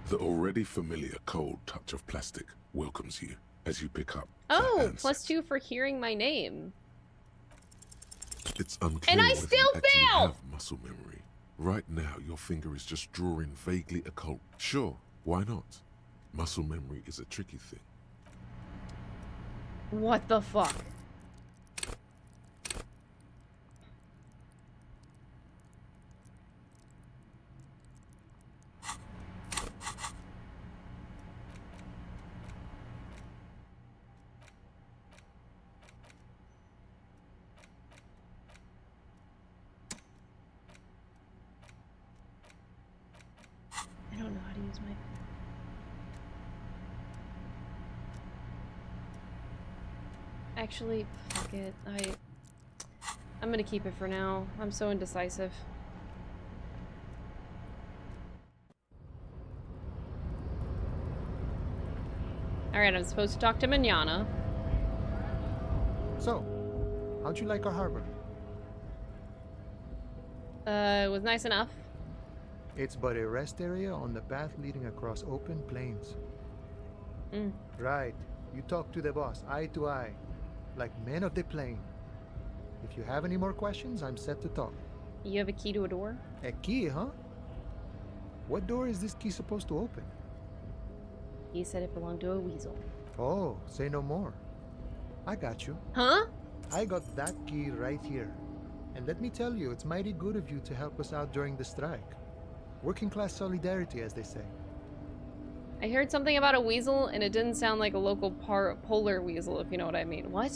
The already familiar cold touch of plastic welcomes you as you pick up. Oh, +2 for hearing my name. It's unclear and I whether still you actually fail! have muscle memory. Right now, your finger is just drawing vaguely occult. Sure, why not? Muscle memory is a tricky thing. What the fuck? I don't know how to use my... Actually, fuck it. I'm gonna keep it for now. I'm so indecisive. Alright, I'm supposed to talk to Manana. So, how'd you like our harbor? It was nice enough. It's but a rest area on the path leading across open plains. Mm. Right. You talk to the boss, eye to eye. Like men of the plain. If you have any more questions, I'm set to talk. You have a key to a door? A key, huh? What door is this key supposed to open? He said it belonged to a weasel. Oh, say no more. I got you. Huh? I got that key right here. And let me tell you, it's mighty good of you to help us out during the strike. Working class solidarity, as they say. I heard something about a weasel, and it didn't sound like a local polar weasel, if you know what I mean. What?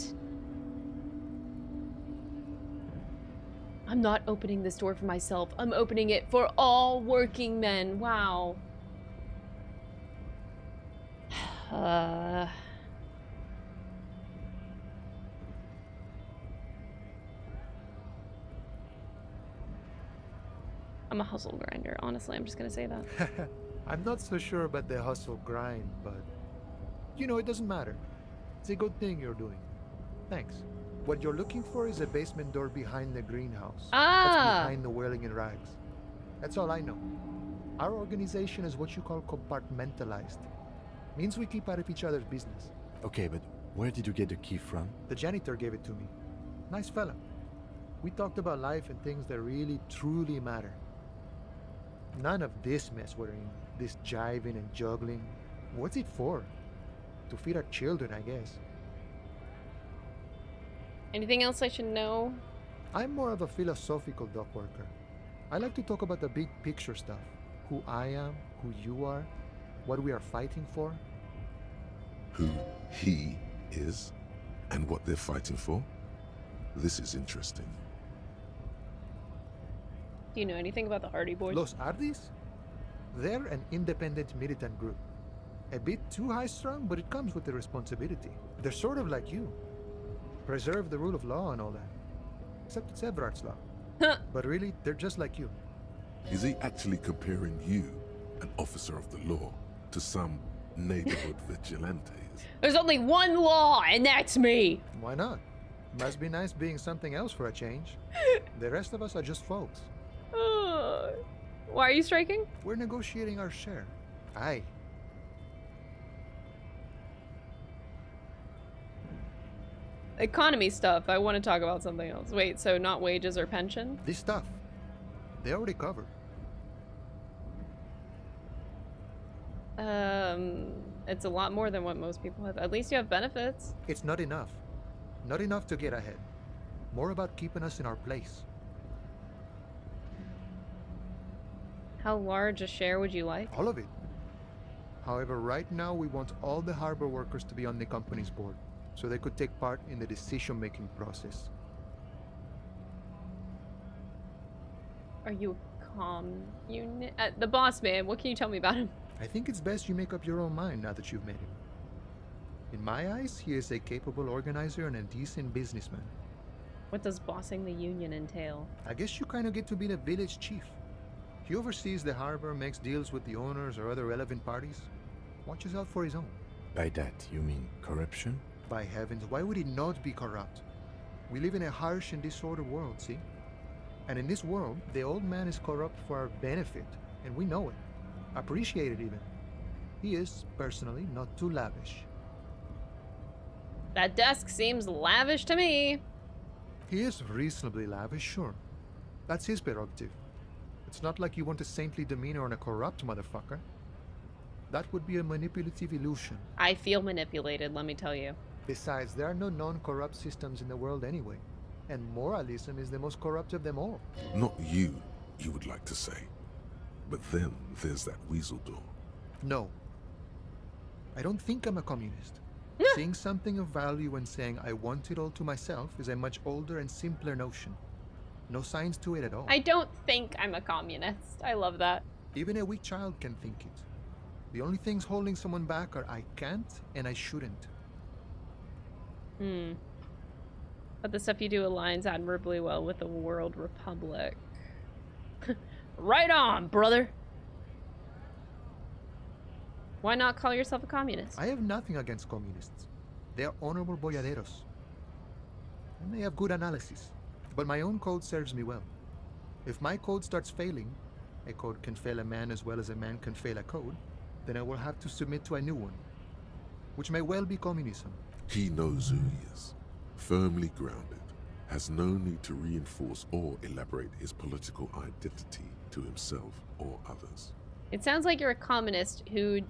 I'm not opening this door for myself. I'm opening it for all working men. Wow. I'm a hustle grinder, honestly. I'm just gonna say that. I'm not so sure about the hustle grind, but you know, it doesn't matter. It's a good thing you're doing. Thanks. What you're looking for is a basement door behind the greenhouse. That's behind the whirling in rags. That's all I know. Our organization is what you call compartmentalized. Means we keep out of each other's business. Okay, but where did you get the key from? The janitor gave it to me. Nice fella. We talked about life and things that really, truly matter. None of this mess we're in. This jiving and juggling. What's it for? To feed our children, I guess. Anything else I should know? I'm more of a philosophical dock worker. I like to talk about the big picture stuff. Who I am, who you are, what we are fighting for. Who he is, and what they're fighting for? This is interesting. Do you know anything about the Hardy Boys? Los Ardis? They're an independent militant group. A bit too high-strung, but it comes with the responsibility. They're sort of like you. Preserve the rule of law and all that. Except it's Everard's law. But really, they're just like you. Is he actually comparing you, an officer of the law, to some neighborhood vigilantes? There's only one law, and that's me! Why not? Must be nice being something else for a change. The rest of us are just folks. Why are you striking? We're negotiating our share. Aye. Economy stuff. I want to talk about something else. Wait, so not wages or pension? This stuff. They already covered. It's a lot more than what most people have. At least you have benefits. It's not enough. Not enough to get ahead. More about keeping us in our place. How large a share would you like? All of it. However, right now we want all the harbor workers to be on the company's board, so they could take part in the decision-making process. Are you the boss man? What can you tell me about him? I think it's best you make up your own mind now that you've met him. In my eyes, he is a capable organizer and a decent businessman. What does bossing the union entail? I guess you kind of get to be the village chief. He oversees the harbor, makes deals with the owners or other relevant parties, watches out for his own. By that, you mean corruption? By heavens, why would he not be corrupt? We live in a harsh and disordered world, see? And in this world, the old man is corrupt for our benefit, and we know it. Appreciate it even. He is, personally, not too lavish. That desk seems lavish to me. He is reasonably lavish, sure. That's his prerogative. It's not like you want a saintly demeanor on a corrupt motherfucker. That would be a manipulative illusion. I feel manipulated, let me tell you. Besides, there are no non-corrupt systems in the world anyway. And moralism is the most corrupt of them all. Not you would like to say. But then there's that weasel door. No. I don't think I'm a communist. Seeing something of value and saying I want it all to myself is a much older and simpler notion. No science to it at all. I don't think I'm a communist. I love that. Even a weak child can think it. The only things holding someone back are I can't and I shouldn't. But the stuff you do aligns admirably well with the World Republic. Right on, brother! Why not call yourself a communist? I have nothing against communists. They are honorable boyaderos. And they have good analysis. But my own code serves me well. If my code starts failing, a code can fail a man as well as a man can fail a code, then I will have to submit to a new one, which may well be communism. He knows who he is, firmly grounded, has no need to reinforce or elaborate his political identity to himself or others. It sounds like you're a communist who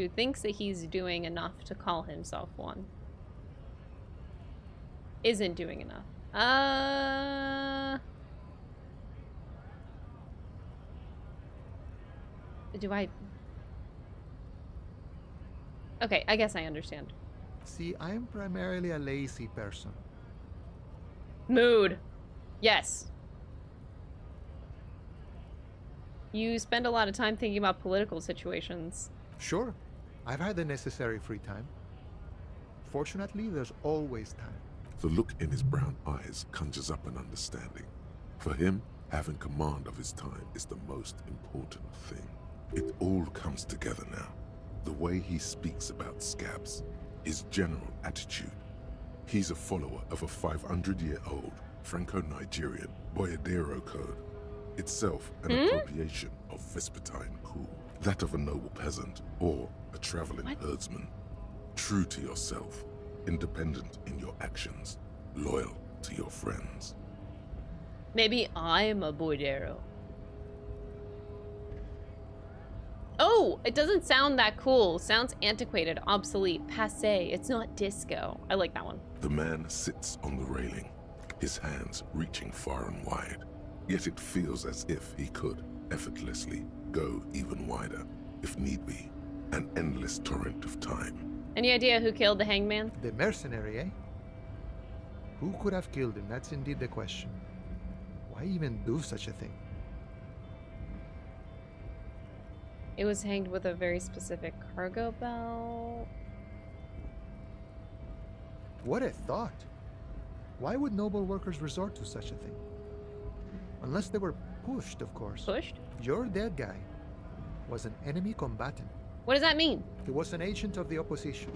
thinks that he's doing enough to call himself one. Isn't doing enough. Okay, I guess I understand. See, I am primarily a lazy person. Mood. Yes. You spend a lot of time thinking about political situations. Sure. I've had the necessary free time. Fortunately, there's always time. The look in his brown eyes conjures up an understanding. For him, having command of his time is the most important thing. It all comes together now. The way he speaks about scabs, his general attitude. He's a follower of a 500-year-old Franco-Nigerian Boyadero code, itself an appropriation of Vespertine cool, that of a noble peasant or a traveling herdsman. True to yourself, independent in your actions, loyal to your friends. Maybe I'm a boydero. Oh, it doesn't sound that cool. Sounds antiquated, obsolete, passé. It's not disco. I like that one. The man sits on the railing, his hands reaching far and wide. Yet it feels as if he could effortlessly go even wider, if need be, an endless torrent of time. Any idea who killed the hangman? The mercenary, eh? Who could have killed him? That's indeed the question. Why even do such a thing? It was hanged with a very specific cargo belt. What a thought. Why would noble workers resort to such a thing? Unless they were pushed, of course. Pushed? Your dead guy was an enemy combatant. What does that mean? He was an agent of the opposition,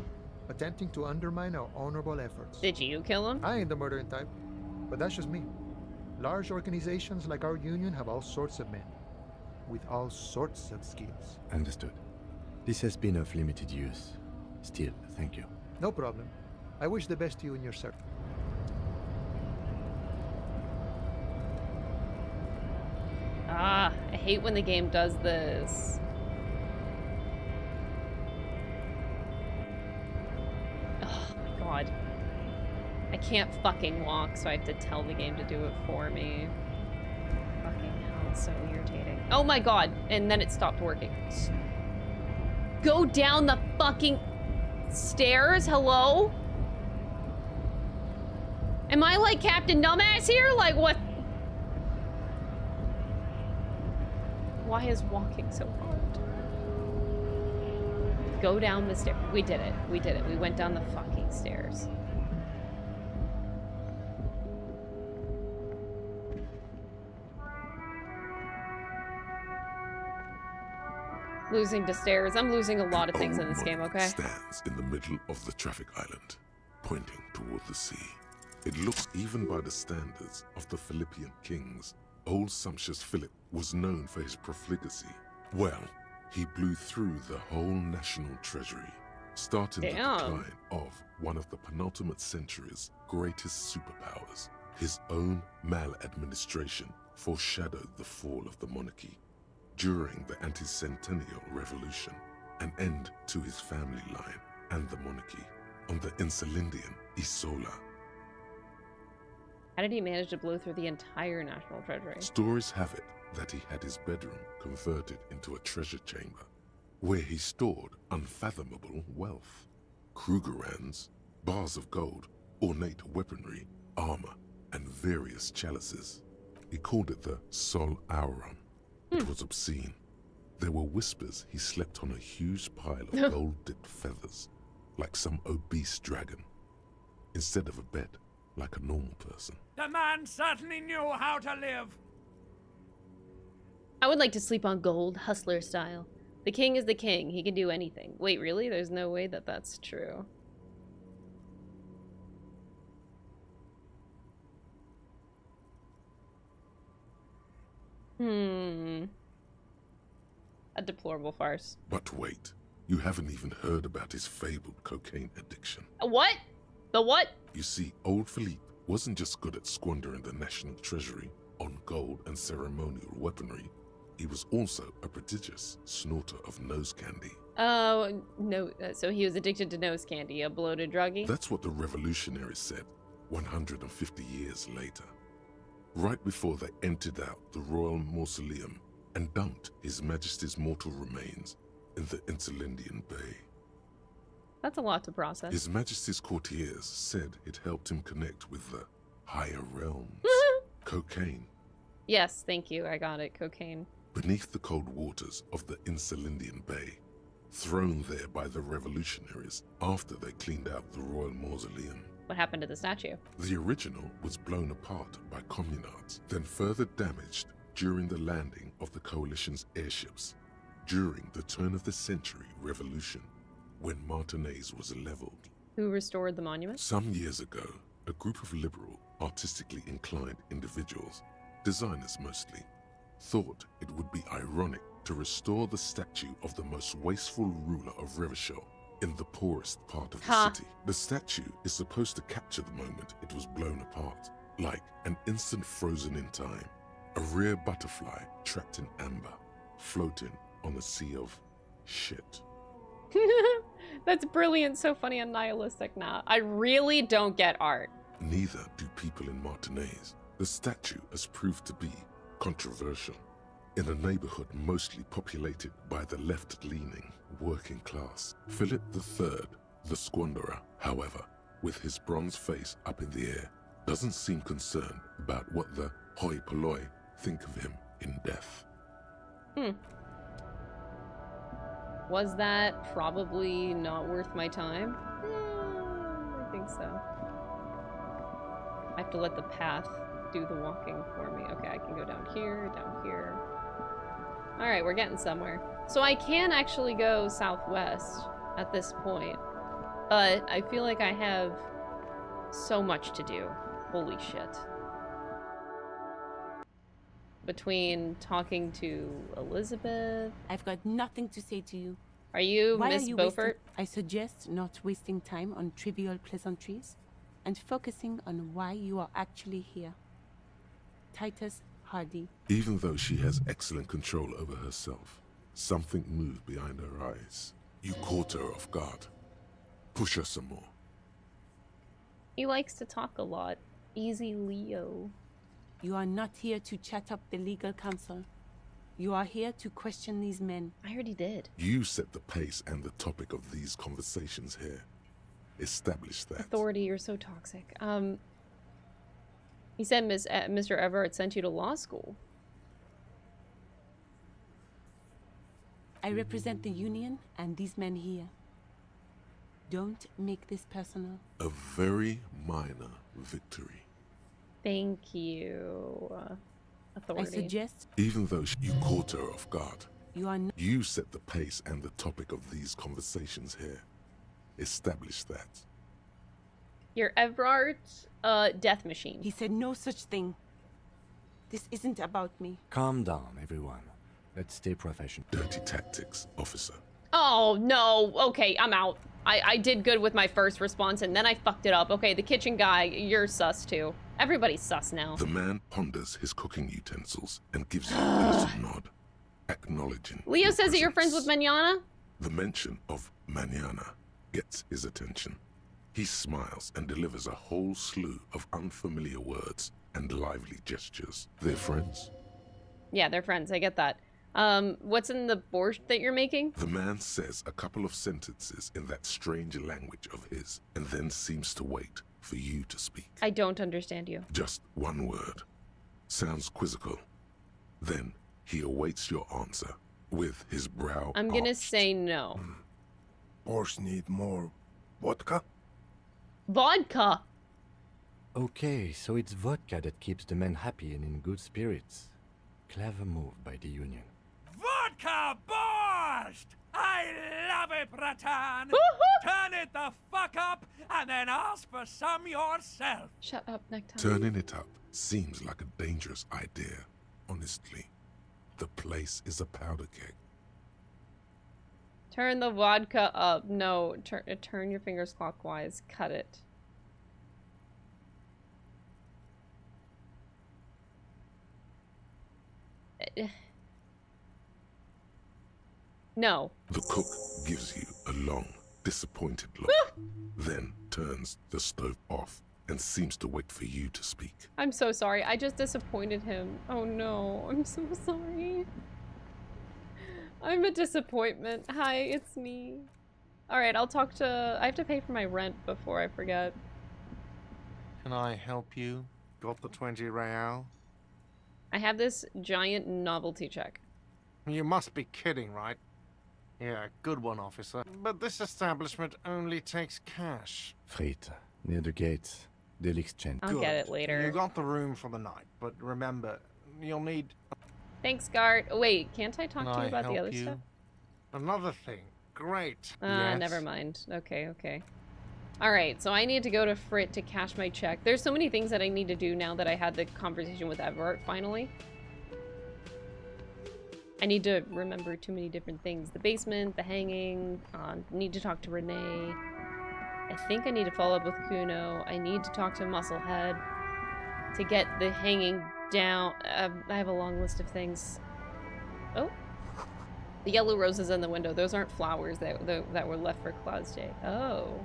attempting to undermine our honorable efforts. Did you kill him? I ain't the murdering type, but that's just me. Large organizations like our union have all sorts of men, with all sorts of skills. Understood. This has been of limited use. Still, thank you. No problem. I wish the best to you in your search. Ah, I hate when the game does this. can't fucking walk, so I have to tell the game to do it for me. Fucking hell, so irritating. Oh my god, and then it stopped working. Go down the fucking stairs? Hello? Am I like Captain Dumbass here? Like what? Why is walking so hard? Go down the stairs. We did it. We did it. We went down the fucking stairs. Losing to stairs. I'm losing a lot of things in this game, okay? Stands in the middle of the traffic island, pointing toward the sea. It looks, even by the standards of the Philippian kings, old sumptuous Philip was known for his profligacy. Well, he blew through the whole national treasury, starting the decline of one of the penultimate century's greatest superpowers. His own maladministration foreshadowed the fall of the monarchy. During the anti-centennial revolution, an end to his family line and the monarchy on the Insulindian Isola. How did he manage to blow through the entire national treasury? Stories have it that he had his bedroom converted into a treasure chamber, where he stored unfathomable wealth. Krugerrands, bars of gold, ornate weaponry, armor, and various chalices. He called it the Sol Auron. It was obscene. There were whispers he slept on a huge pile of gold-dipped feathers, like some obese dragon, instead of a bed, like a normal person. The man certainly knew how to live. I would like to sleep on gold, hustler style. The king is the king. He can do anything. Wait, really? There's no way that that's true. A deplorable farce. But wait, you haven't even heard about his fabled cocaine addiction. What? The what? You see, old Philippe wasn't just good at squandering the national treasury on gold and ceremonial weaponry. He was also a prodigious snorter of nose candy. Oh, no. So he was addicted to nose candy, a bloated druggie? That's what the revolutionaries said 150 years later. Right before they emptied out the royal mausoleum and dumped His Majesty's mortal remains in the Insulindian Bay. That's a lot to process. His Majesty's courtiers said it helped him connect with the higher realms. Cocaine. Yes, thank you. I got it. Cocaine. Beneath the cold waters of the Insulindian Bay, thrown there by the revolutionaries after they cleaned out the royal mausoleum. What happened to the statue? The original was blown apart by communards, then further damaged during the landing of the coalition's airships during the turn-of-the-century revolution, when Martinez was leveled. Who restored the monument? Some years ago, a group of liberal, artistically inclined individuals, designers mostly, thought it would be ironic to restore the statue of the most wasteful ruler of Revachol in the poorest part of the city. The statue is supposed to capture the moment it was blown apart, like an instant frozen in time, a rare butterfly trapped in amber, floating on a sea of shit. That's brilliant, so funny and nihilistic now. I really don't get art. Neither do people in Martinez. The statue has proved to be controversial in a neighborhood mostly populated by the left-leaning working class. Philip III, the squanderer, however, with his bronze face up in the air, doesn't seem concerned about what the hoi polloi think of him in death. Was that probably not worth my time? I think so. I have to let the path do the walking for me. Okay, I can go down here, down here. Alright, we're getting somewhere. So I can actually go southwest at this point, but I feel like I have so much to do. Holy shit. Between talking to Elizabeth... I've got nothing to say to you. Are you Miss Beaufort? I suggest not wasting time on trivial pleasantries and focusing on why you are actually here. Titus Hardy. Even though she has excellent control over herself, something moved behind her eyes. You caught her off guard. Push her some more. He likes to talk a lot. Easy Leo. You are not here to chat up the legal counsel. You are here to question these men. I already did. You set the pace and the topic of these conversations here. Establish that. Authority, you're so toxic. He said Mr. Everett sent you to law school. I represent the union and these men here. Don't make this personal. A very minor victory. Thank you, authority. I suggest... Even though you caught her off guard, you set the pace and the topic of these conversations here. Establish that. You're Everart's death machine. He said no such thing. This isn't about me. Calm down, everyone. Let's stay professional. Dirty tactics, officer. Oh, no. Okay, I'm out. I did good with my first response, and then I fucked it up. Okay, the kitchen guy, you're sus, too. Everybody's sus now. The man ponders his cooking utensils and gives you a little nod, acknowledging Leo says that you're friends with Manana? The mention of Manana gets his attention. He smiles and delivers a whole slew of unfamiliar words and lively gestures. They're friends? Yeah, they're friends. I get that. What's in the borscht that you're making? The man says a couple of sentences in that strange language of his, and then seems to wait for you to speak. I don't understand you. Just one word. Sounds quizzical. Then he awaits your answer with his brow I'm gonna say no. Borscht need more vodka? Vodka! Okay, so it's vodka that keeps the men happy and in good spirits. Clever move by the Union. Vodka borscht! I love it, Bratan! Turn it the fuck up and then ask for some yourself! Shut up, Necktie. Turning it up seems like a dangerous idea, honestly. The place is a powder keg. Turn the vodka up. No, turn your fingers clockwise. Cut it. No. The cook gives you a long, disappointed look, then turns the stove off and seems to wait for you to speak. I'm so sorry. I just disappointed him. Oh no, I'm so sorry. I'm a disappointment. Hi, it's me. Alright, I'll talk to... I have to pay for my rent before I forget. Can I help you? Got the 20 real? I have this giant novelty check. You must be kidding, right? Yeah, good one, officer. But this establishment only takes cash. Frit, near the gates. They'll exchange. I'll get it later. You got the room for the night, but remember, you'll need... Thanks, Gart. Oh, wait, can't I talk Can to you I about the help other you? stuff? Another thing. Great. Never mind. Okay, okay. Alright, so I need to go to Frit to cash my check. There's so many things that I need to do now that I had the conversation with Everett, finally. I need to remember too many different things. The basement, the hanging, need to talk to Renee. I think I need to follow up with Kuno. I need to talk to Musclehead to get the hanging down. I have a long list of things. Oh. The yellow roses in the window. Those aren't flowers that were left for Cloud's Day. Oh.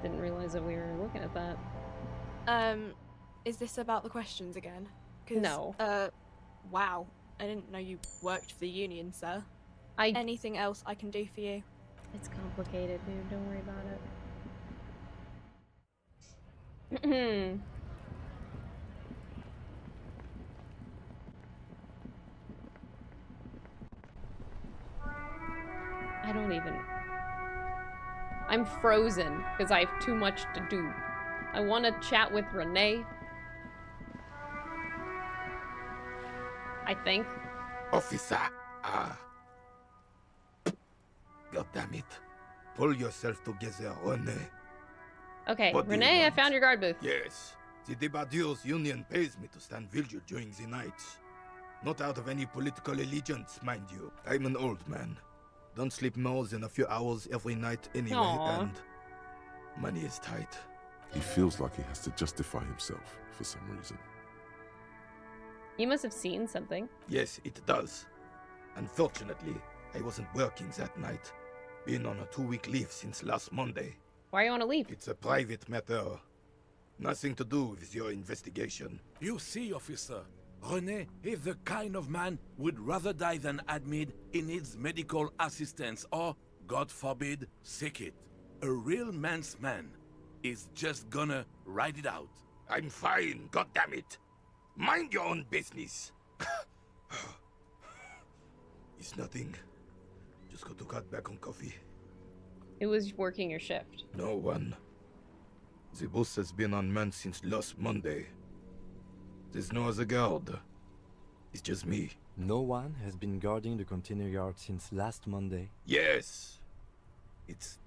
Didn't realize that we were looking at that. Is this about the questions again? No. Wow. I didn't know you worked for the union, sir. Anything else I can do for you? It's complicated, dude. Don't worry about it. I don't even... I'm frozen because I have too much to do. I want to chat with Renee. I think. Officer, God damn it. Pull yourself together, Renee. Okay, What do you Renee, I want? found your guard booth. Yes. The Debardeurs Union pays me to stand vigil during the night. Not out of any political allegiance, mind you. I'm an old man. Don't sleep more than a few hours every night anyway, Aww. and money is tight. He feels like he has to justify himself for some reason. You must have seen something. Yes, it does. Unfortunately, I wasn't working that night. Been on a 2-week leave since last Monday. Why you want to leave? It's a private matter. Nothing to do with your investigation. You see, officer, René is the kind of man would rather die than admit he needs medical assistance or, God forbid, sick it. A real man's man is just gonna ride it out. I'm fine, goddammit. Mind your own business. It's nothing. Just go to cut back on coffee. It was working your shift. No one. The boss has been unmanned since last Monday. There's no other guard. It's just me. No one has been guarding the container yard since last Monday. Yes. It's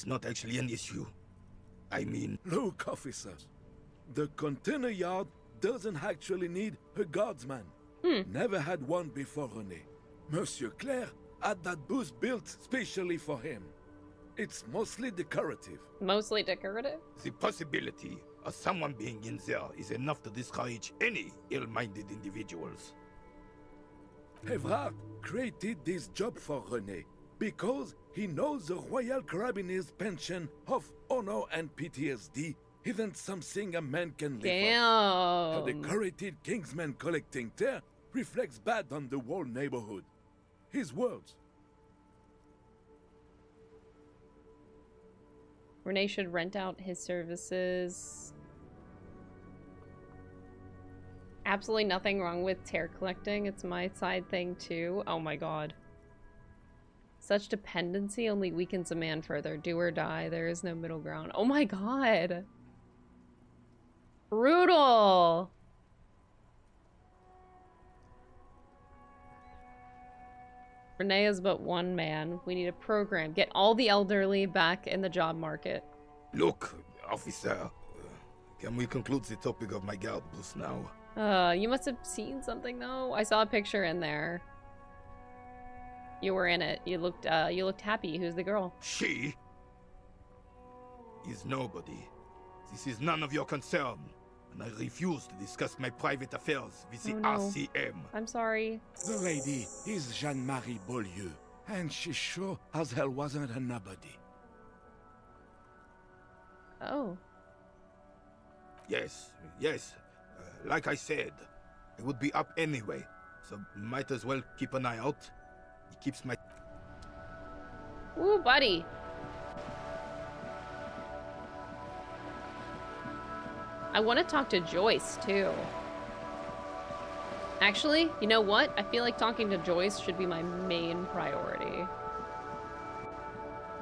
not actually an issue. I mean... Look, officers. The container yard doesn't actually need a guardsman. Never had one before René. Monsieur Claire had that booth built specially for him. It's mostly decorative. Mostly decorative? The possibility of someone being in there is enough to discourage any ill-minded individuals. Evrard created this job for René because he knows the Royal Carabiners' pension of honor and PTSD isn't something a man can live off. A decorated Kingsman collecting tear reflects bad on the whole neighborhood. His words. René should rent out his services. Absolutely nothing wrong with tear collecting. It's my side thing too. Oh my god. Such dependency only weakens a man further. Do or die. There is no middle ground. Oh my god. Brutal. René is but one man. We need a program. Get all the elderly back in the job market. Look, officer. Can we conclude the topic of my guard booth now? You must have seen something though. I saw a picture in there. You were in it. You looked happy. Who's the girl? She is nobody. This is none of your concern. And I refuse to discuss my private affairs with the RCM. I'm sorry. The lady is Jeanne-Marie Beaulieu, and she sure as hell wasn't a nobody. Oh. Yes. Like I said, it would be up anyway, so might as well keep an eye out. It keeps my... Ooh, buddy. I want to talk to Joyce, too. Actually, you know what? I feel like talking to Joyce should be my main priority.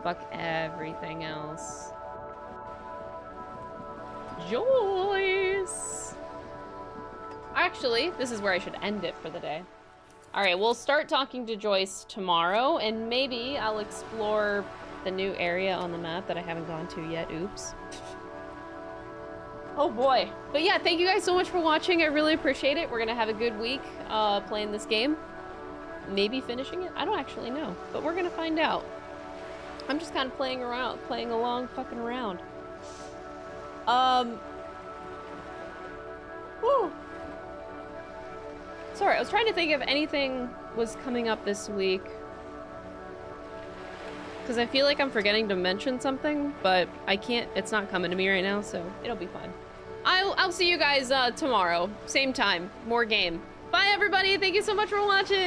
Fuck everything else. Joyce! Actually, this is where I should end it for the day. Alright, we'll start talking to Joyce tomorrow, and maybe I'll explore the new area on the map that I haven't gone to yet. Oops. Oh boy. But yeah, thank you guys so much for watching. I really appreciate it. We're gonna have a good week playing this game. Maybe finishing it? I don't actually know, but we're gonna find out. I'm just kind of playing along, fucking around. Whew. Sorry, I was trying to think if anything was coming up this week. Because I feel like I'm forgetting to mention something, but I can't, it's not coming to me right now, so it'll be fine. I'll see you guys tomorrow, same time, more game. Bye everybody, thank you so much for watching!